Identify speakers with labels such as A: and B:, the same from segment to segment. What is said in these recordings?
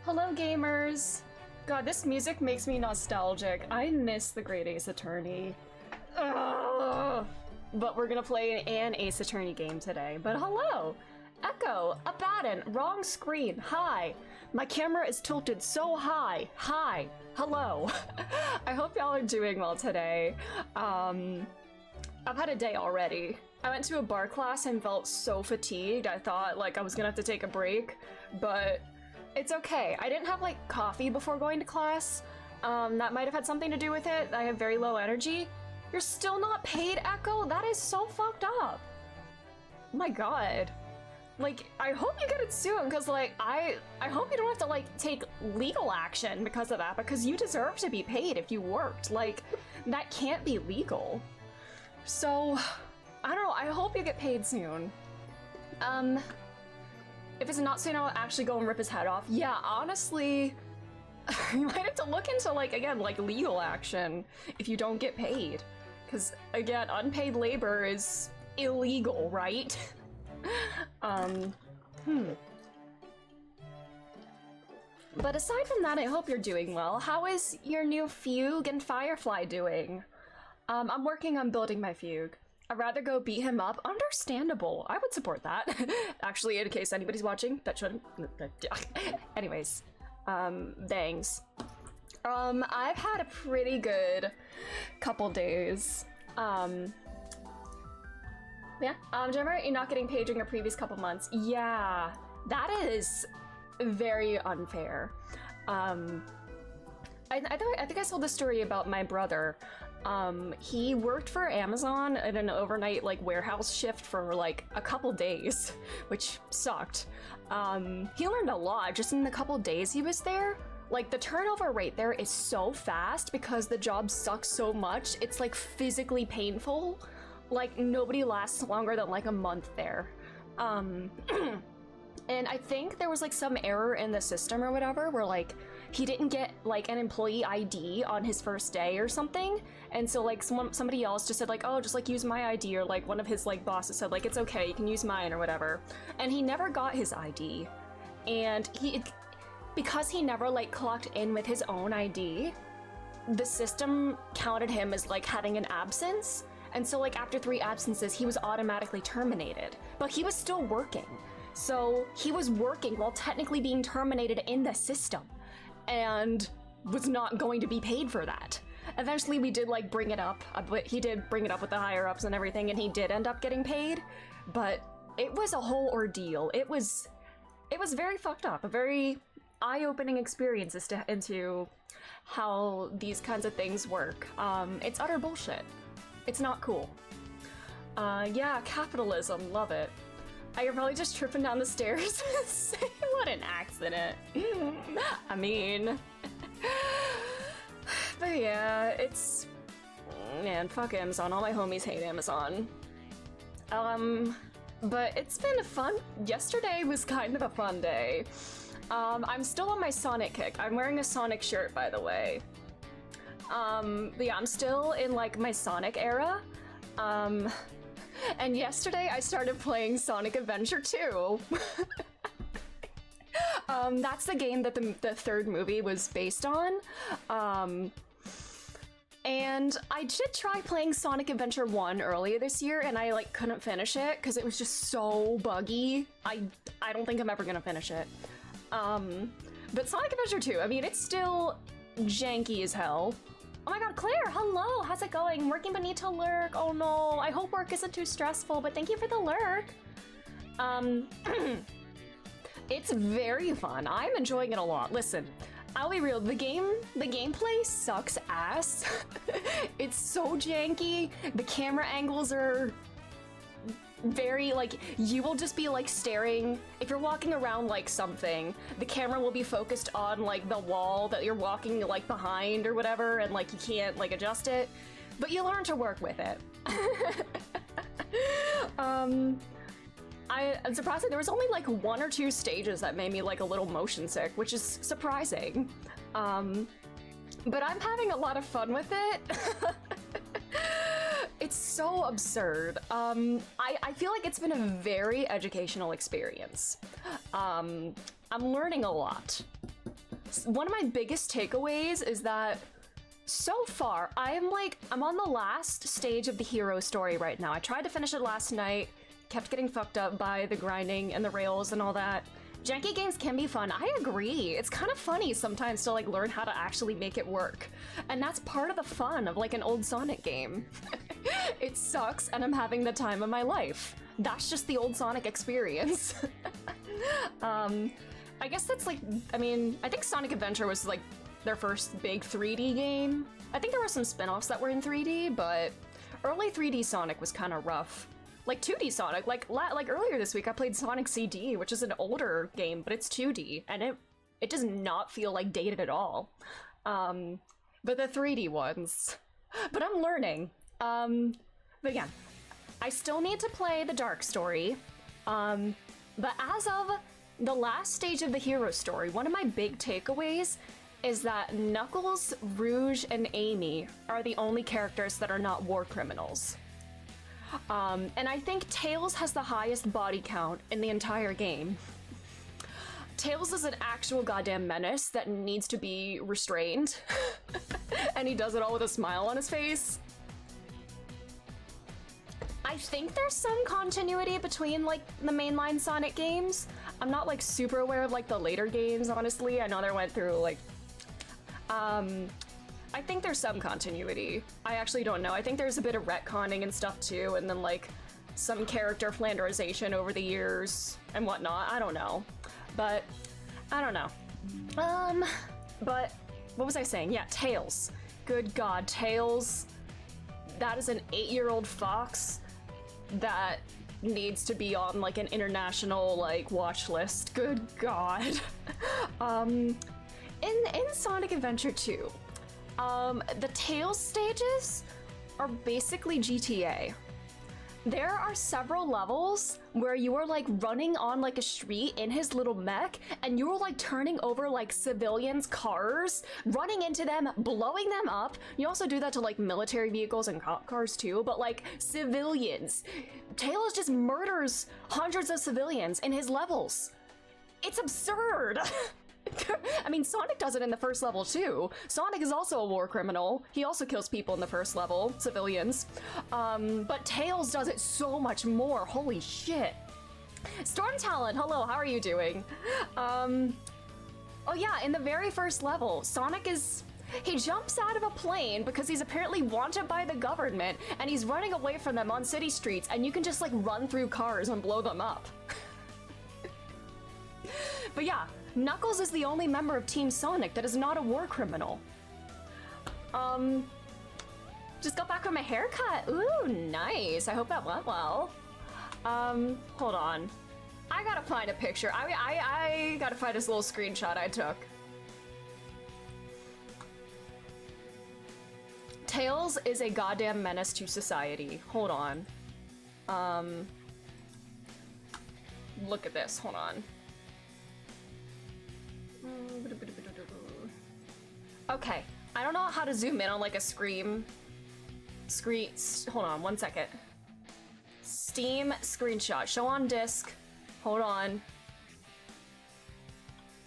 A: Hello, gamers! God, this music makes me nostalgic. I miss the Great Ace Attorney. Ugh. But we're gonna play an Ace Attorney game today. But hello! Echo, Abaddon, wrong screen, hi! My camera is tilted so high, hi! Hello! I hope y'all are doing well today. I've had a day already. I went to a bar class and felt so fatigued, I thought like I was gonna have to take a break, but it's okay. I didn't have like coffee before going to class. That might have had something to do with it. I have very low energy. You're still not paid, Echo? That is so fucked up. Oh my god. Like, I hope you get it soon, because like, I hope you don't have to like take legal action because of that, because you deserve to be paid if you worked. Like, that can't be legal. So, I don't know, I hope you get paid soon. If it's not soon, I'll actually go and rip his head off. Yeah, honestly, you might have to look into, like, again, like, legal action if you don't get paid. Because, again, unpaid labor is illegal, right? But aside from that, I hope you're doing well. How is your new Fugue and Firefly doing? I'm working on building my Fugue. I'd rather go beat him up. Understandable. I would support that. Actually, in case anybody's watching, that shouldn't. Anyways, thanks. I've had a pretty good couple days. Yeah. Jennifer, you're not getting paid during your previous couple months. Yeah, that is very unfair. I think I told the story about my brother. He worked for Amazon at an overnight like warehouse shift for like a couple days, which sucked. He learned a lot just in the couple days he was there. Like, the turnover rate there is so fast because the job sucks so much. It's like physically painful. Like, nobody lasts longer than like a month there. And I think there was like some error in the system or whatever where like he didn't get like an employee ID on his first day or something. And so like somebody else just said like, oh, just like use my ID, or like one of his like bosses said like, it's okay, you can use mine or whatever. And he never got his ID. And because he never like clocked in with his own ID, the system counted him as like having an absence. And so like after 3 absences, he was automatically terminated, but he was still working. So he was working while technically being terminated in the system and was not going to be paid for that. Eventually we did like bring it up, but he did bring it up with the higher ups and everything, and he did end up getting paid, but it was a whole ordeal. It was very fucked up, a very eye-opening experience into how these kinds of things work. It's utter bullshit. It's not cool. Yeah, capitalism, love it. You're probably just tripping down the stairs. What an accident. I mean... But yeah, it's... Man, fuck Amazon. All my homies hate Amazon. But it's been a fun... Yesterday was kind of a fun day. I'm still on my Sonic kick. I'm wearing a Sonic shirt, by the way. But yeah, I'm still in, like, my Sonic era. And yesterday I started playing Sonic Adventure 2. That's the game that the third movie was based on. And I did try playing Sonic Adventure 1 earlier this year, and I like couldn't finish it because it was just so buggy. I don't think I'm ever gonna finish it. But Sonic Adventure 2, I mean, it's still janky as hell. Oh my god, Claire, hello, how's it going? Working but need to lurk. Oh no, I hope work isn't too stressful, but thank you for the lurk. It's very fun. I'm enjoying it a lot. Listen, I'll be real, the gameplay sucks ass. It's so janky. The camera angles are very, like, you will just be like staring. If you're walking around like something, the camera will be focused on like the wall that you're walking like behind or whatever, and like you can't like adjust it, but you learn to work with it. I'm surprised that there was only like 1 or 2 stages that made me like a little motion sick, which is surprising. But I'm having a lot of fun with it. It's so absurd. I feel like it's been a very educational experience. I'm learning a lot. One of my biggest takeaways is that so far, I'm on the last stage of the hero story right now. I tried to finish it last night, kept getting fucked up by the grinding and the rails and all that. Janky games can be fun, I agree. It's kind of funny sometimes to like learn how to actually make it work. And that's part of the fun of like an old Sonic game. It sucks and I'm having the time of my life. That's just the old Sonic experience. I guess that's like, I mean, I think Sonic Adventure was like their first big 3D game. I think there were some spin-offs that were in 3D, but early 3D Sonic was kind of rough. Like 2D Sonic, like earlier this week I played Sonic CD, which is an older game, but it's 2D, and it does not feel like dated at all. But the 3D ones. But I'm learning. But again, I still need to play the Dark Story. But as of the last stage of the hero story, one of my big takeaways is that Knuckles, Rouge, and Amy are the only characters that are not war criminals. And I think Tails has the highest body count in the entire game. Tails is an actual goddamn menace that needs to be restrained. And he does it all with a smile on his face. I think there's some continuity between like the mainline Sonic games. I'm not like super aware of like the later games, honestly. I know they went through like I think there's some continuity. I actually don't know. I think there's a bit of retconning and stuff too, and then like some character flanderization over the years and whatnot. I don't know. But I don't know. But what was I saying? Yeah, Tails. Good God, Tails. That is an 8-year-old fox that needs to be on like an international like watch list. Good God. In Sonic Adventure 2, the Tails stages are basically GTA. There are several levels where you are like running on like a street in his little mech, and you are like turning over like civilians' cars, running into them, blowing them up. You also do that to like military vehicles and cop cars too, but like civilians. Tails just murders hundreds of civilians in his levels. It's absurd. I mean, Sonic does it in the first level too. Sonic is also a war criminal. He also kills people in the first level, civilians. But Tails does it so much more. Holy shit. Storm Talon, hello, how are you doing? Oh yeah, in the very first level, he jumps out of a plane because he's apparently wanted by the government, and he's running away from them on city streets, and you can just like run through cars and blow them up. But yeah, Knuckles is the only member of Team Sonic that is not a war criminal. Just got back from a haircut. Ooh, nice. I hope that went well. Hold on. I gotta find a picture. I gotta find this little screenshot I took. Tails is a goddamn menace to society. Hold on. Look at this. Hold on. Okay, I don't know how to zoom in on like a screen. Hold on, 1 second. Steam screenshot, show on disk. Hold on.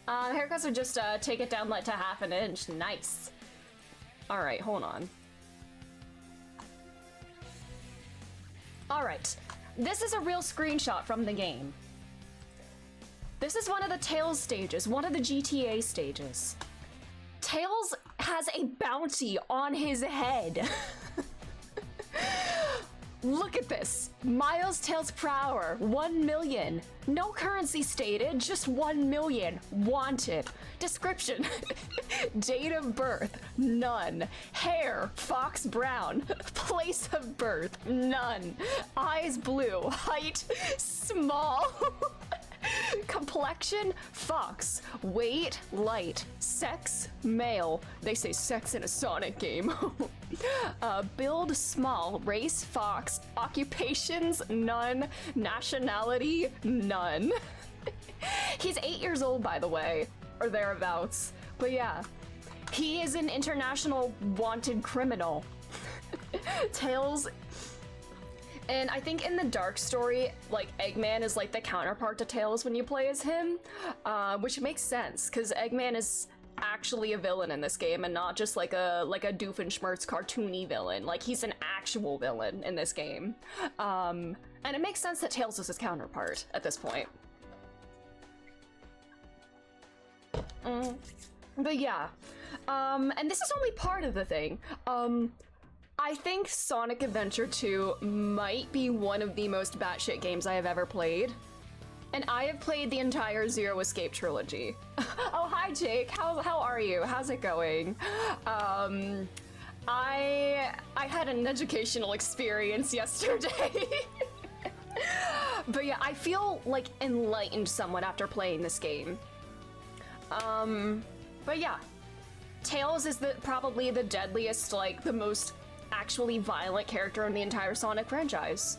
A: Haircuts are just take it down like to half an inch. Nice. All right, hold on. All right, this is a real screenshot from the game. This is one of the Tails stages, one of the GTA stages. Tails has a bounty on his head. Look at this. Miles Tails per hour, 1 million. No currency stated, just 1 million. Wanted. Description. Date of birth, none. Hair, fox brown. Place of birth, none. Eyes blue. Height, small. Complexion, fox. Weight, light. Sex, male. They say sex in a Sonic game. Build, small. Race, fox. Occupations, none. Nationality, none. He's 8 years old, by the way, or thereabouts. But yeah, he is an international wanted criminal. Tails. And I think in the Dark story, like, Eggman is like the counterpart to Tails when you play as him, which makes sense, because Eggman is actually a villain in this game and not just like a Doofenshmirtz cartoony villain. Like, he's an actual villain in this game. And it makes sense that Tails is his counterpart at this point. But yeah, and this is only part of the thing. I think Sonic Adventure 2 might be one of the most batshit games I have ever played. And I have played the entire Zero Escape trilogy. Oh, hi Jake, how are you? How's it going? I had an educational experience yesterday. But yeah, I feel like enlightened somewhat after playing this game. But yeah, Tails is probably the deadliest, like the most actually violent character in the entire Sonic franchise.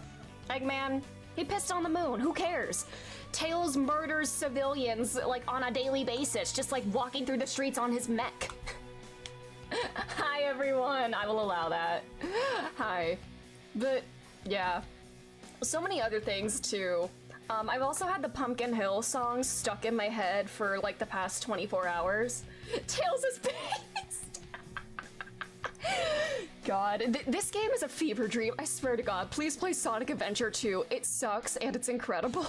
A: Eggman, he pissed on the moon, who cares? Tails murders civilians like on a daily basis, just like walking through the streets on his mech. Hi everyone, I will allow that. Hi. But yeah, so many other things too. I've also had the Pumpkin Hill song stuck in my head for like the past 24 hours. Tails is based. God, this game is a fever dream, I swear to God. Please play Sonic Adventure 2. It sucks and it's incredible.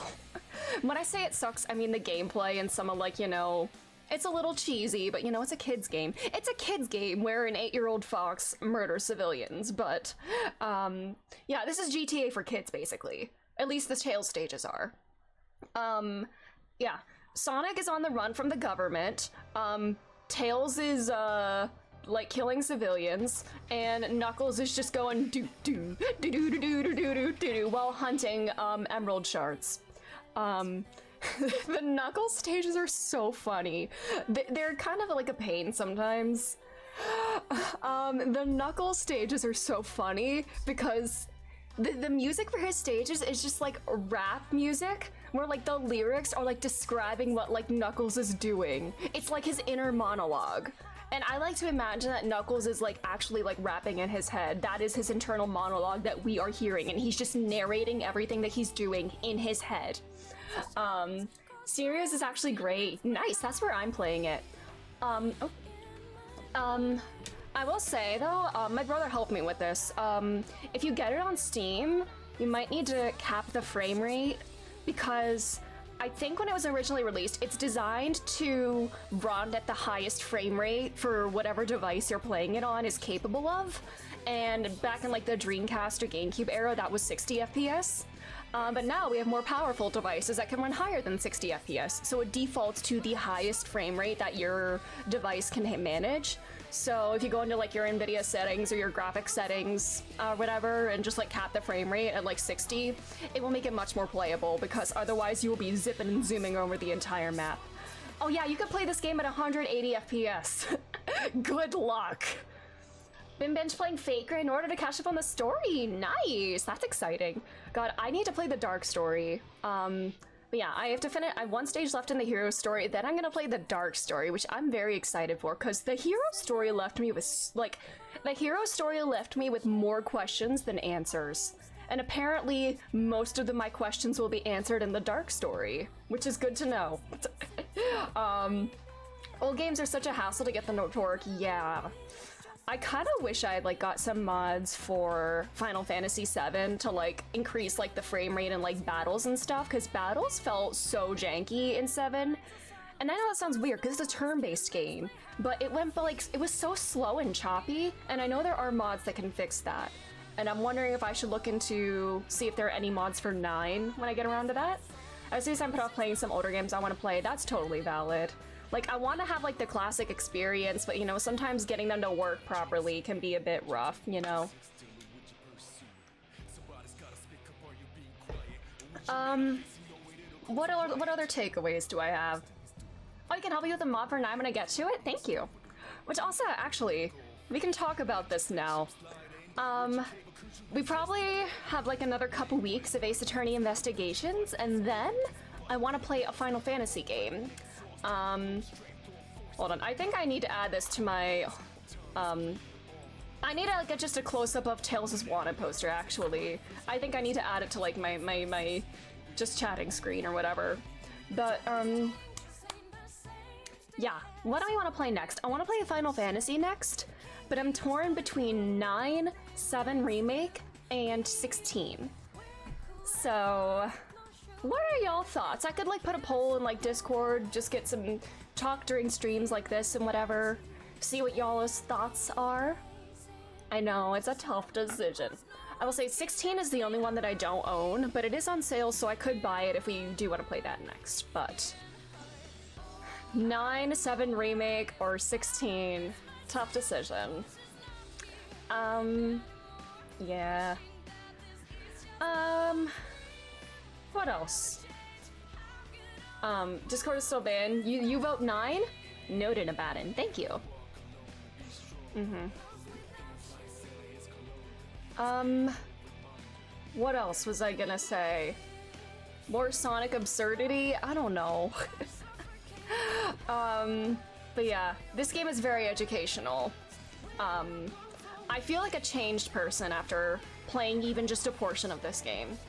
A: When I say it sucks, I mean the gameplay and some of like, you know, it's a little cheesy, but you know, it's a kid's game. It's a kid's game where an 8-year-old fox murders civilians, but yeah, this is GTA for kids basically. At least the Tails stages are. Yeah, Sonic is on the run from the government. Tails is like killing civilians, and Knuckles is just going do do do do do do do do do do while hunting emerald shards. The Knuckles stages are so funny. They're kind of like a pain sometimes. The Knuckles stages are so funny because The music for his stages is just like rap music, where like the lyrics are like describing what like Knuckles is doing. It's like his inner monologue. And I like to imagine that Knuckles is like actually like rapping in his head. That is his internal monologue that we are hearing, and he's just narrating everything that he's doing in his head. Serious is actually great. Nice, that's where I'm playing it. I will say though, my brother helped me with this. If you get it on Steam, you might need to cap the frame rate, because I think when it was originally released, it's designed to run at the highest frame rate for whatever device you're playing it on is capable of. And back in like the Dreamcast or GameCube era, that was 60 FPS. But now we have more powerful devices that can run higher than 60 FPS. So it defaults to the highest frame rate that your device can manage. So if you go into like your NVIDIA settings or your graphics settings, whatever, and just like cap the frame rate at like 60, it will make it much more playable, because otherwise you will be zipping and zooming over the entire map. Oh yeah, you can play this game at 180 FPS. Good luck. Been binge playing Faker in order to catch up on the story. Nice, that's exciting. God, I need to play the Dark story. But yeah, I have to finish. I have one stage left in the hero story, then I'm gonna play the Dark story, which I'm very excited for, because the hero story left me with more questions than answers. And apparently, most of my questions will be answered in the Dark story, which is good to know. Old games are such a hassle to get them to work, yeah. I kind of wish I had like got some mods for Final Fantasy VII to like increase like the frame rate and like battles and stuff, because battles felt so janky in 7. And I know that sounds weird because it's a turn-based game, but it was so slow and choppy, and I know there are mods that can fix that. And I'm wondering if I should look into see if there are any mods for 9 when I get around to that. As soon as I put off playing some older games I want to play, that's totally valid. Like, I want to have, like, the classic experience, but, you know, sometimes getting them to work properly can be a bit rough, you know? What other takeaways do I have? Oh, I can help you with the mod for 9 when I get to it? Thank you. Which also, actually, we can talk about this now. We probably have, like, another couple weeks of Ace Attorney Investigations, and then I want to play a Final Fantasy game. Hold on, I think I need to add this to my, I need to get just a close-up of Tails' Wanted poster, actually. I think I need to add it to, like, my just chatting screen or whatever. But, yeah, what do I want to play next? I want to play a Final Fantasy next, but I'm torn between 9, 7 Remake, and 16. So... what are y'all thoughts? I could like put a poll in like Discord, just get some talk during streams like this and whatever. See what y'all's thoughts are. I know, it's a tough decision. I will say 16 is the only one that I don't own, but it is on sale, so I could buy it if we do want to play that next. But 9, 7 Remake, or 16, tough decision. Yeah. What else? Discord is still banned. You vote 9? Noted, Abaddon. Thank you. What else was I gonna say? More Sonic absurdity? I don't know. But yeah, this game is very educational. I feel like a changed person after playing even just a portion of this game.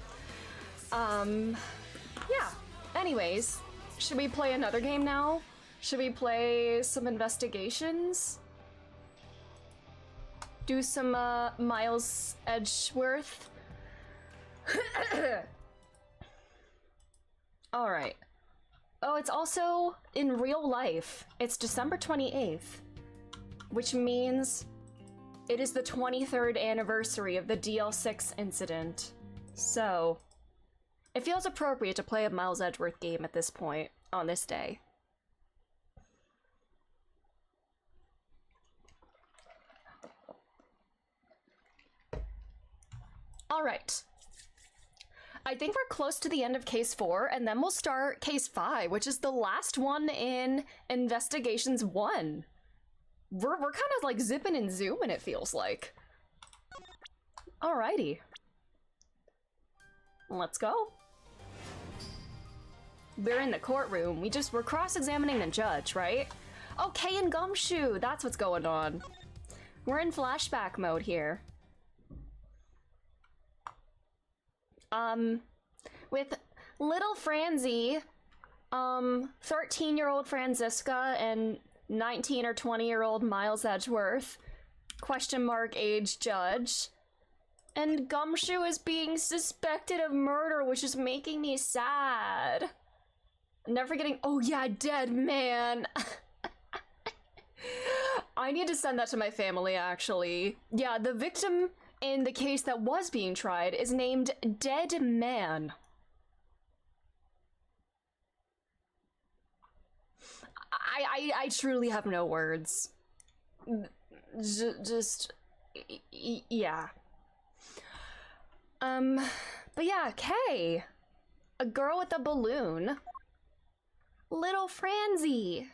A: Yeah. Anyways, should we play another game now? Should we play some investigations? Do some, Miles Edgeworth? Alright. Oh, it's also in real life. It's December 28th, which means it is the 23rd anniversary of the DL6 incident. So, it feels appropriate to play a Miles Edgeworth game at this point, on this day. Alright. I think we're close to the end of Case 4, and then we'll start Case 5, which is the last one in Investigations 1. We're kind of like zipping and zooming, it feels like. Alrighty. Let's go. We're in the courtroom. We're cross-examining the judge, right? Oh, Kay and Gumshoe, that's what's going on. We're in flashback mode here. With little Franzi, 13-year-old Franziska, and 19 or 20-year-old Miles Edgeworth, question mark age judge. And Gumshoe is being suspected of murder, which is making me sad. Never forgetting, oh yeah, dead man. I need to send that to my family, actually. Yeah, the victim in the case that was being tried is named Dead Man. I truly have no words. Yeah. But yeah, Kay. A girl with a balloon. Little Franzi.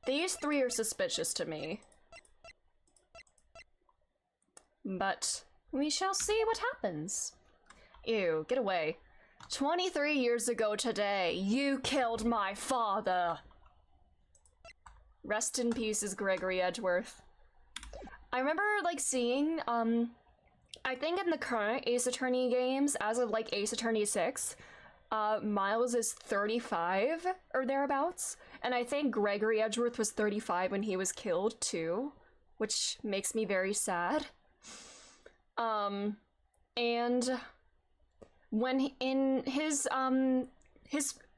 A: These three are suspicious to me. But we shall see what happens. Ew, get away. 23 years ago today, you killed my father. Rest in peace, Gregory Edgeworth. I remember, like, seeing, I think in the current Ace Attorney games, as of, like, Ace Attorney 6, Miles is 35, or thereabouts, and I think Gregory Edgeworth was 35 when he was killed, too, which makes me very sad. And when in his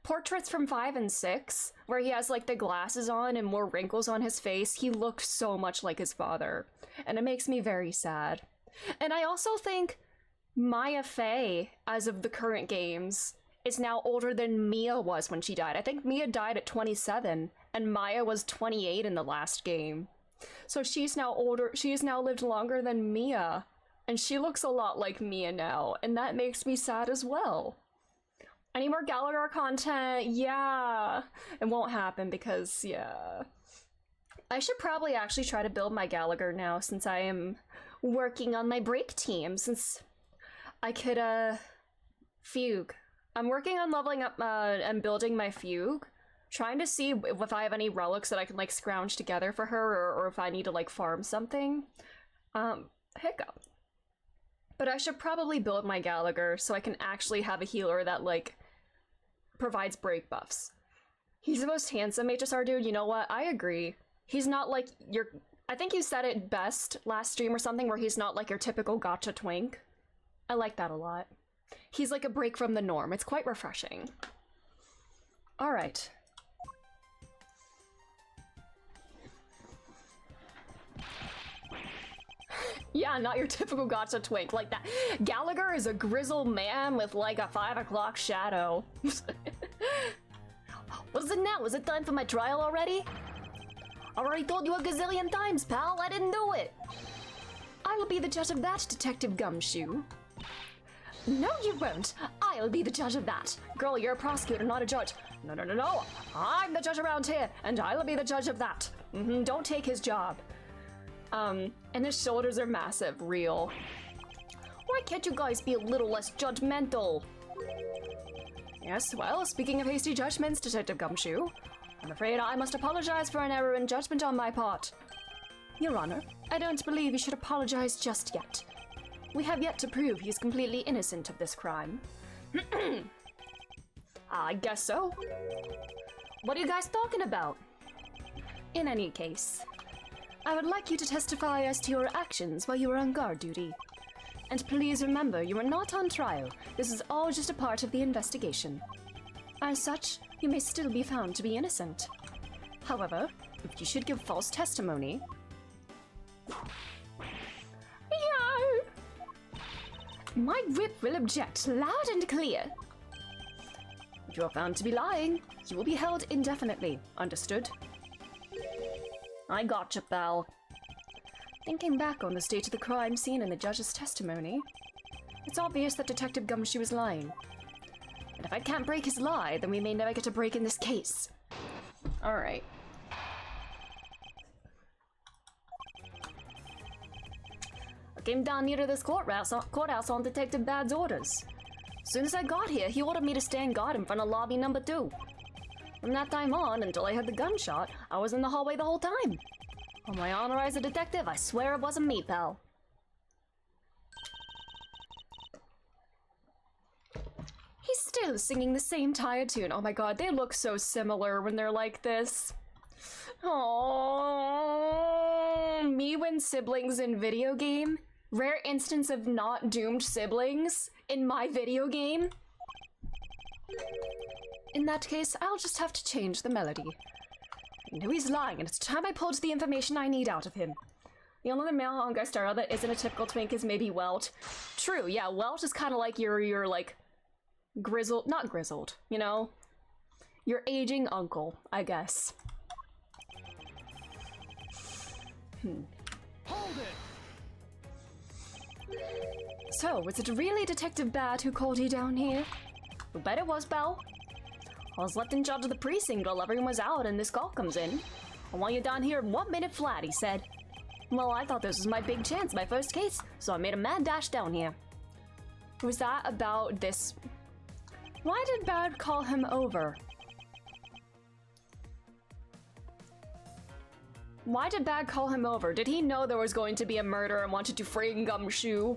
A: portraits from 5 and 6, where he has, like, the glasses on and more wrinkles on his face, he looked so much like his father, and it makes me very sad. And I also think Maya Fey, as of the current games, is now older than Mia was when she died. I think Mia died at 27, and Maya was 28 in the last game. So she's now older, she's now lived longer than Mia, and she looks a lot like Mia now, and that makes me sad as well. Any more Gallagher content? Yeah. It won't happen because, yeah. I should probably actually try to build my Gallagher now, since I am working on my break team, since I could, Fugue. I'm working on leveling up, and building my Fugue, trying to see if I have any relics that I can, like, scrounge together for her, or if I need to, like, farm something. Hiccup. But I should probably build my Gallagher so I can actually have a healer that, like, provides break buffs. He's the most handsome HSR dude, you know what? I agree. He's not like your... I think you said it best last stream or something, where he's not like your typical gotcha twink. I like that a lot. He's like a break from the norm. It's quite refreshing. Alright. Yeah, not your typical gotcha twink like that. Gallagher is a grizzled man with like a 5 o'clock shadow. What is it now? Is it time for my trial already? I already told you a gazillion times, pal. I didn't do it. I will be the judge of that, Detective Gumshoe. No, you won't. I'll be the judge of that. Girl, you're a prosecutor, not a judge. No, no, no, no. I'm the judge around here, and I'll be the judge of that. Don't take his job. And his shoulders are massive, real. Why can't you guys be a little less judgmental? Yes, well, speaking of hasty judgments, Detective Gumshoe, I'm afraid I must apologize for an error in judgment on my part. Your Honor, I don't believe you should apologize just yet. We have yet to prove he's completely innocent of this crime. I guess so. What are you guys talking about? In any case, I would like you to testify as to your actions while you were on guard duty. And please remember, you are not on trial. This is all just a part of the investigation. As such, you may still be found to be innocent. However, if you should give false testimony... My whip will object loud and clear. If you are found to be lying, you will be held indefinitely. Understood? I gotcha, pal. Thinking back on the state of the crime scene and the judge's testimony, it's obvious that Detective Gumshoe is lying. And if I can't break his lie, then we may never get a break in this case. Alright. came down here to this courthouse on Detective Bad's orders. As soon as I got here, he ordered me to stand guard in front of lobby number 2. From that time on, until I heard the gunshot, I was in the hallway the whole time. On my honor as a detective, I swear it wasn't me, pal. He's still singing the same tired tune. Oh my god, they look so similar when they're like this. Aww. Me when siblings in video game. Rare instance of not doomed siblings in my video game. In that case, I'll just have to change the melody. I know he's lying, and it's time I pulled the information I need out of him. The only male on Gystara that isn't a typical twink is maybe Welt. True, yeah, Welt is kind of like your like grizzled, not grizzled, you know? Your aging uncle, I guess.
B: Hold it!
A: So, was it really Detective Bad who called you down here? You bet it was, Belle. I was left in charge of the precinct while everyone was out and this call comes in. I want you down here in 1 minute flat, he said. Well, I thought this was my big chance, my first case, so I made a mad dash down here. Was that about this? Why did Bad call him over? Why did Bad call him over? Did he know there was going to be a murder and wanted to free Gumshoe?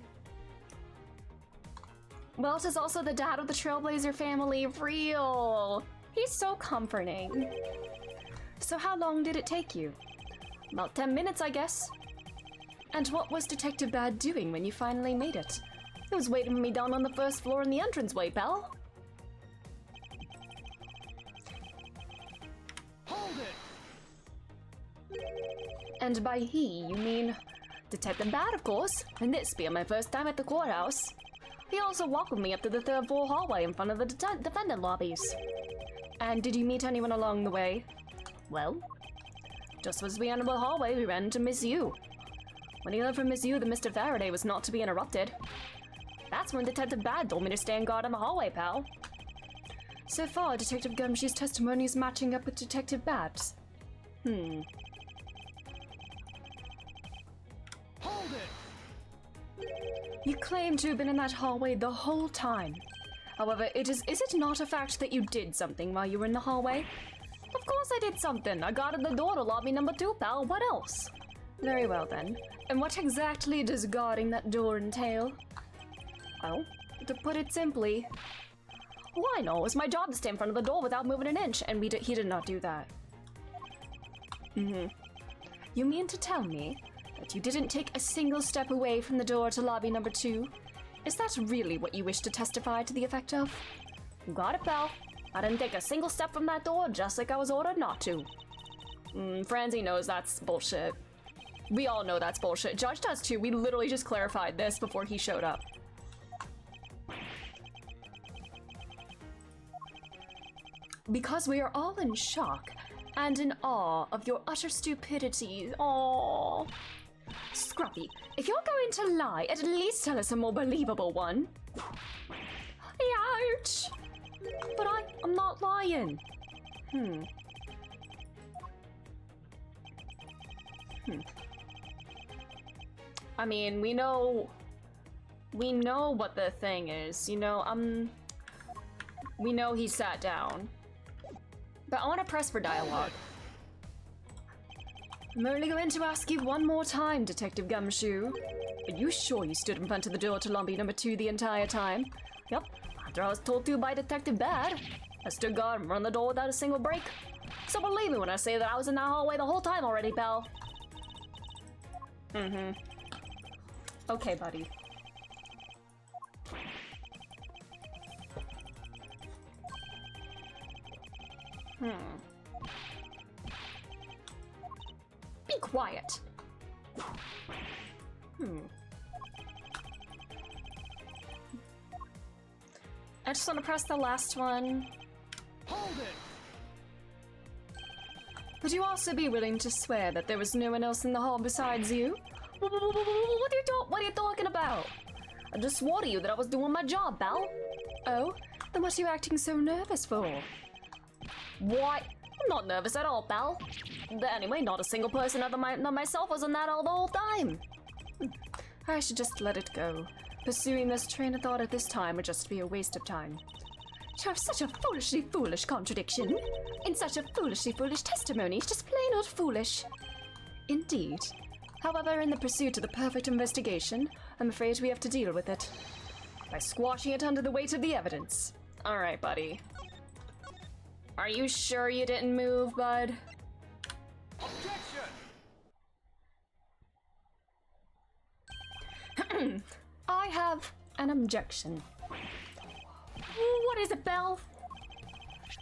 A: Welt is also the dad of the Trailblazer family. Real. He's so comforting. So how long did it take you? About 10 minutes, I guess. And what was Detective Bad doing when you finally made it? He was waiting for me down on the first floor in the entranceway, Belle.
B: Hold it!
A: And by he, you mean Detective Bad, of course, and this being my first time at the courthouse. He also welcomed me up to the 3rd floor hallway in front of the defendant lobbies. And did you meet anyone along the way? Well, just as we entered the hallway, we ran into Miss Yu. When he learned from Miss Yu that Mr. Faraday was not to be interrupted, that's when Detective Bad told me to stand guard in the hallway, pal. So far, Detective Gumshoe's testimony is matching up with Detective Bad's.
B: Hold it!
A: You claim to have been in that hallway the whole time. However, is it not a fact that you did something while you were in the hallway? Of course I did something. I guarded the door to lobby number 2, pal. What else? Very well, then. And what exactly does guarding that door entail? Well, to put it simply, why no? It's my job to stay in front of the door without moving an inch, and he did not do that. You mean to tell me that you didn't take a single step away from the door to lobby number 2? Is that really what you wish to testify to the effect of? Got it, pal. I didn't take a single step from that door, just like I was ordered not to. Franzi knows that's bullshit. We all know that's bullshit. Judge does too. We literally just clarified this before he showed up. Because we are all in shock and in awe of your utter stupidity. Aww. Scruffy, if you're going to lie, at least tell us a more believable one. Ouch! But I'm not lying. I mean, we know what the thing is, you know, we know he sat down. But I want to press for dialogue. I'm only going to ask you one more time, Detective Gumshoe. Are you sure you stood in front of the door to lobby number 2 the entire time? Yep, after I was told to by Detective Bad. I stood guard and run the door without a single break. So believe me when I say that I was in that hallway the whole time already, pal. Okay, buddy. Be quiet. I just want to press the last one.
B: Hold it!
A: Would you also be willing to swear that there was no one else in the hall besides you? What are you talking about? I just swore to you that I was doing my job, pal. Oh? Then what are you acting so nervous for? What? I'm not nervous at all, pal. Anyway, not a single person other than myself was in that hall the whole time. I should just let it go. Pursuing this train of thought at this time would just be a waste of time. You have such a foolishly foolish contradiction. And such a foolishly foolish testimony. It's just plain old foolish. Indeed. However, in the pursuit of the perfect investigation, I'm afraid we have to deal with it. By squashing it under the weight of the evidence. Alright, buddy. Are you sure you didn't move, bud?
B: Objection!
A: I have an objection. What is it, Belle?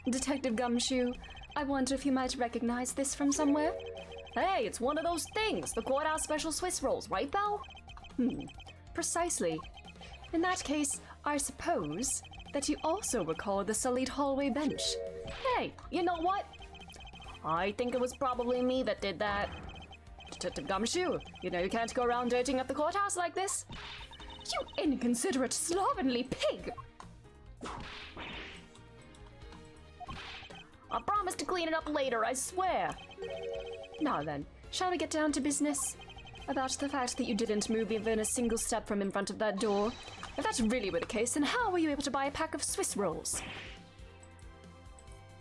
A: Detective Gumshoe, I wonder if you might recognize this from somewhere? Hey, it's one of those things, the courthouse special Swiss rolls, right, Belle? Precisely. In that case, I suppose that you also recall the sullied hallway bench. Hey, you know what? I think it was probably me that did that. Detective Gumshoe, you know you can't go around dirtying up the courthouse like this. You inconsiderate, slovenly pig! I promise to clean it up later, I swear. Now then, shall we get down to business? About the fact that you didn't move even a single step from in front of that door. If that's really were the case, then how were you able to buy a pack of Swiss rolls?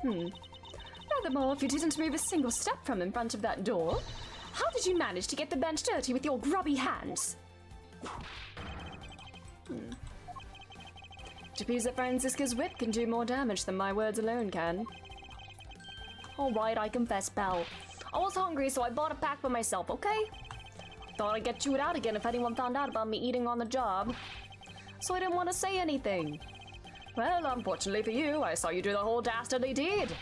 A: Furthermore, if you didn't move a single step from in front of that door, how did you manage to get the bench dirty with your grubby hands? It appears that Franziska's whip can do more damage than my words alone can. Alright, I confess, Belle. I was hungry, so I bought a pack for myself, okay? Thought I'd get chewed out again if anyone found out about me eating on the job. So I didn't want to say anything. Well, unfortunately for you, I saw you do the whole dastardly deed.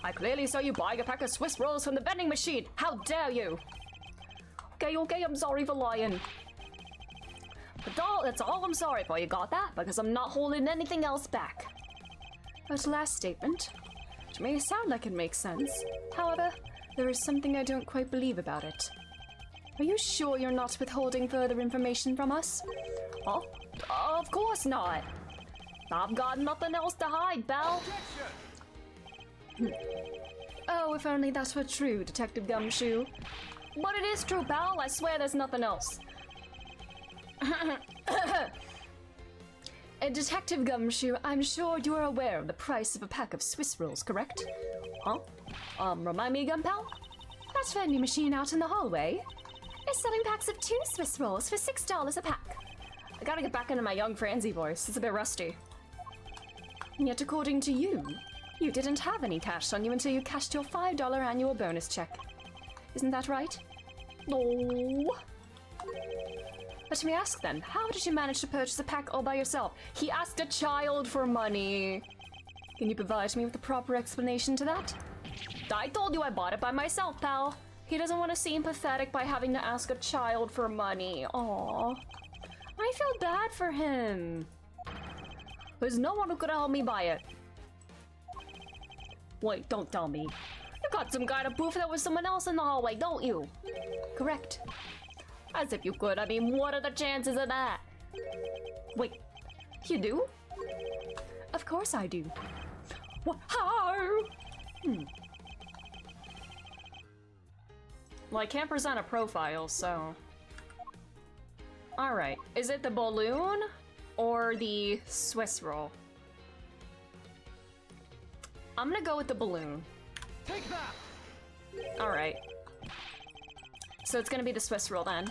A: I clearly saw you buying a pack of Swiss rolls from the vending machine. How dare you? Okay, I'm sorry for lying. But that's all I'm sorry for, you got that? Because I'm not holding anything else back. That last statement, which may sound like it makes sense. However, there is something I don't quite believe about it. Are you sure you're not withholding further information from us? Oh, of course not. I've got nothing else to hide, Belle. Oh, if only that were true, Detective Gumshoe. But it is true, pal. I swear there's nothing else. Detective Gumshoe, I'm sure you're aware of the price of a pack of Swiss rolls, correct? Huh? Remind me again, pal? That vending machine out in the hallway is selling packs of 2 Swiss rolls for $6 a pack. I gotta get back into my young Franzi voice. It's a bit rusty. And yet, according to you, you didn't have any cash on you until you cashed your $5 annual bonus check. Isn't that right? No. Let me ask then, how did you manage to purchase a pack all by yourself? He asked a child for money. Can you provide me with a proper explanation to that? I told you I bought it by myself, pal. He doesn't want to seem pathetic by having to ask a child for money. Aww. I feel bad for him. There's no one who could help me buy it. Wait, don't tell me. You got some kind of proof that was someone else in the hallway, don't you? Correct. As if you could. I mean, what are the chances of that? Wait, you do? Of course I do. What? How? Well, I can't present a profile, so... Alright, is it the balloon or the Swiss roll? I'm gonna go with the balloon.
B: Take that!
A: Alright. So it's gonna be the Swiss roll then.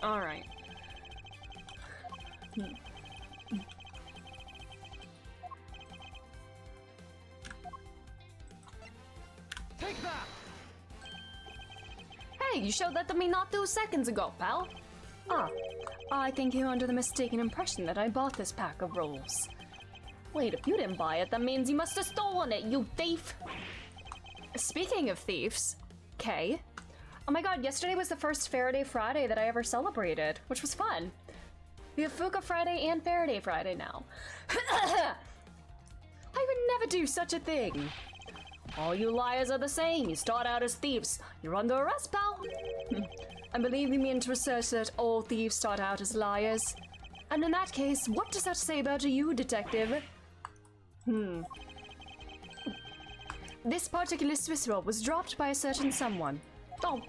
A: Alright.
B: Take that!
A: Hey, you showed that to me not 2 seconds ago, pal. Ah, I think you're under the mistaken impression that I bought this pack of rolls. Wait, if you didn't buy it, that means you must have stolen it, you thief! Speaking of thieves, Kay. Oh my god, yesterday was the first Faraday Friday that I ever celebrated, which was fun. We have Fuka Friday and Faraday Friday now. I would never do such a thing. All you liars are the same. You start out as thieves. You're under arrest, pal. I believe you mean to assert that all thieves start out as liars. And in that case, what does that say about you, detective? This particular Swiss roll was dropped by a certain someone. Oh,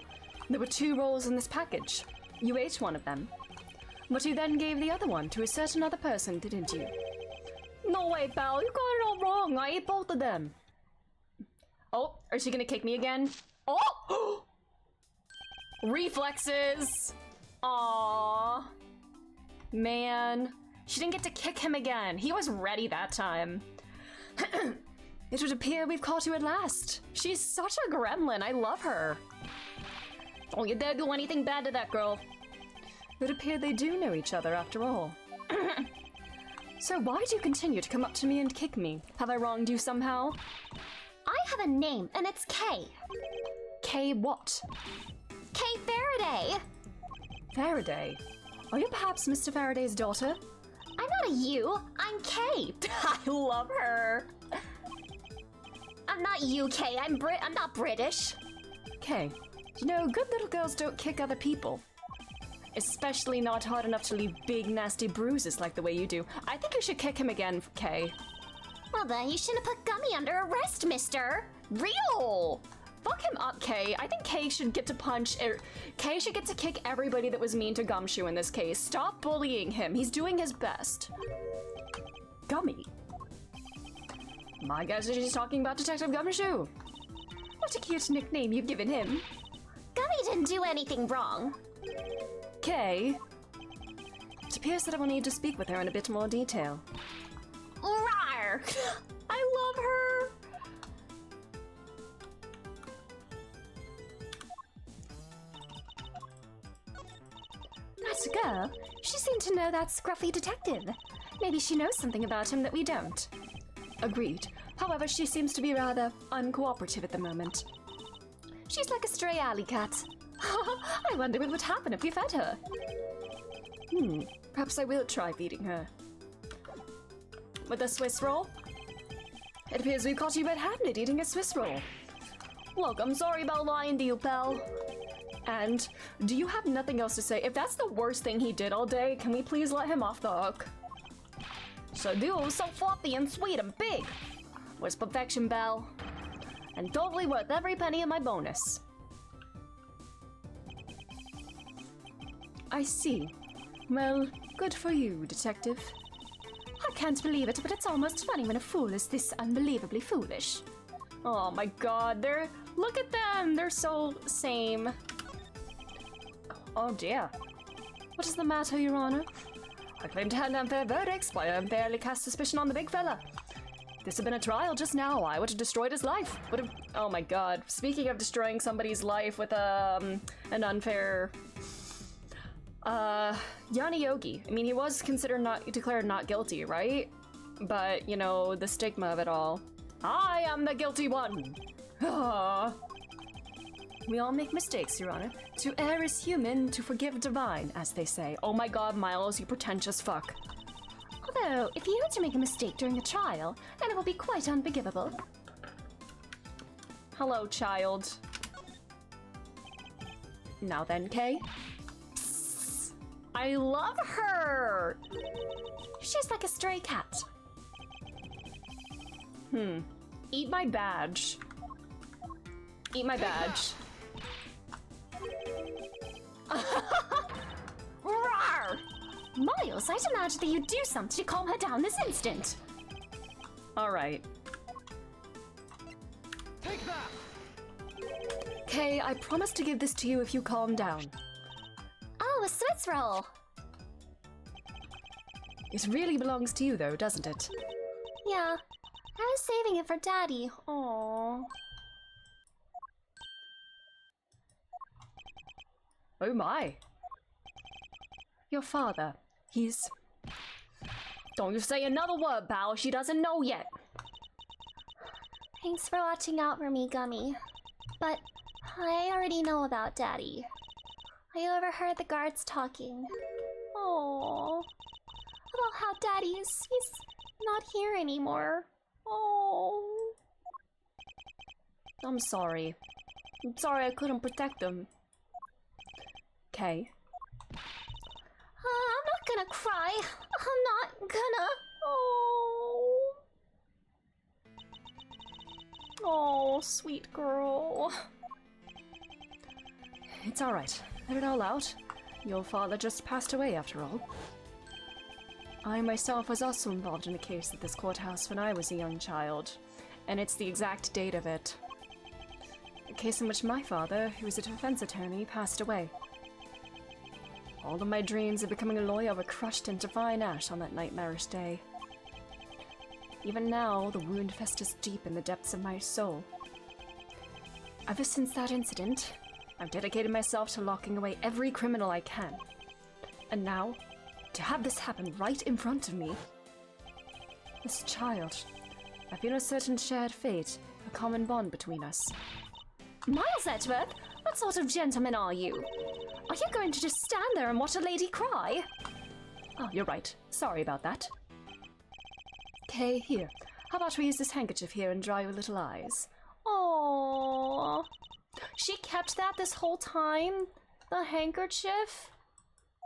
A: there were 2 rolls in this package. You ate one of them. But you then gave the other one to a certain other person, didn't you? No way, pal. You got it all wrong. I ate both of them. Oh, is she gonna kick me again? Oh! Reflexes! Aww. Man. She didn't get to kick him again. He was ready that time. It would appear we've caught you at last. She's such a gremlin. I love her. Don't you dare do anything bad to that girl. It would appear they do know each other after all. So why do you continue to come up to me and kick me? Have I wronged you somehow?
C: I have a name, and it's Kay.
A: Kay what?
C: Kay Faraday.
A: Faraday? Are you perhaps Mr. Faraday's daughter?
C: I'm not a you. I'm Kay.
A: I love her.
C: I'm not UK. I'm not British.
A: Kay, you know, good little girls don't kick other people. Especially not hard enough to leave big, nasty bruises like the way you do. I think you should kick him again, Kay.
C: Well then, you shouldn't have put Gummy under arrest, mister.
A: Real! Fuck him up, Kay. I think Kay should get to Kay should get to kick everybody that was mean to Gumshoe in this case. Stop bullying him. He's doing his best. Gummy? My guess is she's talking about Detective Gumshoe. What a cute nickname you've given him.
C: Gummy didn't do anything wrong.
A: Kay? It appears that I will need to speak with her in a bit more detail.
C: Rawr!
A: I love her! That girl, she seemed to know that scruffy detective. Maybe she knows something about him that we don't. Agreed. However, she seems to be rather uncooperative at the moment. She's like a stray alley cat. I wonder what would happen if we fed her. Perhaps I will try feeding her. With a Swiss roll? It appears we caught you red-handed eating a Swiss roll. Look, I'm sorry about lying to you, pal. And do you have nothing else to say? If that's the worst thing he did all day, can we please let him off the hook? So do, so fluffy and sweet and big. Was perfection, Belle. And totally worth every penny of my bonus. I see. Well, good for you, detective. I can't believe it, but it's almost funny when a fool is this unbelievably foolish. Oh my god, look at them! They're so same. Oh dear. What is the matter, Your Honor? I claim to have unfair verdicts, why I unfairly cast suspicion on the big fella. If this had been a trial just now, I would have destroyed his life. Oh my god. Speaking of destroying somebody's life with an unfair... Yanni Yogi. I mean, he was declared not guilty, right? But, you know, the stigma of it all. I am the guilty one! Ah. We all make mistakes, Your Honor. To err is human, to forgive divine, as they say. Oh my god, Miles, you pretentious fuck.
C: Although, if you were to make a mistake during a trial, then it will be quite unforgivable.
A: Hello, child. Now then, Kay. I love her!
C: She's like a stray cat.
A: Eat my badge. Eat my badge.
C: Rawr! Miles, I'd imagine that you'd do something to calm her down this instant.
A: Alright.
B: Take that!
A: Kay, I promise to give this to you if you calm down.
C: Oh, a Swiss roll.
A: It really belongs to you, though, doesn't it?
C: Yeah, I was saving it for Daddy. Aww.
A: Oh my. Your father, he's... Don't you say another word, pal. She doesn't know yet.
C: Thanks for watching out for me, Gummy. But I already know about Daddy. I overheard the guards talking. Oh, about how he's not here anymore. Oh.
A: I'm sorry. I'm sorry I couldn't protect them. Kay.
C: I'm not gonna cry. I'm not gonna. Oh.
A: Oh, sweet girl. It's alright. Let it all out. Your father just passed away after all. I myself was also involved in a case at this courthouse when I was a young child, and it's the exact date of it. A case in which my father, who was a defense attorney, passed away. All of my dreams of becoming a lawyer were crushed into fine ash on that nightmarish day. Even now, the wound festers deep in the depths of my soul. Ever since that incident, I've dedicated myself to locking away every criminal I can. And now, to have this happen right in front of me. This child, I feel a certain shared fate, a common bond between us. Miles Edgeworth, what sort of gentleman are you? Are you going to just stand there and watch a lady cry? Oh, you're right. Sorry about that. Okay, here. How about we use this handkerchief here and dry your little eyes? Aww. She kept that this whole time? The handkerchief?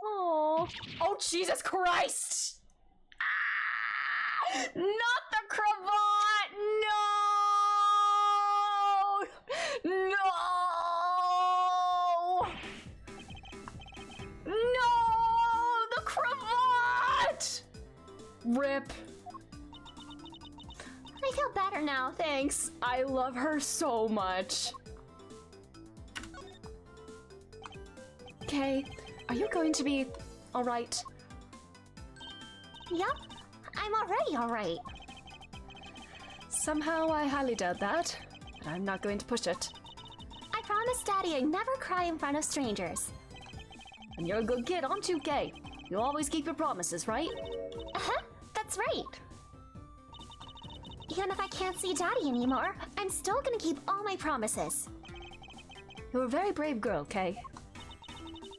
A: Aww. Oh, Jesus Christ! Ah! Not the cravat! No! No! No! The cravat! Rip.
C: I feel better now.
A: Thanks. I love her so much. Okay, are you going to be alright?
C: Yup, I'm already alright.
A: Somehow I highly doubt that, but I'm not going to push it.
C: I promised Daddy I'd never cry in front of strangers.
A: And you're a good kid, aren't you, Kay? You always keep your promises, right?
C: Uh-huh, that's right. Even if I can't see Daddy anymore, I'm still gonna keep all my promises.
A: You're a very brave girl, Kay.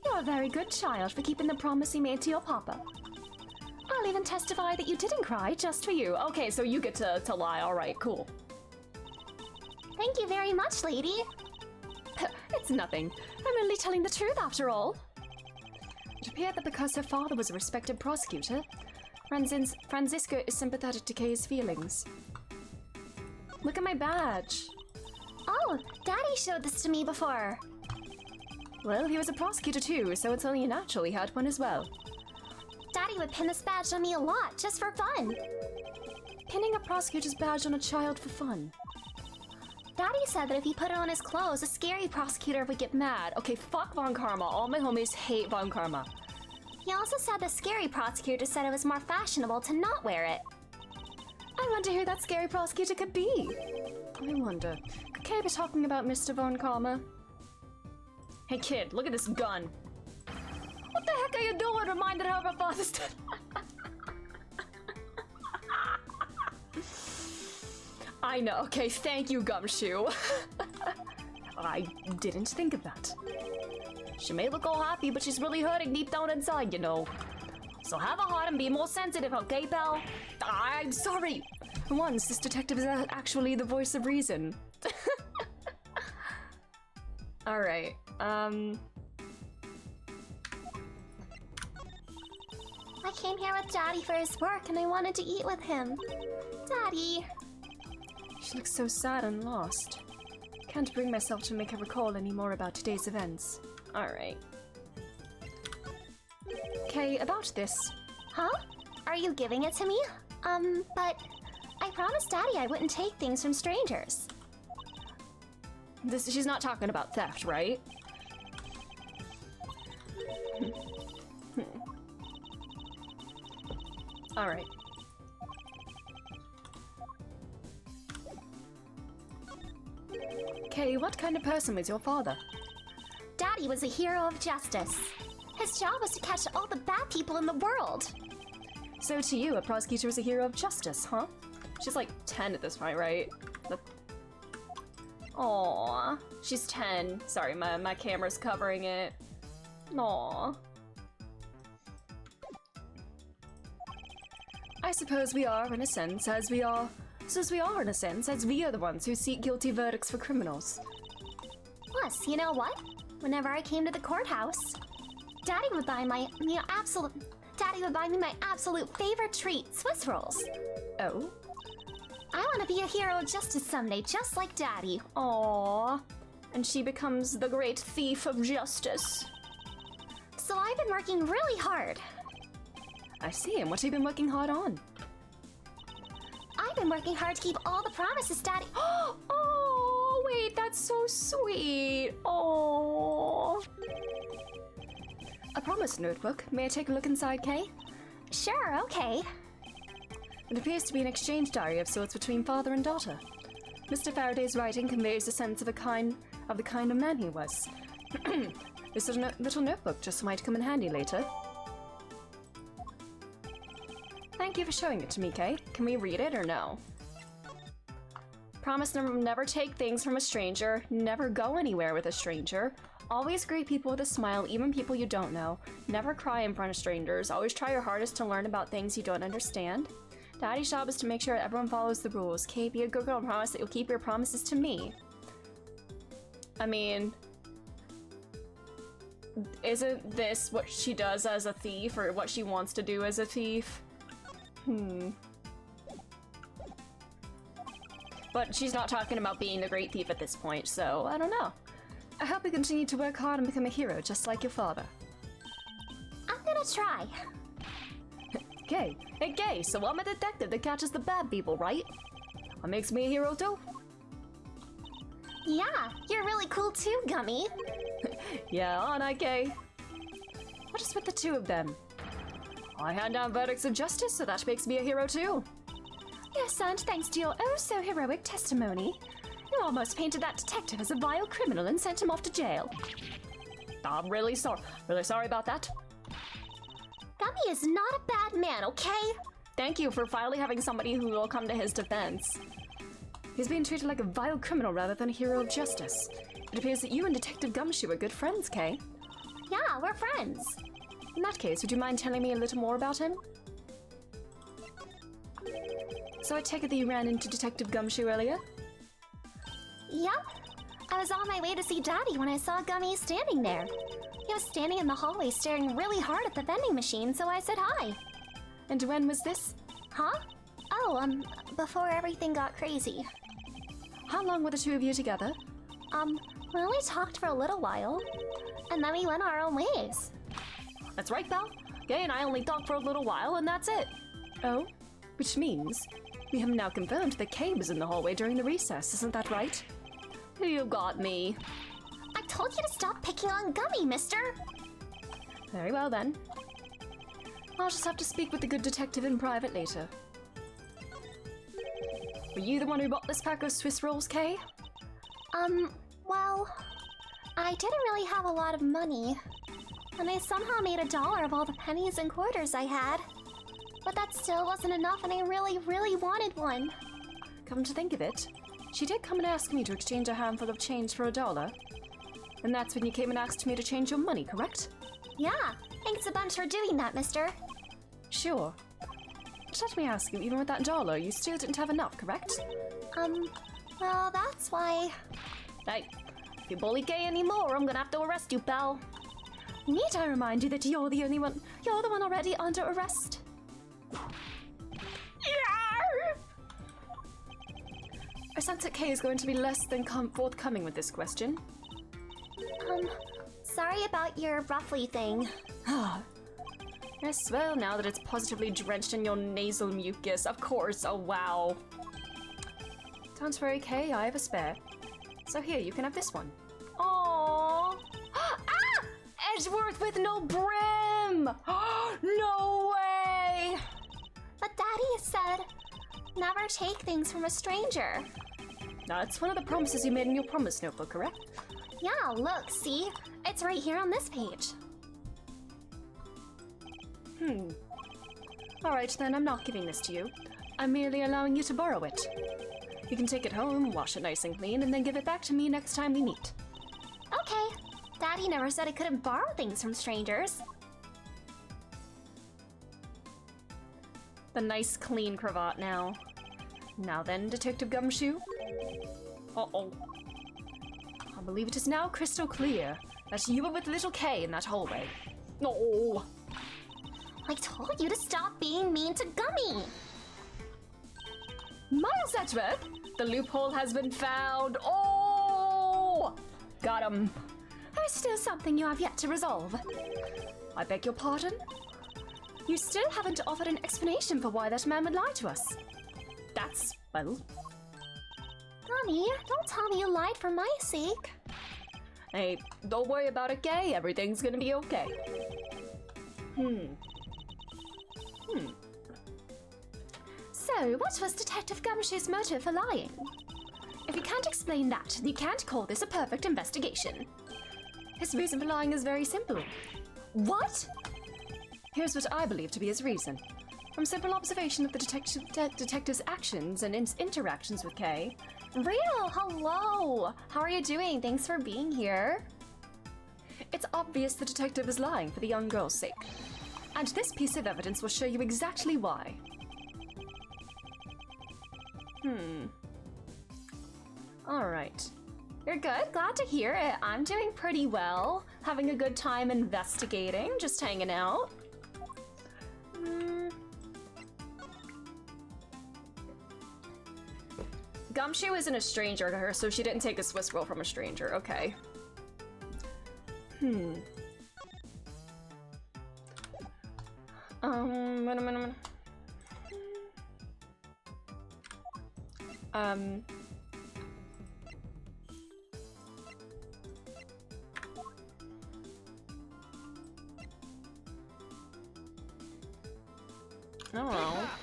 A: You're a very good child for keeping the promise you made to your papa. I'll even testify that you didn't cry just for you. Okay, so you get to lie. All right, cool.
C: Thank you very much, lady.
A: It's nothing. I'm only telling the truth after all. It appeared that because her father was a respected prosecutor, Francisco is sympathetic to Kay's feelings. Look at my badge.
C: Oh, Daddy showed this to me before.
A: Well, he was a prosecutor too, so it's only natural he had one as well.
C: Daddy would pin this badge on me a lot, just for fun.
A: Pinning a prosecutor's badge on a child for fun.
C: Daddy said that if he put it on his clothes, a scary prosecutor would get mad.
A: Okay, fuck Von Karma. All my homies hate Von Karma.
C: He also said the scary prosecutor said it was more fashionable to not wear it.
A: I wonder who that scary prosecutor could be. I wonder. Could Kay be talking about Mr. Von Karma? Hey kid, look at this gun. What the heck are you doing? Reminded her of her father's death. I know. Okay, thank you, Gumshoe. I didn't think of that. She may look all happy, but she's really hurting deep down inside, you know. So have a heart and be more sensitive, okay, pal? I'm sorry. For once, this detective is actually the voice of reason. Alright,
C: I came here with Daddy for his work and I wanted to eat with him. Daddy.
A: She looks so sad and lost. Can't bring myself to make her recall any more about today's events. Alright. Okay, about this.
C: Huh? Are you giving it to me? But I promised Daddy I wouldn't take things from strangers.
A: She's not talking about theft, right? Alright. Okay, what kind of person was your father?
C: Daddy was a hero of justice. His job was to catch all the bad people in the world.
A: So to you, a prosecutor is a hero of justice, huh? She's like 10 at this point, right? Aww, she's 10. Sorry, my camera's covering it. Aww. I suppose we are, in a sense, as we are the ones who seek guilty verdicts for criminals.
C: Plus, you know what? Whenever I came to the courthouse, Daddy would buy me my absolute favorite treat, Swiss rolls.
A: Oh?
C: I want to be a hero of justice someday, just like Daddy.
A: Aww. And she becomes the great thief of justice.
C: So I've been working really hard.
A: I see, and what have you been working hard on?
C: I've been working hard to keep all the promises Daddy—
A: Oh, wait, that's so sweet. Oh. A promise notebook. May I take a look inside, Kay?
C: Sure, okay.
A: It appears to be an exchange diary of sorts between father and daughter. Mr. Faraday's writing conveys a sense of the kind of man he was. This little notebook just might come in handy later. Thank you for showing it to me, Kay. Can we read it or no? Promise never take things from a stranger, never go anywhere with a stranger, always greet people with a smile, even people you don't know, never cry in front of strangers, always try your hardest to learn about things you don't understand. Daddy's job is to make sure everyone follows the rules. Kay, be a good girl and promise that you'll keep your promises to me. I mean, isn't this what she does as a thief, or what she wants to do as a thief? But she's not talking about being the great thief at this point, so I don't know. I hope you continue to work hard and become a hero, just like your father.
C: I'm gonna try.
A: Gay. Hey, Gay, so I'm a detective that catches the bad people, right? What makes me a hero too?
C: Yeah, you're really cool too, Gummy.
A: Yeah, aren't I, Gay? What is with the two of them? I hand down verdicts of justice, so that makes me a hero too.
C: Yes, and thanks to your oh-so-heroic testimony, you almost painted that detective as a vile criminal and sent him off to jail.
A: I'm really sorry about that.
C: Gummy is not a bad man, okay?
A: Thank you for finally having somebody who will come to his defense. He's being treated like a vile criminal rather than a hero of justice. It appears that you and Detective Gumshoe are good friends, Kay.
C: Yeah, we're friends.
A: In that case, would you mind telling me a little more about him? So I take it that you ran into Detective Gumshoe earlier?
C: Yep. I was on my way to see Daddy when I saw Gummy standing there. He was standing in the hallway staring really hard at the vending machine, so I said hi.
A: And when was this?
C: Huh? Oh, before everything got crazy.
A: How long were the two of you together?
C: We only talked for a little while, and then we went our own ways.
A: That's right, Belle. Gay and I only talked for a little while, and that's it. Oh? Which means we have now confirmed that Kay was in the hallway during the recess, isn't that right? You got me.
C: I told you to stop picking on Gummy, mister!
A: Very well then. I'll just have to speak with the good detective in private later. Were you the one who bought this pack of Swiss rolls, Kay?
C: Well, I didn't really have a lot of money, and I somehow made $1 of all the pennies and quarters I had. But that still wasn't enough, and I really, really wanted one.
A: Come to think of it, she did come and ask me to exchange a handful of change for $1. And that's when you came and asked me to change your money, correct?
C: Yeah, thanks a bunch for doing that, mister.
A: Sure. But let me ask you, even with that $1, you still didn't have enough, correct?
C: Well, that's why...
A: Hey, if you bully Kay anymore, I'm gonna have to arrest you, pal. Need I remind you that you're the one already under arrest? I sense that Kay is going to be less than forthcoming with this question.
C: Sorry about your roughly thing.
A: Yes, well, now that it's positively drenched in your nasal mucus, of course, oh wow. Don't worry, Kay, I have a spare. So here, you can have this one. Aww. Ah! Edgeworth with no brim! No way!
C: But Daddy said, never take things from a stranger.
A: That's one of the promises you made in your promise notebook, correct?
C: Yeah, look, see? It's right here on this page.
A: Alright then, I'm not giving this to you. I'm merely allowing you to borrow it. You can take it home, wash it nice and clean, and then give it back to me next time we meet.
C: Okay. Daddy never said I couldn't borrow things from strangers.
A: The nice clean cravat now. Now then, Detective Gumshoe. Uh-oh. I believe it is now crystal clear that you were with little Kay in that hallway. No.
C: I told you to stop being mean to Gummy.
A: Miles Edgeworth, the loophole has been found. Oh! Got him.
C: There's still something you have yet to resolve.
A: I beg your pardon? You still haven't offered an explanation for why that man would lie to us. That's, well...
C: Gummy, don't tell me you lied for my sake.
A: Hey, don't worry about it, Kay. Everything's gonna be okay.
C: So, what was Detective Gumshoe's motive for lying? If you can't explain that, you can't call this a perfect investigation.
A: His reason for lying is very simple.
C: What?
A: Here's what I believe to be his reason. From simple observation of the detective's actions and interactions with Kay.
C: Real, hello! How are you doing? Thanks for being here.
A: It's obvious the detective is lying for the young girl's sake. And this piece of evidence will show you exactly why. Alright.
C: You're good, glad to hear it. I'm doing pretty well. Having a good time investigating, just hanging out.
A: Gumshoe isn't a stranger to her, so she didn't take a Swiss roll from a stranger. Okay. I don't know.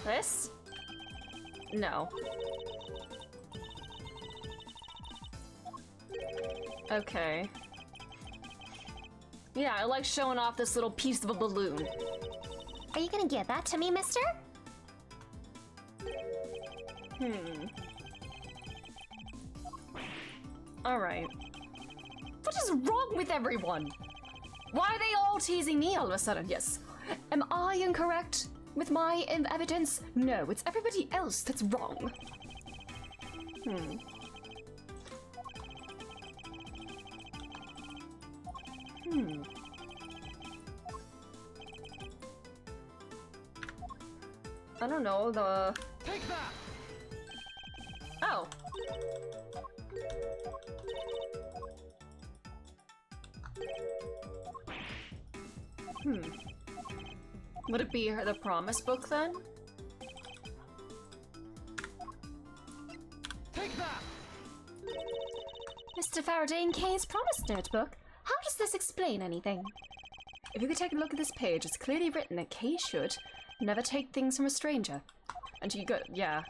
A: This? No. Okay. Yeah, I like showing off this little piece of a balloon.
C: Are you gonna give that to me, mister?
A: Alright. What is wrong with everyone? Why are they all teasing me all of a sudden? Yes. Am I incorrect with my evidence? No, it's everybody else that's wrong. I don't know, the...
B: Take that!
A: Oh. Would it be the promise book then?
B: Take that!
C: Mr. Faraday and Kay's promise notebook? How does this explain anything?
A: If you could take a look at this page, it's clearly written that Kay should never take things from a stranger. And you got, yeah.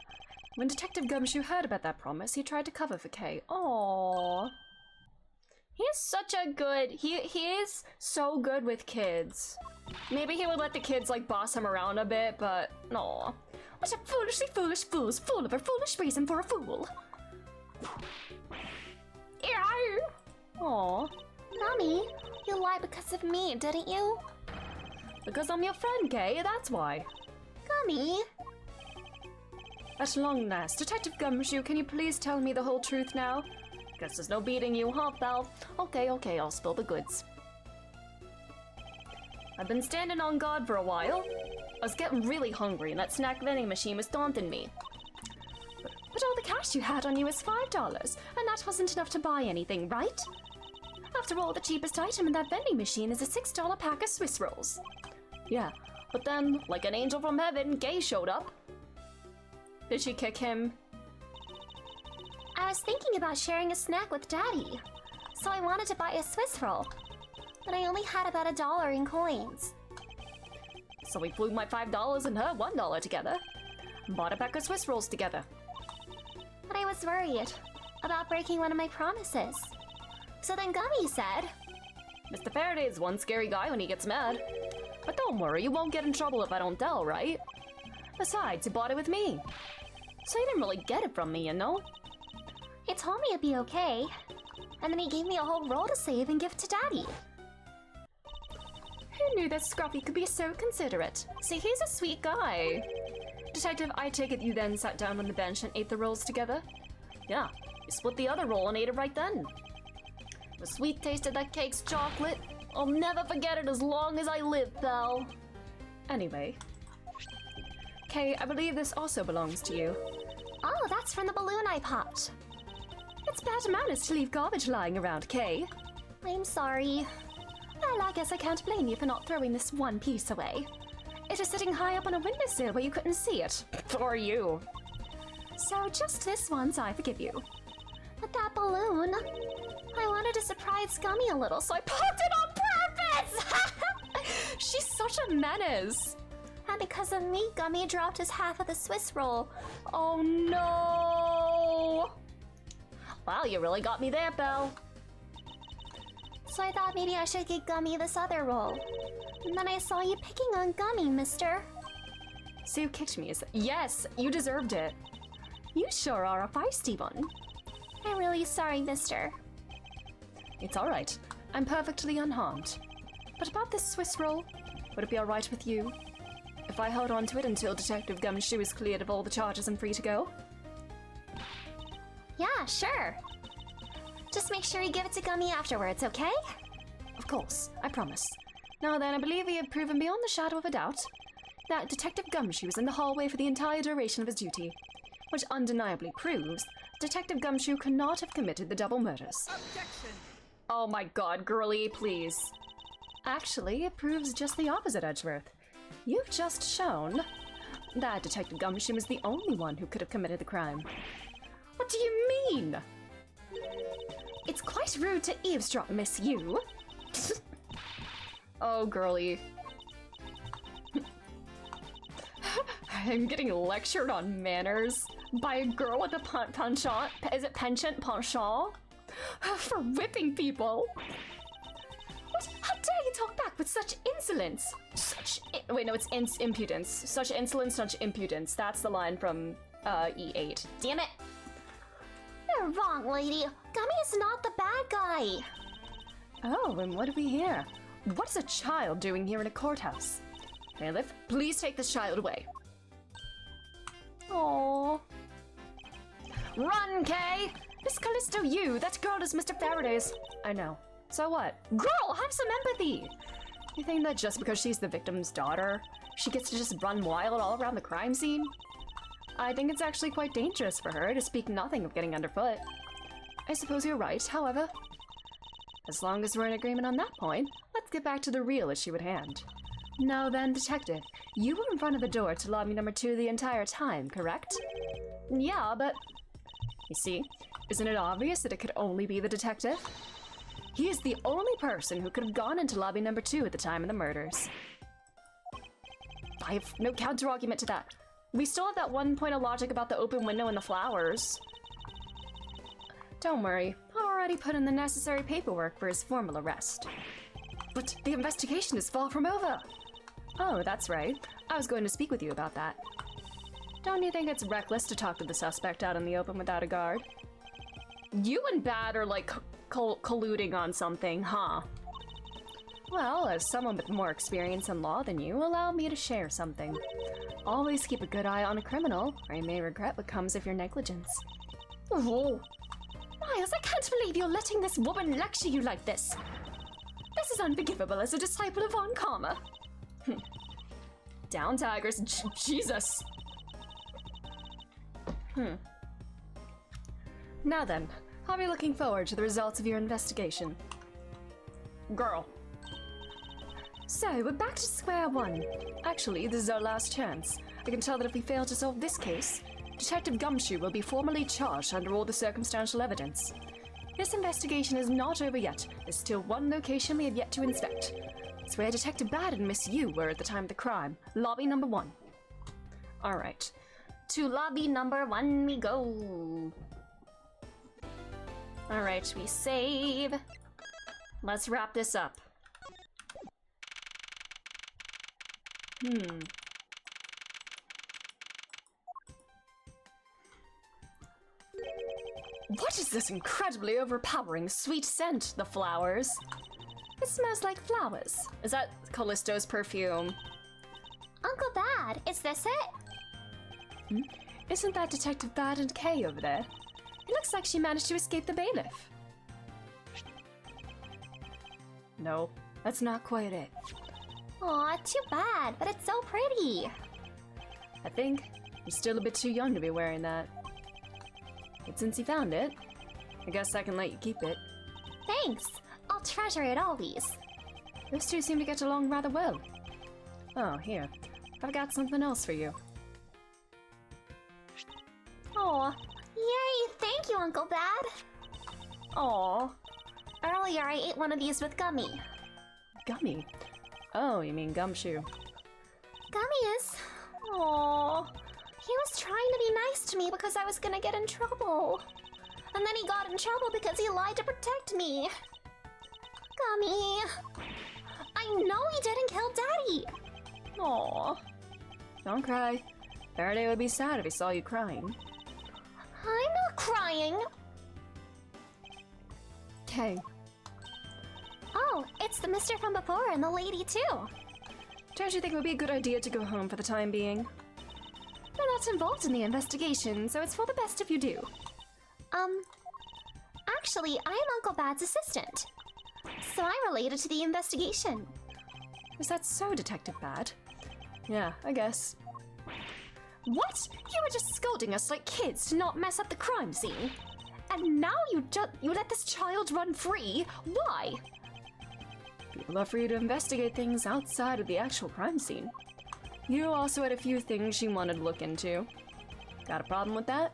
A: When Detective Gumshoe heard about that promise, he tried to cover for Kay. Aww. He's such a good, he is so good with kids. Maybe he would let the kids like boss him around a bit, but no. What a foolishly foolish fool's full of a foolish reason for a fool. Aww.
C: Mommy, you lied because of me, didn't you?
A: Because I'm your friend, Kay, that's why.
C: Gummy.
A: At long last, Detective Gumshoe, can you please tell me the whole truth now? Guess there's no beating you, huh, pal? Okay, I'll spill the goods. I've been standing on guard for a while. I was getting really hungry and that snack vending machine was daunting me. But all the cash you had on you was $5, and that wasn't enough to buy anything, right? After all, the cheapest item in that vending machine is a $6 pack of Swiss rolls. Yeah, but then, like an angel from heaven, Kay showed up. Did she kick him?
C: I was thinking about sharing a snack with Daddy, so I wanted to buy a Swiss roll. But I only had about $1 in coins.
A: So we flew my $5 and her $1 together. And bought a pack of Swiss rolls together.
C: But I was worried about breaking one of my promises. So then Gummy said,
A: Mr. Faraday is one scary guy when he gets mad. But don't worry, you won't get in trouble if I don't tell, right? Besides, you bought it with me. So you didn't really get it from me, you know?
C: he told me it'd be okay. And then he gave me a whole roll to save and give to Daddy.
A: Who knew that Scruffy could be so considerate? See, he's a sweet guy. Detective, I take it you then sat down on the bench and ate the rolls together? Yeah, you split the other roll and ate it right then. The sweet taste of that cake's chocolate. I'll never forget it as long as I live, pal. Anyway. Kay, I believe this also belongs to you.
C: Oh, that's from the balloon I popped.
A: It's bad manners to leave garbage lying around, Kay.
C: I'm sorry.
A: Well, I guess I can't blame you for not throwing this one piece away. It was sitting high up on a windowsill where you couldn't see it. Or you. So just this once, I forgive you.
C: But that balloon... I wanted to surprise Gummy a little, so I popped it on purpose!
A: She's such a menace.
C: And because of me, Gummy dropped his half of the Swiss roll.
A: Oh no! Wow, you really got me there, Belle.
C: So I thought maybe I should get Gummy this other roll. And then I saw you picking on Gummy, mister.
A: So you kicked me, yes, you deserved it. You sure are a feisty one.
C: I'm really sorry, mister.
A: It's alright. I'm perfectly unharmed. But about this Swiss roll, would it be alright with you if I held on to it until Detective Gumshoe is cleared of all the charges and free to go?
C: Yeah, sure. Just make sure you give it to Gummy afterwards, okay?
A: Of course, I promise. Now then, I believe we have proven beyond the shadow of a doubt that Detective Gumshoe was in the hallway for the entire duration of his duty, which undeniably proves Detective Gumshoe could not have committed the double murders.
B: Objection!
A: Oh my god, girly, please. Actually, it proves just the opposite, Edgeworth. You've just shown that Detective Gumshoe is the only one who could have committed the crime. What do you mean? It's quite rude to eavesdrop, Miss You. Oh, girly. I'm getting lectured on manners by a girl with a penchant. Is it penchant? Penchant? For whipping people. What? How dare you talk back with such insolence? Wait, no, it's impudence. Such insolence, such impudence. That's the line from E8. Damn it!
C: You're wrong, lady. Gummy is not the bad guy.
A: Oh, and what do we hear? What's a child doing here in a courthouse? Bailiff, please take this child away. Aww. Run, Kay! Miss Callisto, you! That girl is Mr. Faraday's. I know. So what? Girl, have some empathy! You think that just because she's the victim's daughter, she gets to just run wild all around the crime scene? I think it's actually quite dangerous for her, to speak nothing of getting underfoot. I suppose you're right, however. As long as we're in agreement on that point, let's get back to the real issue at hand. Now then, Detective, you were in front of the door to lobby number 2 the entire time, correct? Yeah, but... You see, isn't it obvious that it could only be the detective? He is the only person who could have gone into lobby number 2 at the time of the murders. I have no counter-argument to that. We still have that one point of logic about the open window and the flowers. Don't worry, I've already put in the necessary paperwork for his formal arrest. But the investigation is far from over. Oh, that's right. I was going to speak with you about that. Don't you think it's reckless to talk to the suspect out in the open without a guard? You and Bad are like colluding on something, huh? Well, as someone with more experience in law than you, allow me to share something. Always keep a good eye on a criminal, or you may regret what comes of your negligence. Oh. Miles, I can't believe you're letting this woman lecture you like this. This is unforgivable as a disciple of Von Karma. Down, Tigers. Jesus. Now then, I'll be looking forward to the results of your investigation. Girl. So, we're back to square one. Actually, this is our last chance. I can tell that if we fail to solve this case, Detective Gumshoe will be formally charged under all the circumstantial evidence. This investigation is not over yet. There's still one location we have yet to inspect. It's where Detective Bad and Miss Yu were at the time of the crime. Lobby number 1. Alright. To lobby number 1 we go. Alright, we save. Let's wrap this up. What is this incredibly overpowering sweet scent? The flowers. It smells like flowers. Is that Callisto's perfume?
C: Uncle Bad, is this it?
A: Isn't that Detective Bad and Kay over there? It looks like she managed to escape the bailiff. No, that's not quite it.
C: Aw, too bad, but it's so pretty.
A: I think you're still a bit too young to be wearing that. But since you found it, I guess I can let you keep it.
C: Thanks. I'll treasure it always.
A: Those two seem to get along rather well. Oh, here. I've got something else for you.
C: Aw. Yay, thank you, Uncle Bad.
A: Aw.
C: Earlier, I ate one of these with Gummy.
A: Gummy? Oh, you mean Gumshoe.
C: Gummy is... Aw. He was trying to be nice to me because I was gonna get in trouble. And then he got in trouble because he lied to protect me. Gummy. I know he didn't kill Daddy.
A: Aw. Don't cry. Faraday would be sad if he saw you crying.
C: I'm not crying.
A: Okay.
C: Oh, it's the mister from before and the lady too.
A: Don't you think it would be a good idea to go home for the time being? We're not involved in the investigation, so it's for the best if you do.
C: Actually, I'm Uncle Bad's assistant. So I'm related to the investigation.
A: Is that so, Detective Bad? Yeah, I guess. What? You were just scolding us like kids to not mess up the crime scene. And now you let this child run free? Why? People are free to investigate things outside of the actual crime scene. You also had a few things she wanted to look into. Got a problem with that?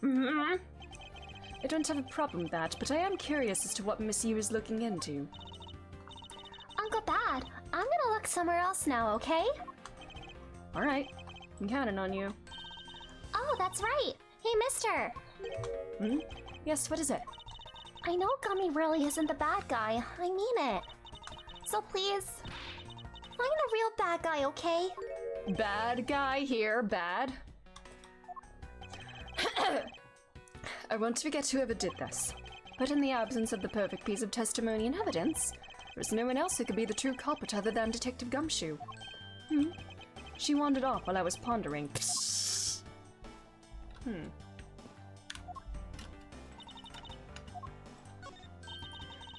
A: Mm-hmm. I don't have a problem with that, but I am curious as to what Miss Yu is looking into.
C: Uncle Bad, I'm gonna look somewhere else now, okay?
A: Alright, I'm counting on you.
C: Oh, that's right. Hey, mister.
A: Hmm? Yes, what is it?
C: I know Gummy really isn't the bad guy. I mean it. So please, find the real bad guy, okay?
A: Bad guy here, bad? I won't forget whoever did this. But in the absence of the perfect piece of testimony and evidence, there's no one else who could be the true culprit other than Detective Gumshoe. She wandered off while I was pondering.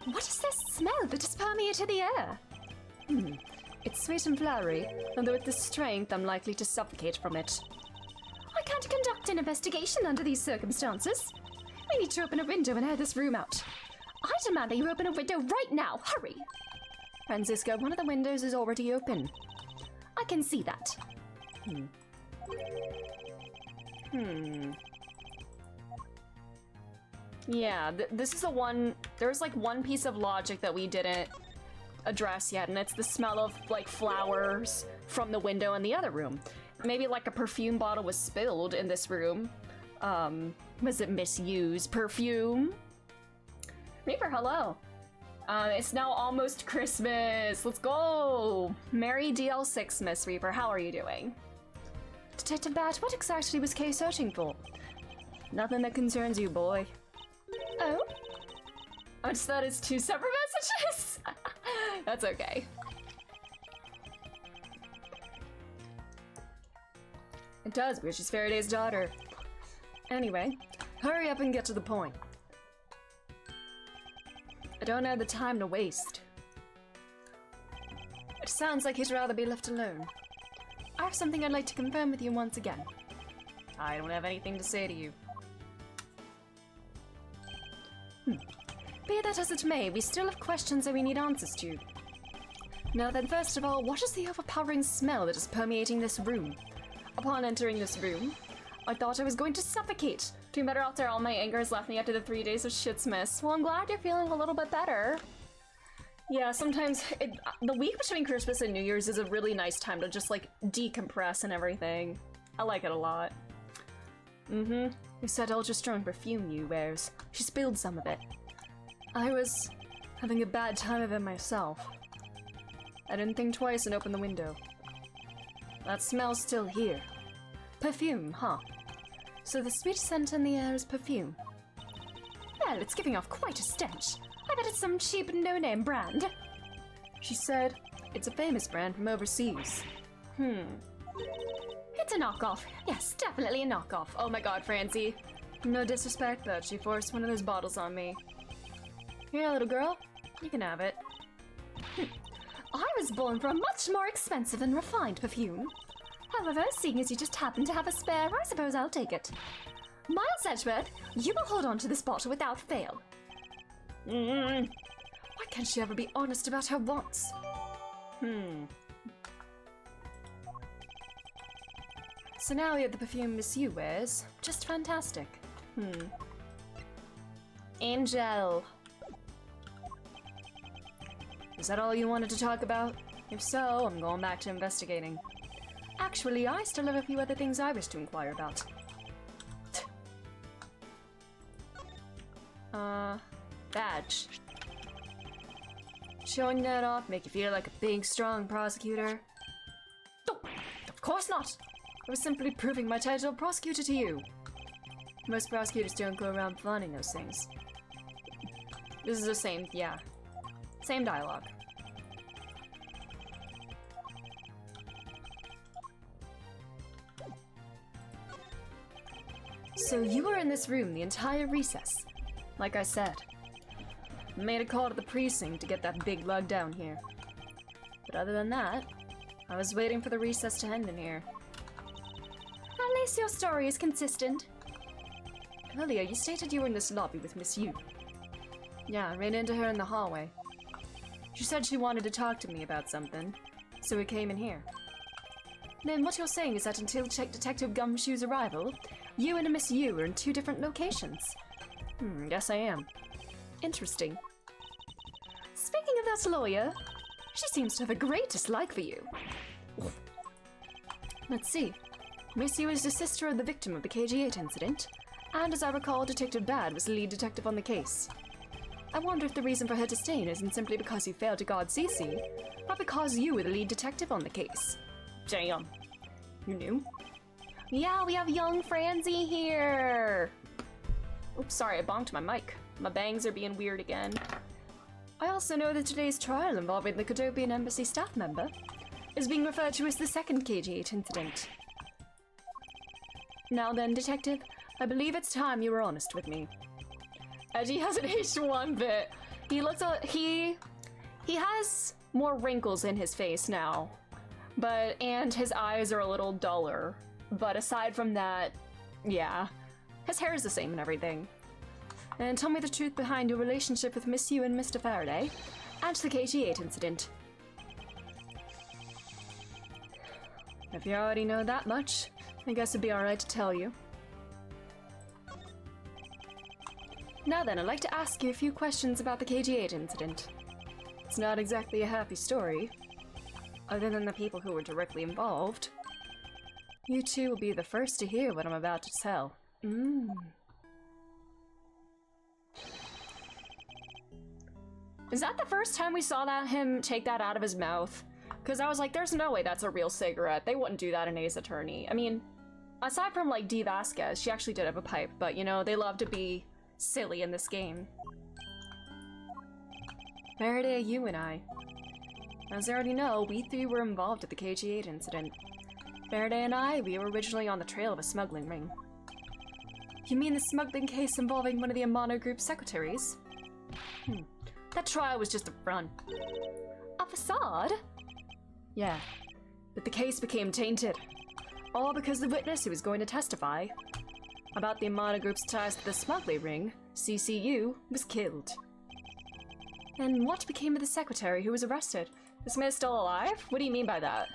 A: What is this smell that has permeated the air? It's sweet and flowery, although with this strength I'm likely to suffocate from it. I can't conduct an investigation under these circumstances. We need to open a window and air this room out. I demand that you open a window right now. Hurry! Francisco, one of the windows is already open. I can see that. Yeah, this is the one... There's like one piece of logic that we didn't address yet, and it's the smell of like flowers from the window in the other room. Maybe like a perfume bottle was spilled in this room. Was it misused perfume? Reaper, hello. It's now almost Christmas. Let's go. Merry DL6, Miss Reaper. How are you doing? Detective Bat, what exactly was Kay searching for? Nothing that concerns you, boy. Oh? I just thought it's two separate messages. That's okay. It does, because she's Faraday's daughter. Anyway, hurry up and get to the point. I don't have the time to waste. It sounds like he'd rather be left alone. I have something I'd like to confirm with you once again. I don't have anything to say to you. Be that as it may, we still have questions that we need answers to. Now then, first of all, what is the overpowering smell that is permeating this room? Upon entering this room, I thought I was going to suffocate. Doing better after all my anger has left me after the 3 days of Shitsmas. Well, I'm glad you're feeling a little bit better. Yeah, sometimes the week between Christmas and New Year's is a really nice time to just like decompress and everything. I like it a lot. You said ultra strong perfume you wears. She spilled some of it. I was having a bad time of it myself. I didn't think twice and opened the window. That smell's still here. Perfume, huh? So the sweet scent in the air is perfume. Well, it's giving off quite a stench. I bet it's some cheap no-name brand. She said it's a famous brand from overseas. It's a knockoff. Yes, definitely a knockoff. Oh my god, Francie. No disrespect, but she forced one of those bottles on me. Here, little girl. You can have it. I was born for a much more expensive and refined perfume. However, seeing as you just happen to have a spare, I suppose I'll take it.
C: Miles Edgeworth, you will hold on to this bottle without fail.
A: Why can't she ever be honest about her wants? So now we have the perfume Miss Yu wears. Just fantastic. Angel. Is that all you wanted to talk about? If so, I'm going back to investigating. Actually, I still have a few other things I wish to inquire about. Badge. Showing that off make you feel like a big, strong prosecutor? No, of course not! I was simply proving my title of prosecutor to you. Most prosecutors don't go around flaunting those things. This is the same, yeah. Same dialogue. So you were in this room the entire recess. Like I said. Made a call to the precinct to get that big lug down here. But other than that, I was waiting for the recess to end in here.
C: At least your story is consistent.
A: Earlier, you stated you were in this lobby with Miss Yu. Yeah, I ran into her in the hallway. She said she wanted to talk to me about something, so we came in here. Then what you're saying is that until Detective Gumshoe's arrival, you and Miss Yu were in two different locations. Guess I am. Interesting.
C: Speaking of that lawyer, she seems to have a great dislike for you.
A: Let's see. Miss Yu is the sister of the victim of the KG-8 incident, and as I recall, Detective Bad was the lead detective on the case. I wonder if the reason for her disdain isn't simply because you failed to guard Cece, but because you were the lead detective on the case. Damn. You knew?
C: Yeah, we have young Francie here.
A: Oops, sorry, I bonked my mic. My bangs are being weird again. I also know that today's trial involving the Kodopian Embassy staff member is being referred to as the second KG-8 incident. Now then, Detective, I believe it's time you were honest with me. Edgy hasn't aged one bit. He looks he has more wrinkles in his face now, and his eyes are a little duller. But aside from that, yeah, his hair is the same and everything. And tell me the truth behind your relationship with Miss Yu and Mr. Faraday, and the KG-8 incident. If you already know that much, I guess it'd be alright to tell you. Now then, I'd like to ask you a few questions about the KG-8 incident. It's not exactly a happy story, other than the people who were directly involved. You two will be the first to hear what I'm about to tell. Is that the first time we saw him take that out of his mouth? Because I was like, there's no way that's a real cigarette. They wouldn't do that in Ace Attorney. I mean, aside from like Dee Vasquez, she actually did have a pipe, but you know, they love to be silly in this game. Faraday, you and I. As I already know, we three were involved at the KG-8 incident. Faraday and I, we were originally on the trail of a smuggling ring. You mean the smuggling case involving one of the Amano Group's secretaries? That trial was just a front.
C: A facade?
A: Yeah, but the case became tainted. All because the witness who was going to testify about the Amano Group's ties to the smuggling ring, CCU, was killed. And what became of the secretary who was arrested? This man's still alive? What do you mean by that?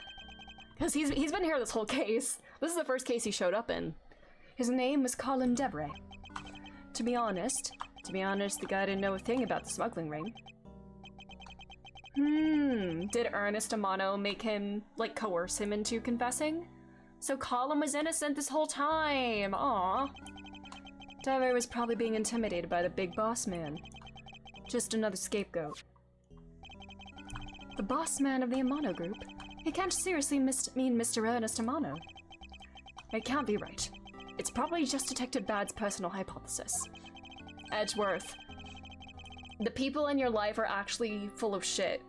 A: Because he's been here this whole case. This is the first case he showed up in. His name was Colin Devray. To be honest, the guy didn't know a thing about the smuggling ring. Did Ernest Amano make him, like, coerce him into confessing? So Colin was innocent this whole time! Aww. Devray was probably being intimidated by the big boss man. Just another scapegoat. The boss man of the Amano Group? He can't seriously mean Mr. Ernest Amano. It can't be right. It's probably just Detective Bad's personal hypothesis. Edgeworth. The people in your life are actually full of shit.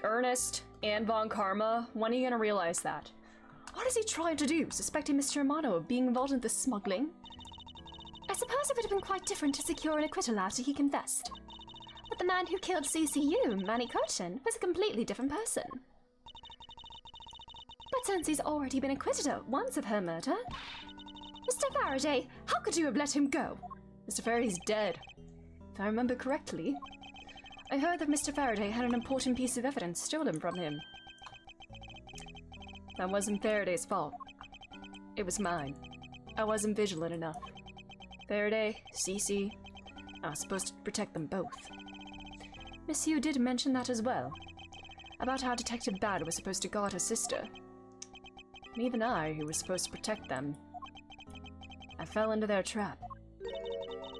A: Ernest and Von Karma, when are you gonna realize that? What is he trying to do, suspecting Mr. Amano of being involved in the smuggling?
C: I suppose it would have been quite different to secure an acquittal after he confessed. But the man who killed CCU, Manny Curtin, was a completely different person. But since he's already been acquitted once of her murder,
A: Mr. Faraday, how could you have let him go? Mr. Faraday's dead. If I remember correctly, I heard that Mr. Faraday had an important piece of evidence stolen from him. That wasn't Faraday's fault. It was mine. I wasn't vigilant enough. Faraday, Cece, I was supposed to protect them both. Miss Yu did mention that as well, about how Detective Bad was supposed to guard her sister. And even I, who was supposed to protect them, I fell into their trap.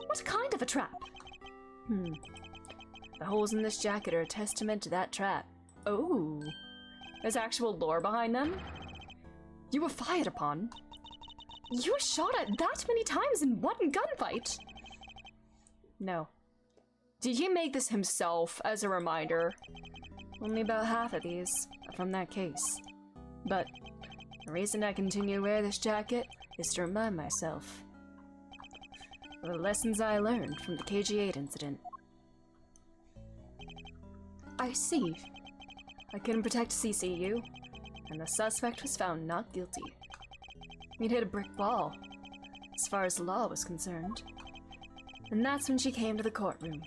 A: What kind of a trap? The holes in this jacket are a testament to that trap. Oh, there's actual lore behind them? You were fired upon? You were shot at that many times in one gunfight? No. Did he make this himself as a reminder? Only about half of these are from that case. But the reason I continue to wear this jacket is to remind myself of the lessons I learned from the KG-8 incident. I see. I couldn't protect CCU, and the suspect was found not guilty. He'd hit a brick wall, as far as the law was concerned. And that's when she came to the courtroom.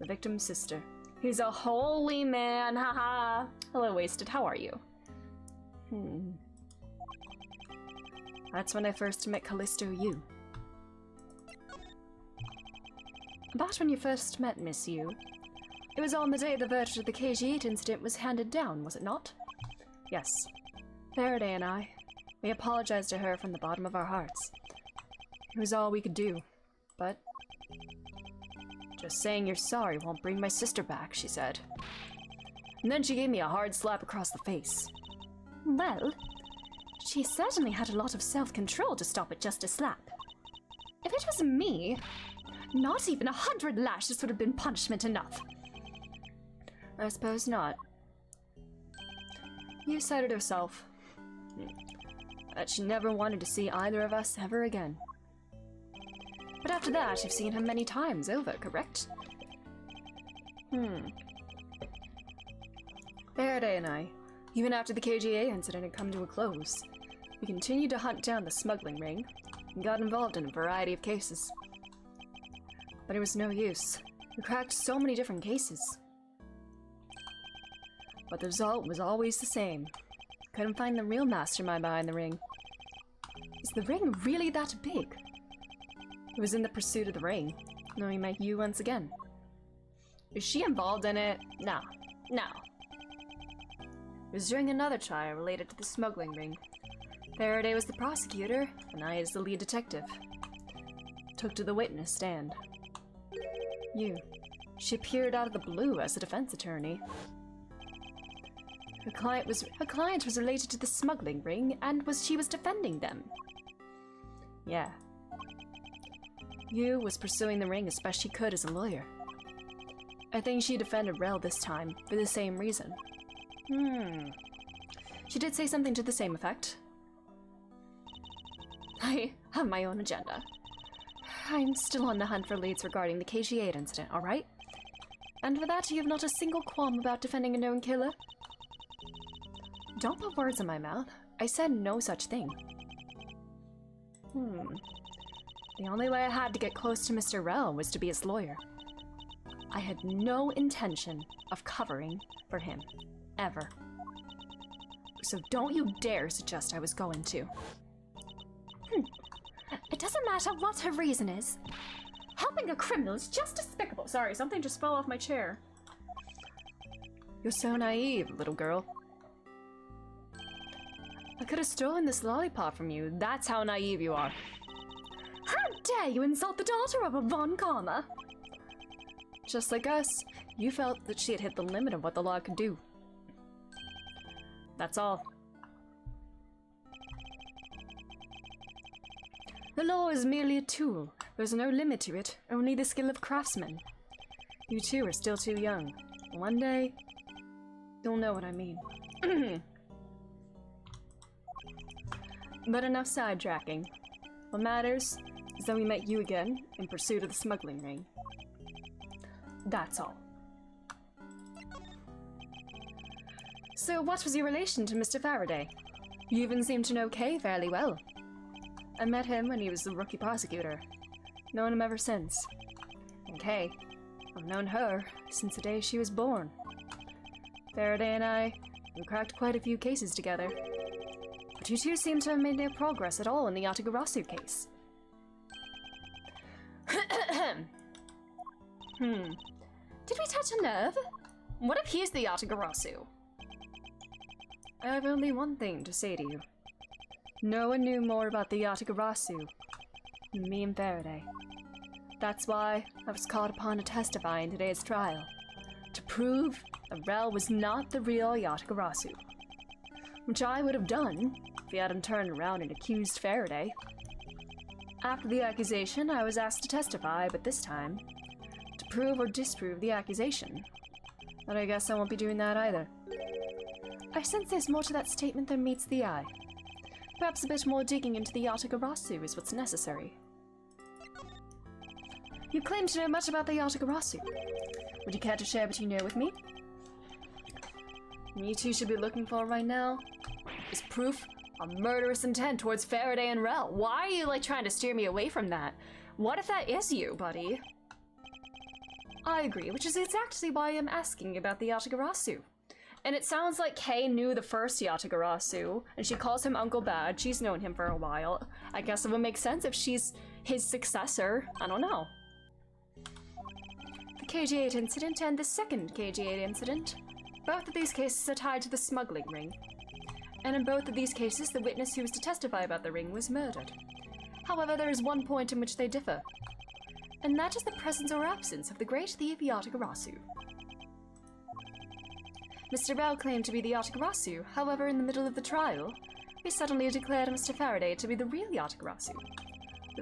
A: The victim's sister. He's a holy man, haha. Hello, Wasted, how are you? That's when I first met Callisto Yu. About when you first met Miss Yu. It was on the day the verdict of the KG-8 incident was handed down, was it not? Yes. Faraday and I, we apologized to her from the bottom of our hearts. It was all we could do, but just saying you're sorry won't bring my sister back, she said. And then she gave me a hard slap across the face. Well, she certainly had a lot of self-control to stop at just a slap. If it was me, not even 100 lashes would have been punishment enough. I suppose not. You said it herself. That she never wanted to see either of us ever again. But after that, you've seen her many times over, correct? Faraday and I, even after the KGA incident had come to a close, we continued to hunt down the smuggling ring and got involved in a variety of cases. But it was no use. We cracked so many different cases. But the result was always the same. Couldn't find the real mastermind behind the ring. Is the ring really that big? It was in the pursuit of the ring. Then we met you once again. Is she involved in it? No. No. It was during another trial related to the smuggling ring. Faraday was the prosecutor, and I as the lead detective. Took to the witness stand. She appeared out of the blue as a defense attorney. Her client was related to the smuggling ring, and she was defending them. Yeah. Yu was pursuing the ring as best she could as a lawyer. I think she defended Rel this time, for the same reason. She did say something to the same effect. I have my own agenda. I'm still on the hunt for leads regarding the KG-8 incident, alright? And for that, you have not a single qualm about defending a known killer? Don't put words in my mouth. I said no such thing. The only way I had to get close to Mr. Rel was to be his lawyer. I had no intention of covering for him. Ever. So don't you dare suggest I was going to. It doesn't matter what her reason is. Helping a criminal is just despicable. Sorry, something just fell off my chair. You're so naive, little girl. I could have stolen this lollipop from you. That's how naive you are. How dare you insult the daughter of a Von Karma? Just like us, you felt that she had hit the limit of what the law could do. That's all. The law is merely a tool. There's no limit to it, only the skill of craftsmen. You two are still too young. One day, you'll know what I mean. But enough sidetracking. What matters is that we met you again in pursuit of the smuggling ring. That's all. So what was your relation to Mr. Faraday? You even seem to know Kay fairly well. I met him when he was the rookie prosecutor. Known him ever since. And Kay, I've known her since the day she was born. Faraday and I, we cracked quite a few cases together. But you two seem to have made no progress at all in the Yatagarasu case. Did we touch a nerve? What if he's the Yatagarasu? I have only one thing to say to you. No one knew more about the Yatagarasu than me and Faraday. That's why I was called upon to testify in today's trial, to prove that Rel was not the real Yatagarasu. Which I would have done if he hadn't turned around and accused Faraday. After the accusation, I was asked to testify, but this time, to prove or disprove the accusation. But I guess I won't be doing that either. I sense there's more to that statement than meets the eye. Perhaps a bit more digging into the Yatagarasu is what's necessary. You claim to know much about the Yatagarasu. Would you care to share what you know with me? What you two should be looking for right now is proof of murderous intent towards Faraday and Rel. Why are you, like, trying to steer me away from that? What if that is you, buddy? I agree, which is exactly why I'm asking about the Yatagarasu. And it sounds like Kay knew the first Yatagarasu, and she calls him Uncle Bad. She's known him for a while. I guess it would make sense if she's his successor. I don't know. The KG8 incident and the second KG8 incident. Both of these cases are tied to the smuggling ring. And in both of these cases, the witness who was to testify about the ring was murdered. However, there is one point in which they differ. And that is the presence or absence of the great thief Yatagarasu. Mr. Rel claimed to be the Yatagarasu, however, in the middle of the trial, he suddenly declared Mr. Faraday to be the real Yatagarasu.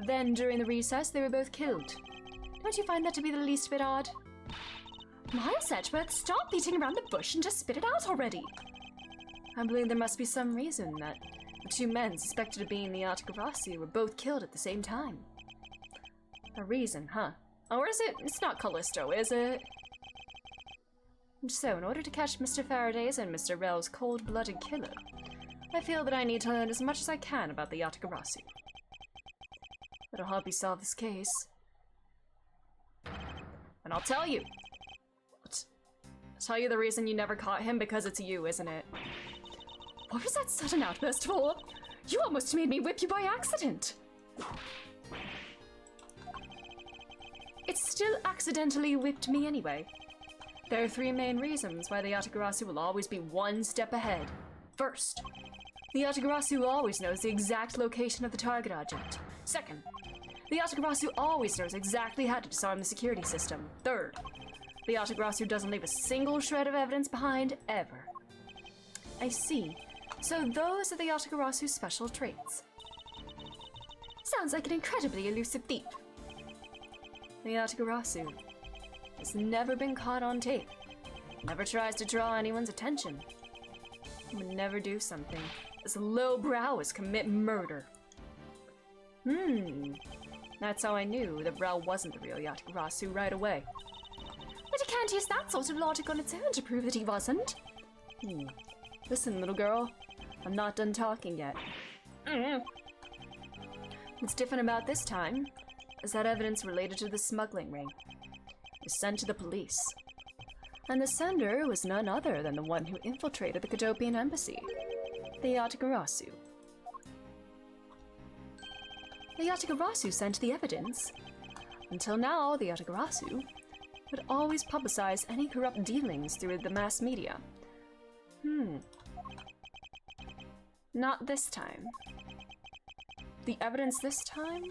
A: Then, during the recess, they were both killed. Don't you find that to be the least bit odd? Miles Edgeworth, stop beating around the bush and just spit it out already! I believe there must be some reason that the two men suspected of being the Yatagarasu were both killed at the same time. A reason, huh? Or is it? It's not Callisto, is it? So, in order to catch Mr. Faraday's and Mr. Rel's cold-blooded killer, I feel that I need to learn as much as I can about the Yatagarasu. It'll help you solve this case. And I'll tell you. I'll tell you the reason you never caught him, because it's you, isn't it? What was that sudden outburst for? You almost made me whip you by accident! It still accidentally whipped me anyway. There are three main reasons why the Yatagarasu will always be one step ahead. First, the Yatagarasu always knows the exact location of the target object. Second, the Yatagarasu always knows exactly how to disarm the security system. Third, the Yatagarasu doesn't leave a single shred of evidence behind, ever. I see. So those are the Yatagarasu's special traits. Sounds like an incredibly elusive thief. The Yatagarasu has never been caught on tape. Never tries to draw anyone's attention. Would never do something as lowbrow as commit murder. That's how I knew that Rel wasn't the real Yatagarasu right away. But you can't use that sort of logic on its own to prove that he wasn't. Listen, little girl, I'm not done talking yet. What's different about this time is that evidence related to the smuggling ring was sent to the police. And the sender was none other than the one who infiltrated the Kadopian embassy, the Yatagarasu. The Yatagarasu sent the evidence. Until now, the Yatagarasu would always publicize any corrupt dealings through the mass media. Not this time. The evidence this time?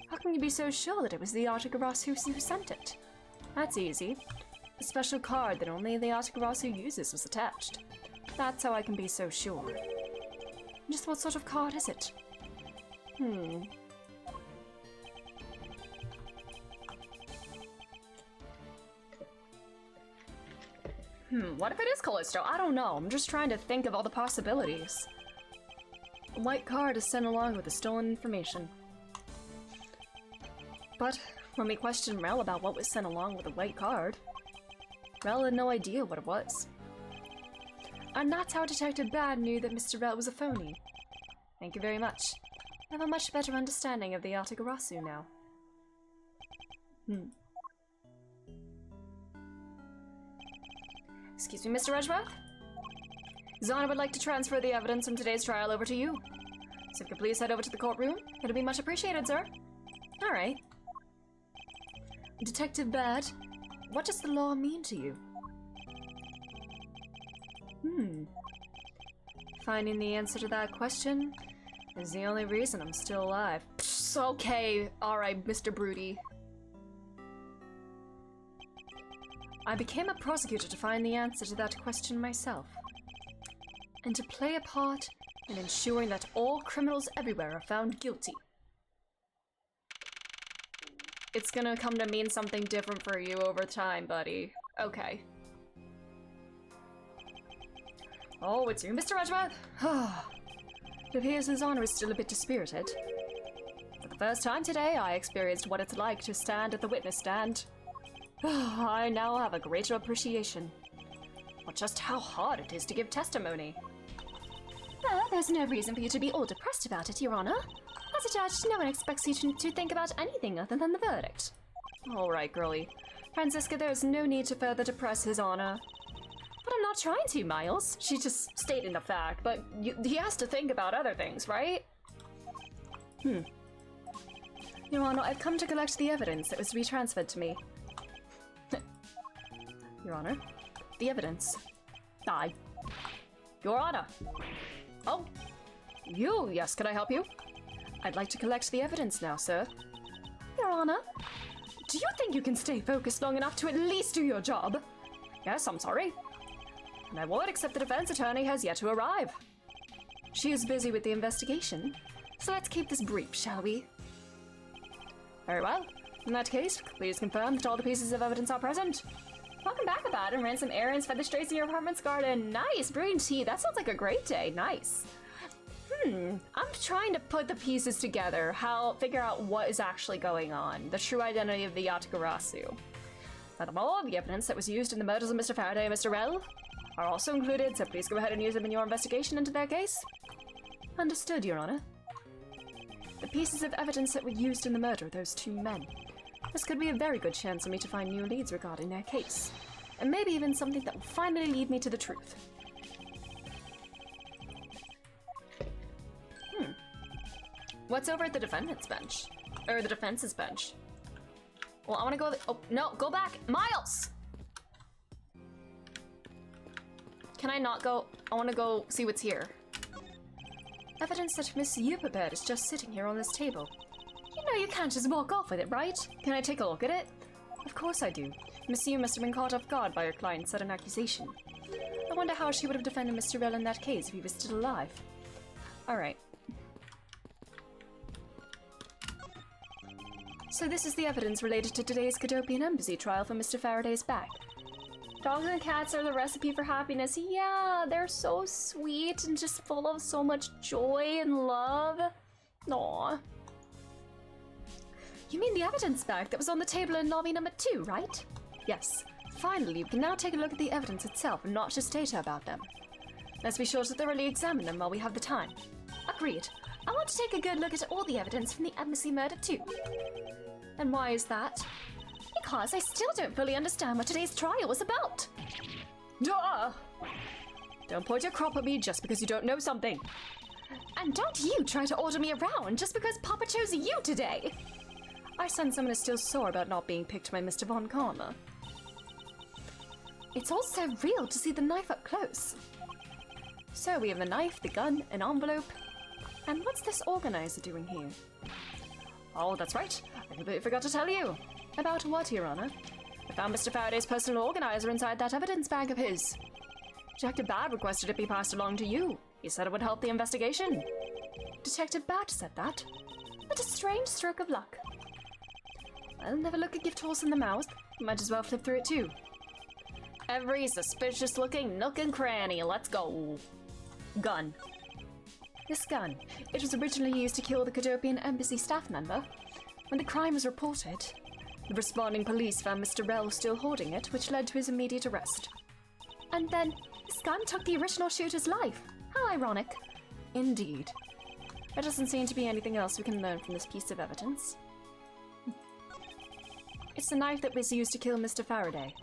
A: How can you be so sure that it was the Yatagarasu who sent it? That's easy. A special card that only the Yatagarasu uses was attached. That's how I can be so sure. Just what sort of card is it? What if it is Callisto? I don't know. I'm just trying to think of all the possibilities. A white card is sent along with the stolen information. But when we questioned Rel about what was sent along with the white card, Rel had no idea what it was. And that's how Detective Bad knew that Mr. Rell was a phony. Thank you very much. I have a much better understanding of the Yatagarasu now. Excuse me, Mr. Edgeworth? Zana would like to transfer the evidence from today's trial over to you. So if you could please head over to the courtroom, it'll be much appreciated, sir. Alright. Detective Bad, what does the law mean to you? Finding the answer to that question is the only reason I'm still alive. Psst, okay, alright, Mr. Broody. I became a prosecutor to find the answer to that question myself, and to play a part in ensuring that all criminals everywhere are found guilty. It's gonna come to mean something different for you over time, buddy. Okay. Oh, it's you, Mr. Edgeworth? It appears his honor is still a bit dispirited. For the first time today, I experienced what it's like to stand at the witness stand. I now have a greater appreciation for just how hard it is to give testimony. Well, there's no reason for you to be all depressed about it, Your Honor. As a judge, no one expects you to think about anything other than the verdict. All right, girlie. Franziska, there's no need to further depress His Honor. But I'm not trying to, Miles. She's just stating the fact, but he has to think about other things, right? Your Honor, I've come to collect the evidence that was retransferred to me. Your Honor, the evidence. Aye. Your Honor. Oh, you, yes, can I help you? I'd like to collect the evidence now, sir. Your Honor, do you think you can stay focused long enough to at least do your job? Yes, I'm sorry. And I won't accept the defense attorney has yet to arrive. She is busy with the investigation, so let's keep this brief, shall we? Very well. In that case, please confirm that all the pieces of evidence are present. Welcome back, Abad, and ran some errands, fed the strays in your apartment's garden. Nice, brewing tea. That sounds like a great day. Nice. I'm trying to put the pieces together, figure out what is actually going on, the true identity of the Yatagarasu. Furthermore, the evidence that was used in the murders of Mr. Faraday and Mr. Rell are also included, so please go ahead and use them in your investigation into their case. Understood, Your Honor. The pieces of evidence that were used in the murder of those two men. This could be a very good chance for me to find new leads regarding their case, and maybe even something that will finally lead me to the truth. What's over at the defendant's bench? Or the defense's bench? Well, I want to go... Oh, no, go back! Miles! Can I not go? I want to go see what's here. Evidence that Miss Yu prepared is just sitting here on this table. You know you can't just walk off with it, right? Can I take a look at it? Of course I do. Miss Yu must have been caught off guard by her client's sudden accusation. I wonder how she would have defended Mr. Rell in that case if he was still alive. Alright. So this is the evidence related to today's Cadopian Embassy trial for Mr. Faraday's back. Dogs and cats are the recipe for happiness. Yeah, they're so sweet and just full of so much joy and love. Aww. You mean the evidence bag that was on the table in lobby number 2, right? Yes. Finally, you can now take a look at the evidence itself and not just data about them. Let's be sure to thoroughly examine them while we have the time. Agreed. I want to take a good look at all the evidence from the embassy murder too. And why is that? Because I still don't fully understand what today's trial was about. Duh! Don't point your crop at me just because you don't know something. And don't you try to order me around just because Papa chose you today. Our son Simon is still sore about not being picked by Mr. Von Karma. It's all so real to see the knife up close. So we have the knife, the gun, an envelope. And what's this organizer doing here? Oh, that's right. I completely forgot to tell you. About what, Your Honor? I found Mr. Faraday's personal organizer inside that evidence bag of his. Detective Bad requested it be passed along to you. He said it would help the investigation. Detective Bad said that? What a strange stroke of luck. I'll never look a gift horse in the mouth. Might as well flip through it too. Every suspicious-looking nook and cranny. Let's go. Gun. This gun. It was originally used to kill the Cadopian Embassy staff member. When the crime was reported, the responding police found Mr. Rell still holding it, which led to his immediate arrest. And then This gun took the original shooter's life. How ironic. Indeed. There doesn't seem to be anything else we can learn from this piece of evidence. It's the knife that was used to kill Mr. Faraday.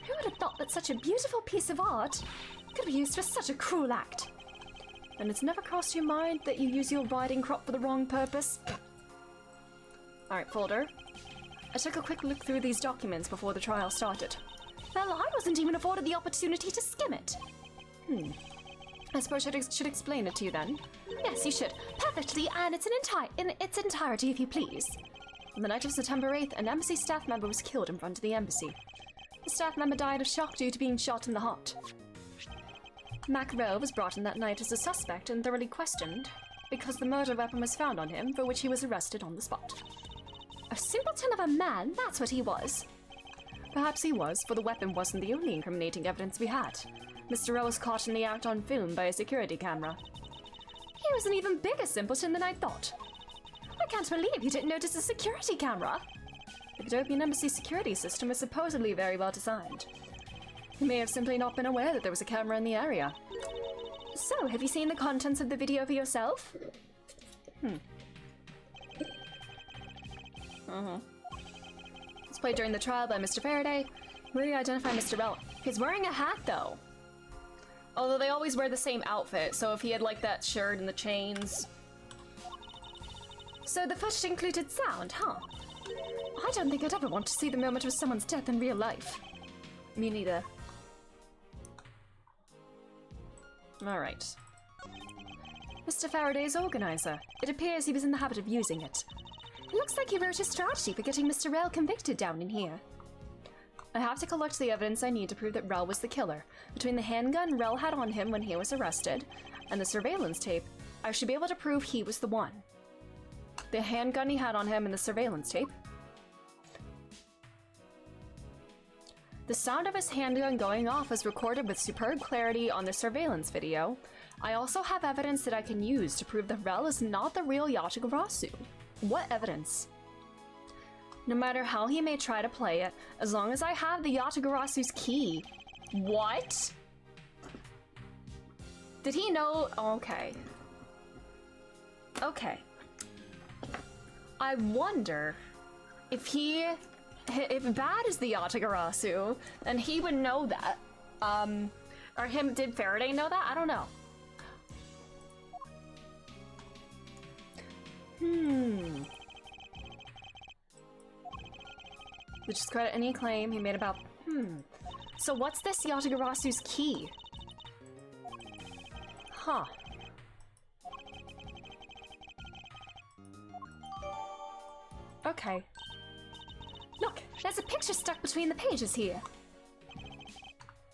A: Who would have thought that such a beautiful piece of art could be used for such a cruel act? And it's never crossed your mind that you use your riding crop for the wrong purpose? Alright, Folder. I took a quick look through these documents before the trial started. Well, I wasn't even afforded the opportunity to skim it. I suppose I should explain it to you then. Yes, you should. Perfectly, and in its entirety, if you please. On the night of September 8th, an embassy staff member was killed in front of the embassy. The staff member died of shock due to being shot in the heart. Mac Rowe was brought in that night as a suspect and thoroughly questioned because the murder weapon was found on him, for which he was arrested on the spot. A simpleton of a man, that's what he was. Perhaps he was, for the weapon wasn't the only incriminating evidence we had. Mr. Rowe was caught in the act on film by a security camera. He was an even bigger simpleton than I thought. I can't believe you didn't notice a security camera. The Cadopian Embassy security system was supposedly very well designed. You may have simply not been aware that there was a camera in the area. So, have you seen the contents of the video for yourself? It's played during the trial by Mr. Faraday. Where do you identify Mr. Rell? He's wearing a hat, though. Although they always wear the same outfit, so if he had, like, that shirt and the chains... So the footage included sound, huh? I don't think I'd ever want to see the moment of someone's death in real life. Me neither. Alright. Mr. Faraday's organizer. It appears he was in the habit of using it. It looks like he wrote his strategy for getting Mr. Rell convicted down in here. I have to collect the evidence I need to prove that Rell was the killer. Between the handgun Rell had on him when he was arrested and the surveillance tape, I should be able to prove he was the one. The handgun he had on him and the surveillance tape. The sound of his handgun going off was recorded with superb clarity on the surveillance video. I also have evidence that I can use to prove that Rell is not the real Yatagarasu. What evidence? No matter how he may try to play it, as long as I have the Yatagarasu's key. What? Did he know? Okay. Okay. I wonder if Bad is the Yatagarasu, then he would know that. Or did Faraday know that? I don't know. Which discredit any claim he made about... So what's this Yatagarasu's key? Huh. Okay. Look, there's a picture stuck between the pages here.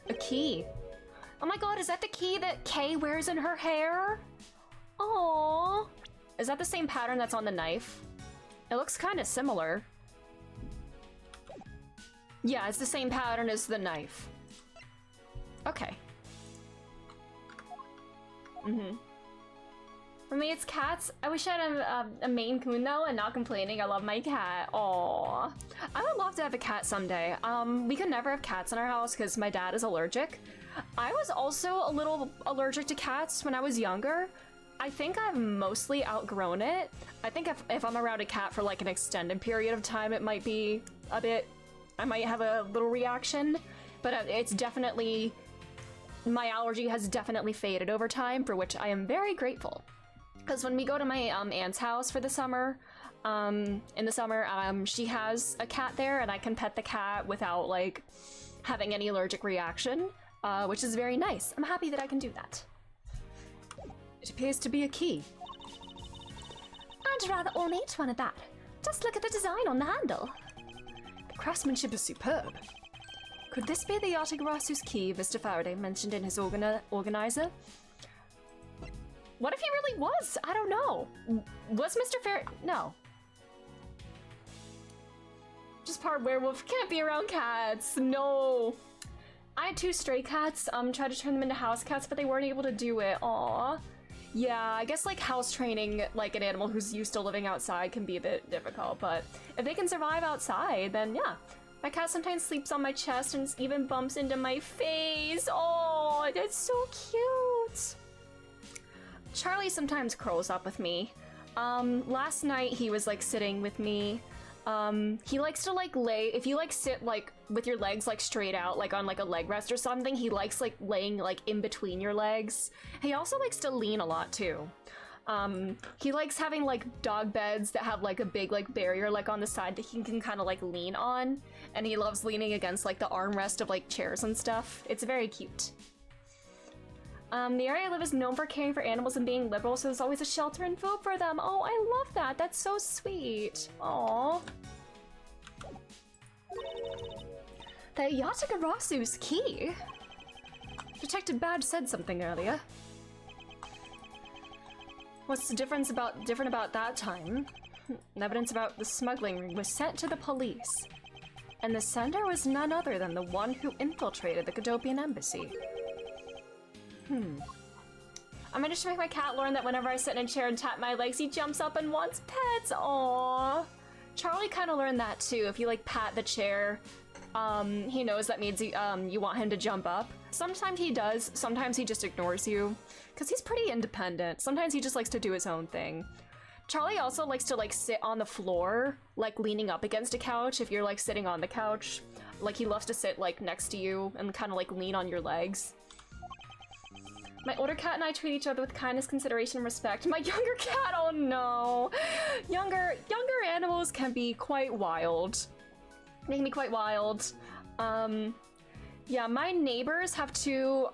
A: A key. Oh my god, is that the key that Kay wears in her hair? Aww. Is that the same pattern that's on the knife? It looks kind of similar. Yeah, it's the same pattern as the knife. Okay. For me, it's cats. I wish I had a Maine Coon though, and not complaining. I love my cat. Aww. I would love to have a cat someday. We could never have cats in our house because my dad is allergic. I was also a little allergic to cats when I was younger. I think I've mostly outgrown it. I think if I'm around a cat for like an extended period of time, it might be a bit... I might have a little reaction, but it's definitely... My allergy has definitely faded over time, for which I am very grateful. Because when we go to my aunt's house for the summer, in the summer, she has a cat there, and I can pet the cat without, like, having any allergic reaction, which is very nice. I'm happy that I can do that. It appears to be a key. And a rather ornate one at that. Just look at the design on the handle. The craftsmanship is superb. Could this be the Yatagarasu's key Mr. Faraday mentioned in his organizer? What if he really was? I don't know. Was Mr. Faraday? No. Just part werewolf. Can't be around cats. No. I had 2 stray cats. Tried to turn them into house cats, but they weren't able to do it. Aww. Yeah, I guess like house training like an animal who's used to living outside can be a bit difficult, but if they can survive outside, then yeah. My cat sometimes sleeps on my chest and even bumps into my face. Oh. Oh, that's so cute. Charlie sometimes curls up with me. Last night he was like sitting with me. He likes to like lay, if you like sit like with your legs like straight out, like on like a leg rest or something, he likes like laying like in between your legs. He also likes to lean a lot too. He likes having like dog beds that have like a big like barrier like on the side that he can kind of like lean on, and he loves leaning against like the armrest of like chairs and stuff. It's very cute. The area I live is known for caring for animals and being liberal, so there's always a shelter and food for them. Oh, I love that. That's so sweet. Aww. The Yatagarasu's key. Detective Badge said something earlier. What's the different about that time? Evidence about the smuggling ring was sent to the police, and the sender was none other than the one who infiltrated the Cadopian embassy. I managed to make my cat learn that whenever I sit in a chair and tap my legs, he jumps up and wants pets. Aww. Charlie kind of learned that too. If you like pat the chair, he knows that means you want him to jump up. Sometimes he does, sometimes he just ignores you, because he's pretty independent. Sometimes he just likes to do his own thing. Charlie also likes to like sit on the floor, like leaning up against a couch if you're like sitting on the couch. Like he loves to sit like next to you and kind of like lean on your legs. My older cat and I treat each other with kindness, consideration, and respect. My younger cat, oh no. Younger animals can be quite wild. They can be quite wild. Yeah, my neighbors have two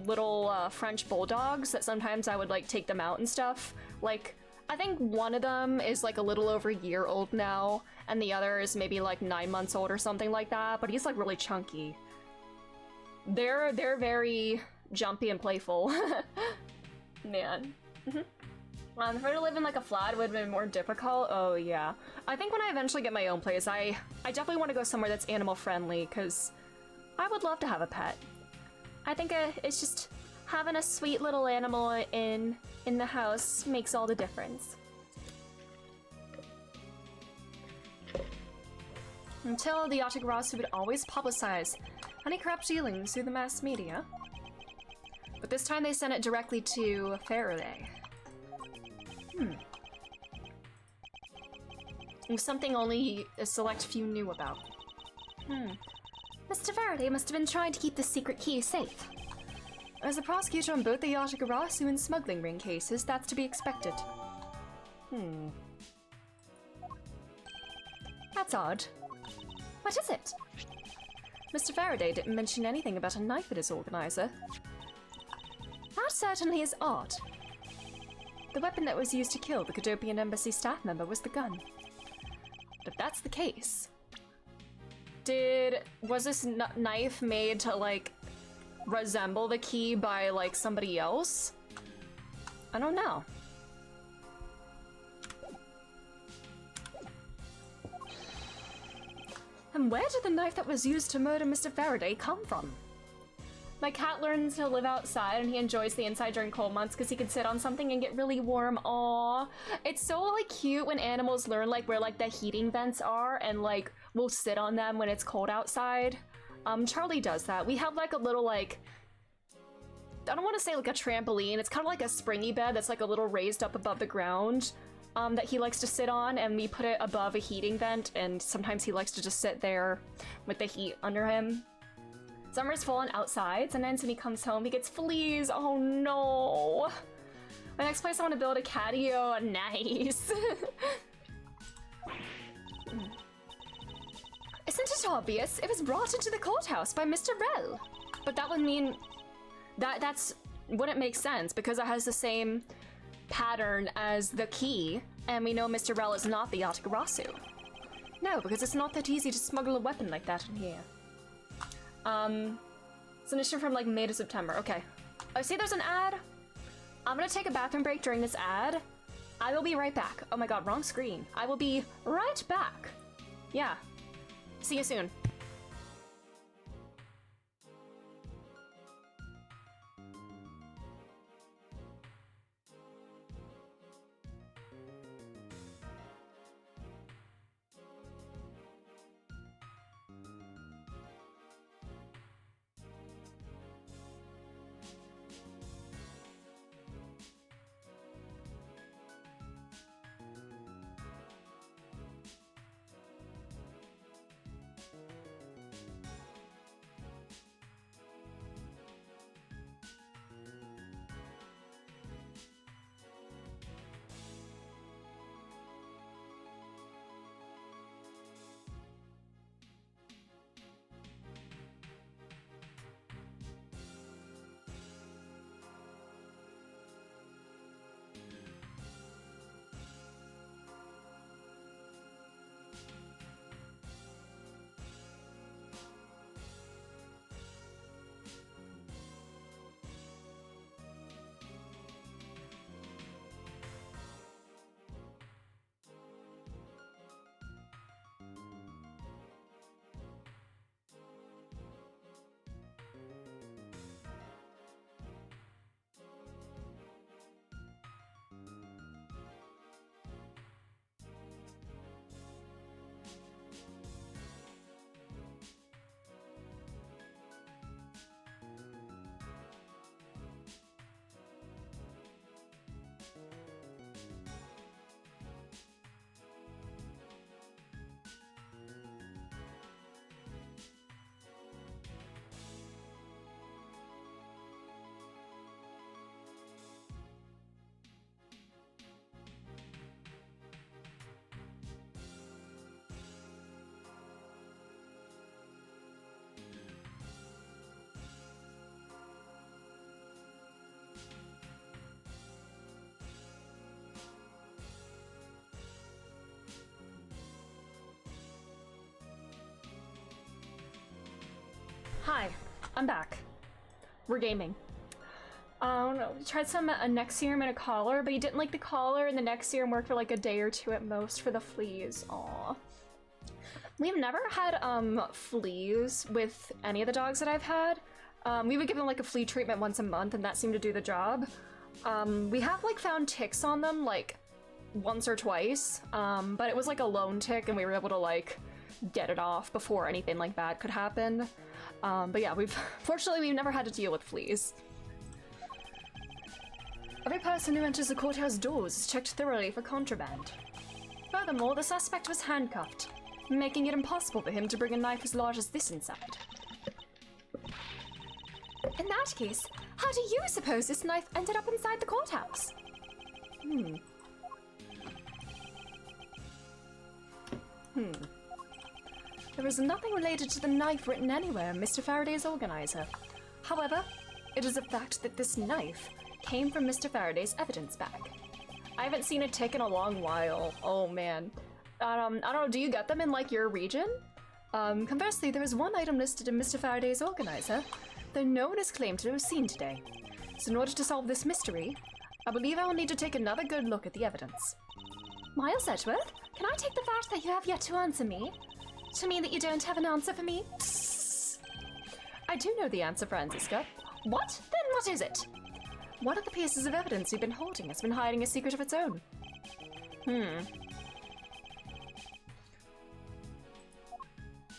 A: little French bulldogs that sometimes I would like take them out and stuff. Like, I think one of them is like a little over a year old now, and the other is maybe like 9 months old or something like that, but he's like really chunky. They're very jumpy and playful. Man. If I were to live in like a flat, it would have been more difficult. Oh yeah. I think when I eventually get my own place, I definitely want to go somewhere that's animal friendly, because I would love to have a pet. I think it's just having a sweet little animal in the house makes all the difference. Until the Yatagarasu would always publicize any corrupt dealings through the mass media. But this time they sent it directly to Faraday. It was something only a select few knew about. Mr. Faraday must have been trying to keep this secret key safe. As a prosecutor on both the Yatagarasu and smuggling ring cases, that's to be expected. That's odd. What is it? Mr. Faraday didn't mention anything about a knife at his organizer. That certainly is odd. The weapon that was used to kill the Cadopian Embassy staff member was the gun. But if that's the case, was this knife made to like resemble the key by like somebody else? I don't know. And where did the knife that was used to murder Mr. Faraday come from? My cat learns to live outside and he enjoys the inside during cold months because he can sit on something and get really warm. Aww. It's so like cute when animals learn like where like the heating vents are and like will sit on them when it's cold outside. Charlie does that. We have like a little like, I don't want to say like a trampoline. It's kind of like a springy bed that's like a little raised up above the ground that he likes to sit on, and we put it above a heating vent, and sometimes he likes to just sit there with the heat under him. Summer's full on outsides, and then when he comes home, he gets fleas. Oh no! My next place I want to build a catio. Nice. Isn't it obvious? It was brought into the courthouse by Mr. Rell. But that would mean that's wouldn't make sense because it has the same pattern as the key, and we know Mr. Rell is not the Yatagarasu. No, because it's not that easy to smuggle a weapon like that in here. It's an issue from like May to September. Okay. I see there's an ad. I'm gonna take a bathroom break during this ad. I will be right back. Oh my god, wrong screen. I will be right back. Yeah. See you soon. Hi, I'm back. We're gaming. No, we tried some Nexium and a collar, but he didn't like the collar, and the Nexium worked for like a day or two at most for the fleas. Aw. We've never had fleas with any of the dogs that I've had. We would give them like a flea treatment once a month, and that seemed to do the job. We have like found ticks on them like once or twice, but it was like a lone tick, and we were able to like get it off before anything like that could happen. But yeah, fortunately we've never had to deal with fleas. Every person who enters the courthouse doors is checked thoroughly for contraband. Furthermore, the suspect was handcuffed, making it impossible for him to bring a knife as large as this inside. In that case, how do you suppose this knife ended up inside the courthouse? There is nothing related to the knife written anywhere in Mr. Faraday's organizer. However, it is a fact that this knife came from Mr. Faraday's evidence bag. I haven't seen a tick in a long while. Oh man. I don't know, do you get them in like your region? Conversely, there is one item listed in Mr. Faraday's organizer, though no one has claimed to have seen today. So in order to solve this mystery, I believe I will need to take another good look at the evidence. Miles Edgeworth, can I take the fact that you have yet to answer me to mean that you don't have an answer for me? Psst. I do know the answer, Franziska. What? Then what is it? One of the pieces of evidence you've been holding has been hiding a secret of its own.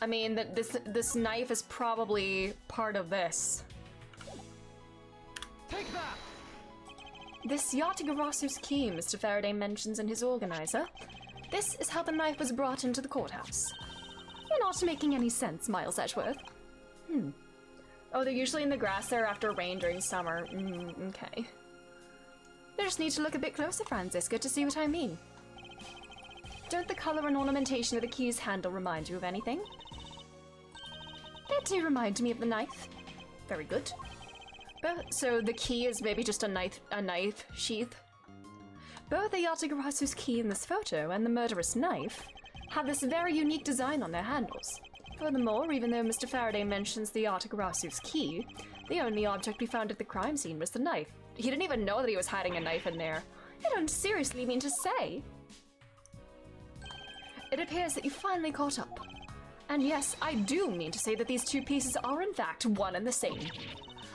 A: I mean, this knife is probably part of this.
B: Take that!
A: This Yata-Garasu's key Mr. Faraday mentions in his organizer. This is how the knife was brought into the courthouse. You're not making any sense, Miles Edgeworth. Oh, they're usually in the grass there after rain during summer. Okay. You just need to look a bit closer, Franziska, to see what I mean. Don't the color and ornamentation of the key's handle remind you of anything? They do remind me of the knife. Very good. So the key is maybe just a knife sheath. Both the Yata-Garasu's key in this photo and the murderous knife have this very unique design on their handles. Furthermore, even though Mr. Faraday mentions the Yata-Garasu's key, the only object we found at the crime scene was the knife. He didn't even know that he was hiding a knife in there. I don't seriously mean to say. It appears that you finally caught up. And yes, I do mean to say that these two pieces are in fact one and the same.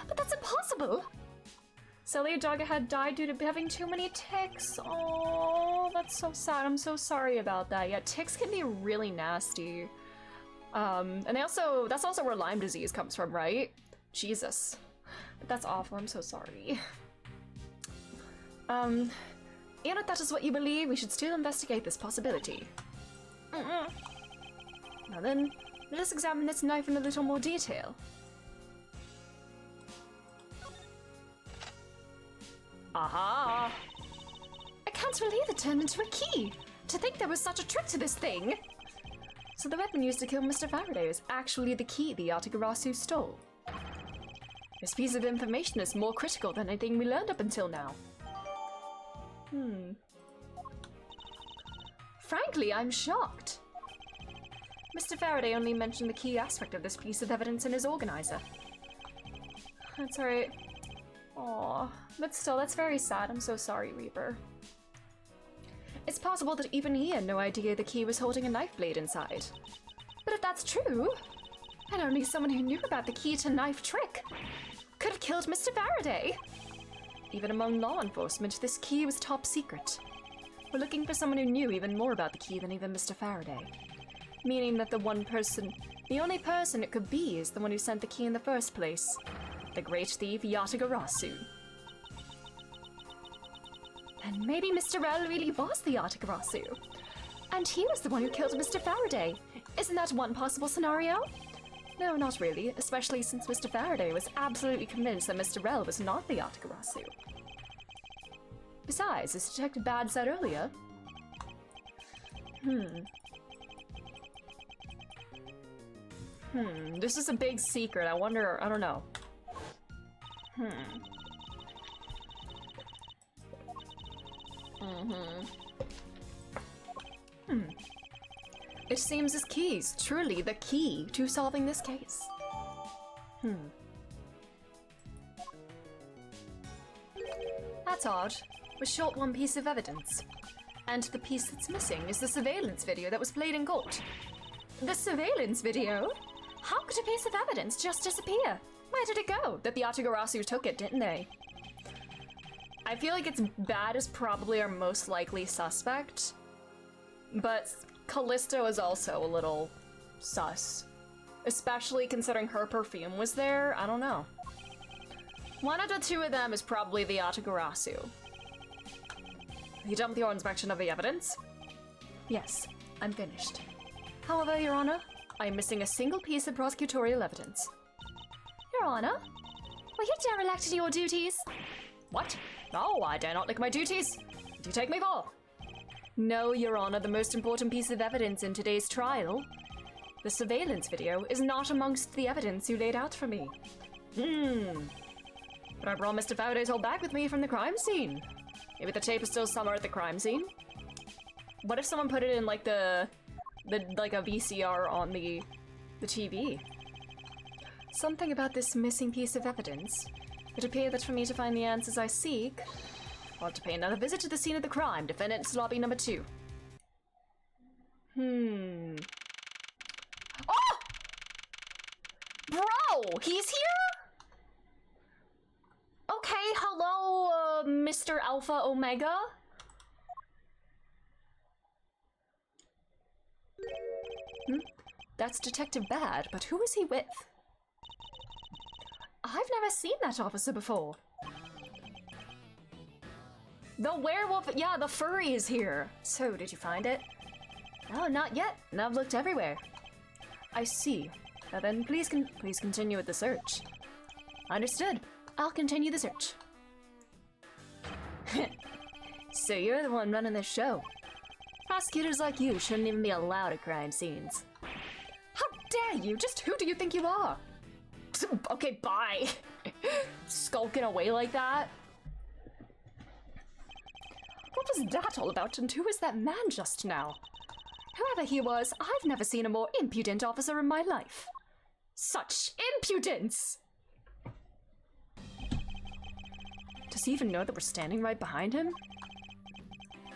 A: But that's impossible! Celia Doggerhead died due to having too many ticks. Oh, that's so sad. I'm so sorry about that. Yeah, ticks can be really nasty. And that's also where Lyme disease comes from, right? Jesus. But that's awful. I'm so sorry. And if that is what you believe, we should still investigate this possibility. Now then, let us examine this knife in a little more detail. Aha! I can't believe it turned into a key! To think there was such a trick to this thing! So the weapon used to kill Mr. Faraday is actually the key the Yata-Garasu stole. This piece of information is more critical than anything we learned up until now. Frankly, I'm shocked. Mr. Faraday only mentioned the key aspect of this piece of evidence in his organizer. That's alright. Aww, but still, that's very sad. I'm so sorry, Reaper. It's possible that even he had no idea the key was holding a knife blade inside. But if that's true, then only someone who knew about the key to knife trick could have killed Mr. Faraday. Even among law enforcement, this key was top secret. We're looking for someone who knew even more about the key than even Mr. Faraday. Meaning that the only person it could be is the one who sent the key in the first place. The great thief Yata-Garasu. And maybe Mr. L really was the Yata-Garasu. And he was the one who killed Mr. Faraday. Isn't that one possible scenario? No, not really, especially since Mr. Faraday was absolutely convinced that Mr. L was not the Yata-Garasu. Besides, as Detective Bad said earlier... This is a big secret. I wonder... I don't know. It seems this key is truly the key to solving this case. That's odd. We're short one piece of evidence. And the piece that's missing is the surveillance video that was played in court. The surveillance video? How could a piece of evidence just disappear? Where did it go? That the Atagarasu took it, didn't they? I feel like it's Bad is probably our most likely suspect, but Callisto is also a little sus. Especially considering her perfume was there, I don't know. One of the two of them is probably the Atagarasu. You done with your inspection of the evidence? Yes, I'm finished. However, Your Honor, I am missing a single piece of prosecutorial evidence. Your Honor, were you derelict in your duties? What? No, I dare not neglect my duties. What do you take me for? No, Your Honor, the most important piece of evidence in today's trial, the surveillance video, is not amongst the evidence you laid out for me. But I brought Mr. Faraday's whole bag with me from the crime scene. Maybe the tape is still somewhere at the crime scene? What if someone put it in like like a VCR on the TV? Something about this missing piece of evidence. It appeared that for me to find the answers I seek, I'll have to pay another visit to the scene of the crime, defendant's lobby number 2. Oh! Bro, he's here? Okay, hello, Mr. Alpha Omega? That's Detective Bad, but who is he with? I've never seen that officer before. The werewolf, yeah, the furry is here. So, did you find it? No, not yet, and I've looked everywhere. I see. Now then, please continue with the search. Understood. I'll continue the search. So you're the one running this show. Prosecutors like you shouldn't even be allowed at crime scenes. How dare you? Just who do you think you are? Okay, bye. Skulking away like that? What was that all about, and who was that man just now? Whoever he was, I've never seen a more impudent officer in my life. Such impudence! Does he even know that we're standing right behind him?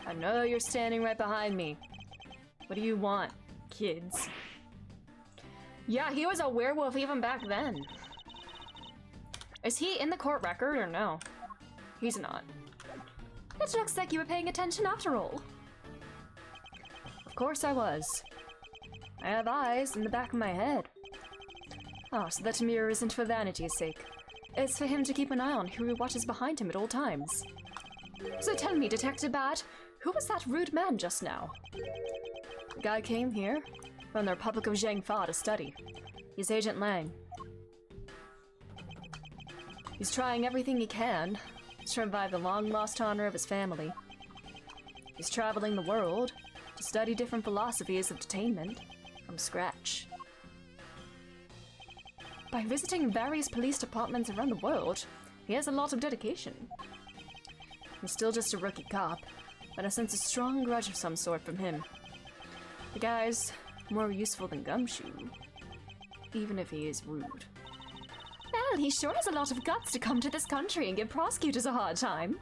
A: I know you're standing right behind me. What do you want, kids? Yeah, he was a werewolf even back then. Is he in the court record or no? He's not. It looks like you were paying attention after all. Of course I was. I have eyes in the back of my head. Oh, so that mirror isn't for vanity's sake. It's for him to keep an eye on who watches behind him at all times. So tell me, Detective Bad, who was that rude man just now? The guy came here from the Republic of Zhengfa to study. He's Agent Lang. He's trying everything he can to revive the long-lost honor of his family. He's traveling the world to study different philosophies of detainment from scratch. By visiting various police departments around the world, he has a lot of dedication. He's still just a rookie cop, but I sense a strong grudge of some sort from him. The guy's more useful than Gumshoe, even if he is rude. Well, he sure has a lot of guts to come to this country and give prosecutors a hard time.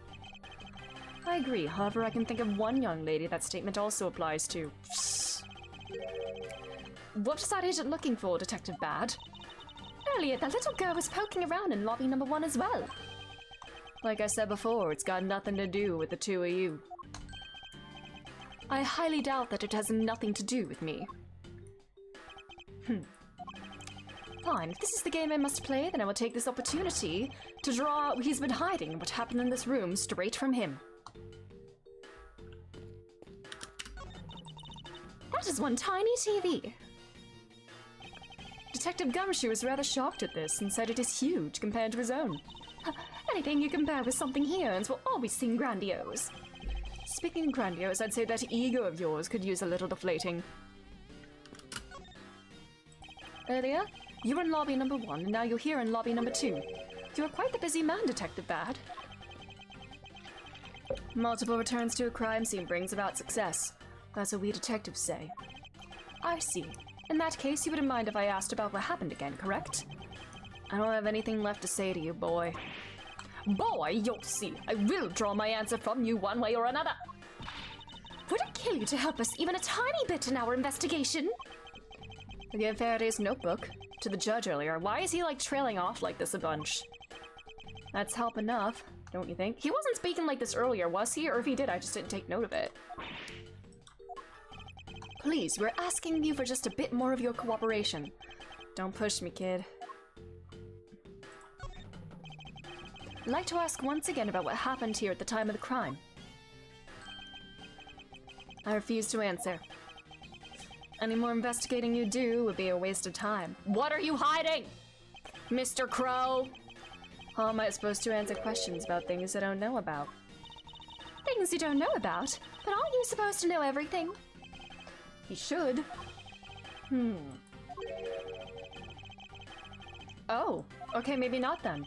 A: I agree, however, I can think of one young lady that statement also applies to. What is that agent looking for, Detective Bad? Earlier, that little girl was poking around in lobby number 1 as well. Like I said before, it's got nothing to do with the two of you. I highly doubt that it has nothing to do with me. Fine, if this is the game I must play, then I will take this opportunity to draw out he's been hiding and what happened in this room straight from him. That is one tiny TV. Detective Gumshoe is rather shocked at this and said it is huge compared to his own. Anything you compare with something he owns will always seem grandiose. Speaking of grandiose, I'd say that ego of yours could use a little deflating. Earlier, you were in lobby number 1, and now you're here in lobby number 2. You are quite the busy man, Detective Bad. Multiple returns to a crime scene brings about success. That's what we detectives say. I see. In that case, you wouldn't mind if I asked about what happened again, correct? I don't have anything left to say to you, boy. Boy, you'll see. I will draw my answer from you one way or another.
C: Would it kill you to help us even a tiny bit in our investigation?
A: I gave Faraday's notebook to the judge earlier. Why is he like trailing off like this a bunch? That's help enough, don't you think? He wasn't speaking like this earlier, was he? Or if he did, I just didn't take note of it. Please, we're asking you for just a bit more of your cooperation. Don't push me, kid. I'd like to ask once again about what happened here at the time of the crime. I refuse to answer. Any more investigating you do would be a waste of time. What are you hiding, Mr. Crow? How am I supposed to answer questions about things I don't know about?
C: Things you don't know about? But aren't you supposed to know everything?
A: He should. Oh, okay, maybe not then.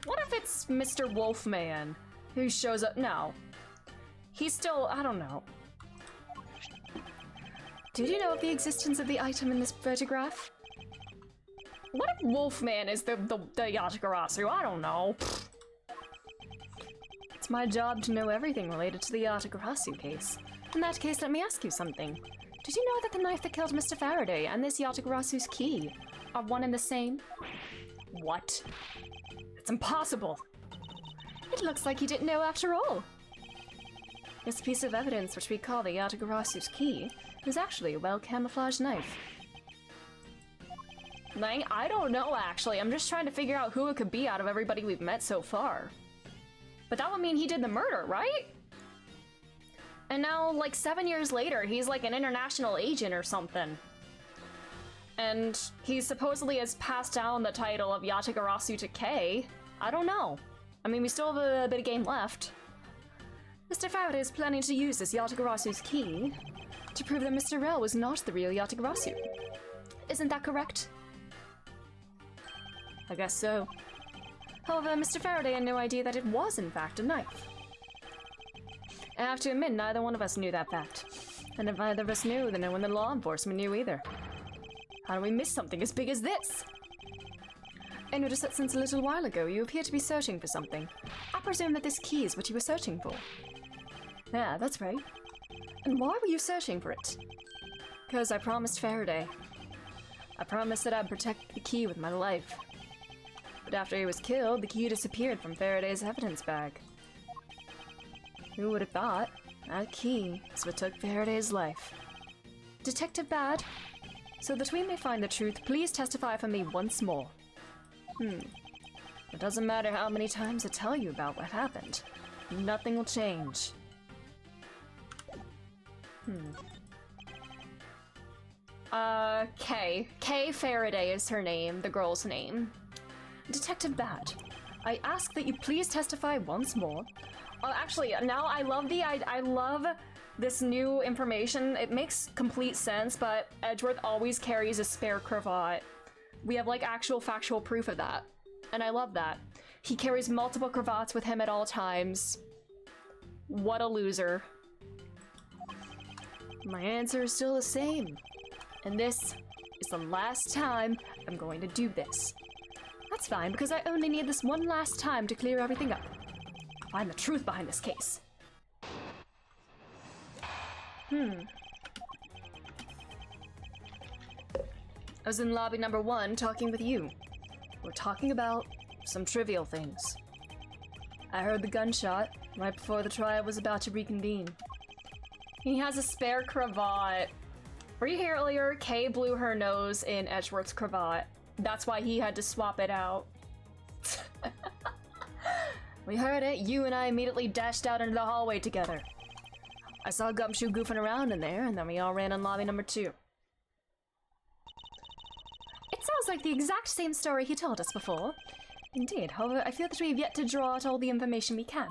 A: What if it's Mr. Wolfman who shows up? No. He's still, I don't know. Did you know of the existence of the item in this photograph? What if Wolfman is the Yatagarasu? I don't know. It's my job to know everything related to the Yatagarasu case. In that case, let me ask you something. Did you know that the knife that killed Mr. Faraday and this Yatagarasu's key are one and the same? What? It's impossible. It looks like you didn't know after all. This piece of evidence, which we call the Yatagarasu's key, is actually a well-camouflaged knife. Lang, I don't know actually. I'm just trying to figure out who it could be out of everybody we've met so far. But that would mean he did the murder, right? And now, like 7 years later, he's like an international agent or something. And he supposedly has passed down the title of Yatagarasu to Kay. I don't know. I mean, we still have a bit of game left. Mr. Faraday is planning to use this Yatagarasu's key to prove that Mr. Rel was not the real Yatagarasu. Isn't that correct? I guess so. However, Mr. Faraday had no idea that it was, in fact, a knife. I have to admit, neither one of us knew that fact. And if either of us knew, then no one in law enforcement knew either. How do we miss something as big as this? I noticed that since a little while ago, you appear to be searching for something. I presume that this key is what you were searching for. Yeah, that's right. And why were you searching for it? Because I promised Faraday. I promised that I'd protect the key with my life. But after he was killed, the key disappeared from Faraday's evidence bag. Who would have thought? That key is what took Faraday's life. Detective Bad, so that we may find the truth, please testify for me once more. It doesn't matter how many times I tell you about what happened. Nothing will change. Kay. Kay Faraday is her name, the girl's name. Detective Bad, I ask that you please testify once more. Actually, now I love this new information. It makes complete sense, but Edgeworth always carries a spare cravat. We have like actual factual proof of that. And I love that. He carries multiple cravats with him at all times. What a loser. My answer is still the same. And this is the last time I'm going to do this. That's fine, because I only need this one last time to clear everything up. Find the truth behind this case. I was in lobby number 1 talking with you. We're talking about some trivial things. I heard the gunshot right before the trial was about to reconvene. He has a spare cravat. Were you here earlier? Kay blew her nose in Edgeworth's cravat. That's why he had to swap it out. We heard it. You and I immediately dashed out into the hallway together. I saw Gumshoe goofing around in there, and then we all ran in lobby number 2.
C: It sounds like the exact same story he told us before.
A: Indeed, however, I feel that we have yet to draw out all the information we can.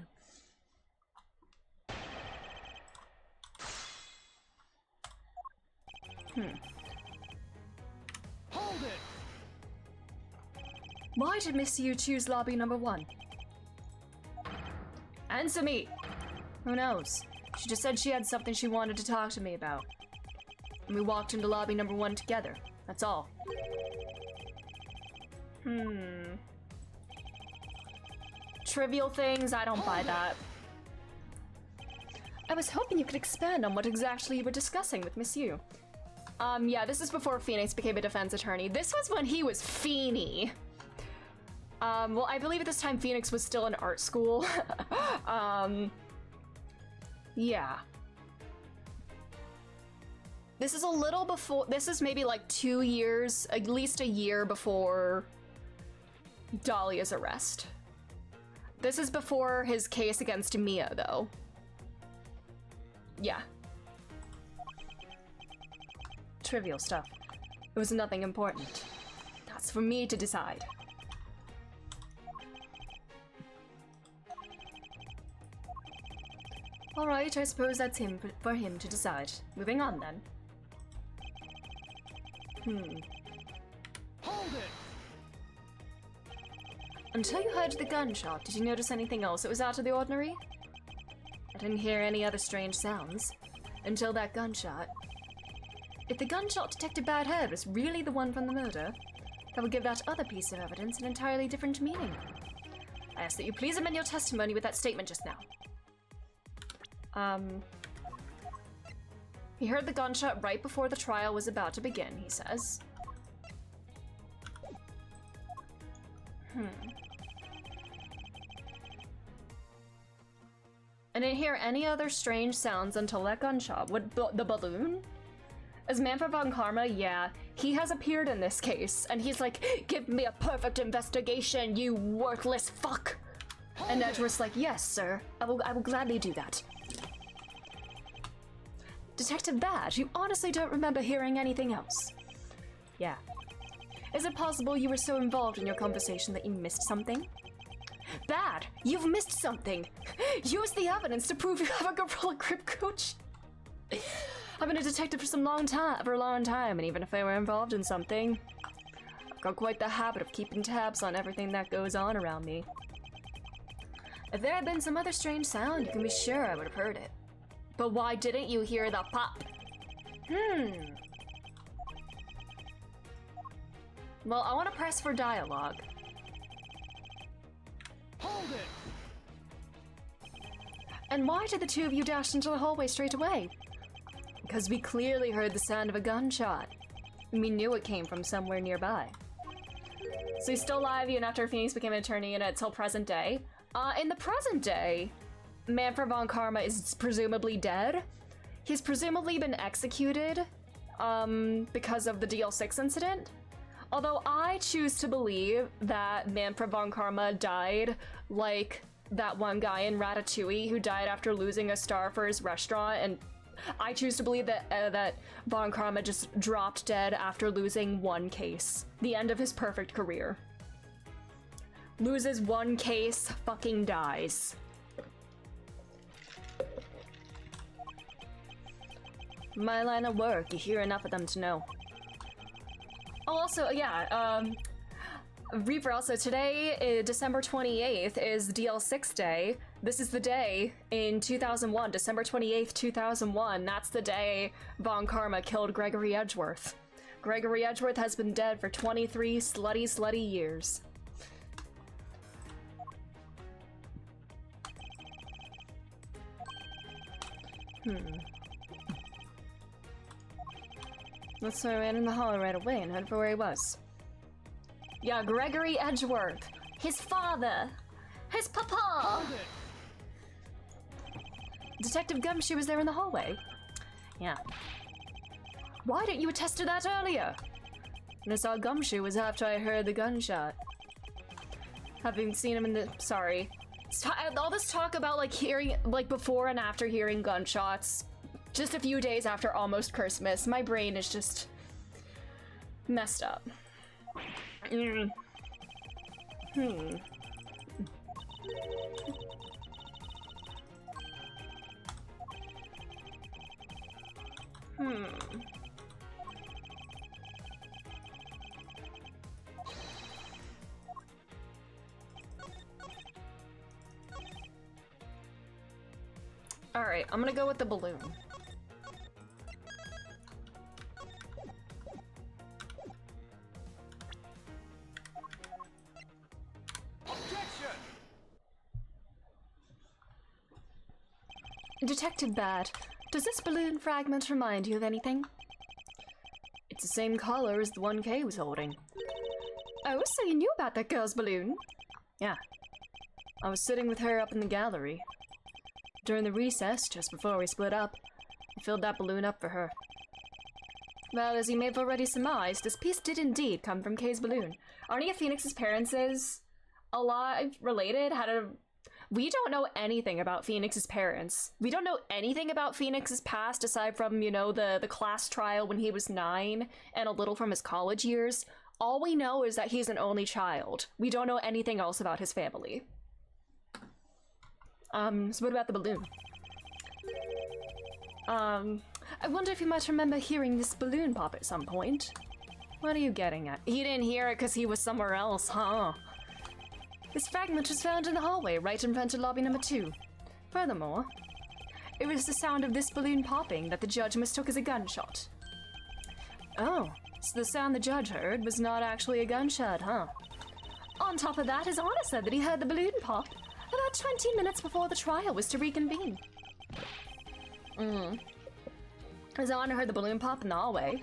B: Hold it!
A: Why did Miss Yu choose lobby number 1? Answer me! Who knows? She just said she had something she wanted to talk to me about. And we walked into lobby number 1 together. That's all. Trivial things, I don't buy that. I was hoping you could expand on what exactly you were discussing with Miss Yu. Yeah, this is before Phoenix became a defense attorney. This was when he was Feeny. Well, I believe at this time Phoenix was still in art school. Yeah. This is a little before, this is maybe like 2 years, at least a year before Dahlia's arrest. This is before his case against Mia, though. Yeah. Trivial stuff. It was nothing important. That's for me to decide. Alright, I suppose that's for him to decide. Moving on, then.
B: Hold it!
A: Until you heard the gunshot, did you notice anything else that was out of the ordinary? I didn't hear any other strange sounds. Until that gunshot. If the gunshot Detective Badhead was really the one from the murder, that would give that other piece of evidence an entirely different meaning. I ask that you please amend your testimony with that statement just now. He heard the gunshot right before the trial was about to begin, he says. I didn't hear any other strange sounds until that gunshot. What, the balloon? As Manfred von Karma, yeah, he has appeared in this case, and he's like, give me a perfect investigation, you worthless fuck! And Edgeworth's like, yes, sir, I will gladly do that. Detective Badge, you honestly don't remember hearing anything else? Yeah. Is it possible you were so involved in your conversation that you missed something? Bad! You've missed something! Use the evidence to prove you have a gorilla grip coach! I've been a detective for a long time, and even if I were involved in something, I've got quite the habit of keeping tabs on everything that goes on around me. If there had been some other strange sound, you can be sure I would have heard it. But why didn't you hear the pop? Well, I want to press for dialogue.
B: Hold it!
A: And why did the two of you dash into the hallway straight away? Because we clearly heard the sound of a gunshot. We knew it came from somewhere nearby. So he's still alive even after Phoenix became an attorney and until present day. In the present day, Manfred von Karma is presumably dead. He's presumably been executed because of the DL6 incident. Although I choose to believe that Manfred von Karma died like that one guy in Ratatouille who died after losing a star for his restaurant, and I choose to believe that that von Karma just dropped dead after losing one case. The end of his perfect career. Loses one case, fucking dies. My line of work, you hear enough of them to know. Oh, also, yeah, Reaper, also today, December 28th, is DL6 Day. This is the day in 2001, December 28th, 2001. That's the day Von Karma killed Gregory Edgeworth. Gregory Edgeworth has been dead for 23 slutty years. So I ran in the hall right away and headed for where he was. Yeah, Gregory Edgeworth. His father. His papa.
B: Hold it!
A: Detective Gumshoe was there in the hallway. Yeah. Why didn't you attest to that earlier? And I saw Gumshoe was after I heard the gunshot. Having seen him in the... Sorry. All this talk about, like, hearing... Like, before and after hearing gunshots. Just a few days after almost Christmas. My brain is just... messed up. Alright, I'm gonna go with the balloon.
B: Objection!
A: Detective Bad, does this balloon fragment remind you of anything? It's the same color as the one Kay was holding. Oh, so you knew about that girl's balloon? Yeah. I was sitting with her up in the gallery. During the recess, just before we split up, I filled that balloon up for her. Well, as you may have already surmised, this piece did indeed come from Kay's balloon. Are any of Phoenix's parents alive, related? We don't know anything about Phoenix's parents. We don't know anything about Phoenix's past aside from, you know, the class trial when he was 9 and a little from his college years. All we know is that he's an only child. We don't know anything else about his family. So what about the balloon? I wonder if you might remember hearing this balloon pop at some point. What are you getting at? He didn't hear it because he was somewhere else, huh? This fragment was found in the hallway, right in front of lobby number 2. Furthermore, it was the sound of this balloon popping that the judge mistook as a gunshot. Oh, so the sound the judge heard was not actually a gunshot, huh? On top of that, his honor said that he heard the balloon pop about 20 minutes before the trial was to reconvene. His honor heard the balloon pop in the hallway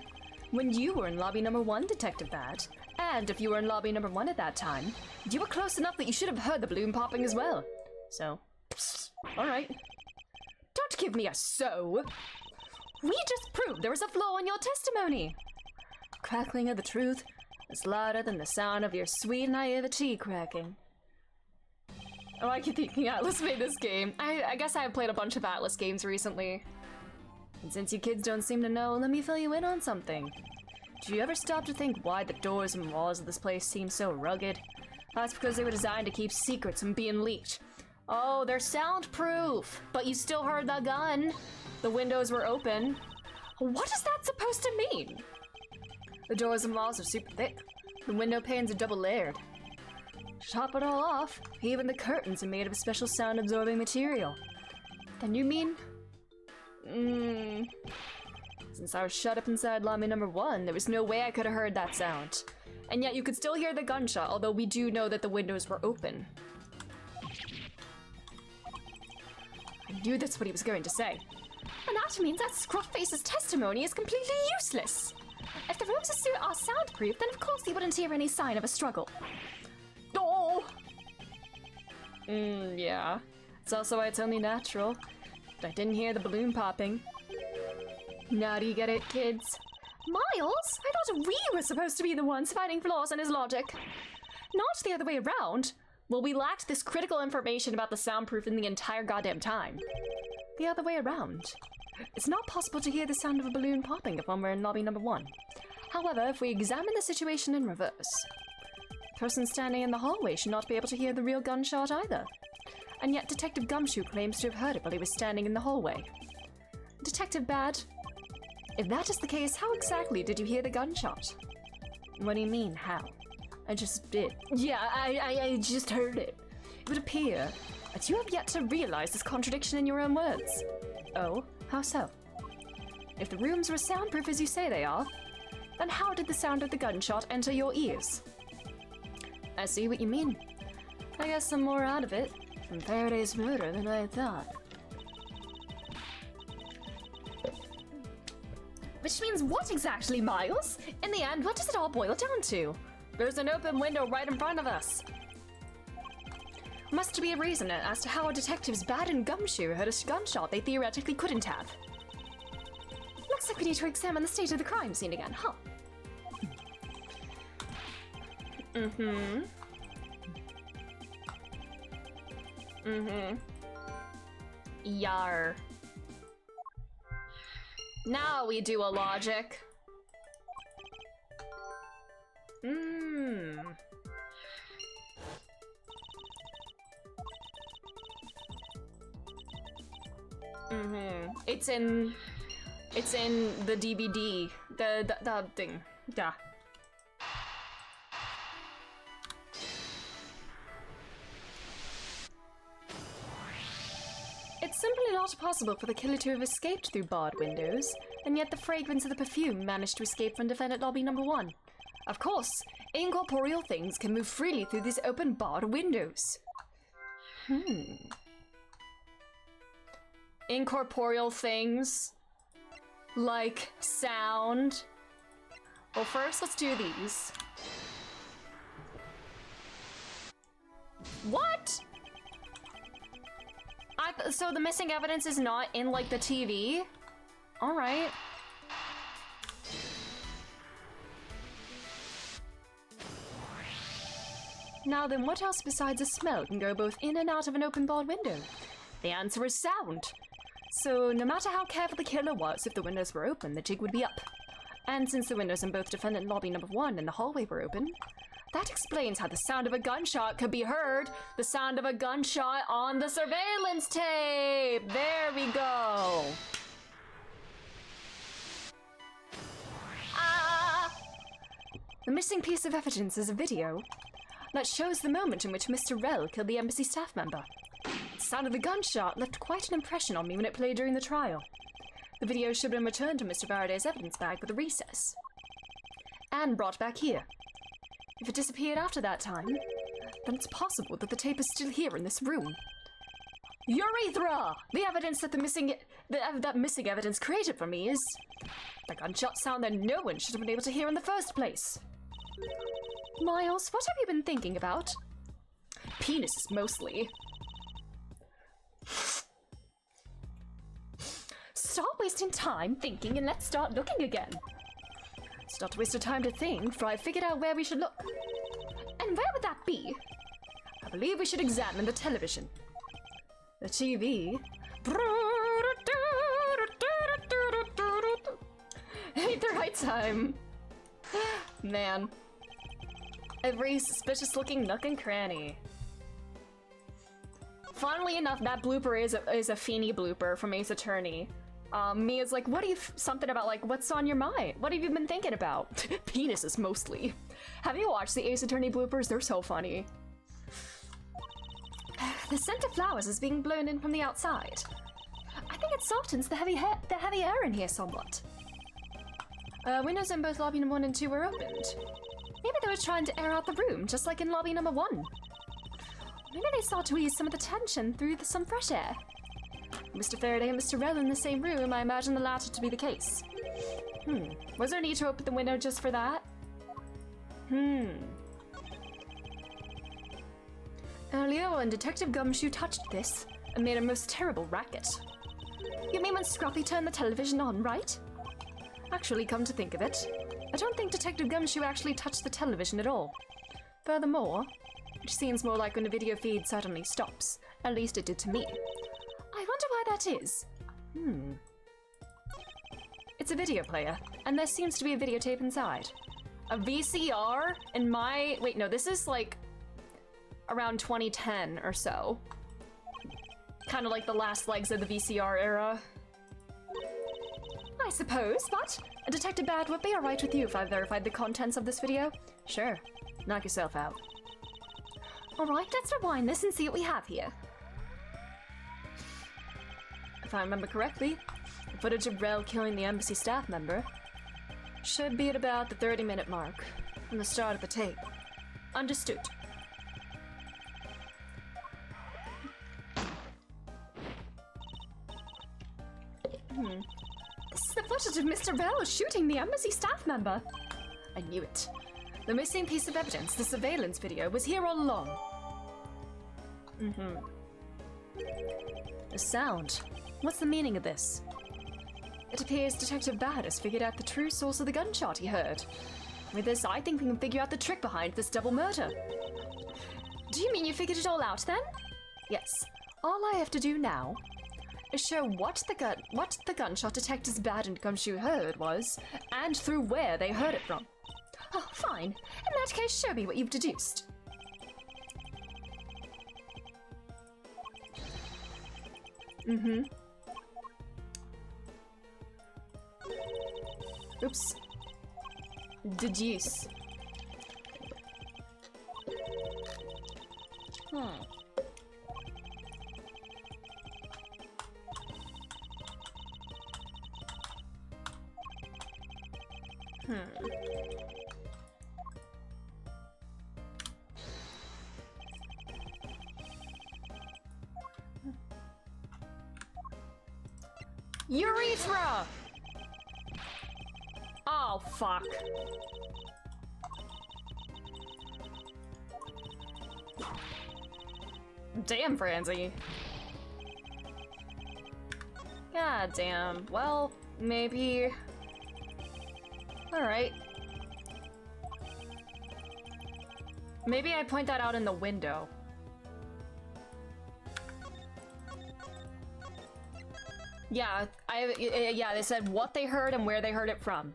A: when you were in lobby number 1, Detective Bad. And if you were in lobby number 1 at that time, you were close enough that you should have heard the balloon popping as well. So, alright. Don't give me a so. We just proved there was a flaw in your testimony. Crackling of the truth is louder than the sound of your sweet naivety cracking. Oh, I keep thinking Atlas made this game. I guess I have played a bunch of Atlas games recently. And since you kids don't seem to know, let me fill you in on something. Do you ever stop to think why the doors and walls of this place seem so rugged? That's because they were designed to keep secrets from being leaked. Oh, they're soundproof, but you still heard the gun. The windows were open. What is that supposed to mean? The doors and walls are super thick. The window panes are double layered. To top it all off, even the curtains are made of a special sound-absorbing material. Then you mean... Since I was shut up inside lobby number 1, there was no way I could have heard that sound. And yet you could still hear the gunshot, although we do know that the windows were open. I knew that's what he was going to say. And that means that Scruffface's testimony is completely useless. If the rooms are soundproof, then of course he wouldn't hear any sign of a struggle. Oh! Yeah. It's also why it's only natural. But I didn't hear the balloon popping. Now do you get it, kids? Miles? I thought we were supposed to be the ones finding flaws in his logic. Not the other way around. Well, we lacked this critical information about the soundproofing the entire goddamn time. The other way around. It's not possible to hear the sound of a balloon popping if we're in lobby number 1. However, if we examine the situation in reverse, the person standing in the hallway should not be able to hear the real gunshot either. And yet Detective Gumshoe claims to have heard it while he was standing in the hallway. Detective Bad, if that is the case, how exactly did you hear the gunshot? What do you mean, how? I just did. Yeah, I just heard it. It would appear that you have yet to realize this contradiction in your own words. Oh, how so? If the rooms were soundproof as you say they are, then how did the sound of the gunshot enter your ears? I see what you mean. I guess I'm more out of it from Faraday's murder than I thought. Which means what exactly, Miles? In the end, what does it all boil down to? There's an open window right in front of us. Must be a reason as to how our detectives Bad and Gumshoe heard a gunshot they theoretically couldn't have. Looks like we need to examine the state of the crime scene again, huh? Yar. Now we do a logic. It's in the DVD. The thing. Yeah. It's simply not possible for the killer to have escaped through barred windows, and yet the fragrance of the perfume managed to escape from defendant lobby number 1. Of course, incorporeal things can move freely through these open barred windows. Incorporeal things? Like sound? Well, first let's do these. What? So the missing evidence is not in, like, the TV? Alright. Now then, what else besides a smell can go both in and out of an open barred window? The answer is sound. So no matter how careful the killer was, if the windows were open, the jig would be up. And since the windows in both defendant lobby number 1 and the hallway were open, that explains how the sound of a gunshot could be heard. The sound of a gunshot on the surveillance tape! There we go! Ah! The missing piece of evidence is a video that shows the moment in which Mr. Rell killed the embassy staff member. The sound of the gunshot left quite an impression on me when it played during the trial. The video should have been returned to Mr. Faraday's evidence bag with a recess. And brought back here. If it disappeared after that time, then it's possible that the tape is still here in this room. Urethra! The evidence that that missing evidence created for me is the gunshot sound that no one should have been able to hear in the first place. Miles, what have you been thinking about? Penises, mostly. Stop wasting time thinking and let's start looking again. It's not a waste of time to think, for I've figured out where we should look. And where would that be? I believe we should examine the television. The TV? Ain't the right time. Man. Every suspicious looking nook and cranny. Funnily enough, that blooper is a Feeny blooper from Ace Attorney. Mia's like, what do you, something about like, what's on your mind? What have you been thinking about? Penises, mostly. Have you watched the Ace Attorney bloopers? They're so funny. The scent of flowers is being blown in from the outside. I think it softens the heavy air in here somewhat. Windows in both lobby number 1 and 2 were opened. Maybe they were trying to air out the room, just like in lobby number 1. Maybe they sought to ease some of the tension through some fresh air. Mr. Faraday and Mr. Rell in the same room, I imagine the latter to be the case. Was there a need to open the window just for that? Earlier, when Detective Gumshoe touched this, it made a most terrible racket. You mean when Scruffy turned the television on, right? Actually, come to think of it, I don't think Detective Gumshoe actually touched the television at all. Furthermore, it seems more like when the video feed suddenly stops. At least it did to me. I wonder why that is. It's a video player, and there seems to be a videotape inside. A VCR in my... Wait, no, this is like around 2010 or so. Kind of like the last legs of the VCR era. I suppose, but Detective Bad would be alright with you if I verified the contents of this video. Sure, knock yourself out. Alright, let's rewind this and see what we have here. If I remember correctly, the footage of Rell killing the embassy staff member should be at about the 30-minute mark from the start of the tape. Understood. This is the footage of Mr. Rell shooting the embassy staff member. I knew it. The missing piece of evidence, the surveillance video, was here all along. The sound. What's the meaning of this? It appears Detective Bad has figured out the true source of the gunshot he heard. With this, I think we can figure out the trick behind this double murder. Do you mean you figured it all out, then? Yes. All I have to do now is show what the gunshot detectives Bad and Gumshoe heard was, and through where they heard it from. Oh, fine. In that case, show me what you've deduced. Oops. Deduce. Urethra! Oh, fuck. Damn, Franzi. God damn. Well, maybe... Alright. Maybe I point that out in the window. Yeah, yeah, they said what they heard and where they heard it from.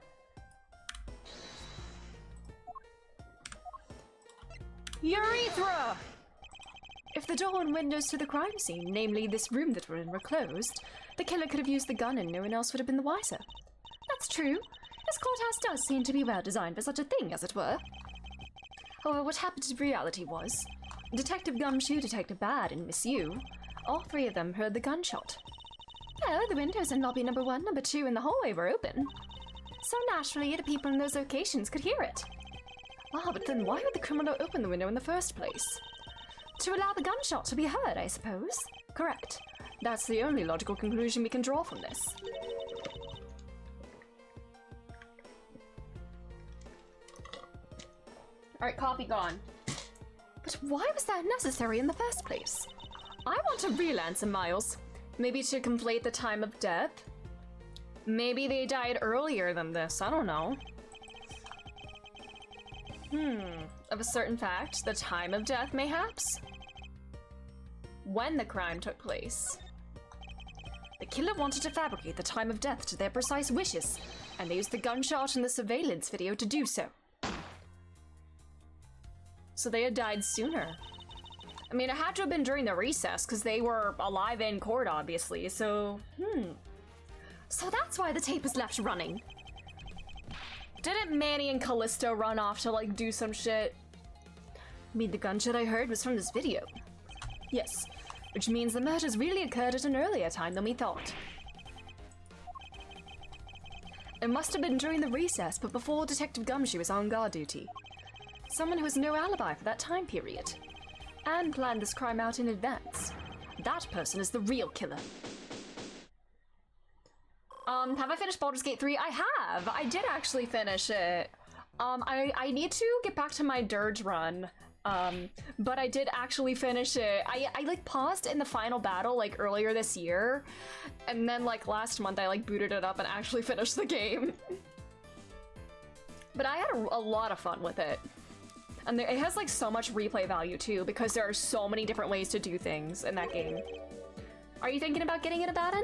A: Urethra! If the door and windows to the crime scene, namely this room that we're in, were closed, the killer could have used the gun and no one else would have been the wiser. That's true. This courthouse does seem to be well designed for such a thing, as it were. However, what happened in reality was, Detective Gumshoe, Detective Bad, and Miss Yu, all three of them heard the gunshot. Oh, the windows in lobby number 1, number 2, and the hallway were open. So naturally, the people in those locations could hear it. Ah, but then why would the criminal open the window in the first place? To allow the gunshot to be heard, I suppose. Correct. That's the only logical conclusion we can draw from this. Alright, copy gone. But why was that necessary in the first place? I want a real answer, Miles. Maybe to conflate the time of death? Maybe they died earlier than this, I don't know. Of a certain fact, the time of death, mayhaps? When the crime took place. The killer wanted to fabricate the time of death to their precise wishes, and they used the gunshot in the surveillance video to do so. So they had died sooner. I mean, it had to have been during the recess, because they were alive in court, obviously, so... So that's why the tape was left running. Didn't Manny and Callisto run off to, like, do some shit? I mean, the gunshot I heard was from this video. Yes, which means the murders really occurred at an earlier time than we thought. It must have been during the recess, but before Detective Gumshoe was on guard duty. Someone who has no alibi for that time period. And planned this crime out in advance. That person is the real killer. Have I finished Baldur's Gate 3? I have! I did actually finish it. I need to get back to my Dirge run. But I did actually finish it. I like paused in the final battle like earlier this year. And then like last month I like booted it up and actually finished the game. But I had a lot of fun with it. And it has like so much replay value too, because there are so many different ways to do things in that game. Are you thinking about getting it, Abaddon?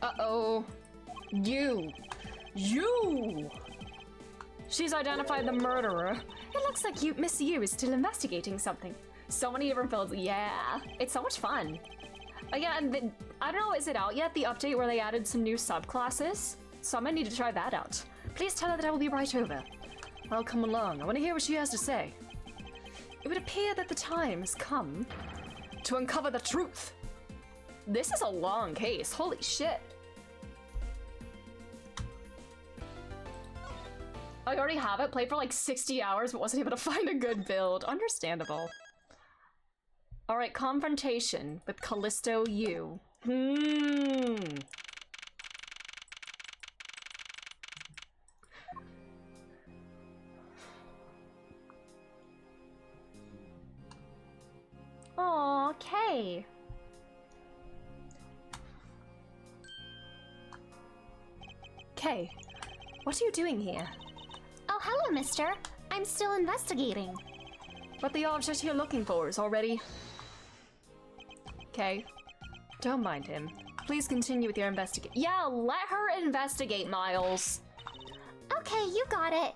A: Uh-oh. You! She's identified the murderer. It looks like Miss Yu is still investigating something. So many different fields. Yeah, it's so much fun. Yeah, and I don't know, is it out yet, the update where they added some new subclasses? So I'm gonna need to try that out. Please tell her that I will be right over. I'll come along. I want to hear what she has to say. It would appear that the time has come to uncover the truth. This is a long case. Holy shit. I already have it. Played for like 60 hours, but wasn't able to find a good build. Understandable. Alright, confrontation with Callisto Yu. Aw, Kay. Kay, what are you doing here?
C: Oh, hello, mister. I'm still investigating.
A: But the object you're looking for is already... Kay, don't mind him. Please continue with your investigate. Yeah, let her investigate, Miles.
C: Okay, you got it.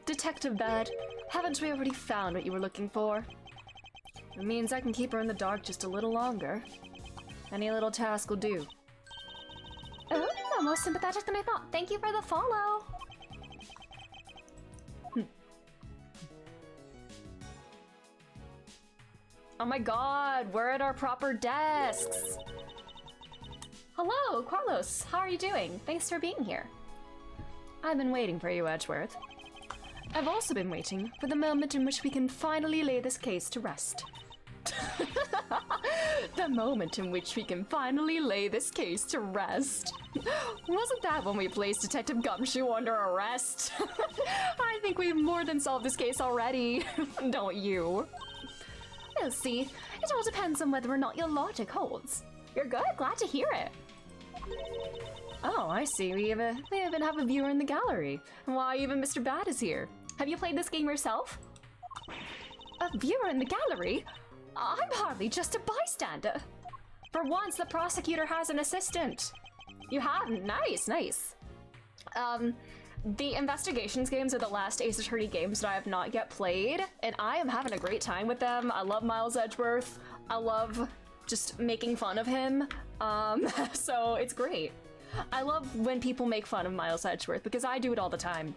A: Detective Bad, haven't we already found what you were looking for? It means I can keep her in the dark just a little longer. Any little task will do.
C: Oh, more sympathetic than I thought. Thank you for the follow.
A: Oh my god, we're at our proper desks. Hello, Carlos. How are you doing? Thanks for being here. I've been waiting for you, Edgeworth. I've also been waiting for the moment in which we can finally lay this case to rest. The moment in which we can finally lay this case to rest. Wasn't that when we placed Detective Gumshoe under arrest? I think we've more than solved this case already, don't you? We'll see. It all depends on whether or not your logic holds. You're good, glad to hear it. Oh, I see. We even have a viewer in the gallery. Why, even Mr. Bad is here. Have you played this game yourself? A viewer in the gallery? I'm hardly just a bystander. For once, the prosecutor has an assistant. You have? Nice, nice. The investigations games are the last Ace Attorney games that I have not yet played, and I am having a great time with them. I love Miles Edgeworth. I love just making fun of him. So it's great. I love when people make fun of Miles Edgeworth because I do it all the time.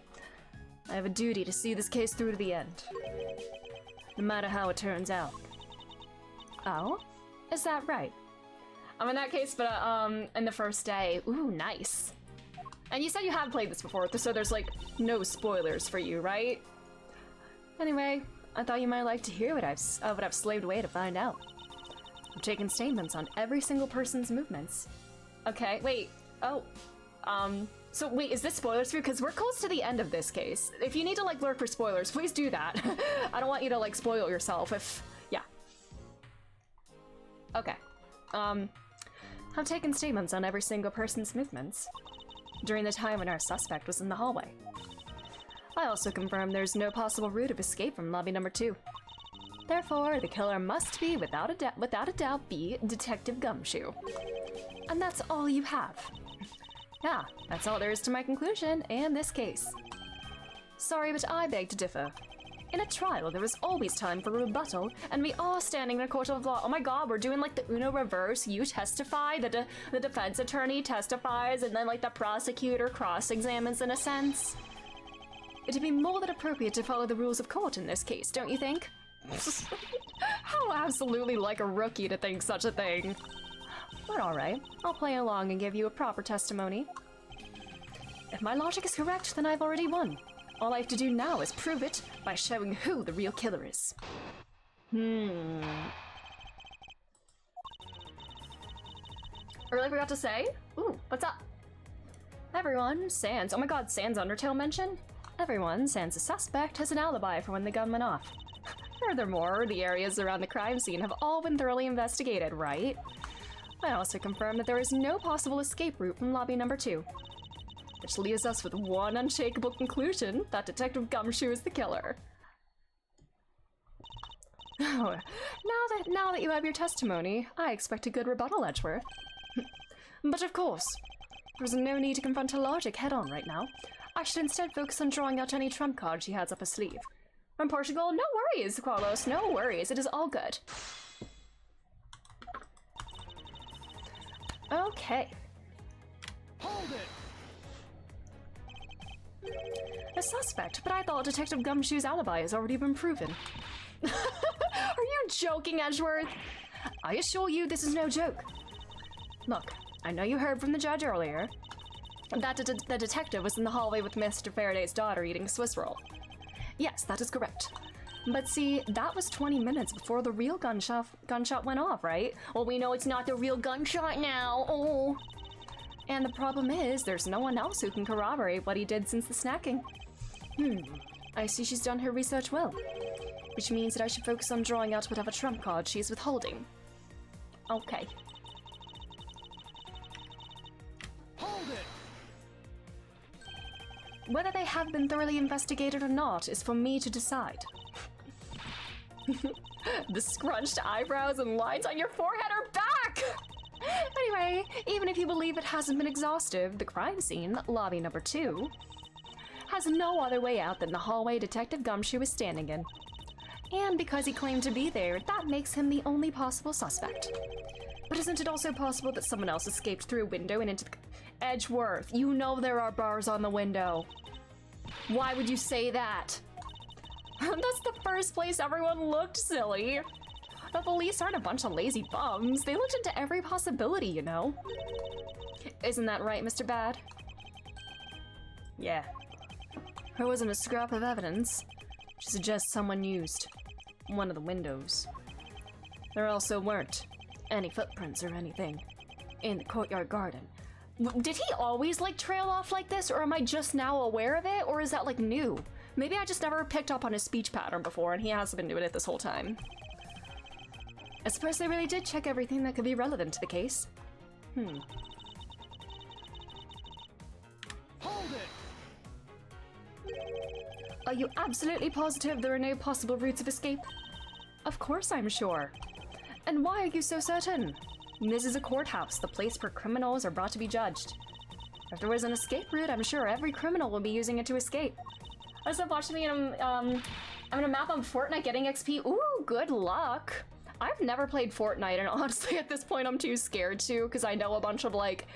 A: I have a duty to see this case through to the end, no matter how it turns out. Oh? Is that right? I'm in that case, but in the first day. Ooh, nice. And you said you have played this before, so there's like no spoilers for you, right? Anyway, I thought you might like to hear what I've slaved away to find out. I've taken statements on every single person's movements. Okay, wait. Oh, so wait, is this spoilers for you? Because we're close to the end of this case. If you need to like lurk for spoilers, please do that. I don't want you to like spoil yourself if, yeah. Okay. I've taken statements on every single person's movements during the time when our suspect was in the hallway. I also confirmed there's no possible route of escape from lobby number 2. Therefore, the killer must be, without a doubt, be Detective Gumshoe. And that's all you have. Yeah, that's all there is to my conclusion and this case. Sorry, but I beg to differ. In a trial, there is always time for rebuttal, and we are standing in a court of law. Oh my god, we're doing like the Uno reverse. You testify, the defense attorney testifies, and then like the prosecutor cross-examines in a sense. It'd be more than appropriate to follow the rules of court in this case, don't you think? How absolutely like a rookie to think such a thing. But alright, I'll play along and give you a proper testimony. If my logic is correct, then I've already won. All I have to do now is prove it by showing who the real killer is. Or like we got to say? Ooh, what's up? Everyone, Sans. Oh my god, Sans Undertale mention? Everyone, Sans the suspect, has an alibi for when the gun went off. Furthermore, the areas around the crime scene have all been thoroughly investigated, right? I also confirmed that there is no possible escape route from lobby number 2. Which leaves us with one unshakable conclusion, that Detective Gumshoe is the killer. Oh, now that you have your testimony, I expect a good rebuttal, Edgeworth. But of course, there's no need to confront her logic head-on right now. I should instead focus on drawing out any trump card she has up her sleeve. From Portugal? No worries, Carlos, no worries, it is all good. Okay.
B: Hold it!
A: A suspect, but I thought Detective Gumshoe's alibi has already been proven. Are you joking, Edgeworth? I assure you this is no joke. Look, I know you heard from the judge earlier that the detective was in the hallway with Mr. Faraday's daughter eating a Swiss roll. Yes, that is correct. But see, that was 20 minutes before the real gunshot went off, right? Well, we know it's not the real gunshot now. Oh. And the problem is, there's no one else who can corroborate what he did since the snacking. I see she's done her research well. Which means that I should focus on drawing out whatever trump card she's withholding. Okay.
B: Hold it!
A: Whether they have been thoroughly investigated or not is for me to decide. The scrunched eyebrows and lines on your forehead are back! Anyway, even if you believe it hasn't been exhaustive, the crime scene, lobby number 2, has no other way out than the hallway Detective Gumshoe is standing in. And because he claimed to be there, that makes him the only possible suspect. But isn't it also possible that someone else escaped through a window and into the... Edgeworth, you know there are bars on the window. Why would you say that? That's the first place everyone looked, silly. The police aren't a bunch of lazy bums. They looked into every possibility, you know. Isn't that right, Mr. Bad? Yeah. There wasn't a scrap of evidence to suggest someone used one of the windows. There also weren't any footprints or anything in the courtyard garden. Did he always, like, trail off like this, or am I just now aware of it, or is that, like, new? Maybe I just never picked up on his speech pattern before, and he hasn't been doing it this whole time. I suppose they really did check everything that could be relevant to the case.
B: Hold it!
A: Are you absolutely positive there are no possible routes of escape? Of course I'm sure. And why are you so certain? This is a courthouse, the place where criminals are brought to be judged. If there was an escape route, I'm sure every criminal will be using it to escape. I was watching me I'm gonna map on Fortnite getting XP. Ooh, good luck. I've never played Fortnite, and honestly at this point I'm too scared to, because I know a bunch of like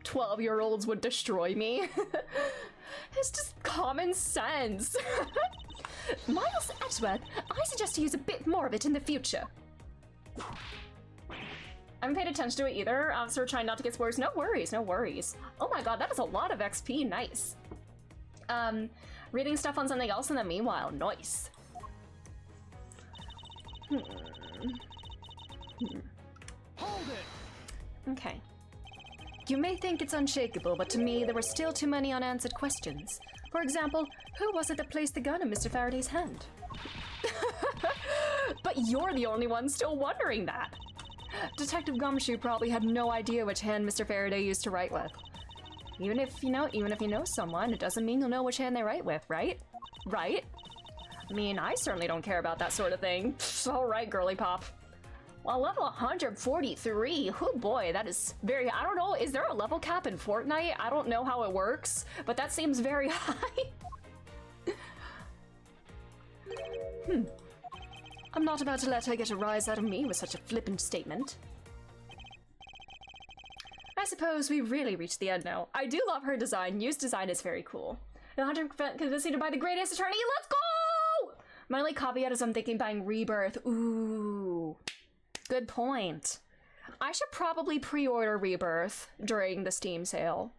A: 12-year-olds would destroy me. It's just common sense. Miles Edgeworth, I suggest you use a bit more of it in the future. I haven't paid attention to it either, so we're trying not to get spoilers. No worries, no worries. Oh my god, that is a lot of XP, nice. Reading stuff on something else in the meanwhile, nice.
B: Hold it!
A: Okay. You may think it's unshakable, but to me there were still too many unanswered questions. For example, who was it that placed the gun in Mr. Faraday's hand? But you're the only one still wondering that. Detective Gumshoe probably had no idea which hand Mr. Faraday used to write with. Even if you know someone, it doesn't mean you'll know which hand they write with, right? Right? I mean, I certainly don't care about that sort of thing. All right, girly pop. Well, level 143. Oh boy, that is very, I don't know, is there a level cap in Fortnite? I don't know how it works, but that seems very high. I'm not about to let her get a rise out of me with such a flippant statement. I suppose we really reached the end now. I do love her design. Yu's design is very cool. 100% convinced to buy the Great Ace Attorney. Let's go! My only caveat is I'm thinking buying Rebirth. Ooh. Good point. I should probably pre-order Rebirth during the Steam sale.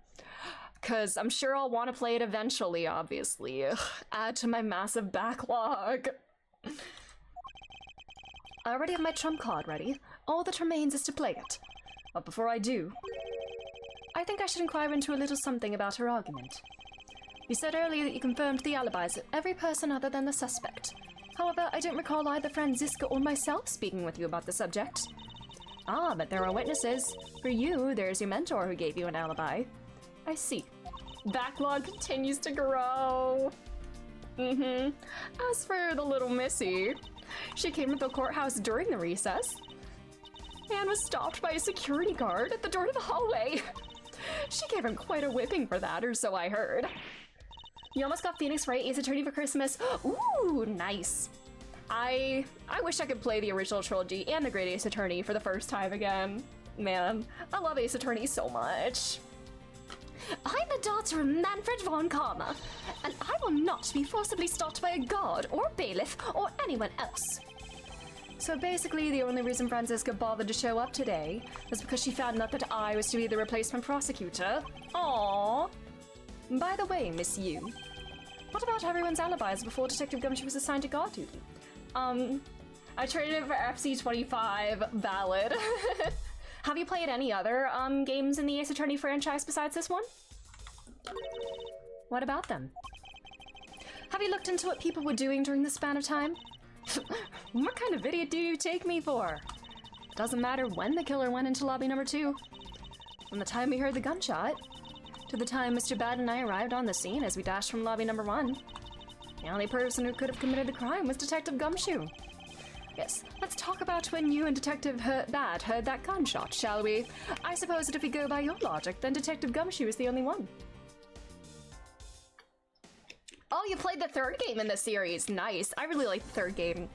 A: Because I'm sure I'll want to play it eventually, obviously. Ugh, add to my massive backlog. I already have my trump card ready. All that remains is to play it. But before I do, I think I should inquire into a little something about her argument. You said earlier that you confirmed the alibis of every person other than the suspect. However, I don't recall either Franziska or myself speaking with you about the subject. Ah, but there are witnesses. For you, there's your mentor who gave you an alibi. I see. Backlog continues to grow. As for the little Missy, she came to the courthouse during the recess and was stopped by a security guard at the door to the hallway. She gave him quite a whipping for that, or so I heard. You almost got Phoenix Wright Ace Attorney for Christmas. Ooh, nice. I wish I could play the original trilogy and the Great Ace Attorney for the first time again. Man, I love Ace Attorney so much. I'm the daughter of Manfred von Karma, and I will not be forcibly stopped by a guard or bailiff or anyone else. So basically, the only reason Franziska bothered to show up today was because she found out that I was to be the replacement prosecutor. Aww. By the way, Miss Yu, what about everyone's alibis before Detective Gumshoe was assigned to guard duty? I traded it for FC25, valid. Have you played any other games in the Ace Attorney franchise besides this one? What about them? Have you looked into what people were doing during the span of time? What kind of idiot do you take me for? Doesn't matter when the killer went into lobby number 2. From the time we heard the gunshot, to the time Mr. Bad and I arrived on the scene as we dashed from lobby number 1. The only person who could have committed the crime was Detective Gumshoe. Yes, let's talk about when you and Detective Bad heard that gunshot, shall we? I suppose that if we go by your logic, then Detective Gumshoe is the only one. Oh, you played the third game in the series. Nice. I really like the third game.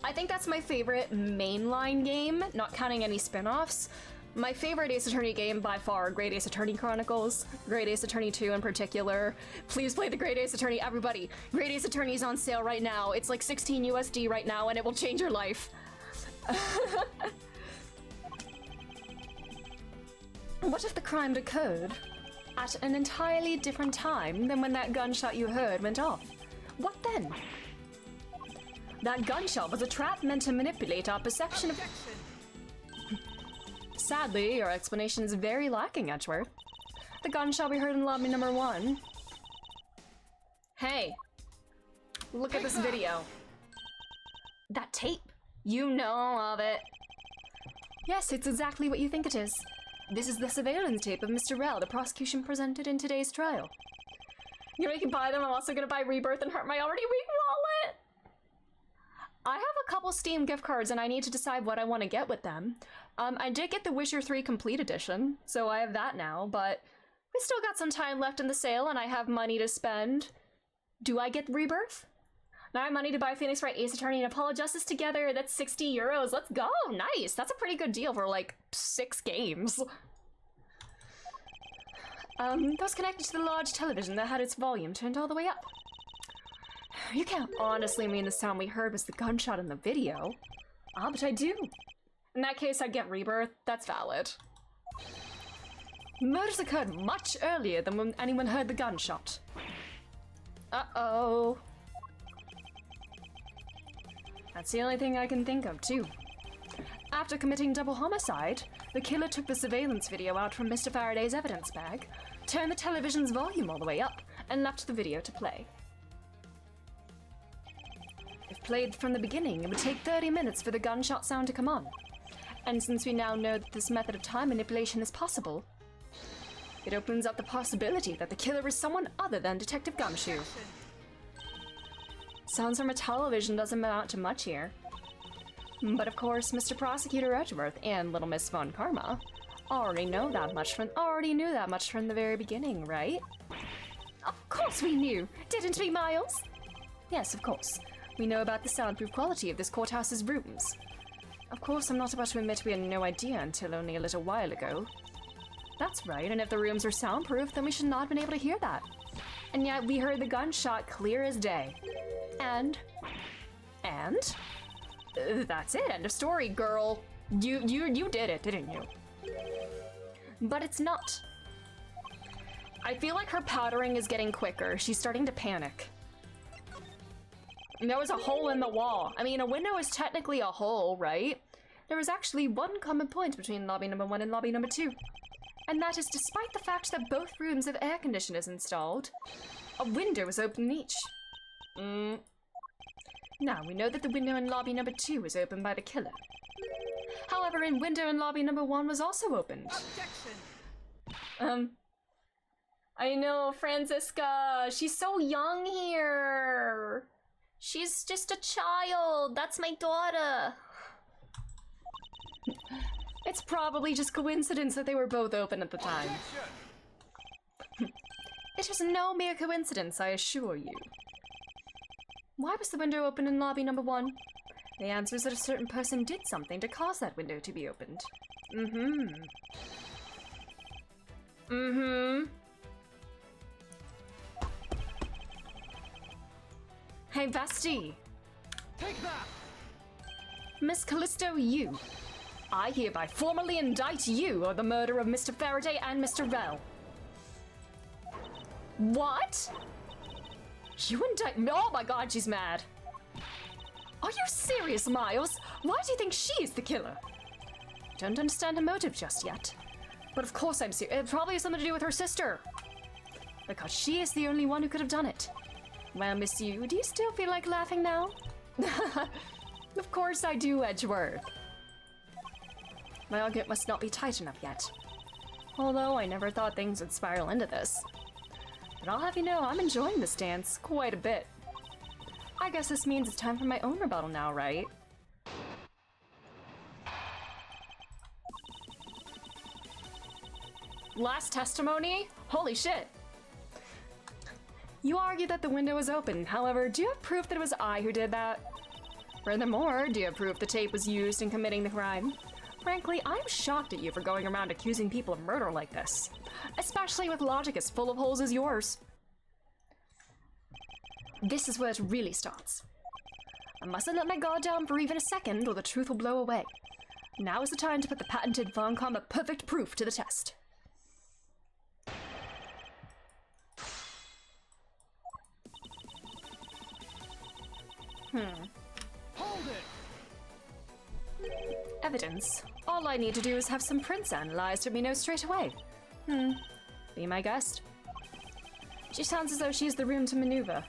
A: I think that's my favorite mainline game, not counting any spin-offs. My favorite Ace Attorney game by far, Great Ace Attorney Chronicles, Great Ace Attorney 2 in particular. Please play the Great Ace Attorney, everybody. Great Ace Attorney is on sale right now. It's like 16 USD right now and it will change your life. What if the crime occurred at an entirely different time than when that gunshot you heard went off? What then? That gunshot was a trap meant to manipulate our perception of... Sadly, your explanation is very lacking, Edgeworth. The gunshot we heard in lobby number 1. Hey, look at this video. That tape. You know of it. Yes, it's exactly what you think it is. This is the surveillance tape of Mr. Rell the prosecution presented in today's trial. You know, you can buy them. I'm also gonna buy Rebirth and hurt my already weak wallet. I have a couple Steam gift cards and I need to decide what I want to get with them. I did get the Witcher 3 Complete Edition, so I have that now, but we still got some time left in the sale and I have money to spend. Do I get Rebirth? Now I have money to buy Phoenix Wright, Ace Attorney, and Apollo Justice together. That's 60 euros. Let's go. Nice. That's a pretty good deal for like 6 games. That was connected to the large television that had its volume turned all the way up. You can't honestly mean the sound we heard was the gunshot in the video. Ah, but I do. In that case, I'd get Rebirth. That's valid. Murders occurred much earlier than when anyone heard the gunshot. Uh-oh. That's the only thing I can think of, too. After committing double homicide, the killer took the surveillance video out from Mr. Faraday's evidence bag, turned the television's volume all the way up, and left the video to play. If played from the beginning, it would take 30 minutes for the gunshot sound to come on. And since we now know that this method of time manipulation is possible, it opens up the possibility that the killer is someone other than Detective Gumshoe. Sounds from a television doesn't amount to much here. But of course, Mr. Prosecutor Edgeworth and Little Miss Von Karma already knew that much from the very beginning, right? Of course we knew! Didn't we, Miles? Yes, of course. We know about the soundproof quality of this courthouse's rooms. Of course, I'm not about to admit we had no idea until only a little while ago. That's right, and if the rooms were soundproof, then we should not have been able to hear that. And yet we heard the gunshot clear as day. And that's it. End of story, girl. You did it, didn't you? But it's not. I feel like her powdering is getting quicker. She's starting to panic. And there was a hole in the wall. I mean, a window is technically a hole, right? There was actually one common point between lobby number 1 and lobby number 2. And that is despite the fact that both rooms have air conditioners installed, a window was open in each. Now, we know that the window in lobby number 2 was opened by the killer. However, a window in lobby number 1 was also opened. Objection! I know, Franziska! She's so young here! She's just a child! That's my daughter! It's probably just coincidence that they were both open at the time. It is no mere coincidence, I assure you. Why was the window open in lobby number 1? The answer is that a certain person did something to cause that window to be opened. Hey, Vasti!
B: Take that!
A: Miss Callisto, you. I hereby formally indict you of the murder of Mr. Faraday and Mr. Rell. What? You indict me? Oh my god, she's mad. Are you serious, Miles? Why do you think she is the killer? I don't understand her motive just yet. But of course I'm serious. It probably has something to do with her sister. Because she is the only one who could have done it. Well, Miss Yu, do you still feel like laughing now? Of course I do, Edgeworth. My argument must not be tight enough yet. Although I never thought things would spiral into this. But I'll have you know, I'm enjoying this dance quite a bit. I guess this means it's time for my own rebuttal now, right? Last testimony? Holy shit! You argue that the window was open, however, do you have proof that it was I who did that? Furthermore, do you have proof the tape was used in committing the crime? Frankly, I'm shocked at you for going around accusing people of murder like this. Especially with logic as full of holes as yours. This is where it really starts. I mustn't let my guard down for even a second, or the truth will blow away. Now is the time to put the patented Von Karma perfect proof to the test.
B: Hold it!
A: Evidence. All I need to do is have some prints analyzed and we know straight away. Be my guest. She sounds as though she has the room to maneuver.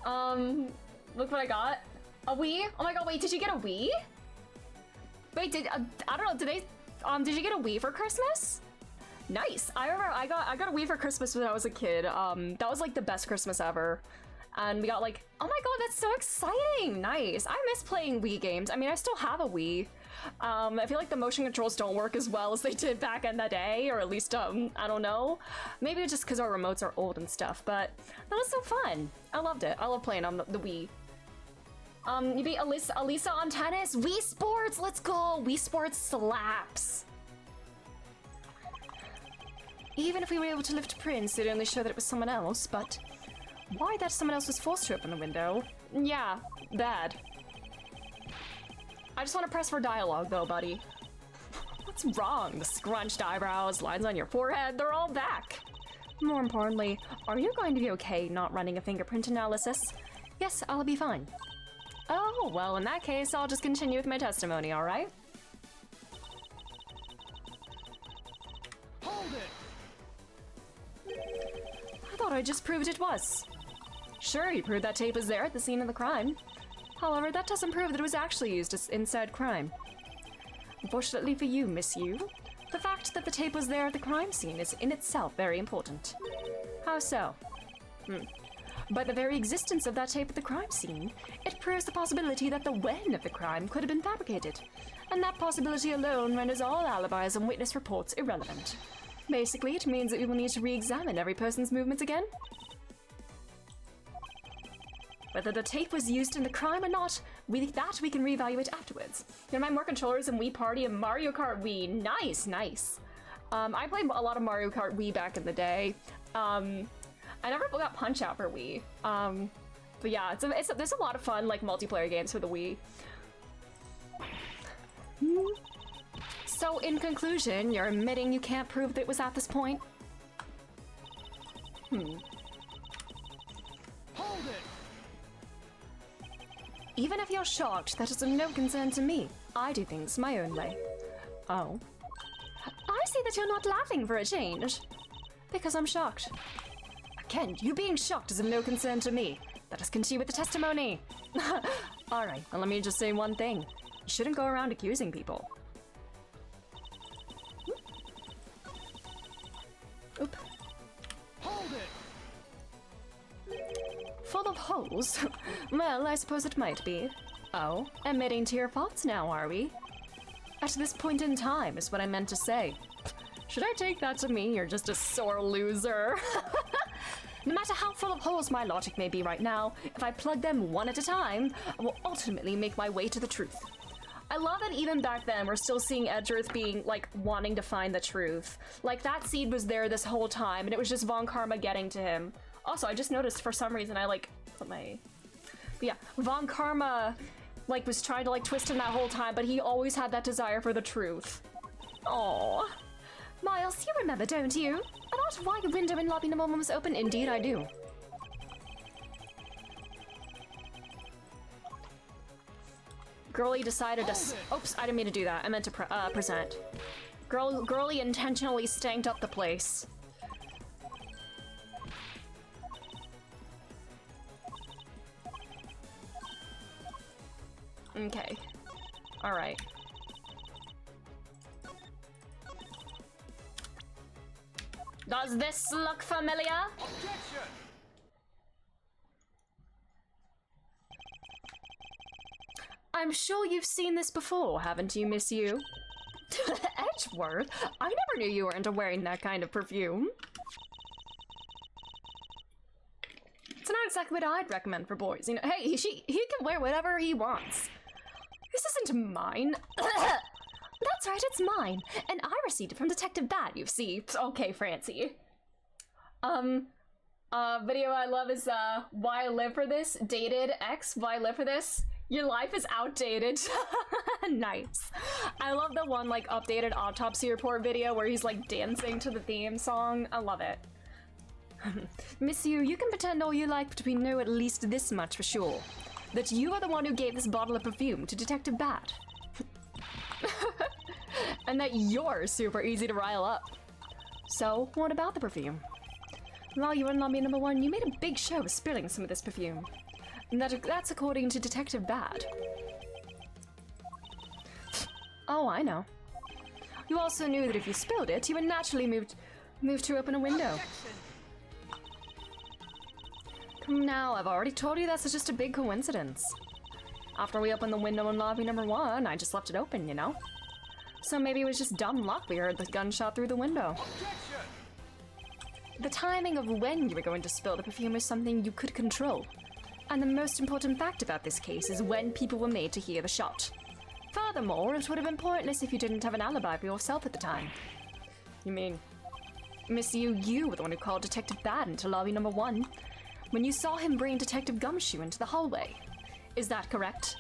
A: Look what I got. A Wii? Oh my god, wait, did you get a Wii? Wait, I don't know, did you get a Wii for Christmas? Nice. I remember I got a Wii for Christmas when I was a kid. That was like the best Christmas ever. And we got like, oh my god, that's so exciting! Nice. I miss playing Wii games. I mean, I still have a Wii. I feel like the motion controls don't work as well as they did back in the day, or at least, I don't know. Maybe it's just because our remotes are old and stuff, but that was so fun. I loved it. I love playing on the Wii. You beat Elisa on tennis? Wii Sports, let's go! Wii Sports slaps. Even if we were able to lift Prince, it'd only show that it was someone else, but why that someone else was forced to open the window? Yeah, bad. I just want to press for dialogue, though, buddy. What's wrong? The scrunched eyebrows, lines on your forehead, they're all back. More importantly, are you going to be okay not running a fingerprint analysis? Yes, I'll be fine. Oh, well, in that case, I'll just continue with my testimony, all right?
B: Hold it!
A: I thought I just proved it was. Sure, you proved that tape was there at the scene of the crime. However, that doesn't prove that it was actually used in said crime. Unfortunately for you, Miss Yu, the fact that the tape was there at the crime scene is in itself very important. How so? By the very existence of that tape at the crime scene, it proves the possibility that the when of the crime could have been fabricated, and that possibility alone renders all alibis and witness reports irrelevant. Basically, it means that we will need to re-examine every person's movements again. Whether the tape was used in the crime or not, we can reevaluate afterwards. You know, my more controllers in Wii Party and Mario Kart Wii. Nice, nice. I played a lot of Mario Kart Wii back in the day. I never got Punch-Out for Wii. But yeah, there's a lot of fun like multiplayer games for the Wii. So in conclusion, you're admitting you can't prove that it was at this point?
B: Hold it!
A: Even if you're shocked, that is of no concern to me. I do things my own way. Oh. I see that you're not laughing for a change. Because I'm shocked. Again, you being shocked is of no concern to me. Let us continue with the testimony. Alright, and let me just say one thing. You shouldn't go around accusing people. Oop.
B: Hold it!
A: Full of holes? Well, I suppose it might be. Oh, admitting to your faults now, are we? At this point in time is what I meant to say. Should I take that to mean you're just a sore loser? No matter how full of holes my logic may be right now, if I plug them one at a time, I will ultimately make my way to the truth. I love that even back then we're still seeing Edgeworth being, like, wanting to find the truth. Like, that seed was there this whole time, and it was just Von Karma getting to him. Also, I just noticed for some reason I, like, put my... But yeah, Von Karma, like, was trying to, like, twist him that whole time, but he always had that desire for the truth. Aww. Miles, you remember, don't you? About why the window in lobby number 1 was open? Indeed, I do. Girly decided to... Oops, I didn't mean to do that. I meant to present. Girly intentionally stanked up the place. Okay. Alright. Does this look familiar?
B: Objection!
A: I'm sure you've seen this before, haven't you, Miss Yu? Edgeworth? I never knew you were into wearing that kind of perfume. It's not exactly what I'd recommend for boys. You know, hey, he can wear whatever he wants. This isn't mine. That's right, it's mine. And I received it from Detective Bat, you see. Okay, Francie. Video I love is, Why I Live for This. Dated X, Why I Live for This. Your life is outdated. Nice. I love the one like updated autopsy report video where he's like dancing to the theme song. I love it. Miss Yu, you can pretend all you like, but we know at least this much for sure. That you are the one who gave this bottle of perfume to Detective Bat. And that you're super easy to rile up. So, what about the perfume? While you were in lobby number 1, you made a big show of spilling some of this perfume. And that's according to Detective Bat. Oh, I know. You also knew that if you spilled it, you would naturally move to open a window. Come now, I've already told you that's just a big coincidence. After we opened the window in lobby number 1, I just left it open, you know? So maybe it was just dumb luck we heard the gunshot through the window.
B: Objection!
A: The timing of when you were going to spill the perfume is something you could control. And the most important fact about this case is when people were made to hear the shot. Furthermore, it would have been pointless if you didn't have an alibi for yourself at the time. You mean, Miss Yu, you were the one who called Detective Bat into lobby number 1 when you saw him bring Detective Gumshoe into the hallway. Is that correct?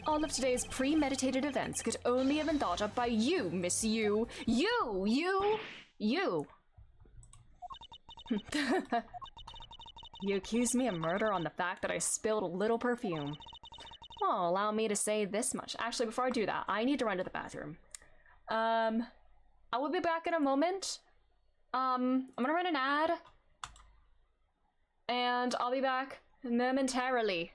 A: All of today's premeditated events could only have been thought up by you, Miss Yu. You! You accused me of murder on the fact that I spilled a little perfume. Well, allow me to say this much. Actually, before I do that, I need to run to the bathroom. I will be back in a moment. I'm gonna run an ad. And I'll be back momentarily.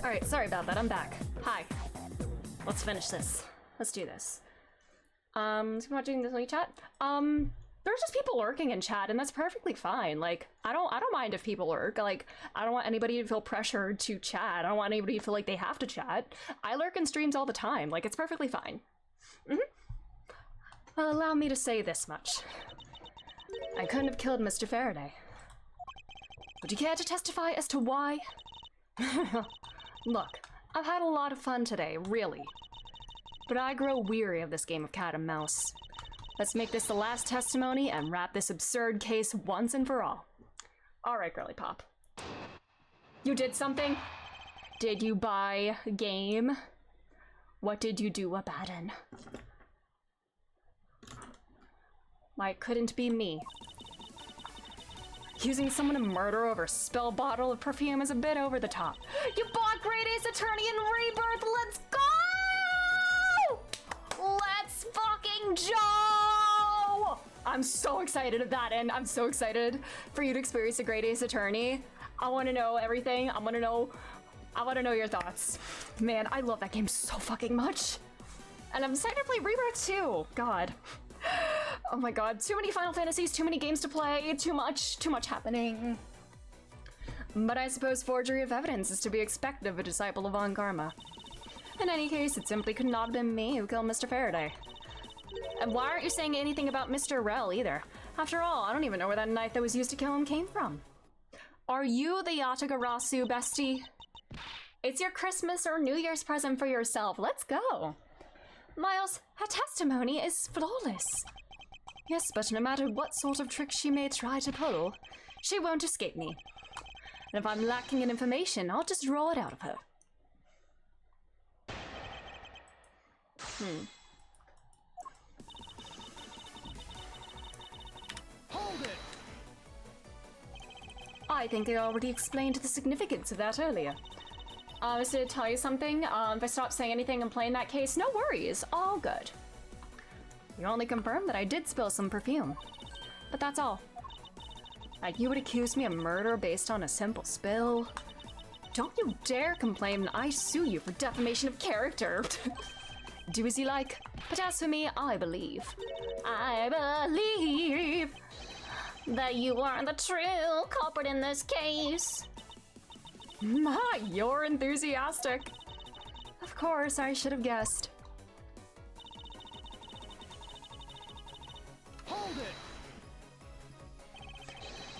A: Alright, sorry about that, I'm back. Hi. Let's finish this. Let's do this. Watching this on chat? There's just people lurking in chat, and that's perfectly fine. Like, I don't mind if people lurk. Like, I don't want anybody to feel pressured to chat. I don't want anybody to feel like they have to chat. I lurk in streams all the time. Like, it's perfectly fine. Well, allow me to say this much. I couldn't have killed Mr. Faraday. Would you care to testify as to why? Look, I've had a lot of fun today, really. But I grow weary of this game of cat and mouse. Let's make this the last testimony and wrap this absurd case once and for all. Alright, girly pop. You did something? Did you buy a game? What did you do, Abaddon? Why, it couldn't be me. Using someone to murder over a spill bottle of perfume is a bit over the top. You bought Great Ace Attorney in Rebirth! Let's go! Let's fucking go! I'm so excited at that end. I'm so excited for you to experience a Great Ace Attorney. I want to know everything. I want to know your thoughts. Man, I love that game so fucking much. And I'm excited to play Rebirth too. God. Oh my god, too many Final Fantasies, too many games to play, too much happening. But I suppose forgery of evidence is to be expected of a disciple of Von Karma. In any case, it simply could not have been me who killed Mr. Faraday. And why aren't you saying anything about Mr. Rel either? After all, I don't even know where that knife that was used to kill him came from. Are you the Yatagarasu bestie? It's your Christmas or New Year's present for yourself. Let's go. Miles, her testimony is flawless. Yes, but no matter what sort of trick she may try to pull, she won't escape me. And if I'm lacking in information, I'll just draw it out of her.
B: Hold it!
A: I think I already explained the significance of that earlier. I was to tell you something. If I stop saying anything and play in that case, no worries, all good. You only confirmed that I did spill some perfume. But that's all. Like, you would accuse me of murder based on a simple spill? Don't you dare complain I sue you for defamation of character. Do as you like. But as for me, I believe that you are the true culprit in this case. My, you're enthusiastic. Of course, I should have guessed.
B: Hold it!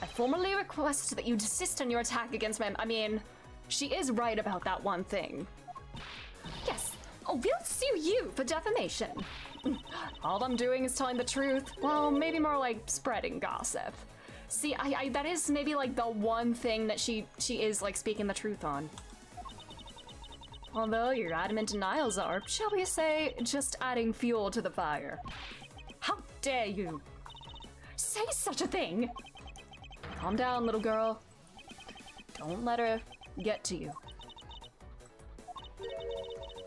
A: I formally request that you desist on your attack against me. I mean, she is right about that one thing. Yes. Oh, we'll sue you for defamation. All I'm doing is telling the truth. Well, maybe more like spreading gossip. See, I that is maybe like the one thing that she is like speaking the truth on. Although your adamant denials are, shall we say, just adding fuel to the fire. How dare you say such a thing? Calm down, little girl. Don't let her get to you.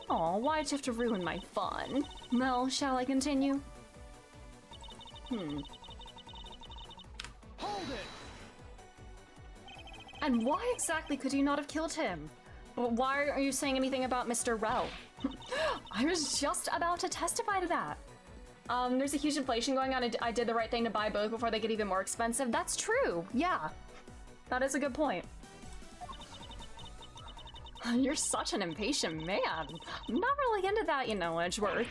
A: Aw, why'd you have to ruin my fun? Well, shall I continue?
B: Hold it!
A: And why exactly could you not have killed him? But why are you saying anything about Mr. Rel? I was just about to testify to that. There's a huge inflation going on. I did the right thing to buy both before they get even more expensive. That's true. Yeah, that is a good point. You're such an impatient man. I'm not really into that, you know, Edgeworth.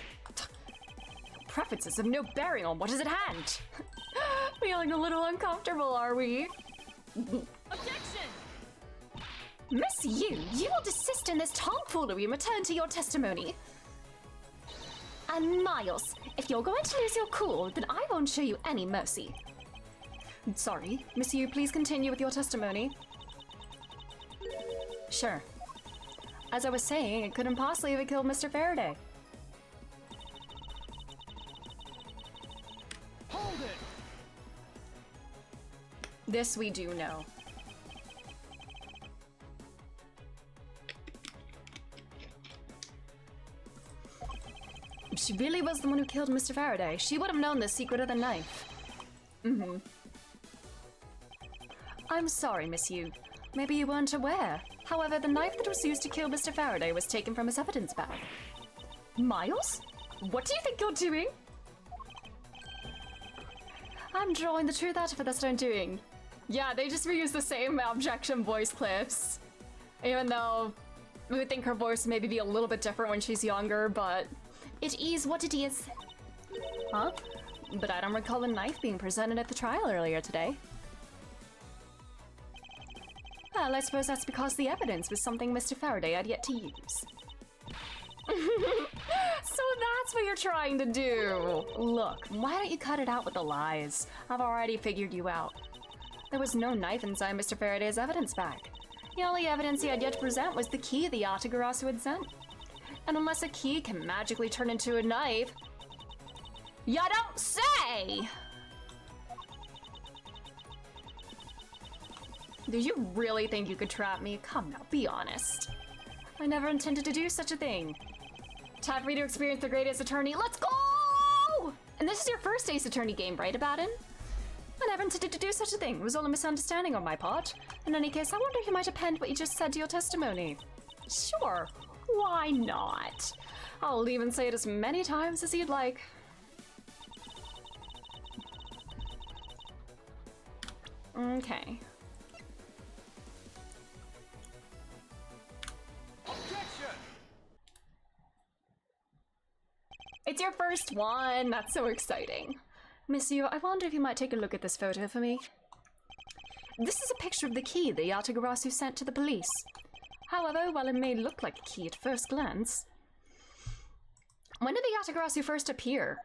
A: Preferences have no bearing on what is at hand. Feeling a little uncomfortable, are we?
B: Objection!
A: Miss you will desist in this tomfoolery and return to your testimony. And Miles, if you're going to lose your cool, then I won't show you any mercy. Sorry, Miss Yu, please continue with your testimony. Sure. As I was saying, it couldn't possibly have killed Mr. Faraday.
B: Hold it!
A: This we do know. If she really was the one who killed Mr. Faraday, she would have known the secret of the knife. I'm sorry, Miss Yu. Maybe you weren't aware. However, the knife that was used to kill Mr. Faraday was taken from his evidence bag. Miles? What do you think you're doing? I'm drawing the truth out of it, that's what I'm doing. Yeah, they just reuse the same objection voice clips. Even though we would think her voice maybe be a little bit different when she's younger, but it is what it is. Huh? But I don't recall a knife being presented at the trial earlier today. Well, I suppose that's because the evidence was something Mr. Faraday had yet to use. So that's what you're trying to do. Look, why don't you cut it out with the lies? I've already figured you out. There was no knife inside Mr. Faraday's evidence bag. The only evidence he had yet to present was the key the Yatagarasu had sent. And unless a key can magically turn into a knife... Ya don't say! Do you really think you could trap me? Come now, be honest. I never intended to do such a thing. Time for me to experience the great Ace Attorney. Let's go! And this is your first Ace Attorney game, right, Abaddon? I never intended to do such a thing. It was all a misunderstanding on my part. In any case, I wonder if you might append what you just said to your testimony. Sure, why not? I'll even say it as many times as you'd like. Okay. It's your first one! That's so exciting. Miss Yu, I wonder if you might take a look at this photo for me. This is a picture of the key that Yatagarasu sent to the police. However, while it may look like a key at first glance... When did the Yatagarasu first appear?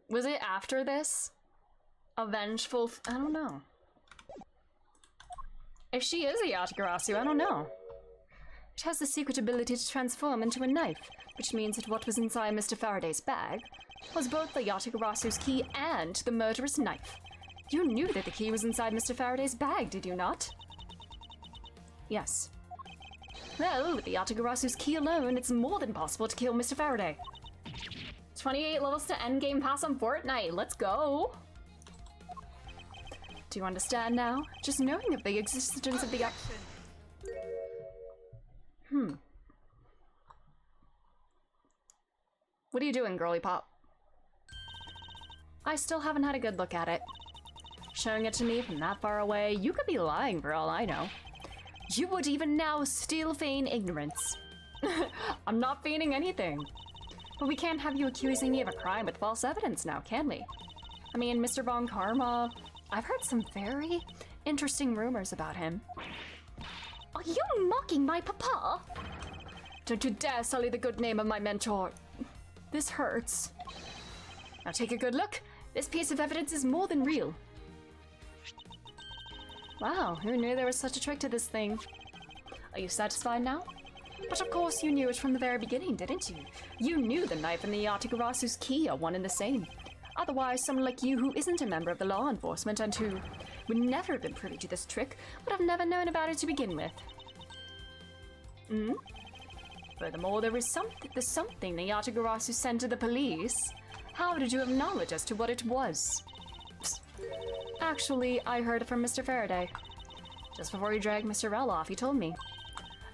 A: Was it after this? A vengeful... I don't know. If she is a Yatagarasu, I don't know. It has the secret ability to transform into a knife, which means that what was inside Mr. Faraday's bag was both the Yatagarasu's key and the murderous knife. You knew that the key was inside Mr. Faraday's bag, did you not? Yes. Well, with the Yatagarasu's key alone, it's more than possible to kill Mr. Faraday. 28 levels to endgame pass on Fortnite, let's go! Do you understand now? Just knowing of the existence of the... What are you doing, girly pop? I still haven't had a good look at it. Showing it to me from that far away, you could be lying for all I know. You would even now still feign ignorance. I'm not feigning anything. But we can't have you accusing me of a crime with false evidence now, can we? I mean, Mr. Von Karma, I've heard some very interesting rumors about him.
C: Are you mocking my papa?
A: Don't you dare sully the good name of my mentor. This hurts. Now take a good look. This piece of evidence is more than real. Wow, who knew there was such a trick to this thing? Are you satisfied now? But of course you knew it from the very beginning, didn't you? You knew the knife and the Yatagarasu's key are one and the same. Otherwise, someone like you who isn't a member of the law enforcement and who would never have been privy to this trick would have never known about it to begin with. Furthermore, there's something the Yatagarasu sent to the police. How did you have knowledge as to what it was? Psst. Actually, I heard it from Mr. Faraday. Just before he dragged Mr. Rell off, he told me.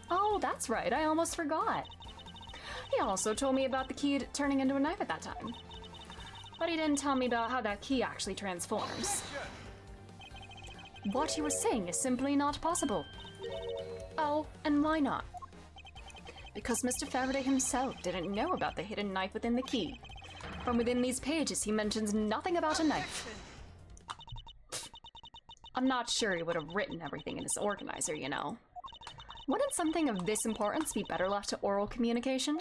A: Oh, that's right, I almost forgot. He also told me about the key turning into a knife at that time. But he didn't tell me about how that key actually transforms. What you were saying is simply not possible. Oh, and why not? Because Mr. Faraday himself didn't know about the hidden knife within the key. From within these pages, he mentions nothing about a knife. I'm not sure he would have written everything in his organizer, you know. Wouldn't something of this importance be better left to oral communication?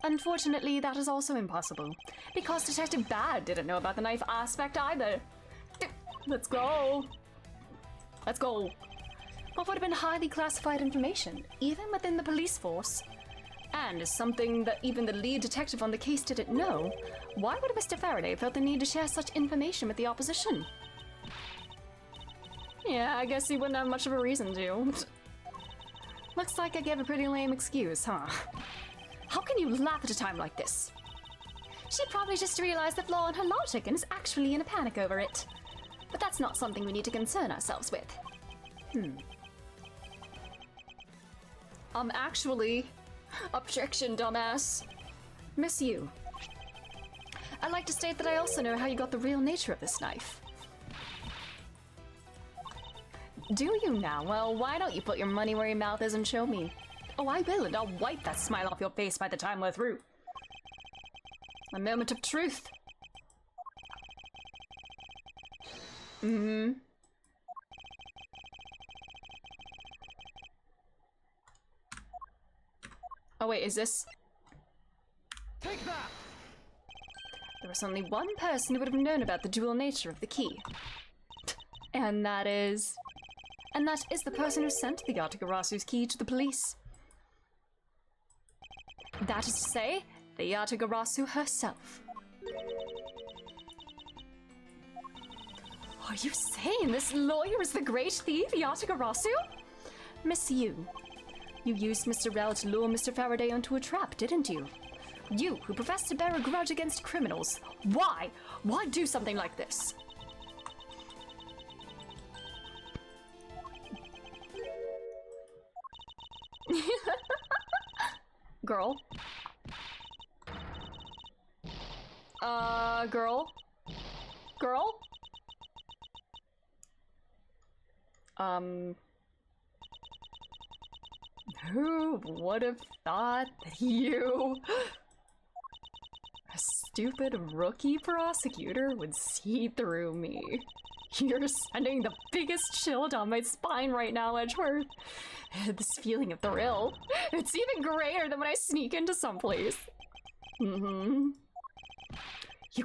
A: Unfortunately, that is also impossible, because Detective Bad didn't know about the knife aspect either. Let's go. Let's go. What would have been highly classified information, even within the police force? And as something that even the lead detective on the case didn't know, why would Mr. Faraday felt the need to share such information with the opposition? Yeah, I guess he wouldn't have much of a reason to. Looks like I gave a pretty lame excuse, huh? How can you laugh at a time like this? She probably just realized the flaw in her logic and is actually in a panic over it. But that's not something we need to concern ourselves with. Actually... Objection, dumbass. Miss Yu. I'd like to state that I also know how you got the real nature of this knife. Do you now? Well, why don't you put your money where your mouth is and show me? Oh, I will, and I'll wipe that smile off your face by the time we're through. A moment of truth. Oh wait, is this...
B: Take that!
A: There was only one person who would have known about the dual nature of the key. And that is... And that is the person who sent the Yatagarasu's key to the police. That is to say, the Yatagarasu herself. Are you saying this lawyer is the great thief, Yatagarasu? Miss Yu, you used Mr. Rell to lure Mr. Faraday into a trap, didn't you? You, who profess to bear a grudge against criminals. Why? Why do something like this? Girl? Girl? Girl? Who would have thought that you, a stupid rookie prosecutor, would see through me? You're sending the biggest chill down my spine right now, Edgeworth. This feeling of thrill, it's even greater than when I sneak into someplace. You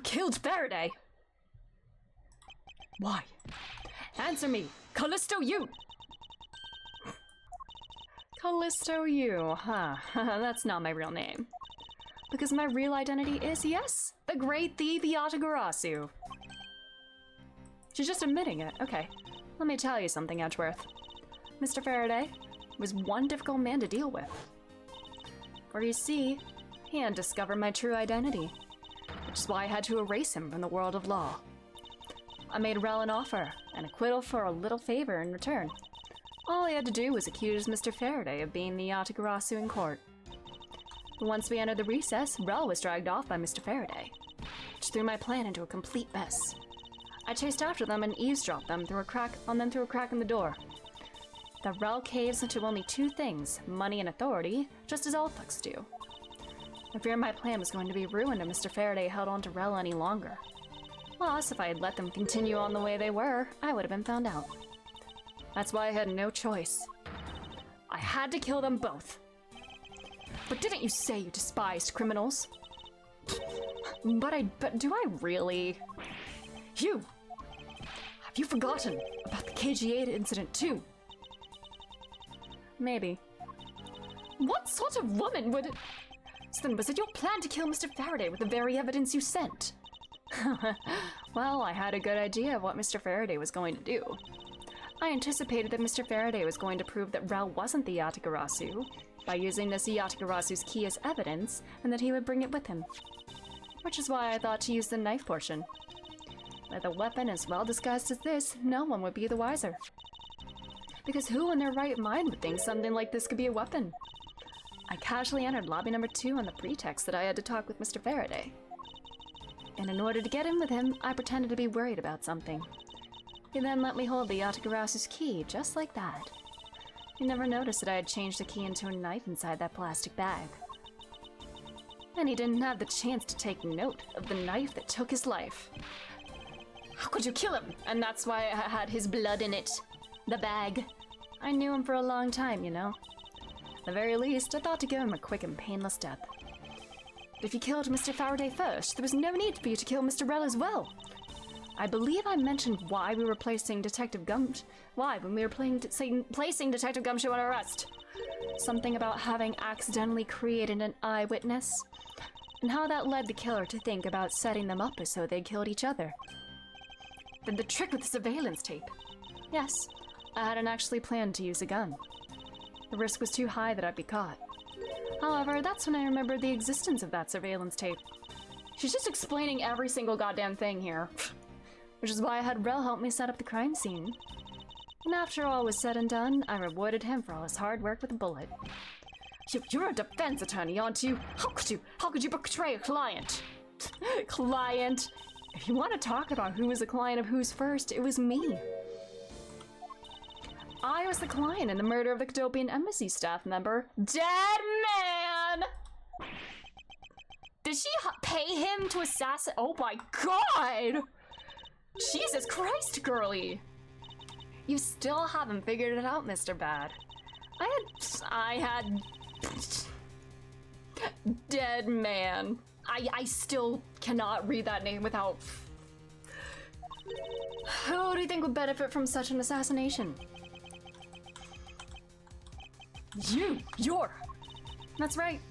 A: killed Faraday. Why? Answer me, Callisto you! Callisto you, huh? That's not my real name. Because my real identity is, yes, the great thief Yatagarasu. She's just admitting it. Okay, let me tell you something, Edgeworth. Mr. Faraday was one difficult man to deal with. For you see, he had discovered my true identity, which is why I had to erase him from the world of law. I made Rel an offer, an acquittal for a little favor in return. All he had to do was accuse Mr. Faraday of being the Yatagarasu in court. But once we entered the recess, Rel was dragged off by Mr. Faraday, which threw my plan into a complete mess. I chased after them and eavesdropped them through a crack in the door. The Rel caves into only two things, money and authority, just as all thugs do. I feared my plan was going to be ruined if Mr. Faraday held on to Rel any longer. Plus, if I had let them continue on the way they were, I would have been found out. That's why I had no choice. I had to kill them both. But didn't you say you despised criminals? But do I really? You! Have you forgotten about the KG8 incident too? Maybe. What sort of woman would... So then was it your plan to kill Mr. Faraday with the very evidence you sent? Well, I had a good idea of what Mr. Faraday was going to do. I anticipated that Mr. Faraday was going to prove that Rel wasn't the Yatagarasu by using this Yatagarasu's key as evidence, and that he would bring it with him. Which is why I thought to use the knife portion. With a weapon as well disguised as this, no one would be the wiser. Because who in their right mind would think something like this could be a weapon? I casually entered lobby number 2 on the pretext that I had to talk with Mr. Faraday. And in order to get in with him, I pretended to be worried about something. He then let me hold the Yatagarasu's key, just like that. He never noticed that I had changed the key into a knife inside that plastic bag. And he didn't have the chance to take note of the knife that took his life. How could you kill him? And that's why I had his blood in it. The bag. I knew him for a long time, you know. At the very least, I thought to give him a quick and painless death. But if you killed Mr. Faraday first, there was no need for you to kill Mr. Rel as well. I believe I mentioned why we were placing Detective Gumshoe on arrest. Something about having accidentally created an eyewitness, and how that led the killer to think about setting them up so they killed each other. Then the trick with the surveillance tape. Yes, I hadn't actually planned to use a gun. The risk was too high that I'd be caught. However, that's when I remembered the existence of that surveillance tape. She's just explaining every single goddamn thing here. Which is why I had Rel help me set up the crime scene. And after all was said and done, I rewarded him for all his hard work with a bullet. You're a defense attorney, aren't you? How could you betray a client? Client? If you want to talk about who was the client of who's first, it was me. I was the client in the murder of the Cadopian Embassy staff member, Dead Man! Did she pay him to assassinate? Oh my god! Jesus Christ, girly! You still haven't figured it out, Mr. Bad. I had... Dead Man. I still cannot read that name without... Who do you think would benefit from such an assassination? You're... That's right.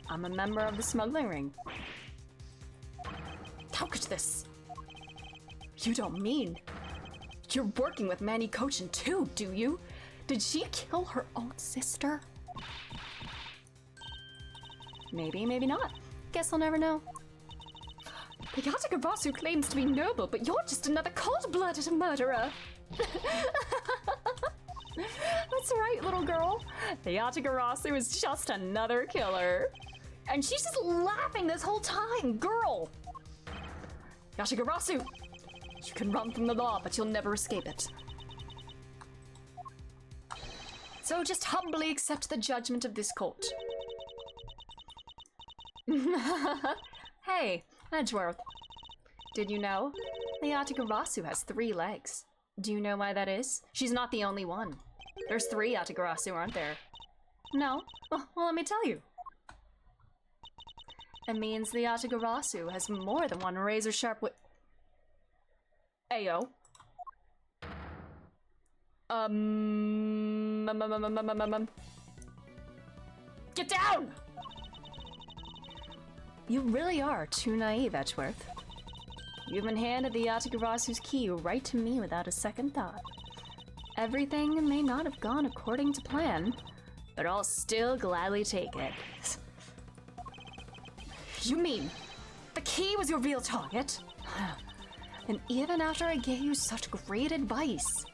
A: I'm a member of the smuggling ring. How could this? You don't mean... You're working with Manny Kochin too, do you? Did she kill her own sister? Maybe, maybe not. Guess I'll never know. The Yatagarasu claims to be noble, but you're just another cold-blooded murderer. That's right, little girl. The Yatagarasu is just another killer. And she's just laughing this whole time, girl. Yatagarasu, you can run from the law, but you'll never escape it. So just humbly accept the judgment of this court. Hey, Edgeworth. Did you know? The Yatagarasu has 3 legs. Do you know why that is? She's not the only one. There's 3 Yatagarasu, aren't there? No? Well, let me tell you. It means the Yatagarasu has more than one razor-sharp Ayo. Get down! You really are too naive, Edgeworth. You've been handed the Yatagarasu's key right to me without a second thought. Everything may not have gone according to plan, but I'll still gladly take it. You mean the key was your real target? And even after I gave you such great advice,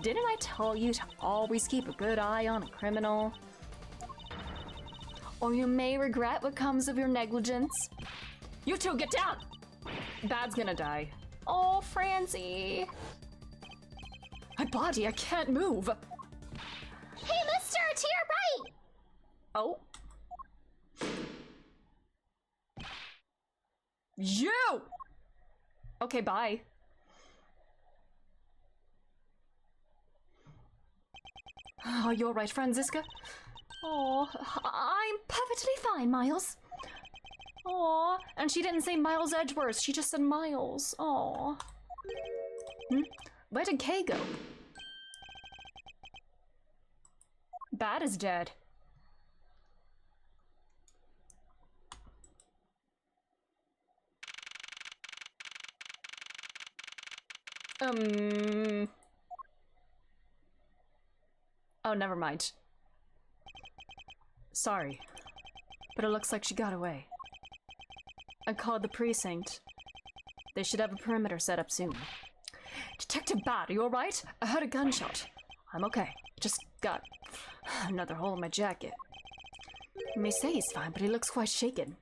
A: didn't I tell you to always keep a good eye on a criminal? Or you may regret what comes of your negligence. You two, get down! Bad's gonna die. Oh, Francie. My body, I can't move.
C: Hey, mister, to your right!
A: Oh. You! Okay, bye. Oh, you're right, Franziska. Oh, I'm perfectly fine, Miles. Oh, and she didn't say Miles Edgeworth, she just said Miles. Oh. Where did Kay go? Bad is dead. Oh, never mind. Sorry, but it looks like she got away. I called the precinct. They should have a perimeter set up soon. Detective Bad, are you alright? I heard a gunshot. I'm okay. Just got another hole in my jacket. You may say he's fine, but he looks quite shaken.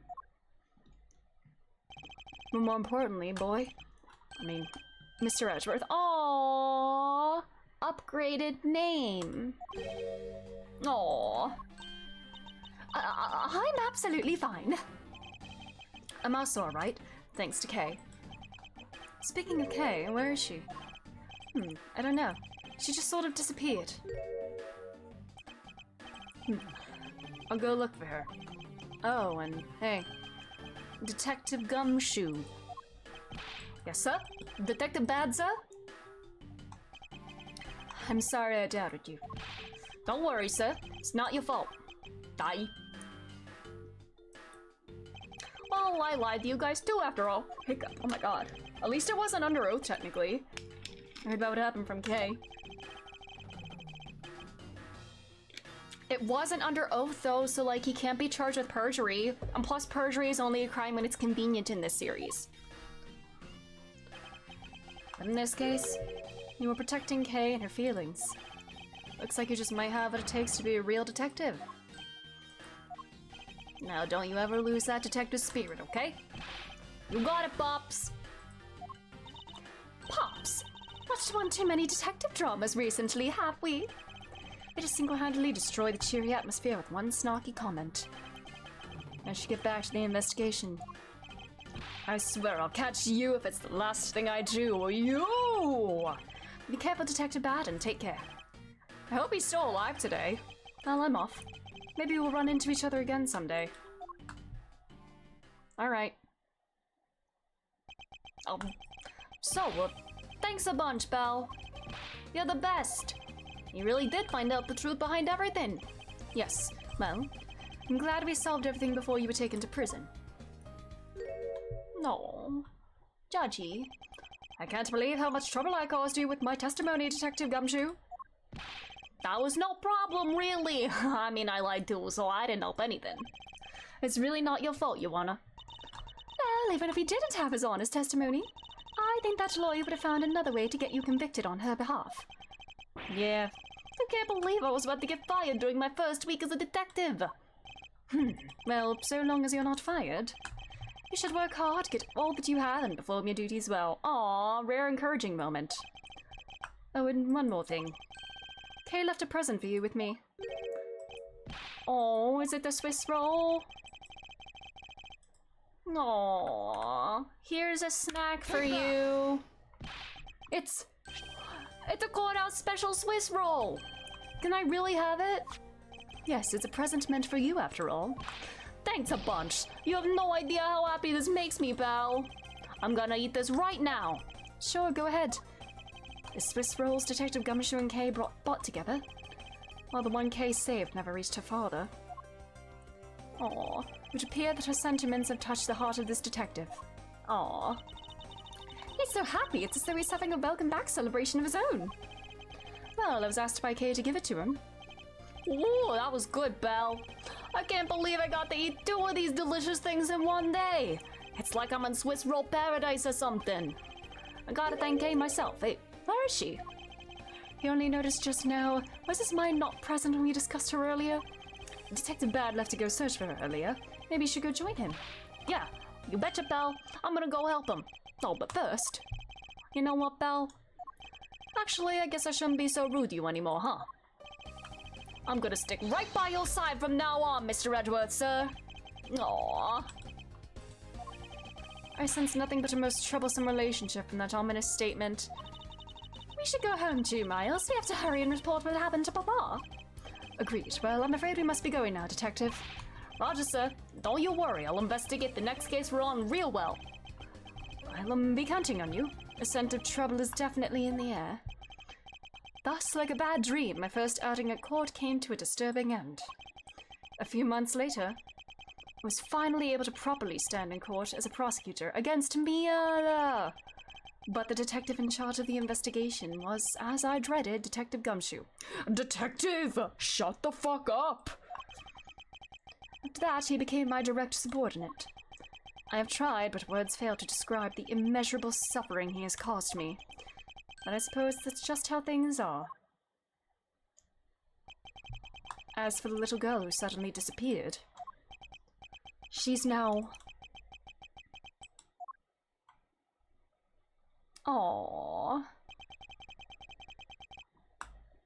A: But more importantly, boy, Mr. Edgeworth. Aww, upgraded name. Aww. I'm absolutely fine. I'm also alright, thanks to Kay. Speaking of Kay, where is she? I don't know. She just sort of disappeared. I'll go look for her. Oh, and hey, Detective Gumshoe. Yes, sir? Detective Bad, sir? I'm sorry I doubted you. Don't worry, sir. It's not your fault. Die. Well, I lied to you guys too, after all. Hiccup. Oh my god. At least it wasn't under oath, technically. I heard about what happened from Kay. It wasn't under oath, though, so, like, he can't be charged with perjury. And plus, perjury is only a crime when it's convenient in this series. But in this case, you were protecting Kay and her feelings. Looks like you just might have what it takes to be a real detective. Now, don't you ever lose that detective spirit, okay? You got it, Pops! Pops! Watched one too many detective dramas recently, have we? They just single-handedly destroy the cheery atmosphere with one snarky comment. I should get back to the investigation. I swear I'll catch you if it's the last thing I do. You! Be careful, Detective Bad, and take care. I hope he's still alive today. Well, I'm off. Maybe we'll run into each other again someday. Alright. Thanks a bunch, Belle. You're the best. You really did find out the truth behind everything. Yes, well, I'm glad we solved everything before you were taken to prison. No. Judgy, I can't believe how much trouble I caused you with my testimony, Detective Gumshoe. That was no problem, really. I mean, I lied too, so I didn't help anything. It's really not your fault, Joanna. Well, even if he didn't have his honest testimony, I think that lawyer would have found another way to get you convicted on her behalf. Yeah, I can't believe I was about to get fired during my first week as a detective. Well, so long as you're not fired, you should work hard, get all that you have, and perform your duties well. Aww, rare encouraging moment. Oh, and one more thing. Kay left a present for you with me. Oh, is it the Swiss roll? Aww, here's a snack for you. It's a courthouse special Swiss roll. Can I really have it? Yes, it's a present meant for you after all. Thanks a bunch. You have no idea how happy this makes me, pal. I'm gonna eat this right now. Sure, go ahead. The Swiss rolls Detective Gumshoe and Kay bought together, while the one Kay saved never reached her father. Aww, it would appear that her sentiments have touched the heart of this detective. Aww. He's so happy, it's as though he's having a welcome back celebration of his own. Well, I was asked by Kay to give it to him. Ooh, that was good, Belle. I can't believe I got to eat 2 of these delicious things in one day. It's like I'm in Swiss roll paradise or something. I gotta thank Kay myself. Hey, where is she? He only noticed just now. Was his mind not present when we discussed her earlier? Detective Bad left to go search for her earlier. Maybe you should go join him. Yeah, you betcha, Belle. I'm gonna go help him. Oh, but first... You know what, Belle? Actually, I guess I shouldn't be so rude to you anymore, huh? I'm gonna stick right by your side from now on, Mr. Edgeworth, sir. Aww. I sense nothing but a most troublesome relationship from that ominous statement. We should go home too, Miles. We have to hurry and report what happened to Papa. Agreed. Well, I'm afraid we must be going now, Detective. Roger, sir. Don't you worry. I'll investigate the next case we're on real well. I'll be counting on you. A scent of trouble is definitely in the air. Thus, like a bad dream, my first outing at court came to a disturbing end. A few months later, I was finally able to properly stand in court as a prosecutor against Mia. But the detective in charge of the investigation was, as I dreaded, Detective Gumshoe. Detective! Shut the fuck up! After that, he became my direct subordinate. I have tried, but words fail to describe the immeasurable suffering he has caused me. But I suppose that's just how things are. As for the little girl who suddenly disappeared, she's now... Aww.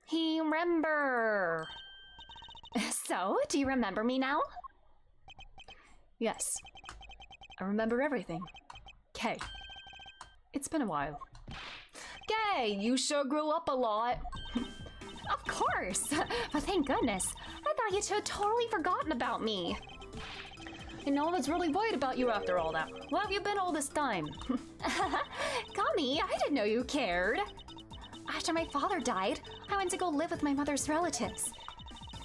A: He remember. So, do you remember me now? Yes. I remember everything. Kay. It's been a while. Kay, you sure grew up a lot. Of course. But thank goodness. I thought you two had totally forgotten about me. You know, I was really worried about you after all that. Where have you been all this time? Gummy, I didn't know you cared. After my father died, I went to go live with my mother's relatives.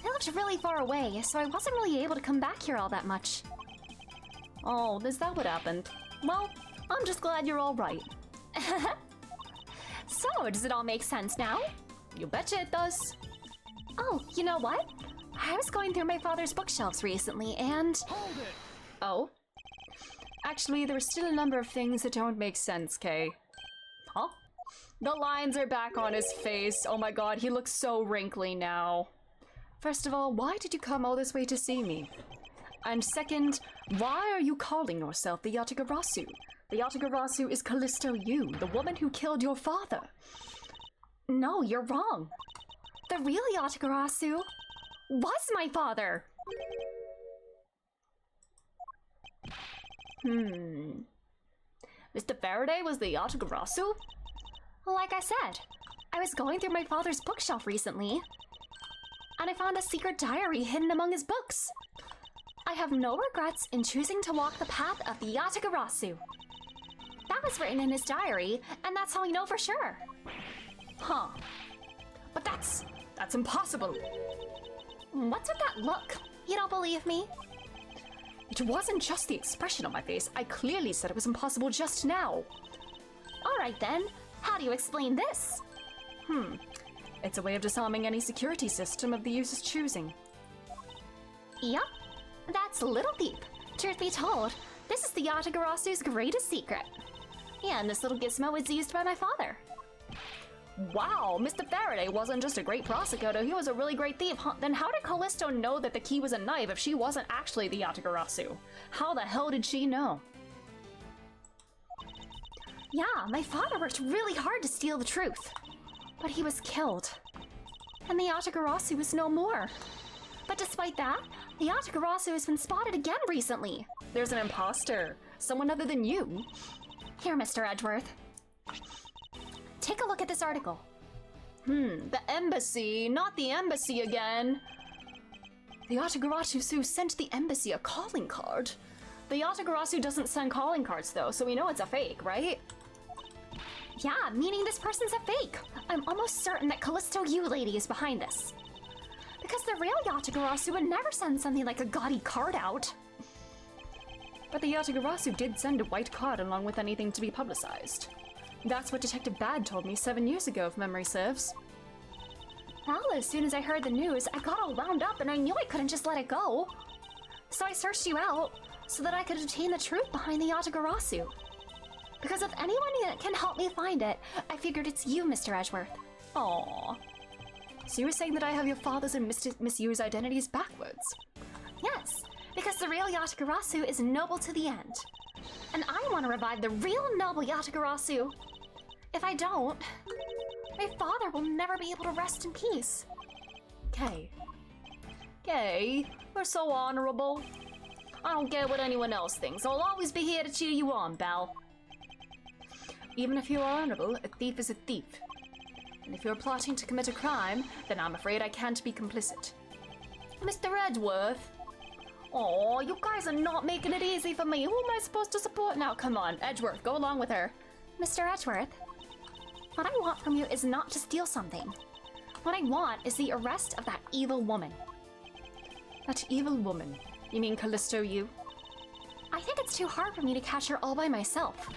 A: They lived really far away, so I wasn't really able to come back here all that much. Oh, is that what happened? Well, I'm just glad you're all right. So, does it all make sense now? You betcha it does. Oh, you know what? I was going through my father's bookshelves recently, and...
B: Hold it!
A: Oh? Actually, there are still a number of things that don't make sense, Kay. Huh? The lines are back on his face. Oh my god, he looks so wrinkly now. First of all, why did you come all this way to see me? And second, why are you calling yourself the Yatagarasu? The Yatagarasu is Callisto Yu, the woman who killed your father. No, you're wrong. The real Yatagarasu was my father. Mr. Faraday was the Yatagarasu? Like I said, I was going through my father's bookshelf recently, and I found a secret diary hidden among his books. I have no regrets in choosing to walk the path of the Yatagarasu. That was written in his diary, and that's how I know for sure. Huh. But that's impossible. What's with that look? You don't believe me? It wasn't just the expression on my face. I clearly said it was impossible just now. All right then. How do you explain this? It's a way of disarming any security system of the user's choosing. Yup. That's a little deep. Truth be told, this is the Yatagarasu's greatest secret. Yeah, and this little gizmo was used by my father. Wow, Mr. Faraday wasn't just a great prosecutor, he was a really great thief. Then how did Callisto know that the key was a knife if she wasn't actually the Yatagarasu? How the hell did she know? Yeah, my father worked really hard to steal the truth. But he was killed.
C: and the Yatagarasu is no more. But despite that, the Yatagarasu has been spotted again recently.
A: There's an imposter. Someone other than you.
C: Here, Mr. Edgeworth. Take a look at this article.
A: The embassy, not the embassy again. The Yatagarasu sent the embassy a calling card. The Yatagarasu doesn't send calling cards though, so we know it's a fake, right?
C: Yeah, meaning this person's a fake. I'm almost certain that Callisto U Lady is behind this. Because the real Yatagarasu would never send something like a gaudy card out.
A: But the Yatagarasu did send a white card along with anything to be publicized. That's what Detective Bad told me 7 years ago, if memory serves.
C: Well, as soon as I heard the news, I got all wound up and I knew I couldn't just let it go. So I searched you out so that I could obtain the truth behind the Yatagarasu. Because if anyone can help me find it, I figured it's you, Mr. Edgeworth.
A: Aww. So you were saying that I have your father's and Miss Yu's identities backwards?
C: Yes, because the real Yatagarasu is noble to the end. And I want to revive the real noble Yatagarasu. If I don't, my father will never be able to rest in peace.
A: Kay. Kay, you're so honorable. I don't care what anyone else thinks. I'll always be here to cheer you on, Belle. Even if you're honorable, a thief is a thief. And if you're plotting to commit a crime, then I'm afraid I can't be complicit. Mr. Edgeworth. Oh, you guys are not making it easy for me. Who am I supposed to support now? Come on, Edgeworth, go along with her.
C: Mr. Edgeworth, what I want from you is not to steal something. What I want is the arrest of that evil woman.
A: That evil woman? You mean Callisto U?
C: I think it's too hard for me to catch her all by myself.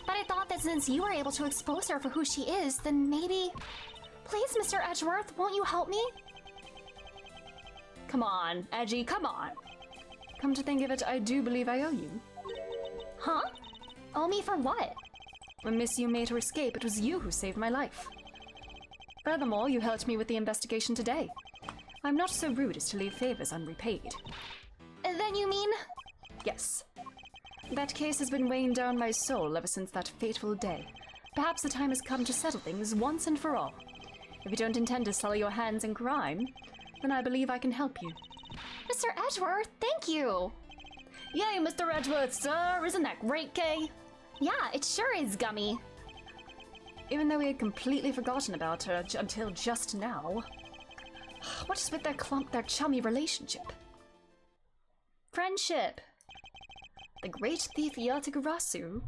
C: But I thought that since you were able to expose her for who she is, then maybe... Please, Mr. Edgeworth, won't you help me?
A: Come on, Edgy, come on. Come to think of it, I do believe I owe you.
C: Huh? Owe me for what?
A: When Miss Yu made her escape, it was you who saved my life. Furthermore, you helped me with the investigation today. I'm not so rude as to leave favors unrepaid.
C: Then you mean...
A: Yes. That case has been weighing down my soul ever since that fateful day. Perhaps the time has come to settle things once and for all. If you don't intend to sully your hands in crime, then I believe I can help you.
C: Mr. Edgeworth, thank you!
A: Yay, Mr. Edgeworth, sir! Isn't that great, Kay?
C: Yeah, it sure is, Gummy.
A: Even though we had completely forgotten about her until just now. What is with their chummy relationship? Friendship! The great thief Yatagarasu.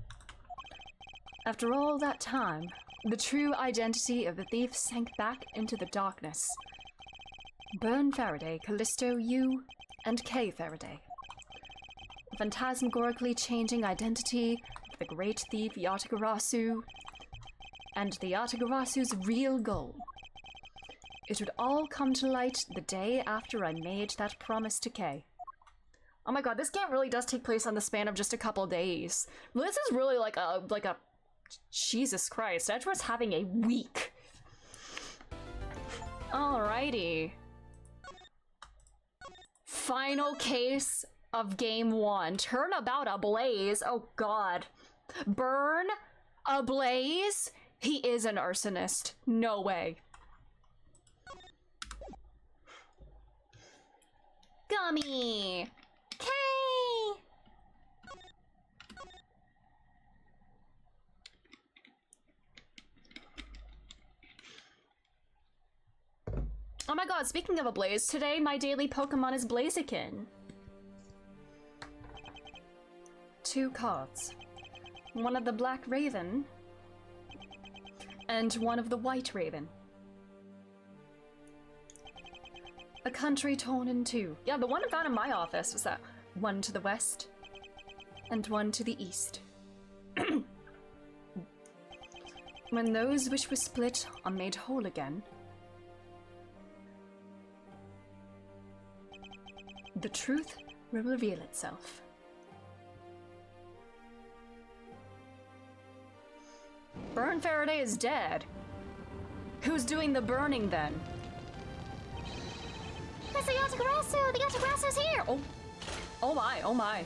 A: After all that time, the true identity of the thief sank back into the darkness. Byrne Faraday, Callisto U, and Kay Faraday. The phantasmagorically changing identity of the great thief Yatagarasu, and the Yatagarasu's real goal. It would all come to light the day after I made that promise to Kay. Oh my god, this game really does take place on the span of just a couple days. This is really like a Jesus Christ, Edgeworth's having a week. Alrighty. Final case of game 1. Turnabout ablaze. Oh god. Burn ablaze? He is an arsonist. No way. Gummy!
C: Kay!
A: Oh my god, speaking of a blaze, today my daily Pokemon is Blaziken. 2 cards. One of the Black Raven, and one of the White Raven. A country torn in 2. Yeah, the one I found in my office was that one to the west, and one to the east. When those which were split are made whole again, the truth will reveal itself. Byrne Faraday is dead. Who's doing the burning then?
C: It's the Yatagarasu! The Yatagarasu's here!
A: Oh. Oh my, oh my.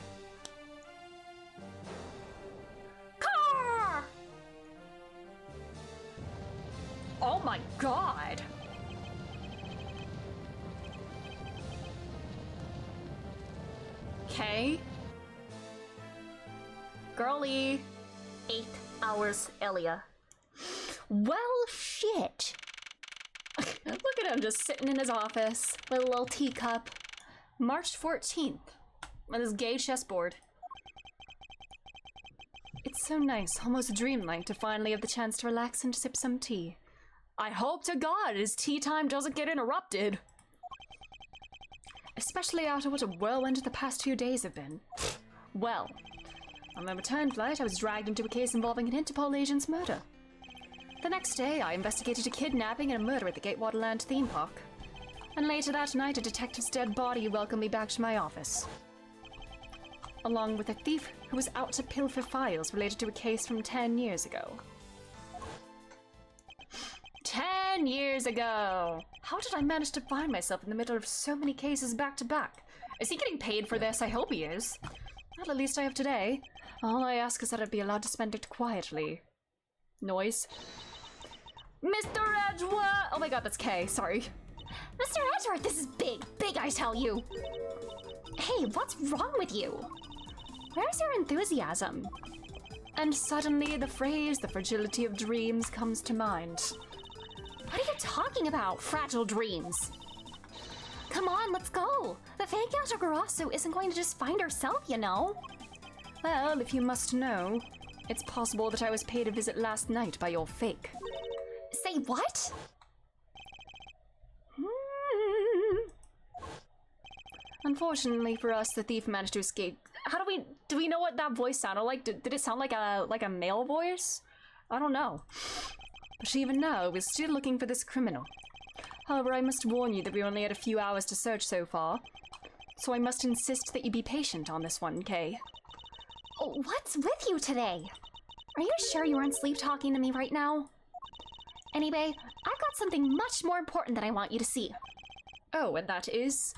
C: Car!
A: Oh my god! Kay? Girlie.
C: 8 hours, Elia.
A: Well, shit. Look at him just sitting in his office with a little teacup. March 14th. With his gay chessboard. It's so nice, almost dreamlike, to finally have the chance to relax and sip some tea. I hope to God his tea time doesn't get interrupted. Especially after what a whirlwind the past few days have been. Well, on my return flight, I was dragged into a case involving an Interpol agent's murder. The next day, I investigated a kidnapping and a murder at the Gatewaterland theme park. And later that night, a detective's dead body welcomed me back to my office. Along with a thief who was out to pilfer files related to a case from 10 years ago. 10 years ago! How did I manage to find myself in the middle of so many cases back to back? Is he getting paid for this? I hope he is. Well, at least I have today. All I ask is that I be allowed to spend it quietly. Noise. Mr. Edgeworth! Oh my god, that's Kay. Sorry.
C: Mr. Edgeworth, this is big. Big, I tell you. Hey, what's wrong with you?
A: Where's your enthusiasm? And suddenly the phrase, the fragility of dreams, comes to mind.
C: What are you talking about, fragile dreams? Come on, let's go. The fake Yatagarasu isn't going to just find herself, you know.
A: Well, if you must know, it's possible that I was paid a visit last night by your fake.
C: Say what?
A: Unfortunately for us, the thief managed to escape. Do we know what that voice sounded like? Did it sound like a male voice? I don't know. But even now, we're still looking for this criminal. However, I must warn you that we only had a few hours to search so far. So I must insist that you be patient on this one, Kay.
C: What's with you today? Are you sure you aren't sleep talking to me right now? Anyway, I've got something much more important that I want you to see.
A: Oh, and that is?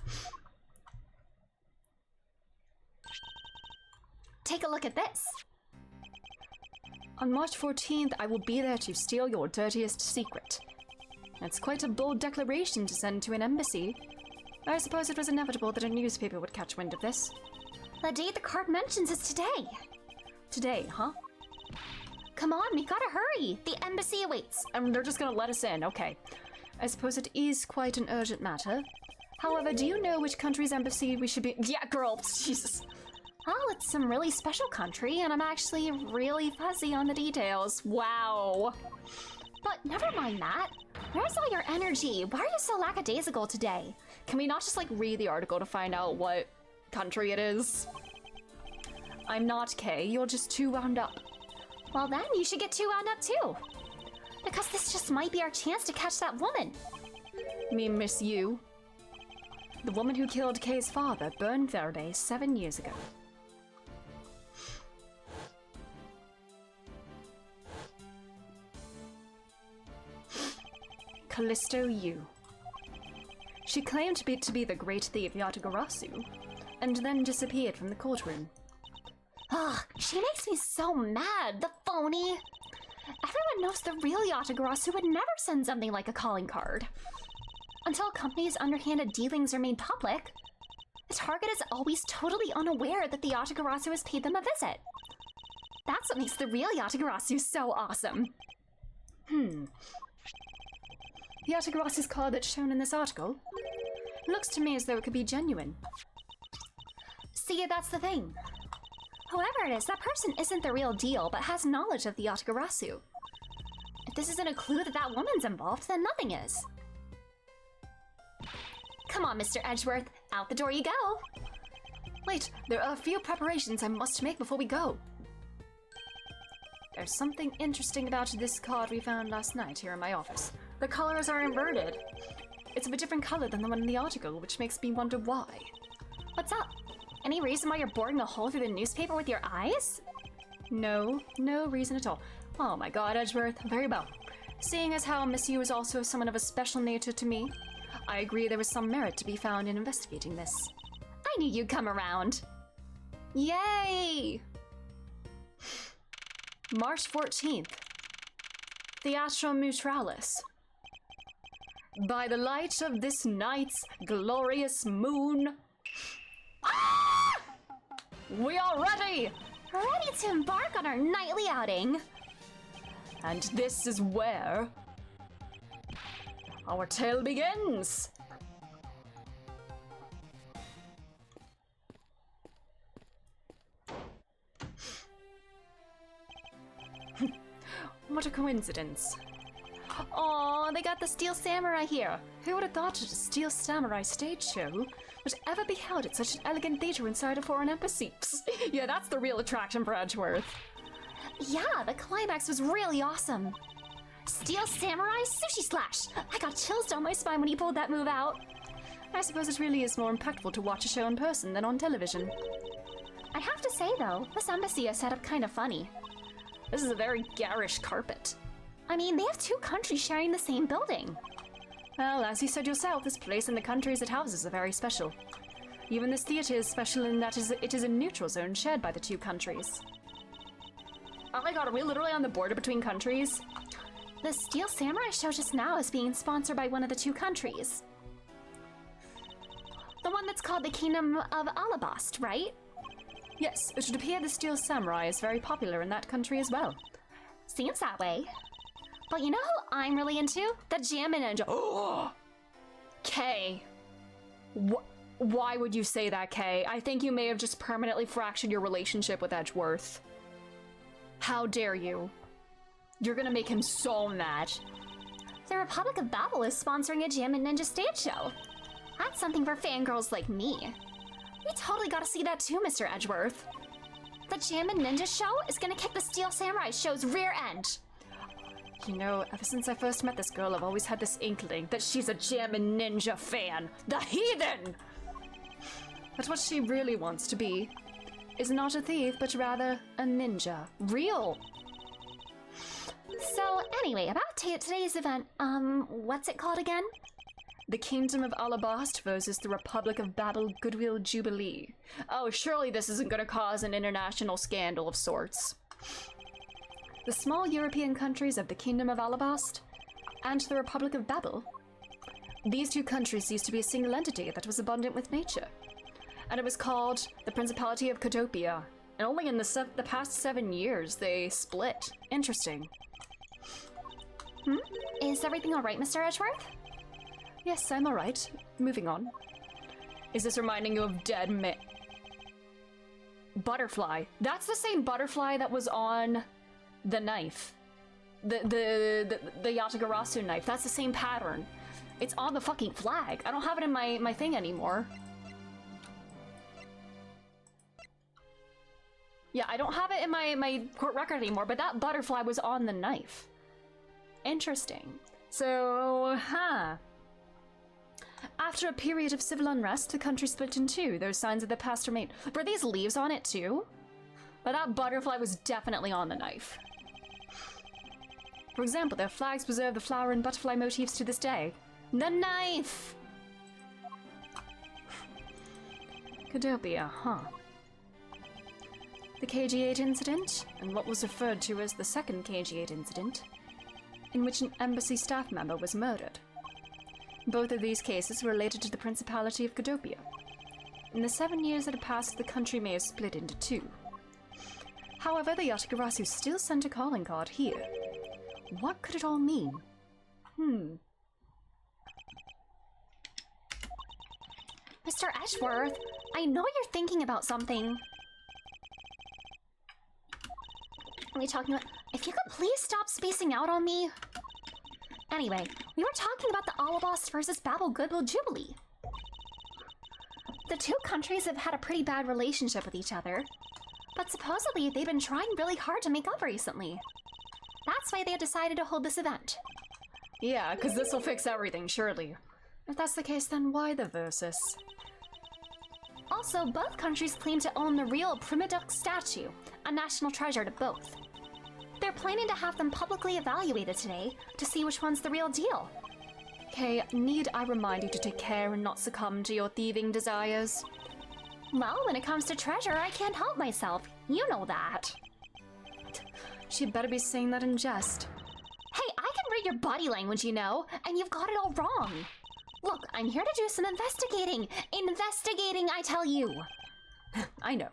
C: Take a look at this.
A: On March 14th, I will be there to steal your dirtiest secret. It's quite a bold declaration to send to an embassy. I suppose it was inevitable that a newspaper would catch wind of this.
C: The date the card mentions is today.
A: Today, huh?
C: Come on, we gotta hurry. The embassy awaits.
A: And they're just gonna let us in, okay. I suppose it is quite an urgent matter. However, do you know which country's embassy we should be— Yeah, girl, Jesus.
C: Well, it's some really special country, and I'm actually really fuzzy on the details.
A: Wow.
C: But never mind that. Where's all your energy? Why are you so lackadaisical today?
A: Can we not just, like, read the article to find out what country it is? I'm not Kay. You're just too wound up.
C: Well then, you should get too wound up too. Because this just might be our chance to catch that woman.
A: Me miss you. The woman who killed Kay's father burned Verde 7 years ago. Callisto Yu. She claimed to be the great thief Yatagarasu, and then disappeared from the courtroom.
C: Ugh, she makes me so mad, the phony. Everyone knows the real Yatagarasu would never send something like a calling card. Until a company's underhanded dealings are made public, the target is always totally unaware that the Yatagarasu has paid them a visit. That's what makes the real Yatagarasu so awesome.
A: The Yatagarasu's card that's shown in this article looks to me as though it could be genuine.
C: See, that's the thing. Whoever it is, that person isn't the real deal, but has knowledge of the Yatagarasu. If this isn't a clue that that woman's involved, then nothing is. Come on, Mr. Edgeworth, out the door you go.
A: Wait, there are a few preparations I must make before we go. There's something interesting about this card we found last night here in my office. The colors are inverted. It's of a different color than the one in the article, which makes me wonder why.
C: What's up? Any reason why you're boring a hole through the newspaper with your eyes?
A: No reason at all. Oh my god, Edgeworth, very well. Seeing as how Miss Yu is also someone of a special nature to me, I agree there was some merit to be found in investigating this.
C: I knew you'd come around.
A: Yay! March 14th. Theatrum Mutualis. By the light of this night's glorious moon. We are ready!
C: Ready to embark on our nightly outing.
A: And this is where our tale begins. What a coincidence.
C: Oh, they got the Steel Samurai here.
A: Who would have thought that a Steel Samurai stage show would ever be held at such an elegant theatre inside a foreign embassy? Psst. Yeah, that's the real attraction for Edgeworth.
C: Yeah, the climax was really awesome. Steel Samurai Sushi Slash! I got chills down my spine when he pulled that move out.
A: I suppose it really is more impactful to watch a show in person than on television.
C: I have to say though, this embassy is set up kind of funny.
A: This is a very garish carpet.
C: I mean, they have two countries sharing the same building.
A: Well, as you said yourself, this place and the countries it houses are very special. Even this theatre is special in that it is a neutral zone shared by the two countries. Oh my god, are we literally on the border between countries?
C: The Steel Samurai show just now is being sponsored by one of the two countries. The one that's called the Kingdom of Alabast, right?
A: Yes, it would appear the Steel Samurai is very popular in that country as well.
C: Seems that way. But you know who I'm really into? The Jammin' Ninja.
A: Oh! Kay. Why would you say that, Kay? I think you may have just permanently fractured your relationship with Edgeworth. How dare you? You're gonna make him so mad.
C: The Republic of Babel is sponsoring a Jammin' Ninja stage show. That's something for fangirls like me. We totally gotta see that too, Mr. Edgeworth. The Jammin' Ninja show is gonna kick the Steel Samurai show's rear end.
A: You know, ever since I first met this girl, I've always had this inkling that she's a Jammin' Ninja fan. The heathen! But what she really wants to be is not a thief, but rather a ninja. Real!
C: So anyway, about today's event, what's it called again?
A: The Kingdom of Alabast versus the Republic of Babel Goodwill Jubilee. Oh, surely this isn't gonna cause an international scandal of sorts. The small European countries of the Kingdom of Alabast and the Republic of Babel. These two countries used to be a single entity that was abundant with nature. And it was called the Principality of Cadopia. And only in the past 7 years they split. Interesting.
C: Is everything alright, Mr. Edgeworth?
A: Yes, I'm alright. Moving on. Is this reminding you of Dead Butterfly? That's the same butterfly that was on the knife. The Yatagarasu knife. That's the same pattern. It's on the fucking flag. I don't have it in my thing anymore. Yeah, I don't have it in my court record anymore, but that butterfly was on the knife. Interesting. So, After a period of civil unrest, the country split in two. There's signs of the past remain. Were these leaves on it too? But that butterfly was definitely on the knife. For example, their flags preserve the flower and butterfly motifs to this day. The knife! Cadopia, huh? The KG-8 incident, and what was referred to as the second KG-8 incident, in which an embassy staff member was murdered. Both of these cases were related to the Principality of Cadopia. In the 7 years that have passed, the country may have split into two. However, the Yatagarasu still sent a calling card here. What could it all mean?
C: Mr. Edgeworth, I know you're thinking about something. Are we talking about— if you could please stop spacing out on me? Anyway, we were talking about the Alabast versus Babel Goodwill Jubilee. The two countries have had a pretty bad relationship with each other, but supposedly they've been trying really hard to make up recently. That's why they decided to hold this event.
A: Yeah, because this will fix everything, surely. If that's the case, then why the versus?
C: Also, both countries claim to own the real Primaduck statue, a national treasure to both. They're planning to have them publicly evaluated today to see which one's the real deal.
A: Kay, need I remind you to take care and not succumb to your thieving desires?
C: Well, when it comes to treasure, I can't help myself. You know that.
A: She'd better be saying that in jest.
C: Hey, I can read your body language, you know, and you've got it all wrong. Look, I'm here to do some investigating. Investigating, I tell you.
A: I know.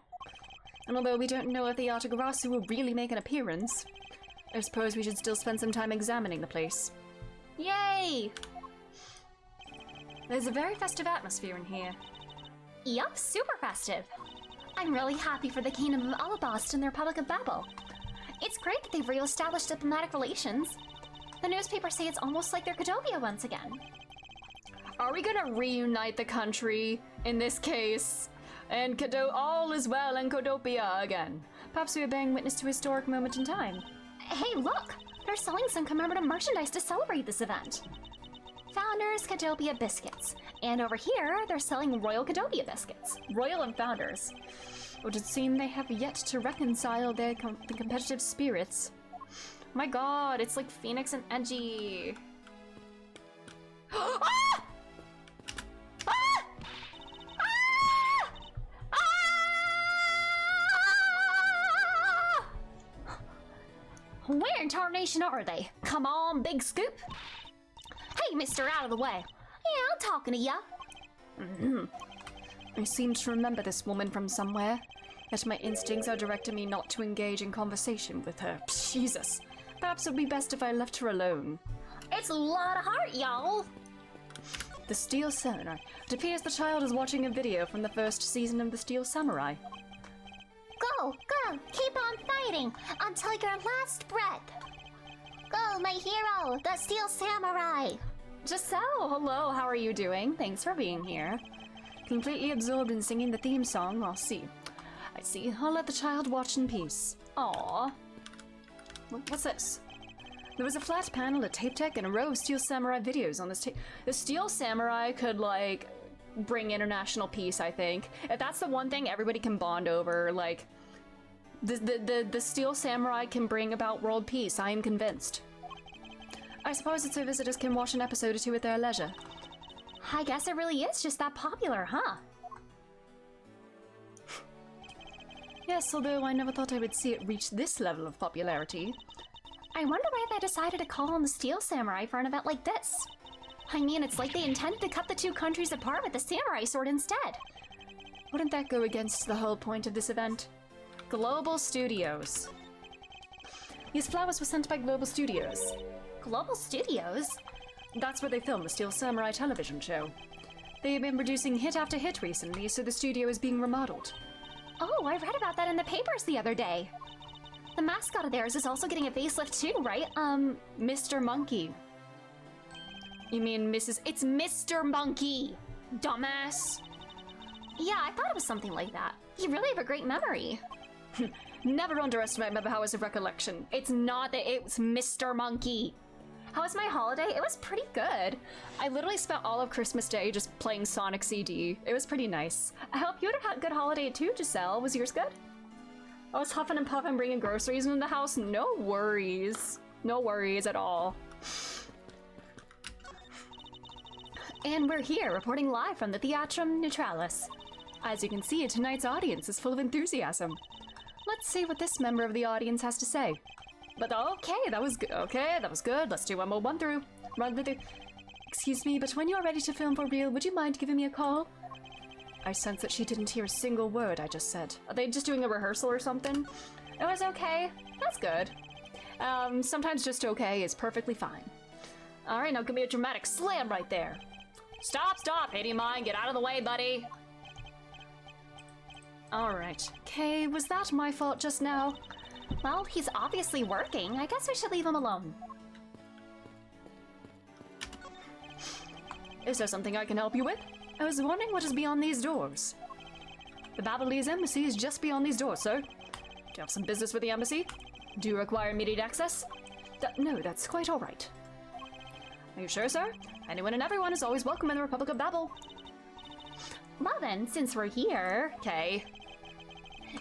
A: And although we don't know if the Yatagarasu will really make an appearance, I suppose we should still spend some time examining the place. Yay! There's a very festive atmosphere in here.
C: Yup, super festive. I'm really happy for the Kingdom of Alabast and the Republic of Babel. It's great that they've re-established diplomatic relations. The newspapers say it's almost like they're Kodopia once again.
A: Are we gonna reunite the country in this case? And all is well in Kodopia again. Perhaps we are bearing witness to a historic moment in time.
C: Hey, look! They're selling some commemorative merchandise to celebrate this event. Founders Kodopia biscuits. And over here, they're selling Royal Kodopia biscuits.
A: Royal and Founders. It would seem they have yet to reconcile their competitive spirits. My god, it's like Phoenix and Edgy. Ah! Ah! Ah! Ah! Where in tarnation are they? Come on, Big Scoop.
C: Hey, mister, out of the way. Yeah, I'm talking to ya.
A: I seem to remember this woman from somewhere, yet my instincts are directing me not to engage in conversation with her. Jesus. Perhaps it would be best if I left her alone.
C: It's a lot of heart, y'all.
A: The Steel Samurai. It appears the child is watching a video from the first season of The Steel Samurai.
C: Go, go, keep on fighting until your last breath. Go, my hero, the Steel Samurai.
A: Giselle, hello, how are you doing? Thanks for being here. Completely absorbed in singing the theme song, I'll see. I see, I'll let the child watch in peace. Aww. What's this? There was a flat panel, a tape deck, and a row of Steel Samurai videos on this tape. The Steel Samurai could, like, bring international peace, I think. If that's the one thing everybody can bond over, like, the Steel Samurai can bring about world peace, I am convinced. I suppose it's so visitors can watch an episode or two at their leisure.
C: I guess it really is just that popular, huh?
A: Yes, although I never thought I would see it reach this level of popularity.
C: I wonder why they decided to call on the Steel Samurai for an event like this. I mean, it's like they intended to cut the two countries apart with the samurai sword instead.
A: Wouldn't that go against the whole point of this event? Global Studios. These flowers were sent by Global Studios.
C: Global Studios?
A: That's where they filmed the Steel Samurai television show. They've been producing hit after hit recently, so the studio is being remodeled.
C: Oh, I read about that in the papers the other day. The mascot of theirs is also getting a facelift too, right?
A: Mr. Monkey. You mean Mrs. It's Mr. Monkey! Dumbass!
C: Yeah, I thought it was something like that. You really have a great memory.
A: Never underestimate my powers of recollection. It's not that it's Mr. Monkey. How was my holiday? It was pretty good. I literally spent all of Christmas Day just playing Sonic CD. It was pretty nice. I hope you had a good holiday too, Giselle. Was yours good? I was huffing and puffing bringing groceries into the house. No worries. No worries at all. And we're here reporting live from the Theatrum Neutralis. As you can see, tonight's audience is full of enthusiasm. Let's see what this member of the audience has to say. But okay, that was good. Okay, that was good. Let's do one more run through. Excuse me, but when you're ready to film for real, would you mind giving me a call? I sense that she didn't hear a single word I just said. Are they just doing a rehearsal or something? It was okay. That's good. Sometimes just okay is perfectly fine. Alright, now give me a dramatic slam right there. Stop, stop, hating mine. Get out of the way, buddy. Alright. Okay, was that my fault just now?
C: Well, he's obviously working. I guess we should leave him alone.
A: Is there something I can help you with? I was wondering what is beyond these doors. The Babylese embassy is just beyond these doors, sir. Do you have some business with the embassy? Do you require immediate access? No, that's quite all right. Are you sure, sir? Anyone and everyone is always welcome in the Republic of Babel.
C: Well then, since we're here...
A: Okay.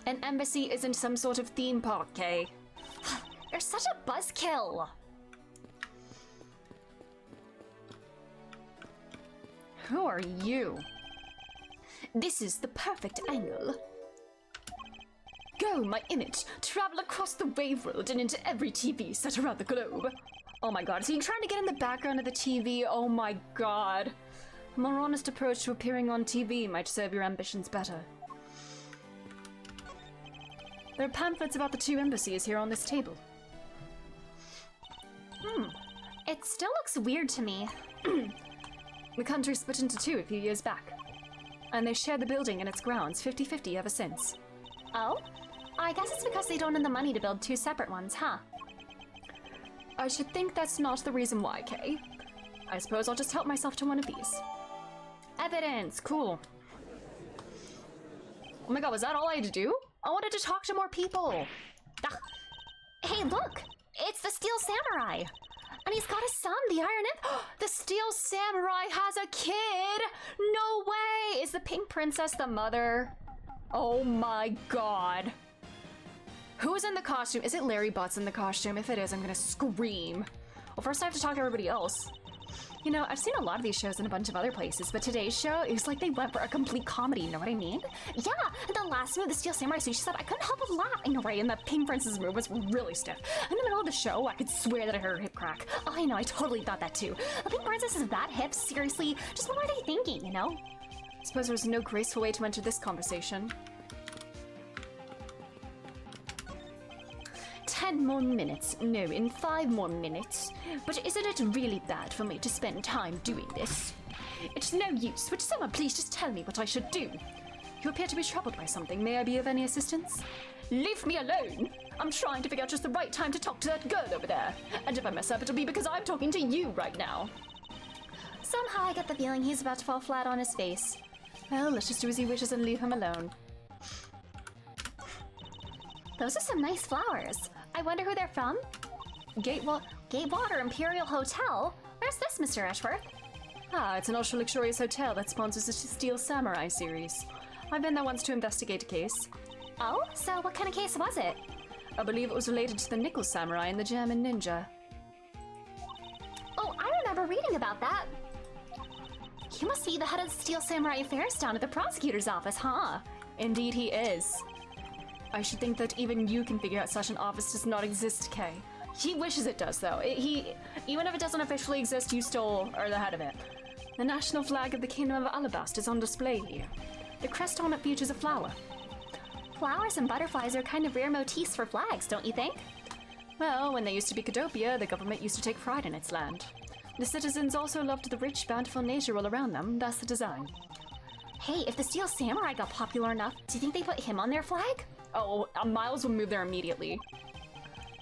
A: An embassy isn't some sort of theme park, okay?
C: You're such a buzzkill!
A: Who are you? This is the perfect angle. Go, my image! Travel across the wave world and into every TV set around the globe. Oh my god, is he trying to get in the background of the TV? Oh my god. A more honest approach to appearing on TV might serve your ambitions better. There are pamphlets about the 2 embassies here on this table.
C: It still looks weird to me.
A: The country split into 2 a few years back. And they shared the building and its grounds 50-50 ever since.
C: Oh? I guess it's because they don't have the money to build 2 separate ones, huh?
A: I should think that's not the reason why, Kay. I suppose I'll just help myself to one of these. Evidence! Cool. Oh my god, was that all I had to do? I wanted to talk to more people!
C: Ah. Hey, look! It's the Steel Samurai! And he's got a son, the Iron Imp.
A: The Steel Samurai has a kid! No way! Is the Pink Princess the mother? Oh my god. Who's in the costume? Is it Larry Butts in the costume? If it is, I'm gonna scream. Well, first I have to talk to everybody else. You know, I've seen a lot of these shows in a bunch of other places, but today's show, it was like they went for a complete comedy, you know what I mean?
C: Yeah, the last move, the Steel Samurai sushi stuff, I couldn't help but laugh.
A: I know, right? And the Pink Princess move was really stiff. In the middle of the show, I could swear that I heard her hip crack.
C: Oh, I know, I totally thought that too. The Pink Princess is that hip? Seriously? Just what are they thinking, you know?
A: I suppose there's no graceful way to enter this conversation. 10 more minutes. No, in 5 more minutes. But isn't it really bad for me to spend time doing this? It's no use. Would someone please just tell me what I should do? You appear to be troubled by something. May I be of any assistance? Leave me alone! I'm trying to figure out just the right time to talk to that girl over there. And if I mess up, it'll be because I'm talking to you right now.
C: Somehow I get the feeling he's about to fall flat on his face.
A: Well, let's just do as he wishes and leave him alone.
C: Those are some nice flowers. I wonder who they're from? Gatewater Imperial Hotel? Where's this, Mr. Ashworth?
A: Ah, it's an ultra-luxurious hotel that sponsors the Steel Samurai series. I've been there once to investigate a case.
C: Oh? So what kind of case was it?
A: I believe it was related to the Nickel Samurai and the German ninja.
C: Oh, I remember reading about that. You must be the head of the Steel Samurai affairs down at the prosecutor's office, huh?
A: Indeed he is. I should think that even you can figure out such an office does not exist, Kay. He wishes it does, though. Even if it doesn't officially exist, you still are the head of it. The national flag of the Kingdom of Alabast is on display here. The crest on it features a flower.
C: Flowers and butterflies are kind of rare motifs for flags, don't you think?
A: Well, when they used to be Cadopia, the government used to take pride in its land. The citizens also loved the rich, bountiful nature all around them, thus the design.
C: Hey, if the Steel Samurai got popular enough, do you think they put him on their flag?
A: Oh, Miles will move there immediately.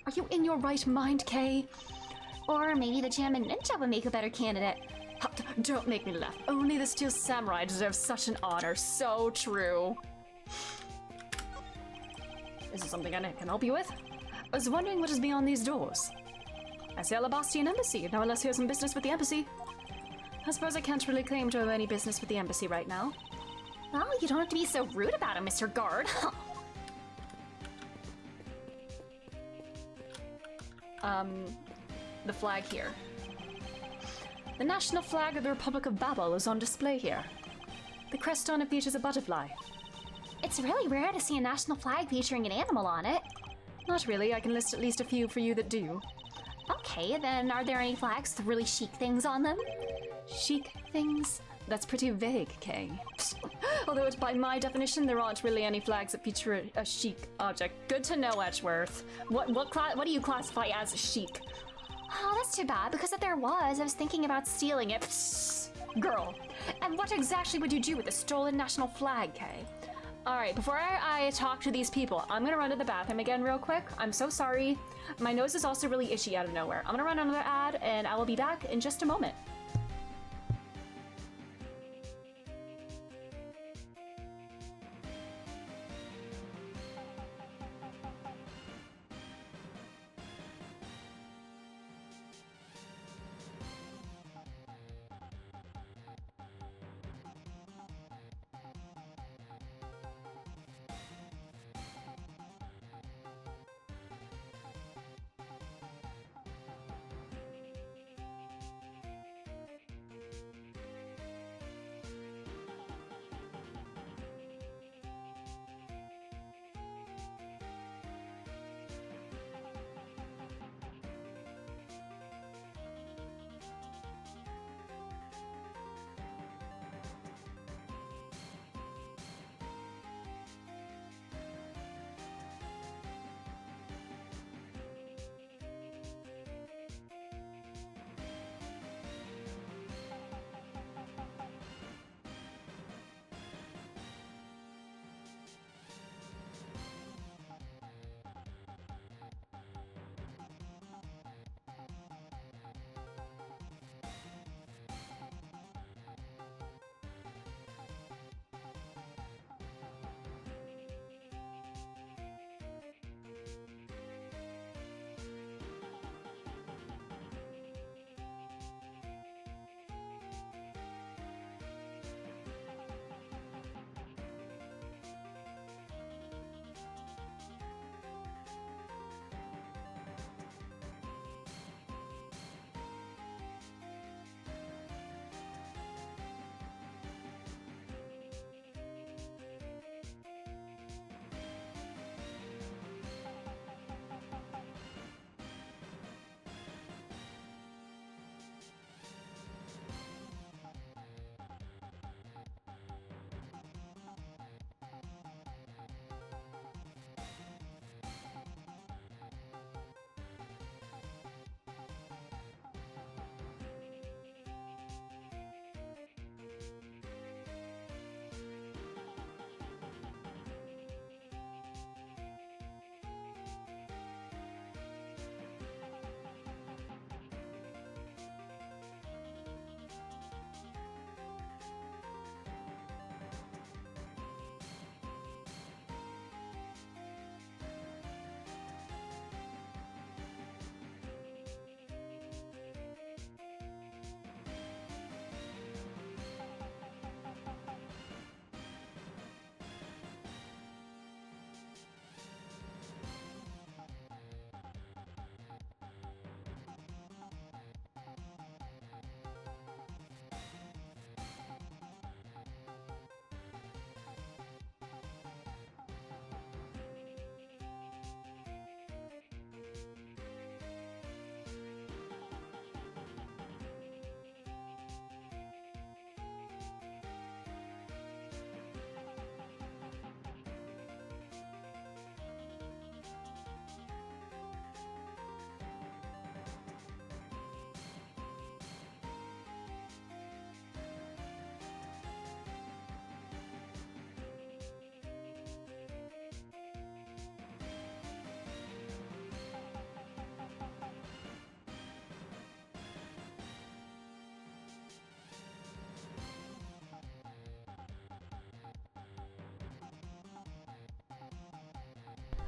A: Are you in your right mind, Kay?
C: Or maybe the German ninja would make a better candidate.
A: Don't make me laugh. Only the Steel Samurai deserves such an honor. So true. Is there something I can help you with? I was wondering what is beyond these doors. I see Alabastian Embassy. Now let's hear some business with the embassy. I suppose I can't really claim to have any business with the embassy right now.
C: Well, you don't have to be so rude about it, Mr. Guard.
A: The flag here. The national flag of the Republic of Babel is on display here. The crest on it features a butterfly.
C: It's really rare to see a national flag featuring an animal on it.
A: Not really. I can list at least a few for you that do.
C: Okay, then are there any flags with really chic things on them?
A: Chic things? That's pretty vague, Kay. Although by my definition, there aren't really any flags that feature a chic object. Good to know, Edgeworth. What do you classify as chic?
C: Oh, that's too bad, because if there was, I was thinking about stealing it.
A: Girl, and what exactly would you do with the stolen national flag, Kay? Alright, before I talk to these people, I'm gonna run to the bathroom again real quick. I'm so sorry. My nose is also really itchy out of nowhere. I'm gonna run another ad, and I will be back in just a moment.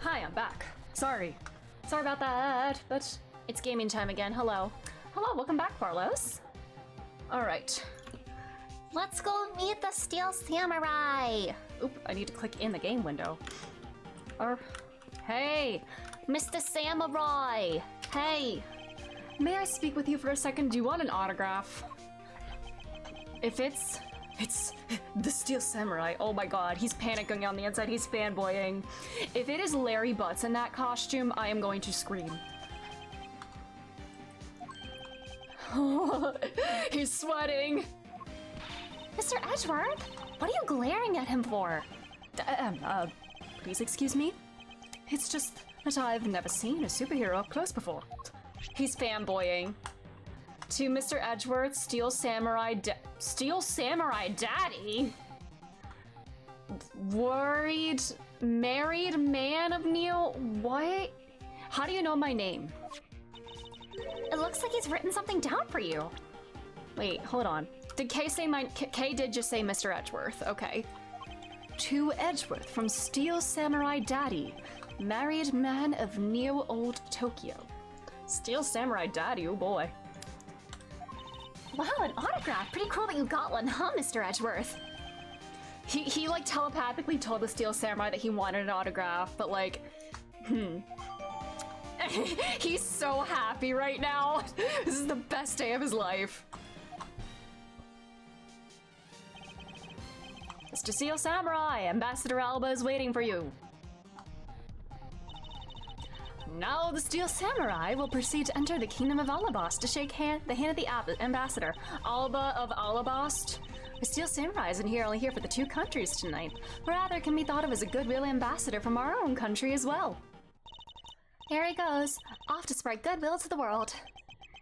A: Hi, I'm back. Sorry about that, but it's gaming time again. Hello, welcome back, Barlos. All right.
C: Let's go meet the Steel Samurai.
A: Oop, I need to click in the game window. Hey,
C: Mr. Samurai.
A: hey. May I speak with you for a second? Do you want an autograph? If it's the Steel Samurai, oh my god, he's panicking on the inside, he's fanboying. If it is Larry Butts in that costume, I am going to scream. He's sweating.
C: Mr. Edgeworth, what are you glaring at him for?
A: Please excuse me? It's just that I've never seen a superhero up close before. He's fanboying. To Mr. Edgeworth, Steel Samurai Daddy? Worried, married man of Neo? What? How do you know my name?
C: It looks like he's written something down for you.
A: Wait, hold on. Did Kay say Kay did just say Mr. Edgeworth, okay. To Edgeworth from Steel Samurai Daddy, married man of Neo Old Tokyo. Steel Samurai Daddy, oh boy.
C: Wow, an autograph. Pretty cool that you got one, huh, Mr. Edgeworth?
A: He like telepathically told the Steel Samurai that he wanted an autograph, but like, he's so happy right now. This is the best day of his life. Mr. Steel Samurai, Ambassador Alba is waiting for you. Now the Steel Samurai will proceed to enter the Kingdom of Alabast to shake the hand of the Ambassador. Alba of Alabast? The Steel Samurai isn't only here for the two countries tonight. Rather can be thought of as a goodwill ambassador from our own country as well.
C: Here he goes, off to spread goodwill to the world.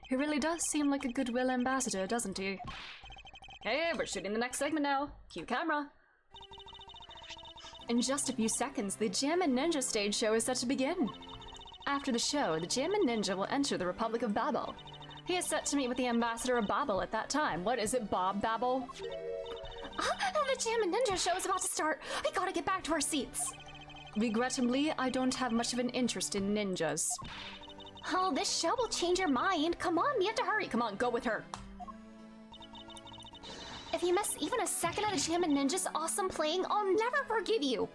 A: He really does seem like a goodwill ambassador, doesn't he? Hey, we're shooting the next segment now. Cue camera. In just a few seconds, the Jammin' Ninja stage show is set to begin. After the show, the Jammin' Ninja will enter the Republic of Babel. He is set to meet with the Ambassador of Babel at that time. What is it, Bob Babel?
C: The Jammin' Ninja show is about to start. We gotta get back to our seats.
A: Regrettably, I don't have much of an interest in ninjas.
C: Oh, this show will change your mind. Come on, we have to hurry.
A: Come on, go with her.
C: If you miss even a second of the Jammin' Ninja's awesome playing, I'll never forgive you.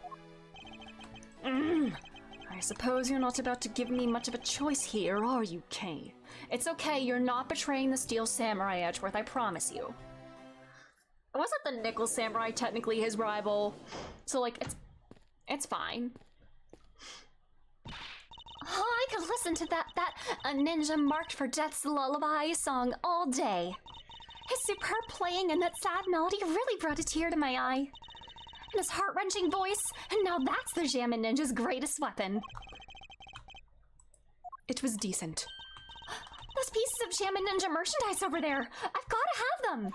A: I suppose you're not about to give me much of a choice here, are you, Kay? It's okay, you're not betraying the Steel Samurai, Edgeworth, I promise you. Wasn't the Nickel Samurai technically his rival? So, like, it's fine.
C: Oh, I could listen to that A Ninja Marked for Death's Lullaby song all day. His superb playing and that sad melody really brought a tear to my eye. And his heart-wrenching voice, and now that's the Jammin' Ninja's greatest weapon.
A: It was decent.
C: Those pieces of Jammin' Ninja merchandise over there, I've gotta have them.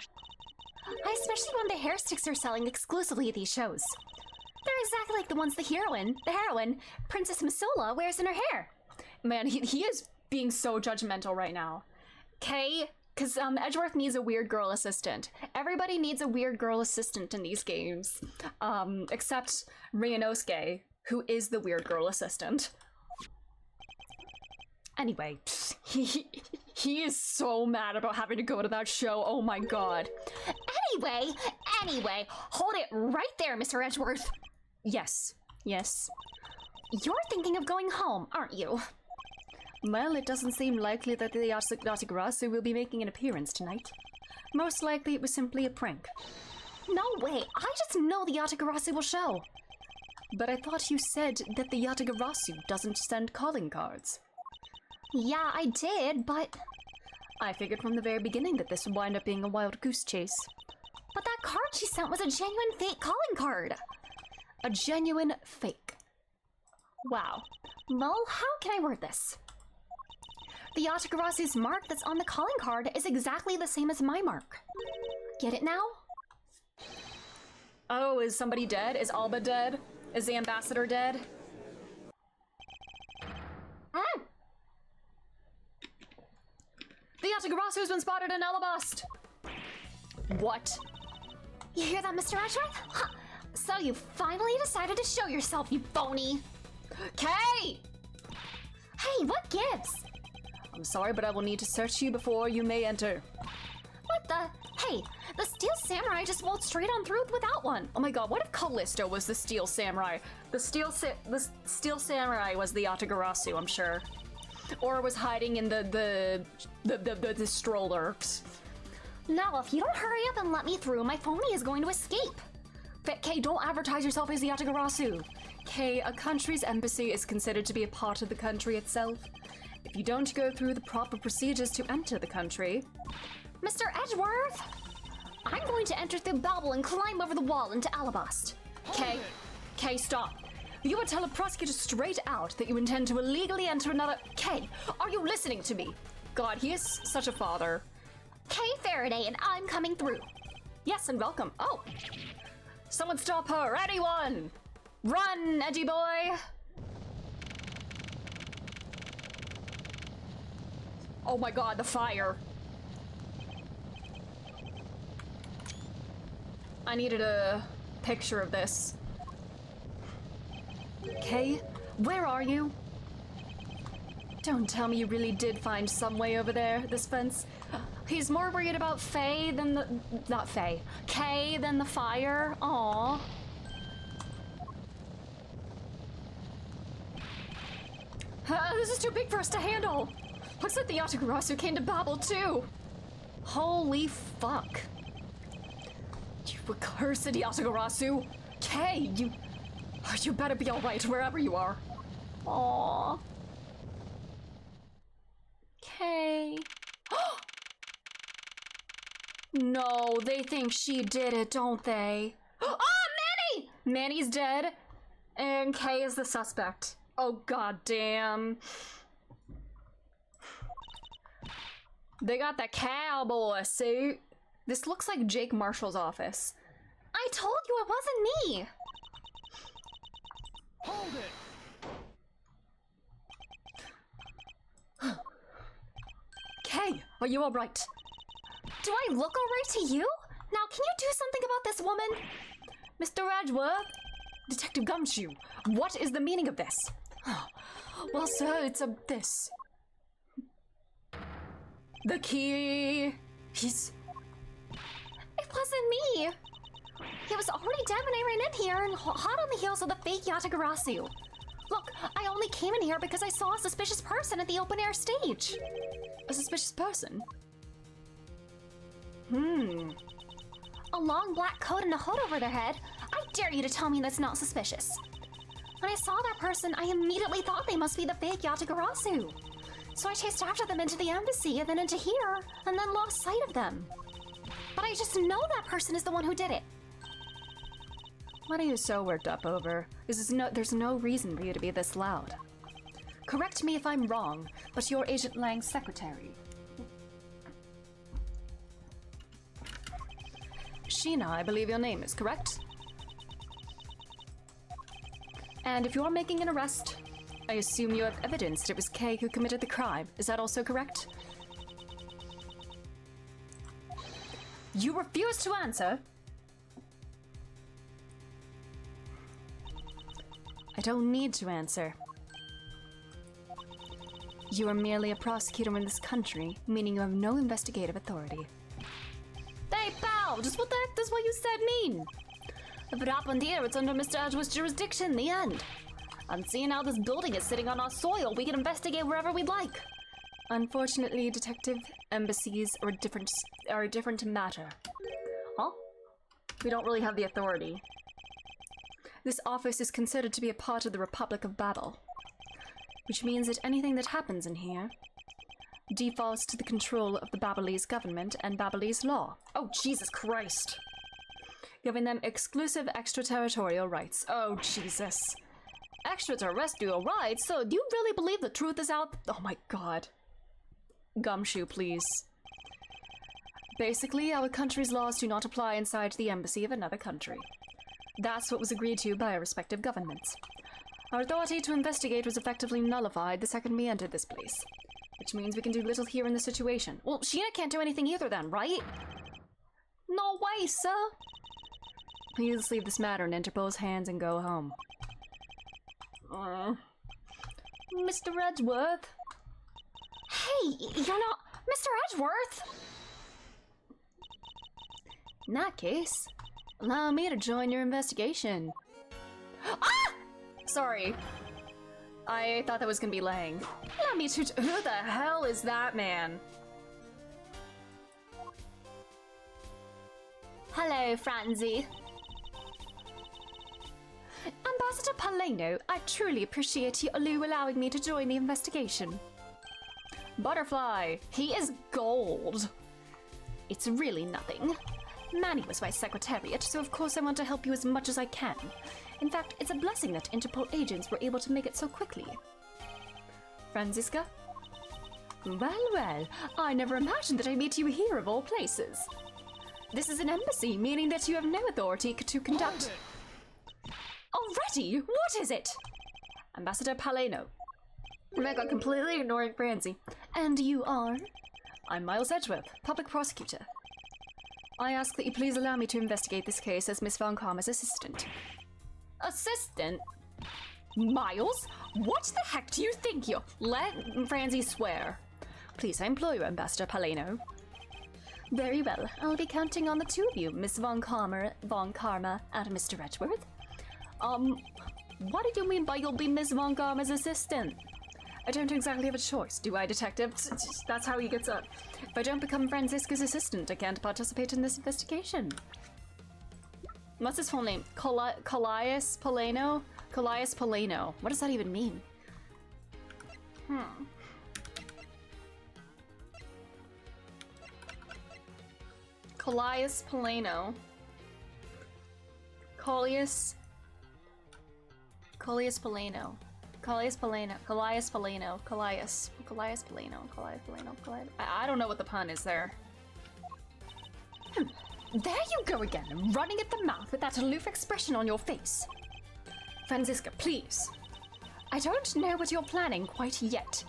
C: I especially want the hair sticks they're selling exclusively at these shows. They're exactly like the ones the heroine, Princess Missoula, wears in her hair.
A: Man, he is being so judgmental right now. Kay, because Edgeworth needs a weird girl assistant. Everybody needs a weird girl assistant in these games. Except Ryunosuke, who is the weird girl assistant. Anyway, he is so mad about having to go to that show. Oh my god.
C: Anyway, hold it right there, Mr. Edgeworth.
A: Yes.
C: You're thinking of going home, aren't you?
A: Well, it doesn't seem likely that the Yatagarasu will be making an appearance tonight. Most likely it was simply a prank.
C: No way, I just know the Yatagarasu will show.
A: But I thought you said that the Yatagarasu doesn't send calling cards.
C: Yeah, I did, but...
A: I figured from the very beginning that this would wind up being a wild goose chase.
C: But that card she sent was a genuine fake calling card.
A: A genuine fake.
C: Wow. Well, how can I word this? The Yatagarasu's mark that's on the calling card is exactly the same as my mark. Get it now?
A: Oh, is somebody dead? Is Alba dead? Is the ambassador dead? The Yatagarasu has been spotted in Alabast! What?
C: You hear that, Mr. Edgeworth? Huh. So you finally decided to show yourself, you phony!
A: Kay!
C: Hey, what gives?
A: I'm sorry, but I will need to search you before you may enter.
C: What the? Hey, the Steel Samurai just waltzed straight on through without one.
A: Oh my god, what if Callisto was the Steel Samurai? The Steel Samurai was the Yatagarasu, I'm sure. Or was hiding in the stroller.
C: Now, if you don't hurry up and let me through, my phony is going to escape.
A: Kay, don't advertise yourself as the Yatagarasu. Kay, a country's embassy is considered to be a part of the country itself. If you don't go through the proper procedures to enter the country...
C: Mr. Edgeworth! I'm going to enter through Babel and climb over the wall into Alabast.
A: Kay, stop. You would tell a prosecutor straight out that you intend to illegally enter another... Kay, are you listening to me? God, he is such a father.
C: Kay Faraday, and I'm coming through.
A: Yes, and welcome. Oh! Someone stop her! Anyone! Run, edgy boy! Oh my god, the fire. I needed a picture of this. Kay, where are you? Don't tell me you really did find some way over there, this fence. He's more worried about Faye than the... Not Faye. Kay than the fire. Aww. This is too big for us to handle. Looks like the Yatagarasu came to Babel too. Holy fuck. You accursed Yatagarasu. Kay, you better be alright wherever you are.
C: Aww. Kay.
A: No, they think she did it, don't they?
C: Oh, Manny!
A: Manny's dead, and Kay is the suspect. Oh, goddamn. They got the cowboy suit. This looks like Jake Marshall's office.
C: I told you it wasn't me!
B: Hold it!
A: Kay, are you alright?
C: Do I look alright to you? Now, can you do something about this woman?
A: Mr. Edgeworth? Detective Gumshoe, what is the meaning of this? Well, sir, it's this. The key.
C: It wasn't me! He was already dead when I ran in here and hot on the heels of the fake Yatagarasu. Look, I only came in here because I saw a suspicious person at the open air stage.
A: A suspicious person?
C: A long black coat and a hood over their head. I dare you to tell me that's not suspicious. When I saw that person, I immediately thought they must be the fake Yatagarasu. So I chased after them into the embassy and then into here, and then lost sight of them. But I just know that person is the one who did it.
A: What are you so worked up over? There's no reason for you to be this loud. Correct me if I'm wrong, but you're Agent Lang's secretary. Sheena, I believe your name is correct? And if you're making an arrest, I assume you have evidence that it was Kay who committed the crime. Is that also correct? You refuse to answer? I don't need to answer. You are merely a prosecutor in this country, meaning you have no investigative authority. Hey, pal! Just what the heck does what you said mean? If it happened here, it's under Mr. Edgeworth's jurisdiction, the end. And seeing how this building is sitting on our soil, we can investigate wherever we'd like. Unfortunately, detective embassies are a different matter. Huh? We don't really have the authority. This office is considered to be a part of the Republic of Babel, which means that anything that happens in here defaults to the control of the Babelese government and Babelese law. Oh, Jesus Christ! Giving them exclusive extraterritorial rights. Oh, Jesus. Extraterrestrial rights? So do you really believe the truth is out? Oh my god. Gumshoe, please. Basically, our country's laws do not apply inside the embassy of another country. That's what was agreed to by our respective governments. Our authority to investigate was effectively nullified the second we entered this place, which means we can do little here in the situation. Well, Sheena can't do anything either then, right? No way, sir! Please leave this matter in Interpol's hands and go home. Mr. Edgeworth? Hey, you're not Mr. Edgeworth! In that case, allow me to join your investigation. Ah! Sorry. I thought that was gonna be Lang. Allow me to. Who the hell is that man? Hello, Franzi. Ambassador Paleno, I truly appreciate you allowing me to join the investigation. Butterfly, he is gold. It's really nothing. Manny was my secretariat, so of course I want to help you as much as I can. In fact, it's a blessing that Interpol agents were able to make it so quickly. Franziska? Well, I never imagined that I'd meet you here of all places. This is an embassy, meaning that you have no authority to conduct... Already? What is it? Ambassador Paleno. I got completely ignoring Franzi. And you are? I'm Miles Edgeworth, public prosecutor. I ask that you please allow me to investigate this case as Miss Von Karma's assistant. Assistant? Miles? What the heck do you think you're... Let Franzi swear. Please, I implore you, Ambassador Paleno. Very well. I'll be counting on the two of you, Miss Von Karma and Mr. Edgeworth. What do you mean by you'll be Miss Von Karma's assistant? I don't exactly have a choice, do I, detective? That's how he gets up. If I don't become Franziska's assistant, I can't participate in this investigation. What's his full name? Callias Paleno? Callias Paleno. What does that even mean? Callias Paleno. Callias Paleno. I don't know what the pun is there. There you go again, running at the mouth with that aloof expression on your face. Franziska, please. I don't know what you're planning quite yet,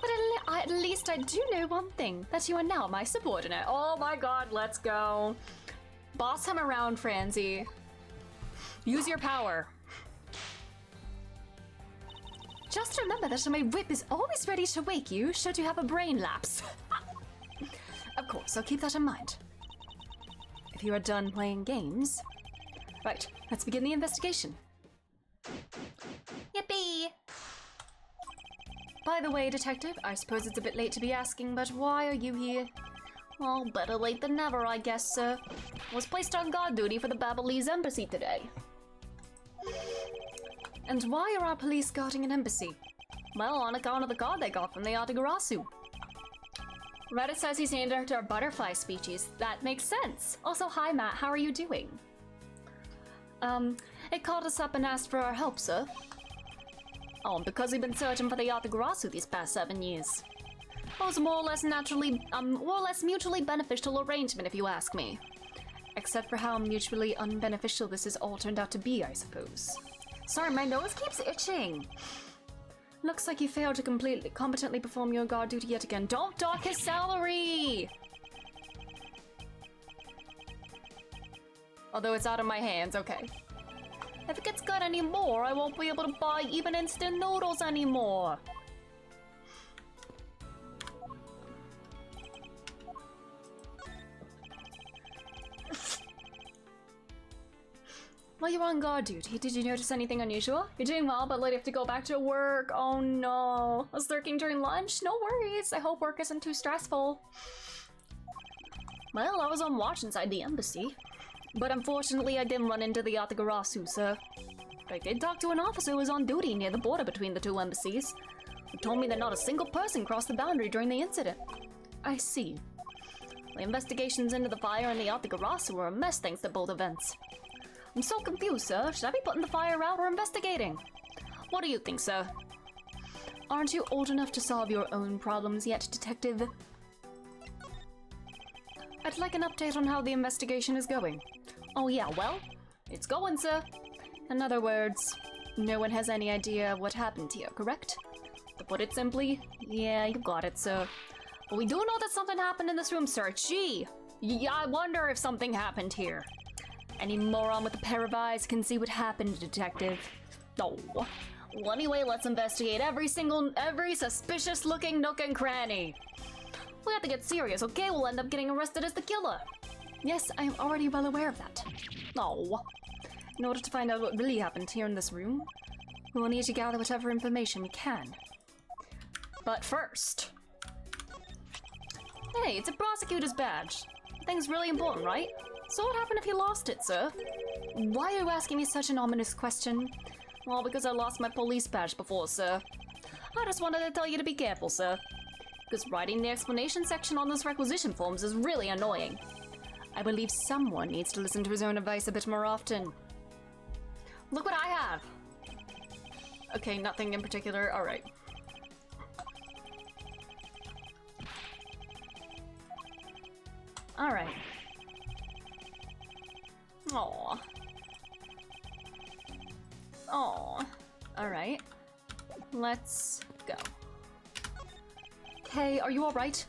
A: but at least I do know one thing, that you are now my subordinate. Oh my god, let's go. Boss him around, Franzi. Use your power. Just remember that my whip is always ready to wake you should you have a brain lapse. Of course, I'll keep that in mind. If you are done playing games... Right, let's begin the investigation. Yippee! By the way, detective, I suppose it's a bit late to be asking, but why are you here? Well, better late than never, I guess, sir. Was placed on guard duty for the Babalese embassy today. And why are our police guarding an embassy? Well, on account of the guard they got from the Yatagarasu. Reddit says he's named after a butterfly species. That makes sense. Also, hi Matt, how are you doing? It called us up and asked for our help, sir. Oh, because we've been searching for the Yatagarasu these past 7 years. It was more or less mutually beneficial arrangement, if you ask me. Except for how mutually unbeneficial this has all turned out to be, I suppose. Sorry, my nose keeps itching. Looks like you failed to competently perform your guard duty yet again. Don't dock his salary! Although it's out of my hands, okay. If it gets good anymore, I won't be able to buy even instant noodles anymore. While you were on guard duty, did you notice anything unusual? You're doing well, but later you have to go back to work. Oh no. I was lurking during lunch? No worries. I hope work isn't too stressful. Well, I was on watch inside the embassy. But unfortunately, I didn't run into the Yatagarasu, sir. But I did talk to an officer who was on duty near the border between the two embassies, who told me that not a single person crossed the boundary during the incident. I see. The investigations into the fire and the Yatagarasu were a mess thanks to both events. I'm so confused, sir. Should I be putting the fire out or investigating? What do you think, sir? Aren't you old enough to solve your own problems yet, detective? I'd like an update on how the investigation is going. Oh yeah, well, it's going, sir. In other words, no one has any idea what happened here, correct? To put it simply, yeah, you got it, sir. But we do know that something happened in this room, sir. Gee, yeah, I wonder if something happened here. Any moron with a pair of eyes can see what happened, detective. Oh, Well, anyway, let's investigate every suspicious-looking nook and cranny. We have to get serious, okay? We'll end up getting arrested as the killer. Yes, I am already well aware of that. Oh. In order to find out what really happened here in this room, we will need to gather whatever information we can. But first... Hey, it's a prosecutor's badge. Thing's really important, right? So what happened if you lost it, sir? Why are you asking me such an ominous question? Well, because I lost my police badge before, sir. I just wanted to tell you to be careful, sir. Because writing the explanation section on those requisition forms is really annoying. I believe someone needs to listen to his own advice a bit more often. Look what I have! Okay, nothing in particular. Alright. Alright. Aww. Aww. Alright. Let's go. Okay, are you alright?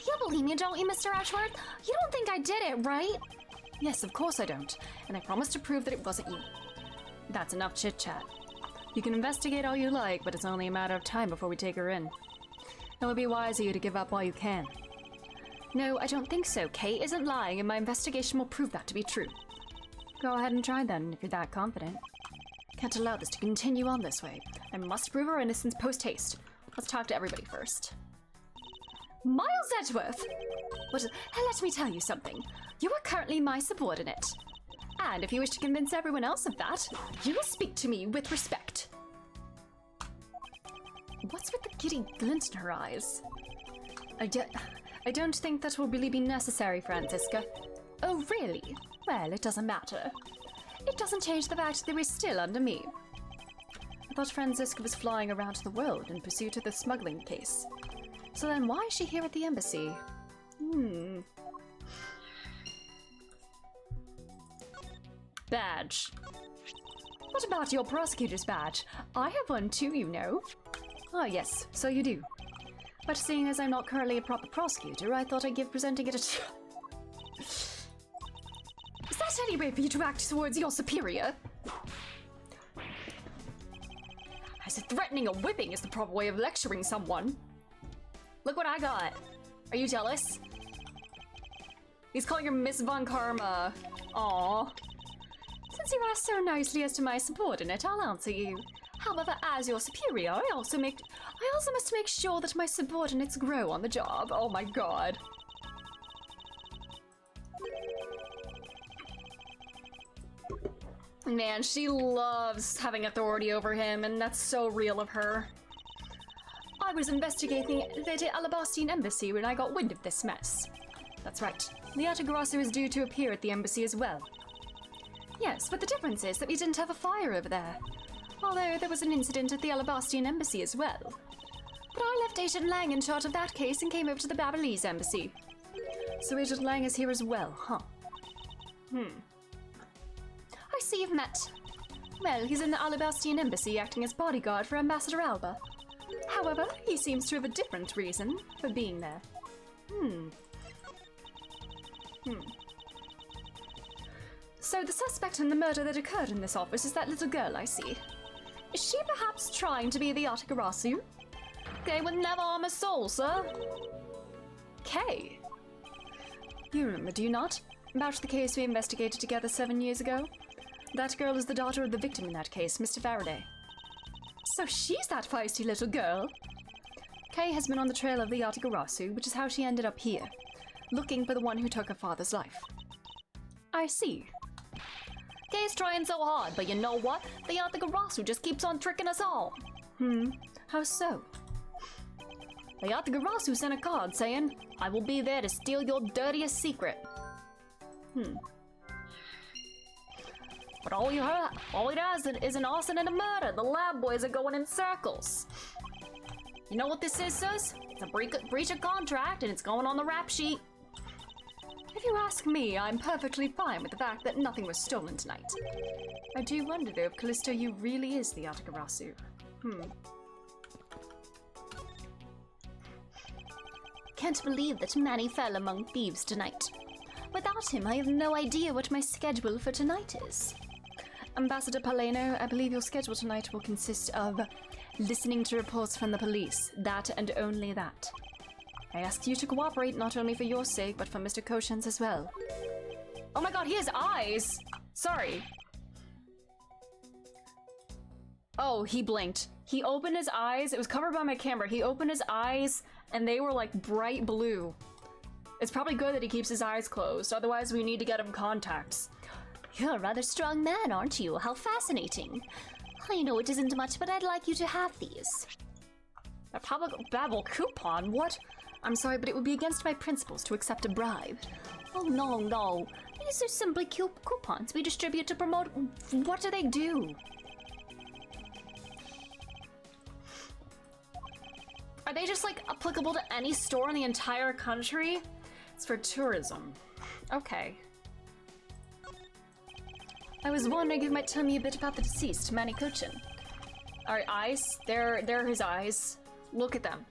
C: You believe me, don't you, Mr. Ashworth? You don't think I did it, right?
A: Yes, of course I don't. And I promise to prove that it wasn't you. That's enough chit-chat. You can investigate all you like, but it's only a matter of time before we take her in. It would be wise of you to give up while you can. No, I don't think so. Kay isn't lying, and my investigation will prove that to be true. Go ahead and try then, if you're that confident. Can't allow this to continue on this way. I must prove her innocence post-haste. Let's talk to everybody first. Miles Edgeworth! Let me tell you something. You are currently my subordinate. And if you wish to convince everyone else of that, you will speak to me with respect. What's with the giddy glint in her eyes? I don't think that will really be necessary, Franziska. Oh, really? Well, it doesn't matter. It doesn't change the fact that we're still under me. I thought Franziska was flying around the world in pursuit of the smuggling case. So then why is she here at the embassy? Badge. What about your prosecutor's badge? I have one too, you know. Oh yes, so you do. But seeing as I'm not currently a proper prosecutor, I thought I'd give presenting it a Is that any way for you to act towards your superior? I said threatening a whipping is the proper way of lecturing someone. Look what I got. Are you jealous? He's calling her Miss Von Karma. Aww. Since you asked so nicely as to my subordinate, I'll answer you. However, as your superior, I also must make sure that my subordinates grow on the job. Oh my god. Man, she loves having authority over him, and that's so real of her. I was investigating the Alabastine embassy when I got wind of this mess. That's right. The Atagarasu is due to appear at the embassy as well. Yes, but the difference is that we didn't have a fire over there. Although there was an incident at the Alabastine embassy as well. But I left Agent Lang in charge of that case and came over to the Babalese embassy. So Agent Lang is here as well, huh? I see you've met. Well, he's in the Alabastine embassy acting as bodyguard for Ambassador Alba. However, he seems to have a different reason for being there. So the suspect in the murder that occurred in this office is that little girl I see. Is she perhaps trying to be the Atagarasu? Kay would never harm a soul, sir. Kay? You remember, do you not? About the case we investigated together 7 years ago? That girl is the daughter of the victim in that case, Mr. Faraday. So she's that feisty little girl? Kay has been on the trail of the Atagarasu, which is how she ended up here, looking for the one who took her father's life. I see. Kay's trying so hard, but you know what? The Atagarasu just keeps on tricking us all. How so? The Atagarasu sent a card saying, I will be there to steal your dirtiest secret. But all it has is an arson and a murder. The lab boys are going in circles. You know what this is, sirs? It's a breach of contract, and it's going on the rap sheet. If you ask me, I'm perfectly fine with the fact that nothing was stolen tonight. I do wonder, though, if Callisto Yu really is the Atagarasu. Can't believe that Manny fell among thieves tonight. Without him, I have no idea what my schedule for tonight is. Ambassador Paleno, I believe your schedule tonight will consist of listening to reports from the police. That and only that. I ask you to cooperate not only for your sake, but for Mr. Koshan's as well. Oh my god, he has eyes! Sorry. Oh, he blinked. He opened his eyes. It was covered by my camera. He opened his eyes, and they were like bright blue. It's probably good that he keeps his eyes closed, otherwise we need to get him contacts.
C: You're a rather strong man, aren't you? How fascinating. I know it isn't much, but I'd like you to have these.
A: A public babble coupon? What? I'm sorry, but it would be against my principles to accept a bribe.
C: Oh, no. These are simply coupons we distribute to promote...
A: What do they do? Are they just, like, applicable to any store in the entire country? It's for tourism. Okay. I was wondering if you might tell me a bit about the deceased, Manny Kochan. Alright, eyes. There are his eyes. Look at them.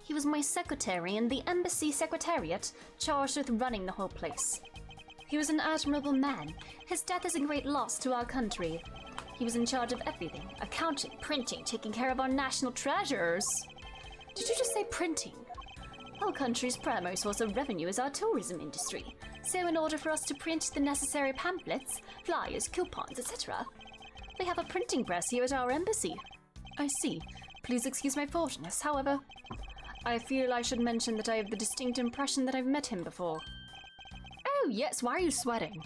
C: He was my secretary in the embassy secretariat, charged with running the whole place. He was an admirable man. His death is a great loss to our country. He was in charge of everything. Accounting, printing, taking care of our national treasures.
A: Did you just say printing?
C: Our country's primary source of revenue is our tourism industry. So in order for us to print the necessary pamphlets, flyers, coupons, etc., we have a printing press here at our embassy.
A: I see. Please excuse my forwardness. However, I feel I should mention that I have the distinct impression that I've met him before. Oh, yes. Why are you sweating?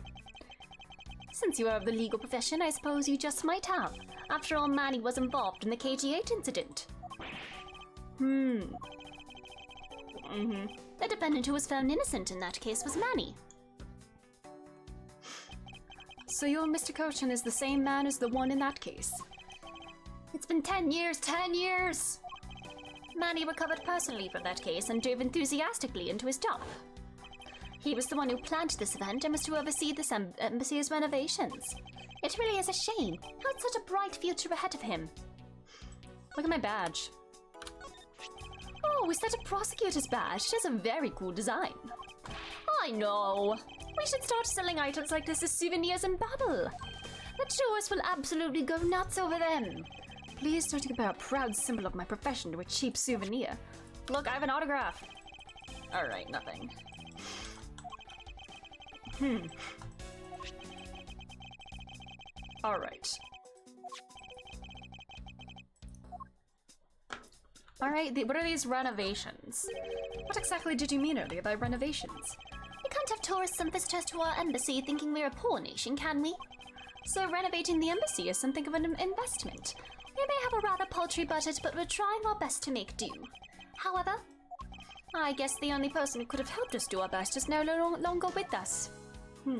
C: Since you are of the legal profession, I suppose you just might have. After all, Manny was involved in the KG8 incident. The defendant who was found innocent in that case was Manny.
A: So your Mr. Kochan is the same man as the one in that case?
C: It's been 10 years! 10 years! Manny recovered personally from that case and drove enthusiastically into his job. He was the one who planned this event and was to oversee this embassy's renovations. It really is a shame. He had such a bright future ahead of him.
A: Look at my badge.
C: Oh, is that a prosecutor's badge? It has a very cool design. I know. We should start selling items like this as souvenirs in Babel. The tourists will absolutely go nuts over them.
A: Please don't compare a proud symbol of my profession to a cheap souvenir. Look, I have an autograph. Alright, nothing. Alright. Alright, what are these renovations? What exactly did you mean earlier by renovations?
C: We can't have tourists and visitors to our embassy thinking we're a poor nation, can we? So renovating the embassy is something of an investment. We may have a rather paltry budget, but we're trying our best to make do. However, I guess the only person who could have helped us do our best is no longer with us.
A: I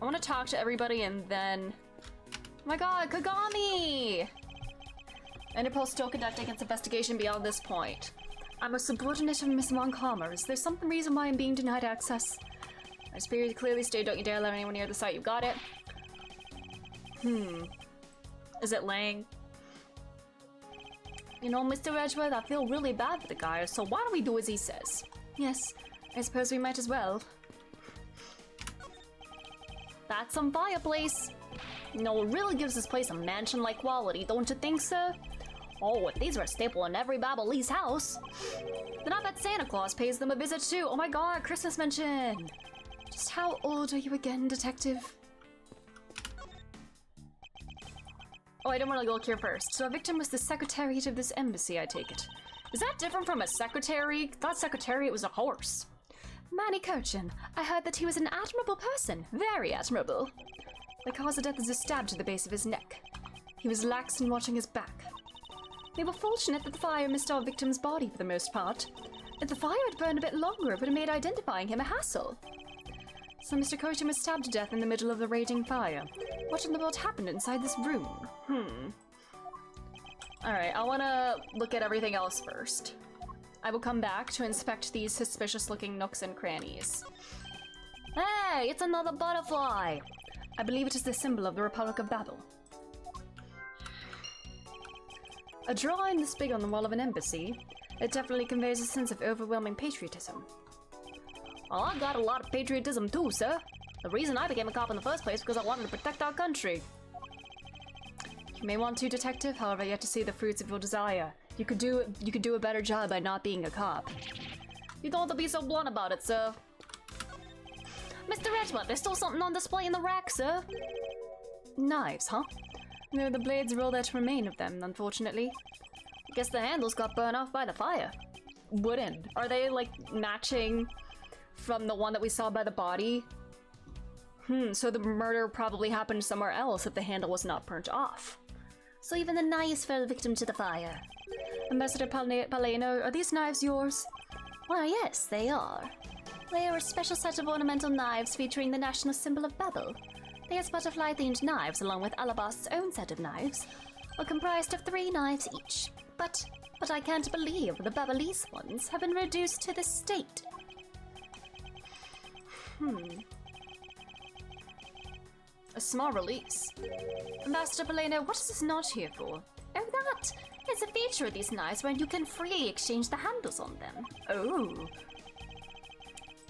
A: want to talk to everybody and then... Oh my god, Kagami! Interpol still conducting its investigation beyond this point. I'm a subordinate of Miss Moncalmer. Is there some reason why I'm being denied access? My superior clearly stated, don't you dare let anyone near the site. You got it? Is it Lang?
C: You know, Mr. Edgeworth, I feel really bad for the guy, so why don't we do as he says?
A: Yes, I suppose we might as well.
C: That's some fireplace. You know, it really gives this place a mansion-like quality, don't you think, sir? Oh, if these were a staple in every Babylese house.
A: Then I bet Santa Claus pays them a visit too. Oh my god, Christmas mention! Just how old are you again, detective? Oh, I don't want to look here first. So a victim was the secretariat of this embassy, I take it. Is that different from a secretary? I thought secretariat was a horse. Manny Kochan. I heard that he was an admirable person. Very admirable. The cause of death is a stab to the base of his neck. He was lax in watching his back. We were fortunate that the fire missed our victim's body for the most part. If the fire had burned a bit longer, it would have made identifying him a hassle. So Mr. Kochan was stabbed to death in the middle of the raging fire. What in the world happened inside this room? Alright, I want to look at everything else first. I will come back to inspect these suspicious-looking nooks and crannies.
C: Hey, it's another butterfly!
A: I believe it is the symbol of the Republic of Babel. A drawing this big on the wall of an embassy, it definitely conveys a sense of overwhelming patriotism.
C: Oh, I got a lot of patriotism too, sir.
A: The reason I became a cop in the first place because I wanted to protect our country. You may want to, Detective, however, yet to see the fruits of your desire. You could do a better job by not being a cop. You don't have to be so blunt about it, sir. Mr. Edgeworth, there's still something on display in the rack, sir. Knives, huh? No, the blades are all that remain of them, unfortunately. I guess the handles got burned off by the fire. Wooden. Are they, like, matching from the one that we saw by the body? So the murder probably happened somewhere else if the handle was not burnt off. So even the knives fell victim to the fire. Ambassador Paleno, are these knives yours? Well, yes, they are. They are a special set of ornamental knives featuring the national symbol of Babel. They are butterfly-themed knives along with Alabast's own set of knives, are comprised of 3 knives each. But I can't believe the Babelese ones have been reduced to this state. A small release. Ambassador Paleno, what is this knot here for? Oh, that! It's a feature of these knives where you can freely exchange the handles on them. Oh.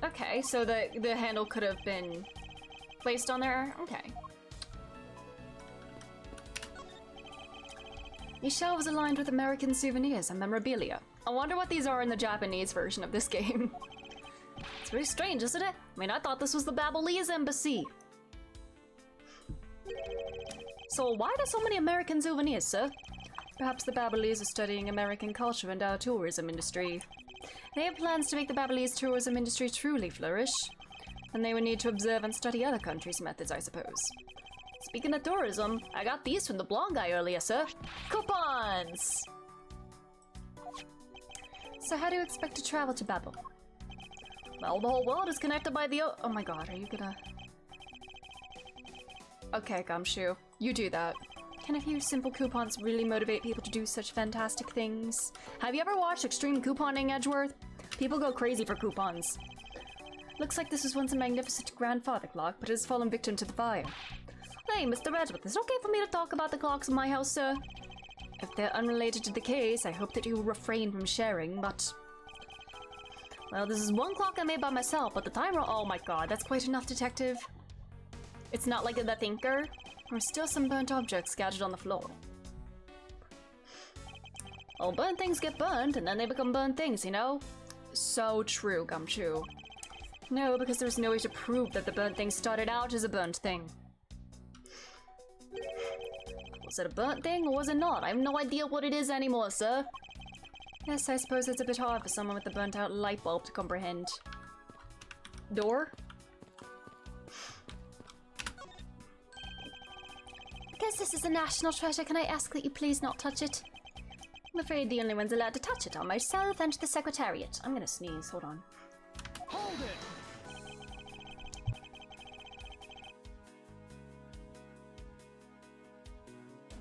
A: Okay, so the handle could have been placed on there? Okay. These shelves aligned with American souvenirs and memorabilia. I wonder what these are in the Japanese version of this game. It's very strange, isn't it? I mean, I thought this was the Babelese embassy. So why are there so many American souvenirs, sir? Perhaps the Babelese are studying American culture and our tourism industry. They have plans to make the Babelese tourism industry truly flourish, and they would need to observe and study other countries' methods, I suppose. Speaking of tourism, I got these from the blonde guy earlier, sir. Coupons! So how do you expect to travel to Babel? Well, the whole world is connected by the oh my god, are you gonna... Okay, Gumshoe, you do that. Can a few simple coupons really motivate people to do such fantastic things? Have you ever watched Extreme Couponing, Edgeworth? People go crazy for coupons. Looks like this was once a magnificent grandfather clock, but it has fallen victim to the fire. Hey, Mr. Edgeworth, is it okay for me to talk about the clocks in my house, sir? If they're unrelated to the case, I hope that you will refrain from sharing, but... Well, this is one clock I made by myself, but the timer... Oh my god, that's quite enough, Detective. It's not like the Thinker. There are still some burnt objects scattered on the floor. Oh, burnt things get burnt, and then they become burnt things, you know? So true, Gumshoe. No, because there's no way to prove that the burnt thing started out as a burnt thing. Was it a burnt thing, or was it not? I have no idea what it is anymore, sir. Yes, I suppose it's a bit hard for someone with a burnt-out light bulb to comprehend. Door? Because this is a national treasure, can I ask that you please not touch it? I'm afraid the only ones allowed to touch it are myself and the Secretariat. I'm gonna sneeze, hold on.
B: Hold it!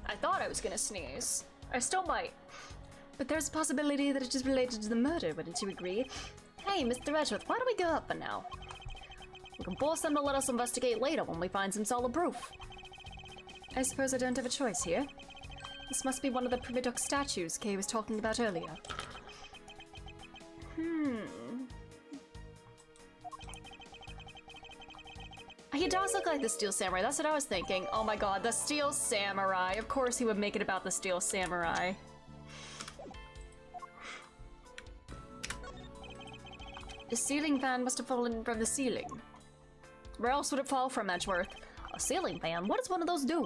A: I thought I was gonna sneeze. I still might. But there's a possibility that it is related to the murder, wouldn't you agree? Hey, Mr. Edgeworth, why don't we go up for now? We can force them to let us investigate later when we find some solid proof. I suppose I don't have a choice here. This must be one of the Prividuc statues Kay was talking about earlier. He does look like the Steel Samurai, that's what I was thinking. Oh my god, the Steel Samurai. Of course he would make it about the Steel Samurai. The ceiling fan must have fallen from the ceiling. Where else would it fall from, Edgeworth? A ceiling fan? What does one of those do?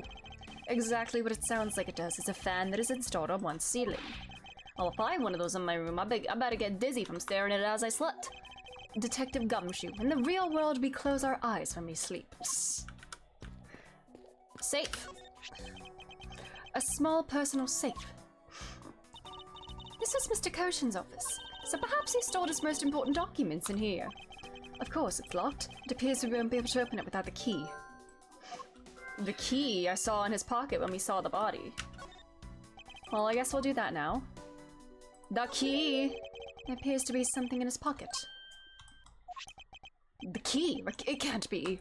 A: Exactly what it sounds like it does. It's a fan that is installed on one's ceiling. I'll find one of those in my room. I better get dizzy from staring at it as I slept. Detective Gumshoe, in the real world we close our eyes when we sleep. Psst. Safe. A small personal safe. This was Mr. Koshin's office, so perhaps he stored his most important documents in here. Of course, it's locked. It appears we won't be able to open it without the key. The key I saw in his pocket when we saw the body. Well, I guess we'll do that now. The key! There appears to be something in his pocket. The key? It can't be.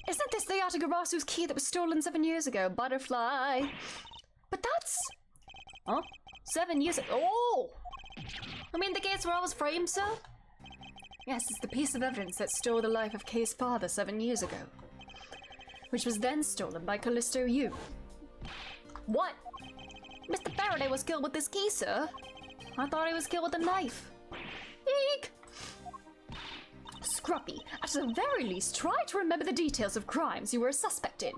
A: Isn't this the Yatagarasu's key that was stolen 7 years ago? Butterfly! But that's... Huh? 7 years ago? Oh! I mean, the gates were always framed, sir? Yes, it's the piece of evidence that stole the life of Kay's father 7 years ago, which was then stolen by Callisto Yu. What? Mr. Faraday was killed with this key, sir? I thought he was killed with a knife. Eek! Scruffy, at the very least, try to remember the details of crimes you were a suspect in.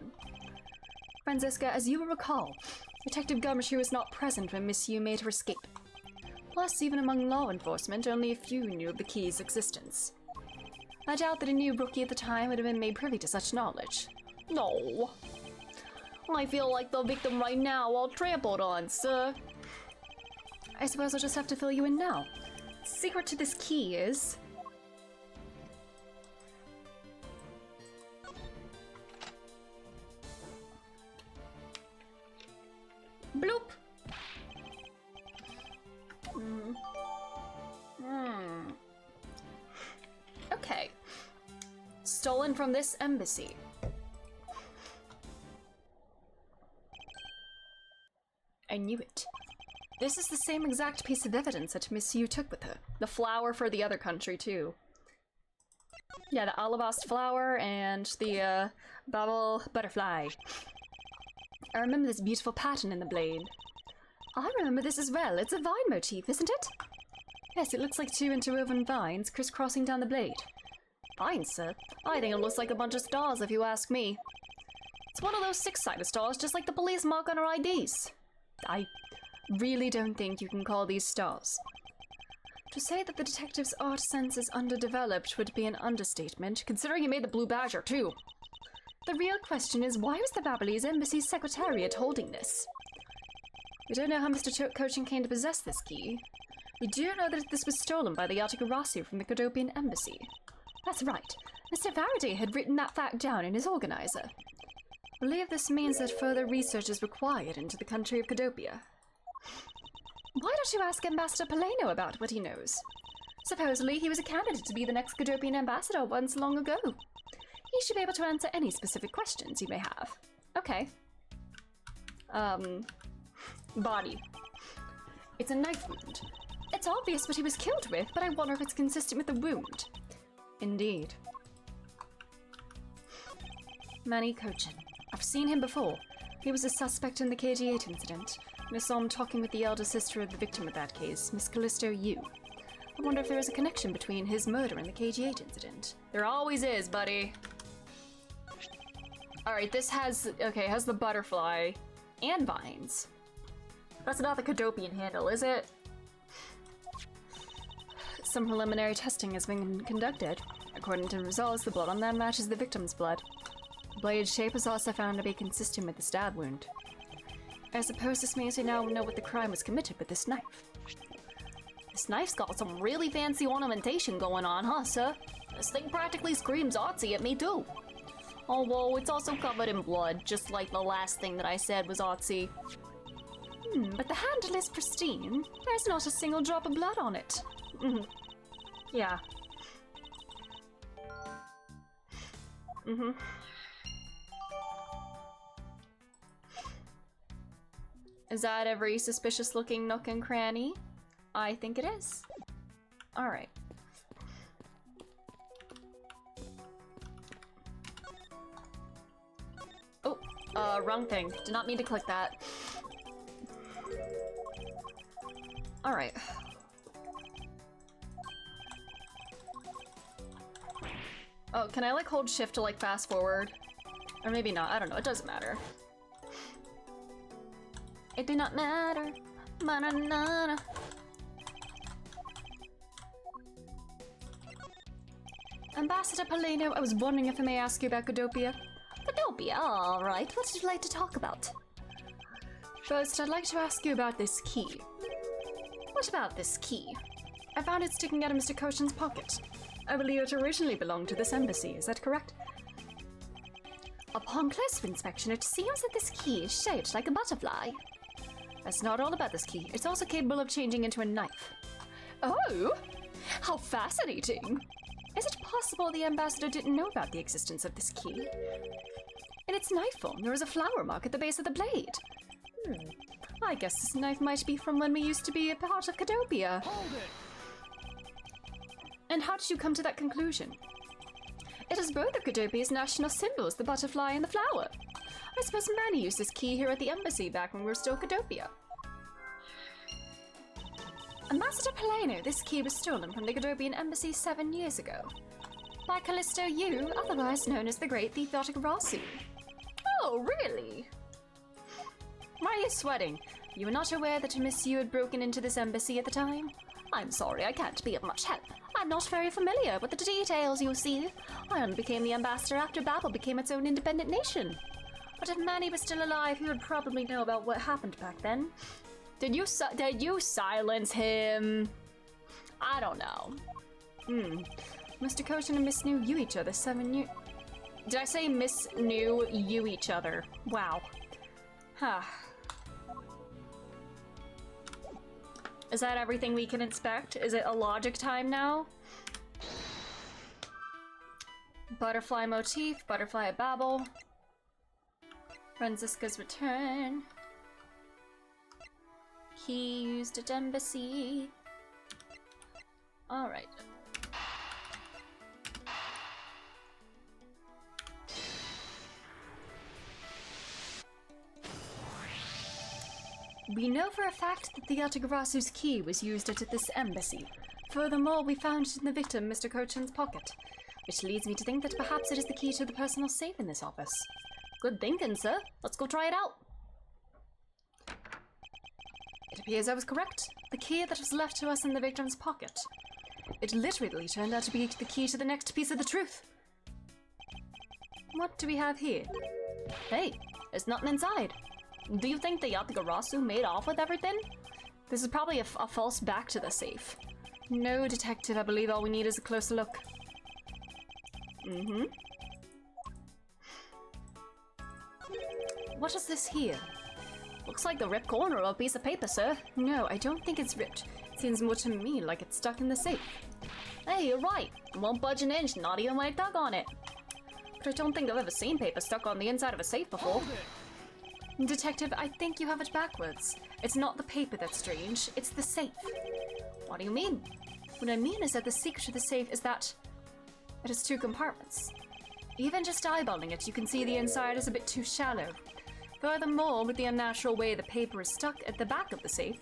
A: Franziska, as you will recall, Detective Gumshoe was not present when Miss Yu made her escape. Plus, even among law enforcement, only a few knew of the key's existence. I doubt that a new rookie at the time would have been made privy to such knowledge. No. I feel like the victim right now, all trampled on, sir. I suppose I'll just have to fill you in now. The secret to this key is... bloop! Okay. Stolen from this embassy. I knew it. This is the same exact piece of evidence that Miss Yu took with her. The flower for the other country, too. Yeah, the alabaster flower and the, bubble butterfly. I remember this beautiful pattern in the blade. I remember this as well. It's a vine motif, isn't it? Yes, it looks like 2 interwoven vines crisscrossing down the blade. Vines, sir? I think it looks like a bunch of stars, if you ask me. It's one of those 6-sided stars, just like the police mark on our IDs. I really don't think you can call these stars. To say that the detective's art sense is underdeveloped would be an understatement, considering he made the blue badger, too. The real question is, why was the Babyliss Embassy's secretariat holding this? We don't know how Mr. Cochin came to possess this key. We do know that this was stolen by the Yatagarasu from the Cadopian Embassy. That's right. Mr. Faraday had written that fact down in his organizer. I believe this means that further research is required into the country of Cadopia. Why don't you ask Ambassador Paleno about what he knows? Supposedly, he was a candidate to be the next Cadopian ambassador once long ago. He should be able to answer any specific questions you may have. Okay. Body. It's a knife wound. It's obvious what he was killed with, but I wonder if it's consistent with the wound. Indeed. Manny Cochin. I've seen him before. He was a suspect in the KG-8 incident, and I saw him talking with the elder sister of the victim of that case, Miss Callisto Yu. I wonder if there is a connection between his murder and the KG-8 incident. There always is, buddy. Alright, this has the butterfly and vines. That's not the Cadopian handle, is it? Some preliminary testing has been conducted. According to the results, the blood on them matches the victim's blood. The blade shape is also found to be consistent with the stab wound. I suppose this means we now know what the crime was committed with this knife. This knife's got some really fancy ornamentation going on, huh, sir? This thing practically screams artsy at me, too. Although it's also covered in blood, just like the last thing that I said was artsy. But the handle is pristine. There's not a single drop of blood on it. Yeah. Is that every suspicious-looking nook and cranny? I think it is. Alright. Oh, wrong thing. Did not mean to click that. Alright. Oh, can I like hold shift to like fast forward? Or maybe not, I don't know, it doesn't matter. It did not matter. Ma-na-na-na. Ambassador Paleno, I was wondering if I may ask you about Cadopia. Cadopia, alright. What would you like to talk about? First, I'd like to ask you about this key. What about this key? I found it sticking out of Mr. Cochin's pocket. I believe it originally belonged to this embassy, is that correct? Upon closer inspection, it seems that this key is shaped like a butterfly. That's not all about this key. It's also capable of changing into a knife. Oh! How fascinating! Is it possible the ambassador didn't know about the existence of this key? In its knife form, there is a flower mark at the base of the blade. I guess this knife might be from when we used to be a part of Cadopia.
B: Hold it!
A: And how did you come to that conclusion? It is both of Cadopia's national symbols, the butterfly and the flower. I suppose Manny used this key here at the embassy back when we were still Cadopia. Ambassador Paleno, this key was stolen from the Cadopian embassy 7 years ago. By Callisto Yu, otherwise known as the Great Thief Yatagarasu. Oh, really? Why are you sweating? You were not aware that Miss Yu had broken into this embassy at the time? I'm sorry, I can't be of much help. I'm not very familiar with the details, you see. I only became the ambassador after Babel became its own independent nation. But if Manny was still alive, he would probably know about what happened back then. Did you silence him? I don't know. Mr. Kochan and Miss New knew each other 7 years... Did I say Miss New knew each other? Wow. Huh. Is that everything we can inspect? Is it a logic time now? Butterfly motif, butterfly at Babel. Franziska's return. Key used at embassy. Alright. We know for a fact that the Yatagarasu's key was used at this embassy. Furthermore, we found it in the victim, Mr. Kochan's pocket, which leads me to think that perhaps it is the key to the personal safe in this office. Good thinking, sir. Let's go try it out. It appears I was correct. The key that was left to us in the victim's pocket. It literally turned out to be the key to the next piece of the truth. What do we have here? Hey, there's nothing inside. Do you think the Yatagarasu made off with everything? This is probably a false back to the safe. No, detective, I believe all we need is a closer look. What is this here? Looks like the ripped corner of a piece of paper, sir. No, I don't think it's ripped. It seems more to me like it's stuck in the safe. Hey, you're right. It won't budge an inch, not even when I dug on it. But I don't think I've ever seen paper stuck on the inside of a safe before. Detective, I think you have it backwards. It's not the paper that's strange, it's the safe. What do you mean? What I mean is that the secret of the safe is that it has 2 compartments. Even just eyeballing it, you can see the inside is a bit too shallow. Furthermore, with the unnatural way the paper is stuck at the back of the safe,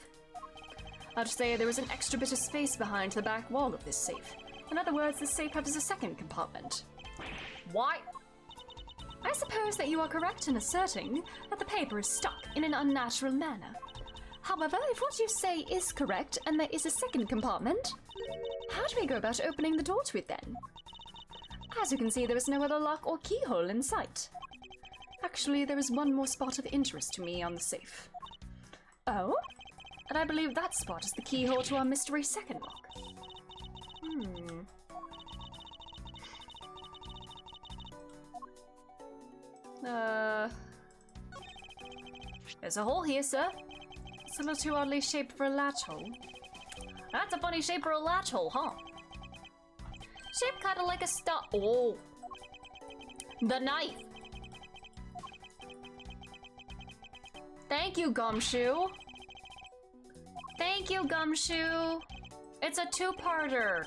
A: I'd say there is an extra bit of space behind the back wall of this safe. In other words, the safe has a second compartment. Why? I suppose that you are correct in asserting that the paper is stuck in an unnatural manner. However, if what you say is correct and there is a second compartment, how do we go about opening the door to it then? As you can see, there is no other lock or keyhole in sight. Actually, there is one more spot of interest to me on the safe. Oh? And I believe that spot is the keyhole to our mystery second lock. There's a hole here, sir. It's a little too oddly shaped for a latch hole. That's a funny shape for a latch hole, huh? Shaped kind of like a star. Oh. The knife. Thank you, Gumshoe. Thank you, Gumshoe. It's a 2-parter.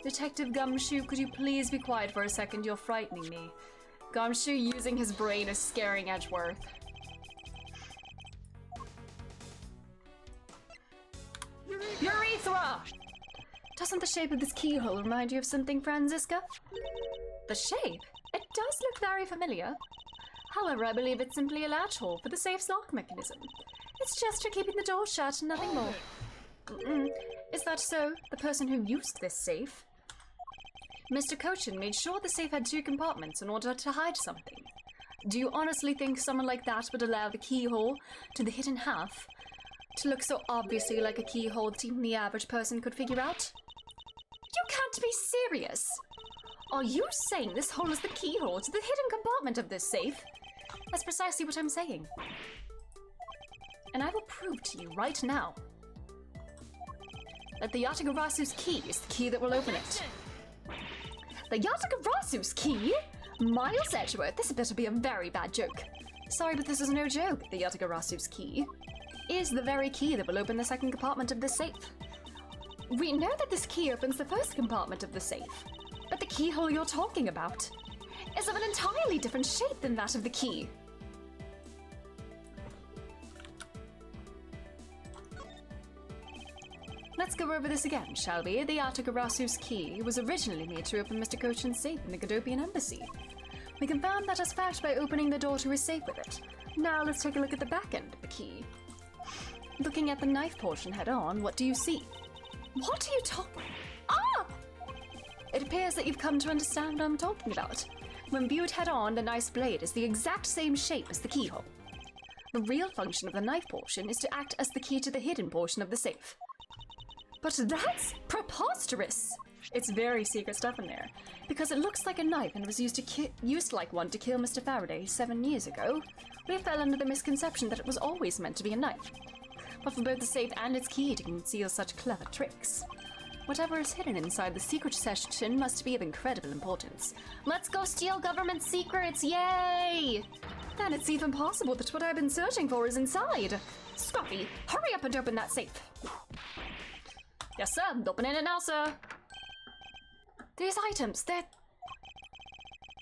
A: Detective Gumshoe, could you please be quiet for a second? You're frightening me. Gumshoe using his brain is scaring Edgeworth. Urethra! Doesn't the shape of this keyhole remind you of something, Franziska? The shape? It does look very familiar. However, I believe it's simply a latch hole for the safe's lock mechanism. It's just for keeping the door shut and nothing more. Is that so? The person who used this safe? Mr. Kochan made sure the safe had 2 compartments in order to hide something. Do you honestly think someone like that would allow the keyhole to the hidden half to look so obviously like a keyhole that even the average person could figure out? You can't be serious! Are you saying this hole is the keyhole to the hidden compartment of this safe? That's precisely what I'm saying. And I will prove to you right now that the Yatagarasu's key is the key that will open it. The Yatagarasu's key? Miles Edgeworth, this better be a very bad joke. Sorry, but this is no joke. The Yatagarasu's key is the very key that will open the second compartment of this safe. We know that this key opens the first compartment of the safe, but the keyhole you're talking about is of an entirely different shape than that of the key. Let's go over this again, shall we? The Yata-Garasu's key was originally made to open Mr. Kochan's safe in the Godopian embassy. We confirmed that as fact by opening the door to his safe with it. Now let's take a look at the back end of the key. Looking at the knife portion head-on, what do you see? What are you talking? Ah! It appears that you've come to understand what I'm talking about. When viewed head-on, the knife's blade is the exact same shape as the keyhole. The real function of the knife portion is to act as the key to the hidden portion of the safe. But that's preposterous! It's very secret stuff in there. Because it looks like a knife and was used like one to kill Mr. Faraday 7 years ago, we fell under the misconception that it was always meant to be a knife. But for both the safe and its key to conceal such clever tricks. Whatever is hidden inside the secret section must be of incredible importance. Let's go steal government secrets, yay! Then it's even possible that what I've been searching for is inside. Scruffy, hurry up and open that safe. Yes, sir. Opening it now, sir. These items, they're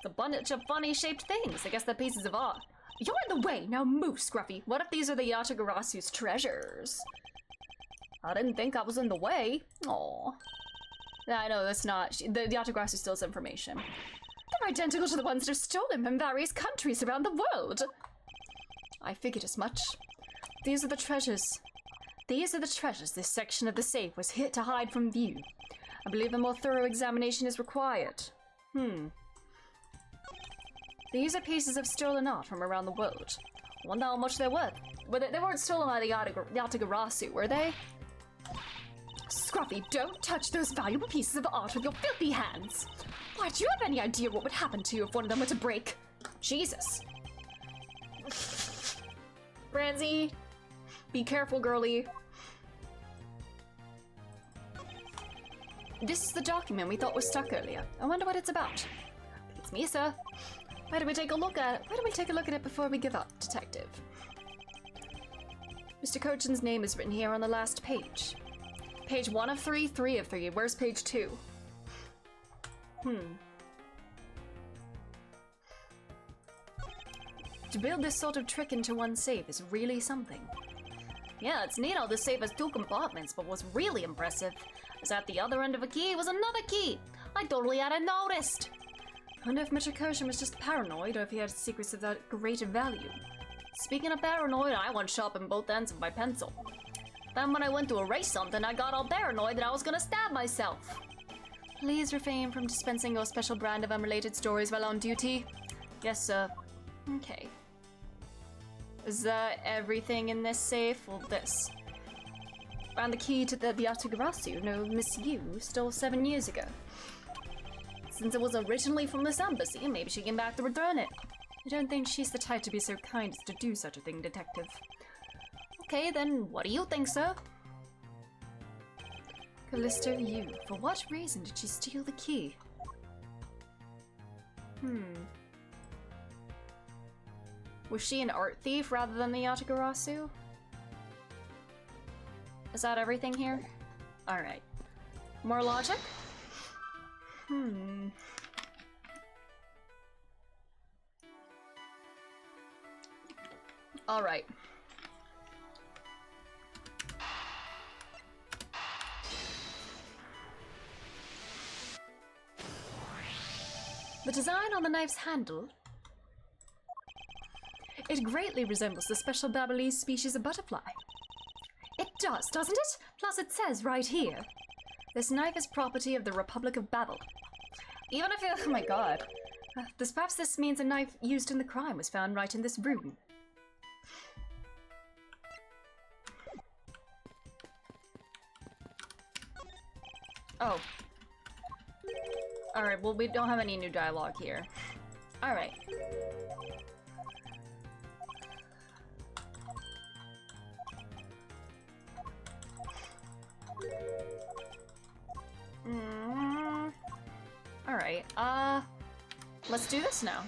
A: a bunch of funny-shaped things. I guess they're pieces of art. You're in the way! Now move, Scruffy. What if these are the Yata-Garasu's treasures? I didn't think I was in the way. Aww. I know, that's not... The Yata-Garasu steals information. They're identical to the ones that are stolen from various countries around the world. I figured as much. These are the treasures. These are the treasures this section of the safe was hit to hide from view. I believe a more thorough examination is required. These are pieces of stolen art from around the world. I wonder how much they're worth. They weren't stolen by the Yata-Garasu, were they? Scruffy, don't touch those valuable pieces of art with your filthy hands! Why, do you have any idea what would happen to you if one of them were to break? Jesus. Branzy, be careful, girlie. This is the document we thought was stuck earlier. I wonder what it's about. It's me, sir. Why don't we take a look at it before we give up, Detective? Mr. Kochan's name is written here on the last page. Page 1 of 3, 3 of 3. Where's page 2? To build this sort of trick into one safe is really something. Yeah, it's neat how this safe has 2 compartments, but what's really impressive is that the other end of a key was another key! I totally hadn't noticed! I wonder if Mr. Kochan was just paranoid or if he had secrets of that greater value. Speaking of paranoid, I went sharp in both ends of my pencil. Then when I went to erase something, I got all paranoid that I was gonna stab myself. Please refrain from dispensing your special brand of unrelated stories while on duty. Yes, sir. Okay. Is that everything in this safe? Well, this. Found the key to the Yata-Garasu, no Miss Yu, stole 7 years ago. Since it was originally from this embassy, maybe she came back to return it. I don't think she's the type to be so kind as to do such a thing, Detective. Okay, then what do you think, sir? Callisto Yu. For what reason did she steal the key? Was she an art thief rather than the Yata-Garasu? Is that everything here? Alright. More logic? Alright. The design on the knife's handle... It greatly resembles the special Babylonis species of butterfly. It does, doesn't it? Plus it says right here. This knife is property of the Republic of Babel. Even if oh my god. Perhaps this means a knife used in the crime was found right in this room. Oh. Alright, well we don't have any new dialogue here. Alright. Alright, let's do this now.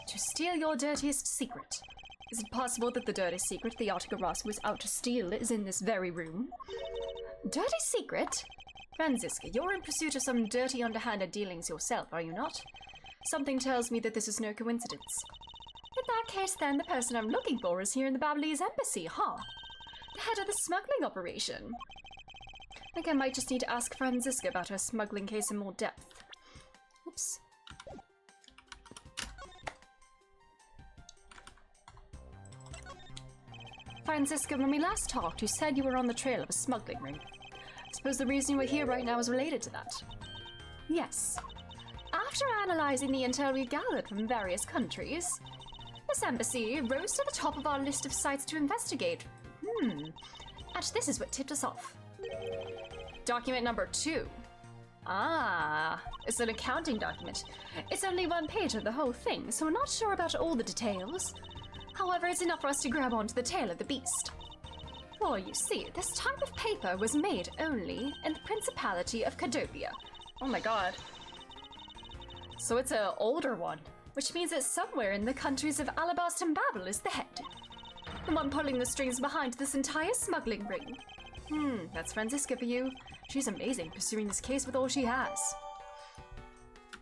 A: To steal your dirtiest secret, Is it possible that the dirty secret the Yatagarasu was out to steal is in this very room? Dirty secret? Franziska, you're in pursuit of some dirty underhanded dealings yourself, are you not? Something tells me that this is no coincidence. In that case, then, the person I'm looking for is here in the Babalese embassy, huh? The head of the smuggling operation. I think I might just need to ask Franziska about her smuggling case in more depth. Oops. Franziska, when we last talked, you said you were on the trail of a smuggling ring. I suppose the reason you were here right now is related to that. Yes. After analyzing the intel we've gathered from various countries, this embassy rose to the top of our list of sites to investigate. And this is what tipped us off. Document number 2. Ah, it's an accounting document. It's only one page of the whole thing, so we're not sure about all the details. However, it's enough for us to grab onto the tail of the beast. For you see, this type of paper was made only in the Principality of Cadopia. Oh my god. So it's an older one, which means that somewhere in the countries of Alabasta and Babel is the head. The one pulling the strings behind this entire smuggling ring. That's Franziska for you. She's amazing, pursuing this case with all she has.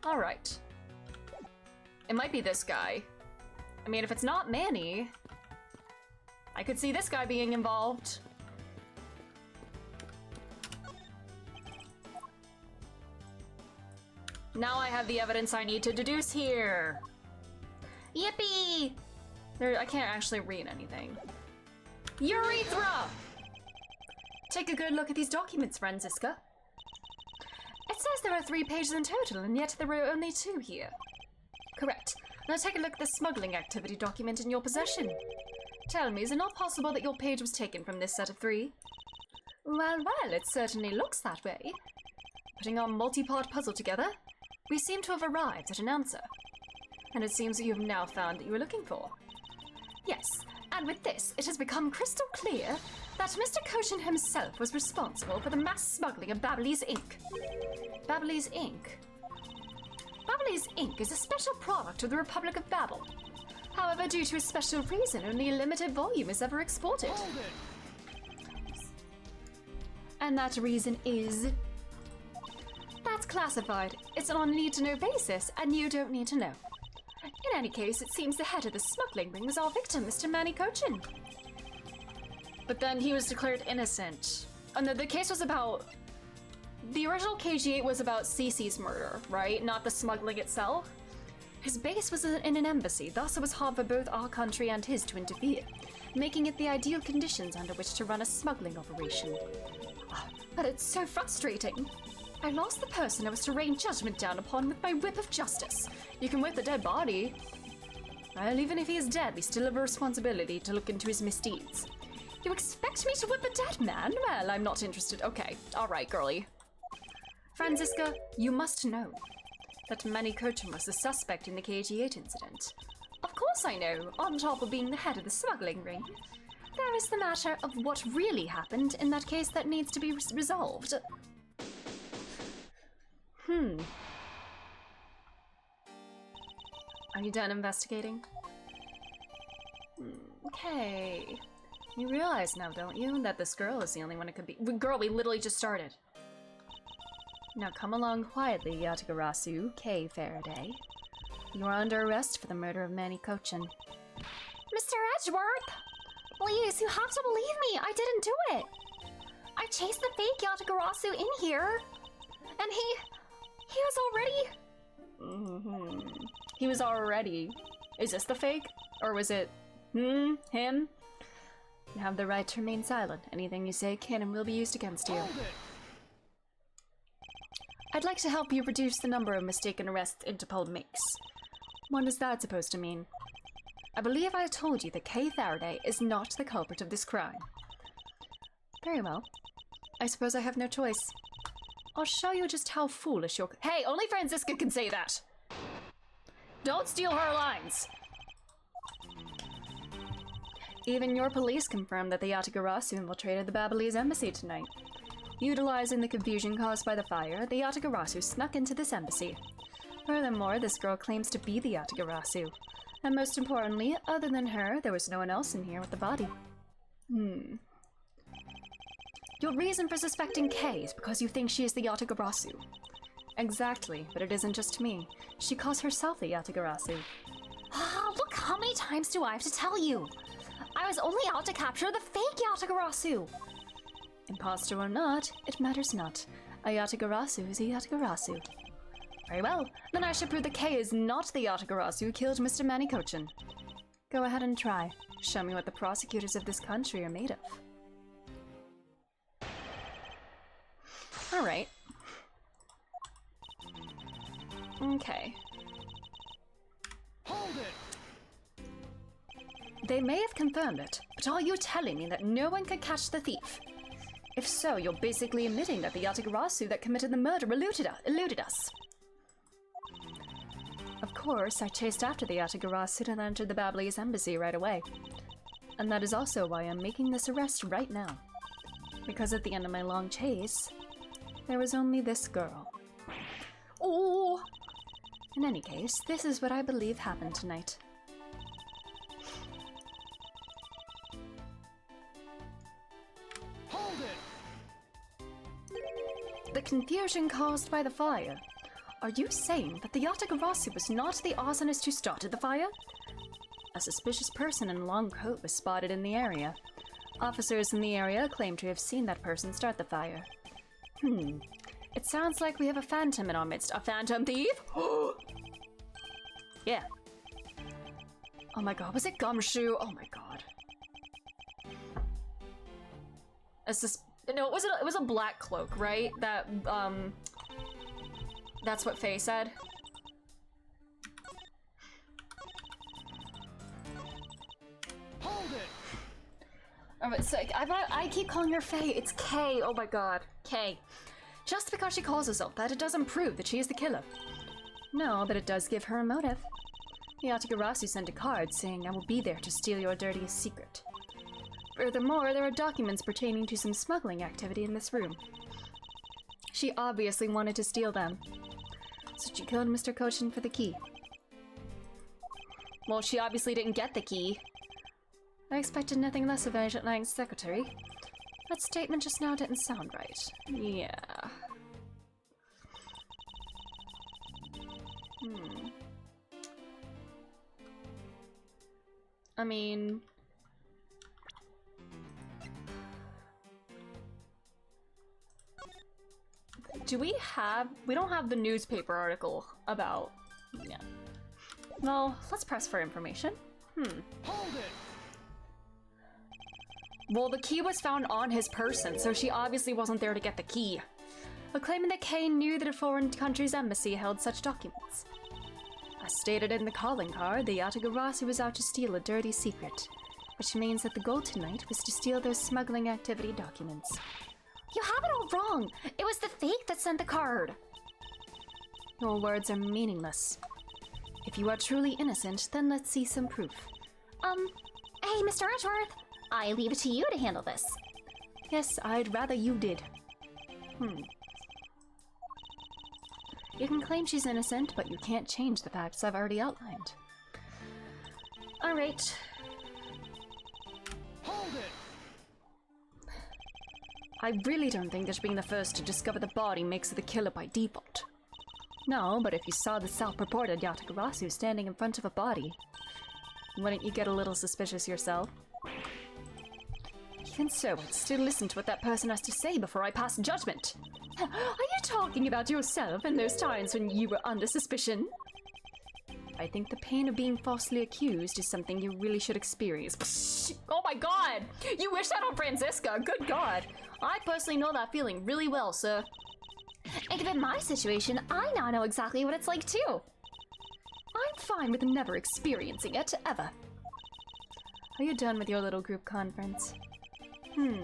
A: Alright. It might be this guy. I mean, if it's not Manny, I could see this guy being involved. Now I have the evidence I need to deduce here. Yippee! I can't actually read anything. Urethra! Take a good look at these documents, Franziska. It says there are 3 pages in total, and yet there are only 2 here. Correct. Now take a look at the smuggling activity document in your possession. Tell me, is it not possible that your page was taken from this set of 3? Well, it certainly looks that way. Putting our multi-part puzzle together, we seem to have arrived at an answer. And it seems that you have now found what you were looking for. Yes, and with this, it has become crystal clear that Mr. Kochin himself was responsible for the mass smuggling of Babalese ink. Babalese ink? Babalese ink is a special product of the Republic of Babel. However, due to a special reason, only a limited volume is ever exported. And that reason is... That's classified. It's on a need-to-know basis, and you don't need to know. In any case, it seems the head of the smuggling ring was our victim, Mr. Manny Kochin. But then he was declared innocent. Oh no, the case was about... The original KG-8 was about Cece's murder, right? Not the smuggling itself. His base was in an embassy, thus it was hard for both our country and his to interfere, making it the ideal conditions under which to run a smuggling operation. But it's so frustrating. I lost the person I was to rain judgment down upon with my whip of justice. You can whip the dead body. Well, even if he is dead, we still have a responsibility to look into his misdeeds. You expect me to whip a dead man? Well, I'm not interested. Okay, alright, girlie. Franziska, you must know that Manny Kochin was the suspect in the KG-8 incident. Of course I know, on top of being the head of the smuggling ring. There is the matter of what really happened in that case that needs to be resolved. Are you done investigating? Okay. You realize now, don't you, that this girl is the only one it could be- Girl, we literally just started. Now come along quietly, Yatagarasu K. Faraday. You are under arrest for the murder of Manny Kochin.
C: Mr. Edgeworth! Please, you have to believe me, I didn't do it! I chased the fake Yatagarasu in here, and he was already...
A: He was already... Is this the fake? Or was it... him? You have the right to remain silent. Anything you say can and will be used against you. I'd like to help you reduce the number of mistaken arrests Interpol makes. What is that supposed to mean? I believe I told you that Kay Faraday is not the culprit of this crime. Very well. I suppose I have no choice. I'll show you just how foolish you're— Hey, only Franziska can say that! Don't steal her lines! Even your police confirmed that the Yatagarasu infiltrated the Babalese embassy tonight. Utilizing the confusion caused by the fire, the Yatagarasu snuck into this embassy. Furthermore, this girl claims to be the Yatagarasu. And most importantly, other than her, there was no one else in here with the body. Your reason for suspecting Kay is because you think she is the Yatagarasu. Exactly, but it isn't just me. She calls herself the Yatagarasu.
C: Ah, look, how many times do I have to tell you? I was only out to capture the fake Yatagarasu!
A: Imposter or not, it matters not. A Yatagarasu is a Yatagarasu. Very well, then I should prove that Kay is not the Yatagarasu who killed Mr. Manikochin. Go ahead and try. Show me what the prosecutors of this country are made of. Alright. Okay.
B: Hold it!
A: They may have confirmed it, but are you telling me that no one could catch the thief? If so, you're basically admitting that the Yatagarasu that committed the murder eluded us. Of course, I chased after the Yatagarasu and entered the Babyliss embassy right away. And that is also why I'm making this arrest right now. Because at the end of my long chase, there was only this girl. Oh! In any case, this is what I believe happened tonight.
B: Hold it!
A: The confusion caused by the fire. Are you saying that the Yatagarasu was not the arsonist who started the fire? A suspicious person in a long coat was spotted in the area. Officers in the area claim to have seen that person start the fire. It sounds like we have a phantom in our midst. A phantom thief? Yeah. Oh my god, was it Gumshoe? Oh my god. No, it was a black cloak, right? That's what Faye said.
B: Hold it!
A: Alright, so I keep calling her Faye. It's Kay. Oh my god. Kay. Just because she calls herself that, it doesn't prove that she is the killer. No, but it does give her a motive. The Yatagarasu sent a card saying, "I will be there to steal your dirtiest secret." Furthermore, there are documents pertaining to some smuggling activity in this room. She obviously wanted to steal them. So she killed Mr. Kochin for the key. Well, she obviously didn't get the key. I expected nothing less of Agent Lang's secretary. That statement just now didn't sound right. Yeah. I mean... We don't have the newspaper article about... Yeah. Well, let's press for information.
B: Hold it!
A: Well, the key was found on his person, so she obviously wasn't there to get the key. But claiming that Kane knew that a foreign country's embassy held such documents. As stated in the calling card, the Yatagarasu was out to steal a dirty secret, which means that the goal tonight was to steal those smuggling activity documents.
C: You have it all wrong! It was the fake that sent the card!
A: Your words are meaningless. If you are truly innocent, then let's see some proof.
C: Hey, Mr. Ashworth! I leave it to you to handle this.
A: Yes, I'd rather you did. You can claim she's innocent, but you can't change the facts I've already outlined. Alright.
B: Hold it!
A: I really don't think that being the first to discover the body makes her the killer by default. No, but if you saw the self-reported Yatagarasu standing in front of a body, wouldn't you get a little suspicious yourself? Even so, I'd still listen to what that person has to say before I pass judgment. Are you talking about yourself and those times when you were under suspicion? I think the pain of being falsely accused is something you really should experience. Oh my god! You wish that on Franziska! Good god! I personally know that feeling really well, sir.
C: And given my situation, I now know exactly what it's like too.
A: I'm fine with never experiencing it, ever. Are you done with your little group conference?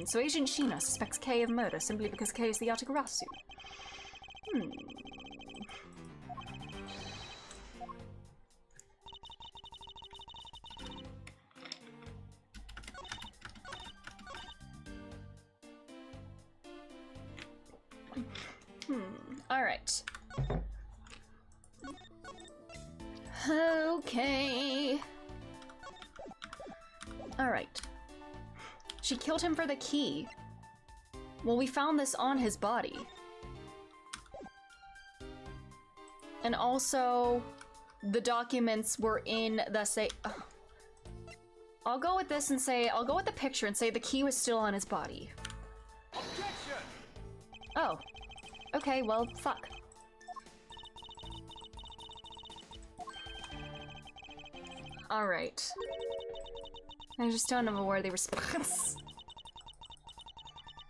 A: So Agent Sheena suspects Kay of murder simply because Kay is the Yatagarasu. Alright. Okay. Alright. She killed him for the key. Well, we found this on his body. And also, the documents were in the safe. I'll go with this and say, I'll go with the picture and say the key was still on his body.
B: Objection!
A: Oh. Okay, well, fuck. Alright. I just don't have a worthy response.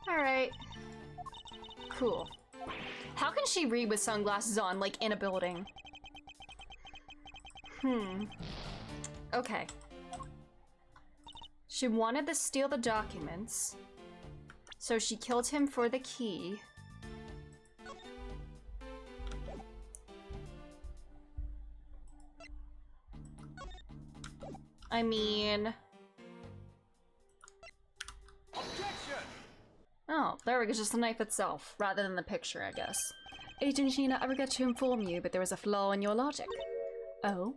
A: Alright. Cool. How can she read with sunglasses on, like, in a building? Okay. She wanted to steal the documents, so she killed him for the key. I mean...
B: Objection!
A: Oh, there we go, just the knife itself, rather than the picture, I guess. Agent Sheena, I regret to inform you, but there is a flaw in your logic. Oh?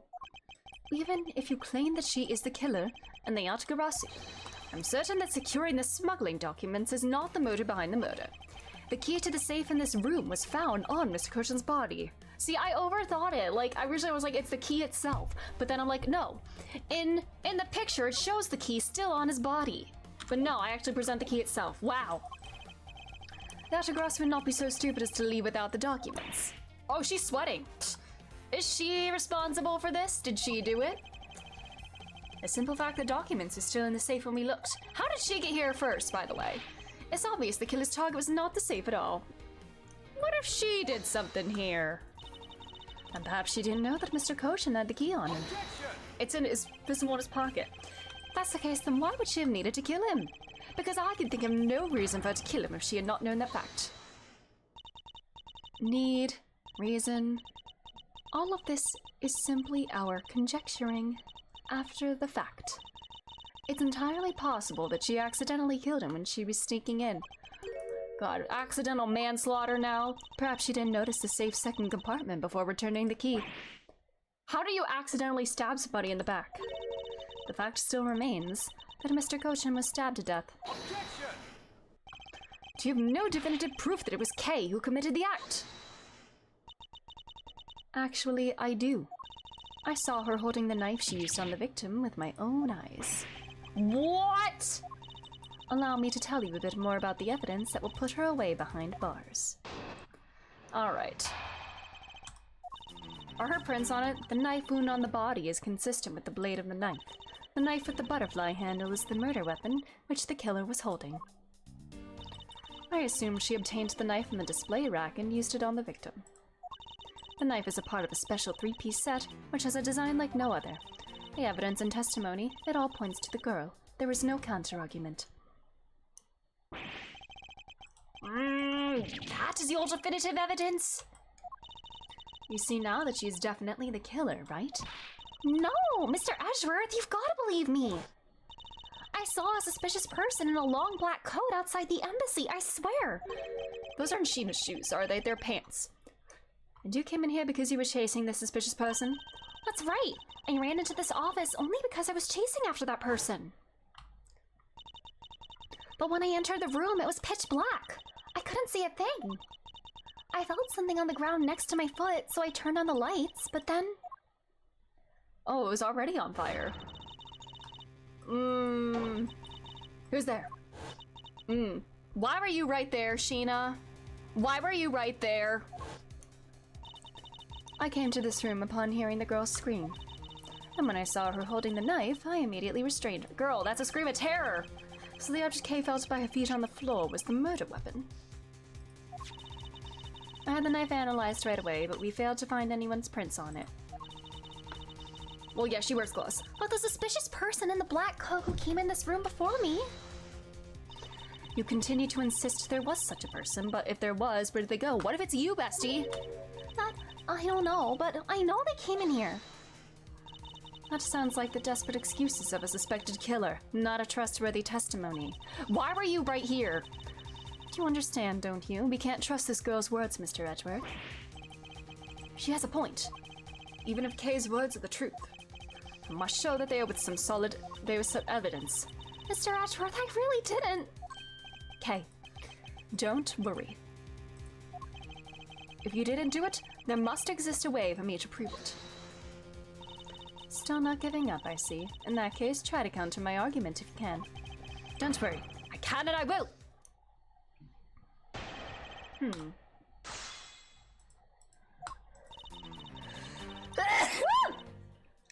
A: Even if you claim that she is the killer and they are Garasi, I'm certain that securing the smuggling documents is not the motive behind the murder. The key to the safe in this room was found on Mr. Cushion's body. See, I overthought it. Like, I originally was like, it's the key itself. But then I'm like, no. In the picture, it shows the key still on his body. But no, I actually present the key itself. Wow. Dr. Gross would not be so stupid as to leave without the documents. Oh, she's sweating. Is she responsible for this? Did she do it? The simple fact that documents are still in the safe when we looked. How did she get here first, by the way? It's obvious the killer's target was not the safe at all. What if she did something here? And perhaps she didn't know that Mr. Koshin had the key on him.
B: Objection!
A: It's in his visible in his pocket. If that's the case, then why would she have needed to kill him? Because I could think of no reason for her to kill him if she had not known that fact. Need, reason. All of this is simply our conjecturing after the fact. It's entirely possible that she accidentally killed him when she was sneaking in. God, accidental manslaughter now? Perhaps she didn't notice the safe second compartment before returning the key. How do you accidentally stab somebody in the back? The fact still remains that Mr. Koshin was stabbed to death.
B: Objection!
A: Do you have no definitive proof that it was Kay who committed the act? Actually, I do. I saw her holding the knife she used on the victim with my own eyes. What? Allow me to tell you a bit more about the evidence that will put her away behind bars. Alright. Are her prints on it? The knife wound on the body is consistent with the blade of the knife. The knife with the butterfly handle is the murder weapon, which the killer was holding. I assume she obtained the knife from the display rack and used it on the victim. The knife is a part of a special 3-piece set, which has a design like no other. The evidence and testimony, it all points to the girl. There is no counter-argument. That is your definitive evidence? You see now that she is definitely the killer, right? No, Mr. Edgeworth, you've got to believe me. I saw a suspicious person in a long black coat outside the embassy, I swear. Those aren't Sheena's shoes, are they? They're pants. And you came in here because you were chasing this suspicious person? That's right. I ran into this office only because I was chasing after that person. But when I entered the room, it was pitch black. I couldn't see a thing. I felt something on the ground next to my foot, so I turned on the lights, but then... Oh, it was already on fire. Who's there? Why were you right there, Sheena? Why were you right there? I came to this room upon hearing the girl's scream. And when I saw her holding the knife, I immediately restrained her. Girl, that's a scream of terror! So the object Kay felt by her feet on the floor was the murder weapon. I had the knife analyzed right away, but we failed to find anyone's prints on it. Well, yeah, she wears gloves. But the suspicious person in the black coat who came in this room before me... You continue to insist there was such a person, but if there was, where did they go? What if it's you, bestie? That... I don't know, but I know they came in here. That sounds like the desperate excuses of a suspected killer, not a trustworthy testimony. Why were you right here? You understand, don't you? We can't trust this girl's words, Mr. Edgeworth. She has a point. Even if Kay's words are the truth. must show that there was some evidence.
C: Mr. Ashworth, I really didn't.
A: Okay, don't worry. If you didn't do it, there must exist a way for me to prove it. Still not giving up, I see. In that case, try to counter my argument if you can. Don't worry, I can and I will!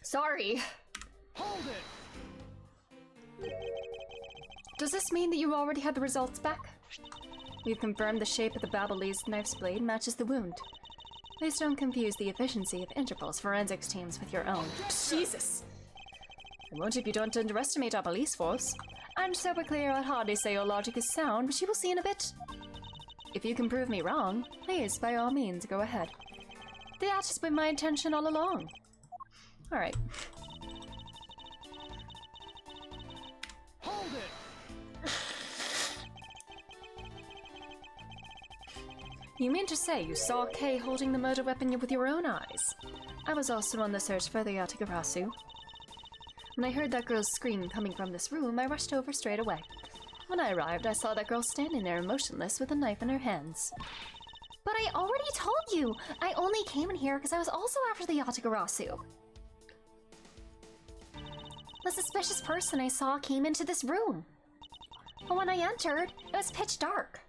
A: Sorry.
B: Hold it!
A: Does this mean that you already had the results back? We've confirmed the shape of the Babyliss knife's blade matches the wound. Please don't confuse the efficiency of Interpol's forensics teams with your own. Jesus! I won't if you don't underestimate our police force. I'm super clear I'd hardly say your logic is sound, but you will see in a bit. If you can prove me wrong, please, by all means, go ahead. That has been my intention all along. Alright.
B: Hold it!
A: You mean to say you saw Kay holding the murder weapon with your own eyes? I was also on the search for the Yatagarasu. When I heard that girl's scream coming from this room, I rushed over straight away. When I arrived, I saw that girl standing there motionless with a knife in her hands.
C: But I already told you! I only came in here because I was also after the Yatagarasu. The suspicious person I saw came into this room. But when I entered, it was pitch dark.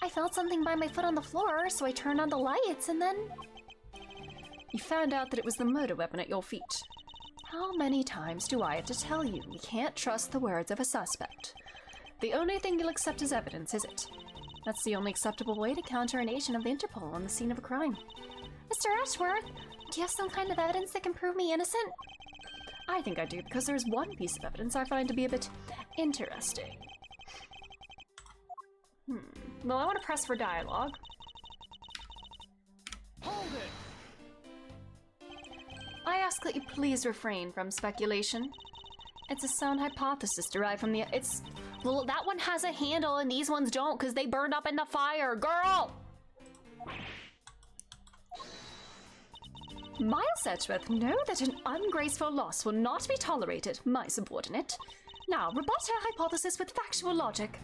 C: I felt something by my foot on the floor, so I turned on the lights and then...
A: You found out that it was the murder weapon at your feet. How many times do I have to tell you we can't trust the words of a suspect? The only thing you'll accept as evidence, is it? That's the only acceptable way to counter an agent of the Interpol on the scene of a crime.
C: Mr. Ashworth, do you have some kind of evidence that can prove me innocent?
A: I think I do, because there's one piece of evidence I find to be a bit interesting. Well, I want to press for dialogue.
B: Hold it!
A: I ask that you please refrain from speculation. It's a sound hypothesis derived from the...
C: Well, that one has a handle and these ones don't because they burned up in the fire, girl!
A: Miles Edgeworth, know that an ungraceful loss will not be tolerated, my subordinate. Now, rebut her hypothesis with factual logic.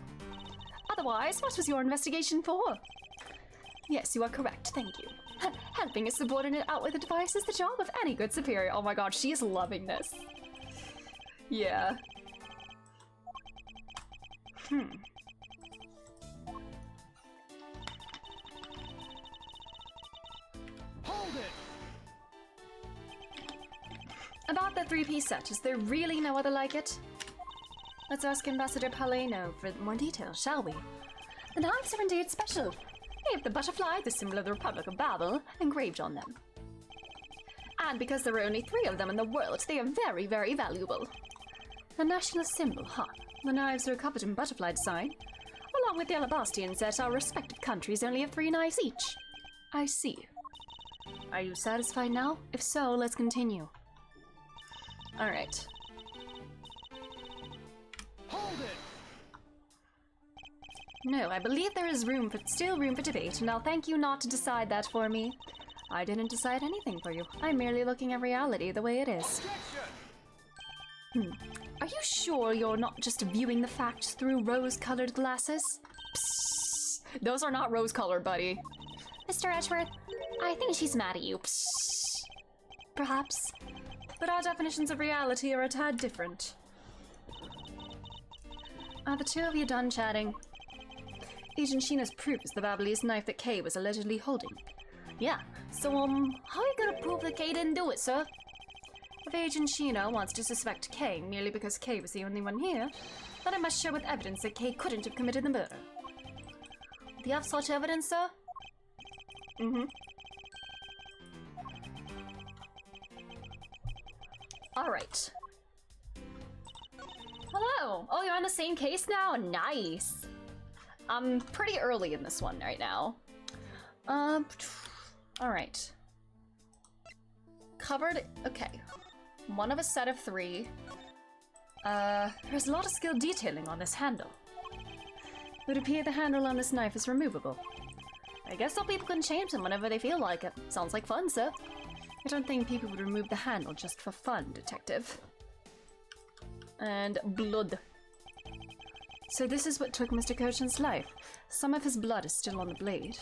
A: Otherwise, what was your investigation for? Yes, you are correct, thank you. Helping a subordinate out with a device is the job of any good superior. Oh my god, she is loving this. Yeah.
B: Hold it!
A: About the three-piece set, is there really no other like it? Let's ask Ambassador Paleno for more details, shall we? The knives are indeed special. They have the butterfly, the symbol of the Republic of Babel, engraved on them. And because there are only 3 of them in the world, they are very, very valuable. A national symbol, huh? The knives are covered in butterfly design. Along with the Alabastian set, our respective countries only have 3 knives each. I see. Are you satisfied now? If so, let's continue. Alright.
B: Hold it!
A: No, I believe there is still room for debate, and I'll thank you not to decide that for me. I didn't decide anything for you. I'm merely looking at reality the way it is.
B: Objection!
A: Are you sure you're not just viewing the facts through rose-colored glasses? Psst. Those are not rose-colored, buddy.
C: Mr. Edgeworth, I think she's mad at you. Psst.
A: Perhaps. But our definitions of reality are a tad different. Are the 2 of you done chatting? Agent Sheena's proof is the Babyliss knife that Kay was allegedly holding.
C: Yeah, so, how are you gonna prove that Kay didn't do it, sir?
A: If Agent Sheena wants to suspect Kay merely because Kay was the only one here, then I must show with evidence that Kay couldn't have committed the murder.
C: Do you have such evidence, sir?
A: Alright. Hello! Oh, you're on the same case now? Nice! I'm pretty early in this one right now. Alright. Covered, okay. One of a set of 3. There's a lot of skilled detailing on this handle. It would appear the handle on this knife is removable. I guess some people can change them whenever they feel like it. Sounds like fun, sir. I don't think people would remove the handle just for fun, Detective. And blood. So this is what took Mr. Kochan's life. Some of his blood is still on the blade.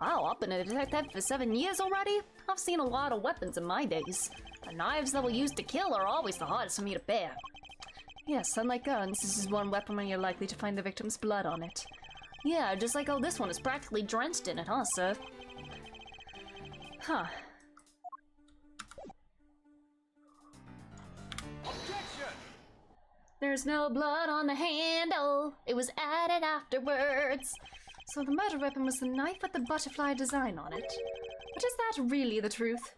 A: Wow, I've been a detective for 7 years already? I've seen a lot of weapons in my days. The knives that were used to kill are always the hardest for me to bear. Yes, unlike guns, this is one weapon where you're likely to find the victim's blood on it. Yeah, just like how this one is practically drenched in it, huh, sir? Huh.
B: Objection!
A: There's no blood on the handle. It was added afterwards. So the murder weapon was the knife with the butterfly design on it. But is that really the truth?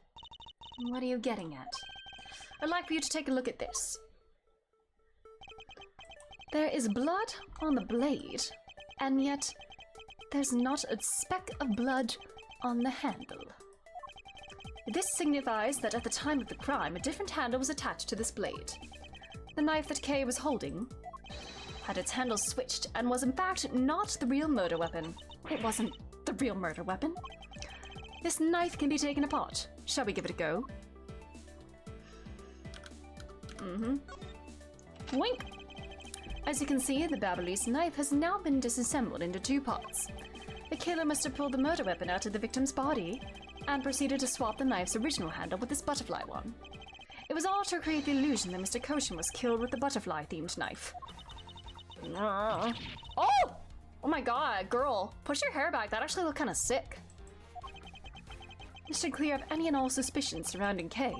A: What are you getting at? I'd like for you to take a look at this. There is blood on the blade, and yet there's not a speck of blood on the handle. This signifies that at the time of the crime, a different handle was attached to this blade. The knife that Kay was holding had its handle switched and was in fact not the real murder weapon. It wasn't the real murder weapon. This knife can be taken apart. Shall we give it a go? Wink! As you can see, the Babyliss knife has now been disassembled into 2 parts. The killer must have pulled the murder weapon out of the victim's body and proceeded to swap the knife's original handle with this butterfly one. It was all to create the illusion that Mr. Kochan was killed with the butterfly-themed knife. Oh! Oh my god, girl, push your hair back. That actually looked kind of sick. This should clear up any and all suspicions surrounding Kay.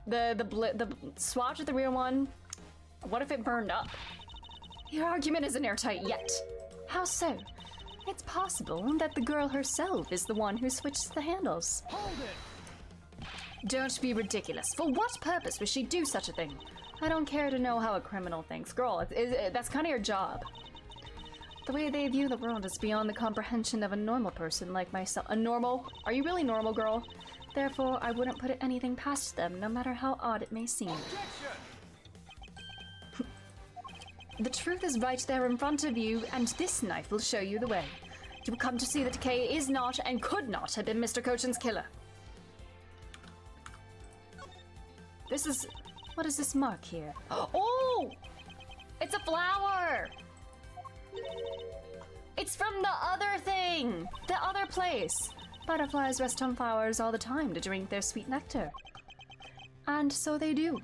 A: The swatch of the real one. What if it burned up? Your argument isn't airtight yet. How so? It's possible that the girl herself is the one who switched the handles.
B: Hold it!
A: Don't be ridiculous. For what purpose would she do such a thing? I don't care to know how a criminal thinks. Girl, that's kind of your job. The way they view the world is beyond the comprehension of a normal person like myself. A normal? Are you really normal, girl? Therefore, I wouldn't put anything past them, no matter how odd it may seem.
B: Objection!
A: The truth is right there in front of you, and this knife will show you the way. You will come to see that Kay is not and could not have been Mr. Kochan's killer. This is... What is this mark here? Oh! It's a flower! It's from the other thing! The other place! Butterflies rest on flowers all the time to drink their sweet nectar. And so they do.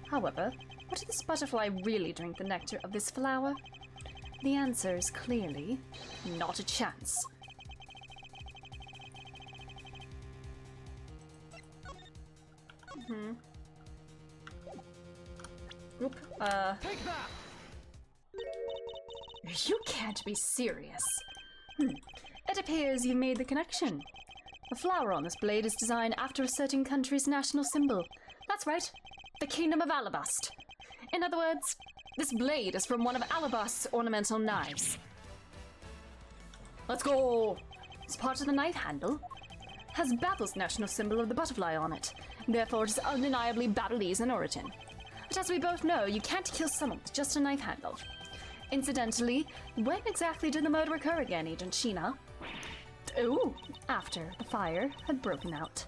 A: However, what if this butterfly really drink the nectar of this flower? The answer is clearly not a chance. Oop,
B: Take that!
A: You can't be serious. It appears you made the connection. The flower on this blade is designed after a certain country's national symbol. That's right, the Kingdom of Alabast. In other words, this blade is from one of Alabast's ornamental knives. Let's go! This part of the knife handle has Battle's national symbol of the butterfly on it. Therefore, it is undeniably Battlese in origin. But as we both know, you can't kill someone with just a knife handle. Incidentally, when exactly did the murder occur again, Agent Sheena? Ooh, after the fire had broken out.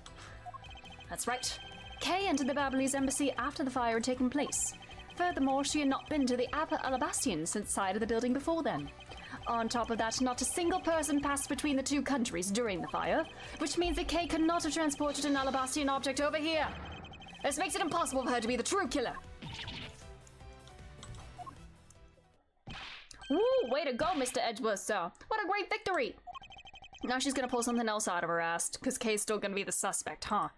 A: That's right. Kay entered the Babyliss embassy after the fire had taken place. Furthermore, she had not been to the Upper Alabastian side of the building before then. On top of that, not a single person passed between the 2 countries during the fire, which means that Kay could not have transported an Alabastian object over here. This makes it impossible for her to be the true killer. Woo, way to go, Mr. Edgeworth, sir. What a great victory. Now she's gonna pull something else out of her ass, because Kay's still gonna be the suspect, huh?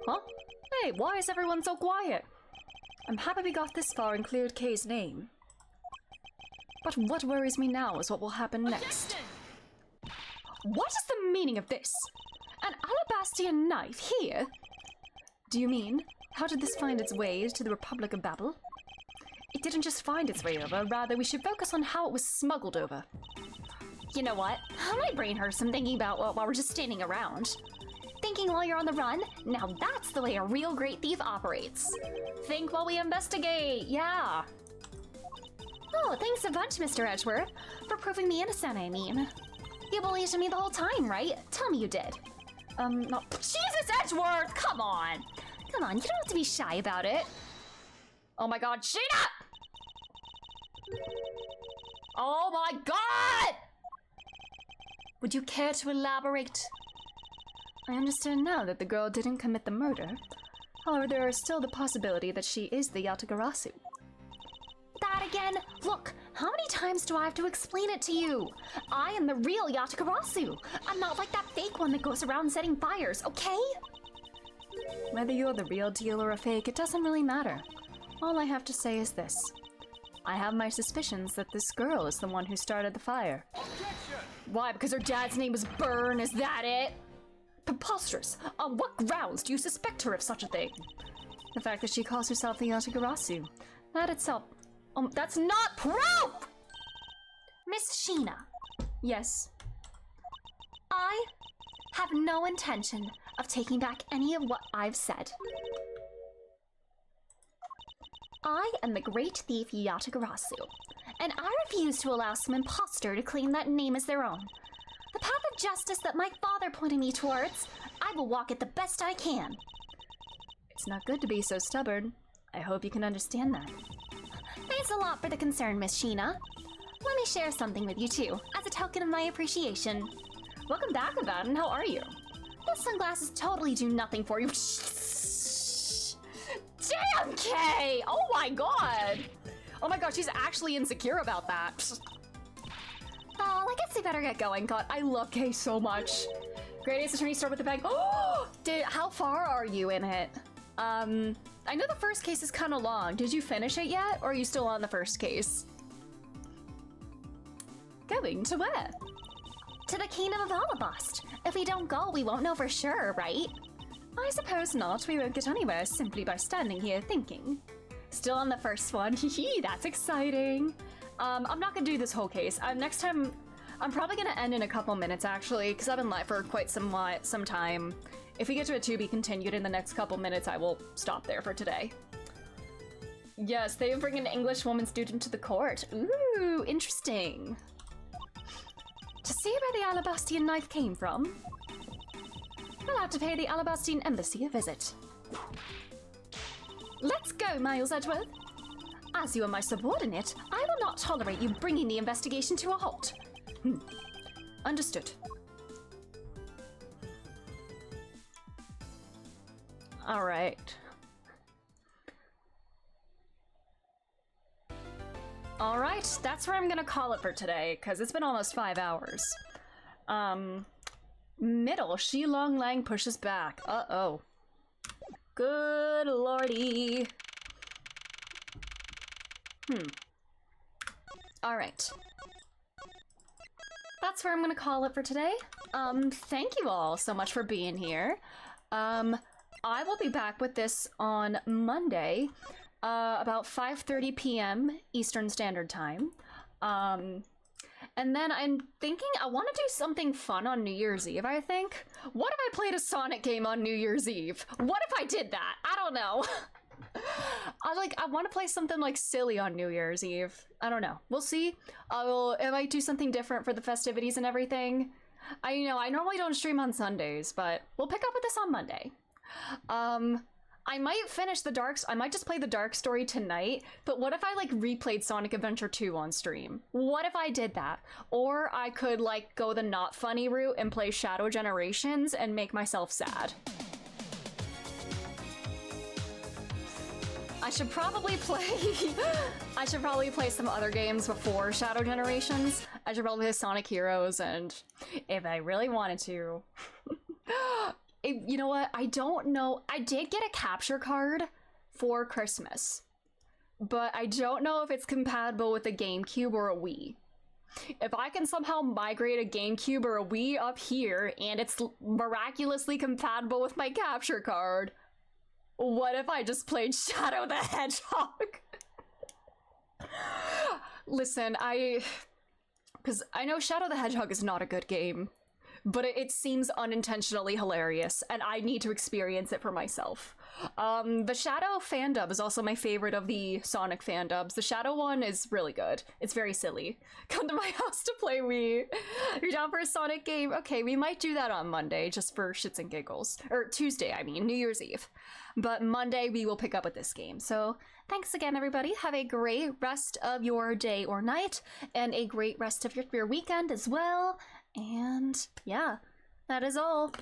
A: Huh? Hey, why is everyone so quiet? I'm happy we got this far and cleared Kay's name. But what worries me now is what will happen next. What is the meaning of this? An Alabastian knife here? Do you mean, how did this find its way to the Republic of Babel? It didn't just find its way over, rather we should focus on how it was smuggled over. You know what? My brain hurts from thinking about while we're just standing around. Thinking while you're on the run? Now that's the way a real great thief operates. Think while we investigate, yeah.
C: Oh, thanks a bunch, Mr. Edgeworth, for proving me innocent, I mean. You believed in me the whole time, right? Tell me you did. No. Jesus, Edgeworth! Come on! Come on, you don't have to be shy about it.
A: Oh my god, Sheena! Oh my god! Would you care to elaborate? I understand now that the girl didn't commit the murder. However, there is still the possibility that she is the Yatagarasu.
C: That again? Look, how many times do I have to explain it to you? I am the real Yatagarasu. I'm not like that fake one that goes around setting fires, okay?
A: Whether you're the real deal or a fake, it doesn't really matter. All I have to say is this. I have my suspicions that this girl is the one who started the fire.
B: Objection!
A: Why? Because her dad's name was Burn, is that it? Preposterous! On what grounds do you suspect her of such a thing? The fact that she calls herself the Yatagarasu. That itself... that's not proof!
C: Miss Sheena,
A: Yes.
C: I have no intention of taking back any of what I've said. I am the great thief Yatagarasu, and I refuse to allow some imposter to claim that name as their own. The path of justice that my father pointed me towards, I will walk it the best I can.
A: It's not good to be so stubborn. I hope you can understand that.
C: Thanks a lot for the concern, Miss Sheena. Let me share something with you too, as a token of my appreciation.
A: Welcome back, Abaddon. How are you?
C: Those sunglasses totally do nothing for you.
A: Damn, Kay! Oh my god! Oh my god, she's actually insecure about that. Oh, I guess I better get going. God, I love Kay so much. Great Ace Attorney start with the bag. Oh! How far are you in it? I know the first case is kind of long. Did you finish it yet, or are you still on the first case? Going to where?
C: To the Kingdom of Alabast. If we don't go, we won't know for sure, right?
A: I suppose not. We won't get anywhere simply by standing here thinking. Still on the first one. Hee, that's exciting. I'm not gonna do this whole case. Next time, I'm probably gonna end in a couple minutes actually, because I've been live for quite some time. If we get to a to be continued in the next couple minutes, I will stop there for today. Yes, they bring an English woman student to the court. Ooh, interesting. To see where the Alabastian knife came from, we'll have to pay the Alabastian embassy a visit. Let's go, Miles Edgeworth. As you are my subordinate, I will not tolerate you bringing the investigation to a halt. Understood. All right. All right, that's where I'm gonna call it for today, because it's been almost 5 hours. Middle, Shi Long Lang pushes back. Uh-oh. Good lordy. All right. That's where I'm gonna call it for today. Thank you all so much for being here. I will be back with this on Monday, about 5:30 p.m. Eastern Standard Time. And then I'm thinking I want to do something fun on New Year's Eve, I think. What if I played a Sonic game on New Year's Eve? What if I did that? I don't know. I want to play something like silly on New Year's Eve. I don't know. We'll see. I might do something different for the festivities and everything. I normally don't stream on Sundays, but we'll pick up with this on Monday. I might finish I might just play the Dark Story tonight, but what if I replayed Sonic Adventure 2 on stream? What if I did that? Or I could go the not funny route and play Shadow Generations and make myself sad. I should probably play some other games before Shadow Generations. I should probably play Sonic Heroes, and if I really wanted to... You know what? I don't know. I did get a capture card for Christmas, but I don't know if it's compatible with a GameCube or a Wii. If I can somehow migrate a GameCube or a Wii up here and it's miraculously compatible with my capture card, what if I just played Shadow the Hedgehog? Listen, because I know Shadow the Hedgehog is not a good game. but it seems unintentionally hilarious, and I need to experience it for myself. The Shadow fan dub is also my favorite of the Sonic fan dubs. The Shadow one is really good. It's very silly. Come to my house to play Wii. You're down for a Sonic game? Okay, we might do that on Monday, just for shits and giggles. Or Tuesday, I mean, New Year's Eve. But Monday, we will pick up with this game. So thanks again, everybody. Have a great rest of your day or night, and a great rest of your weekend as well. And yeah, that is all.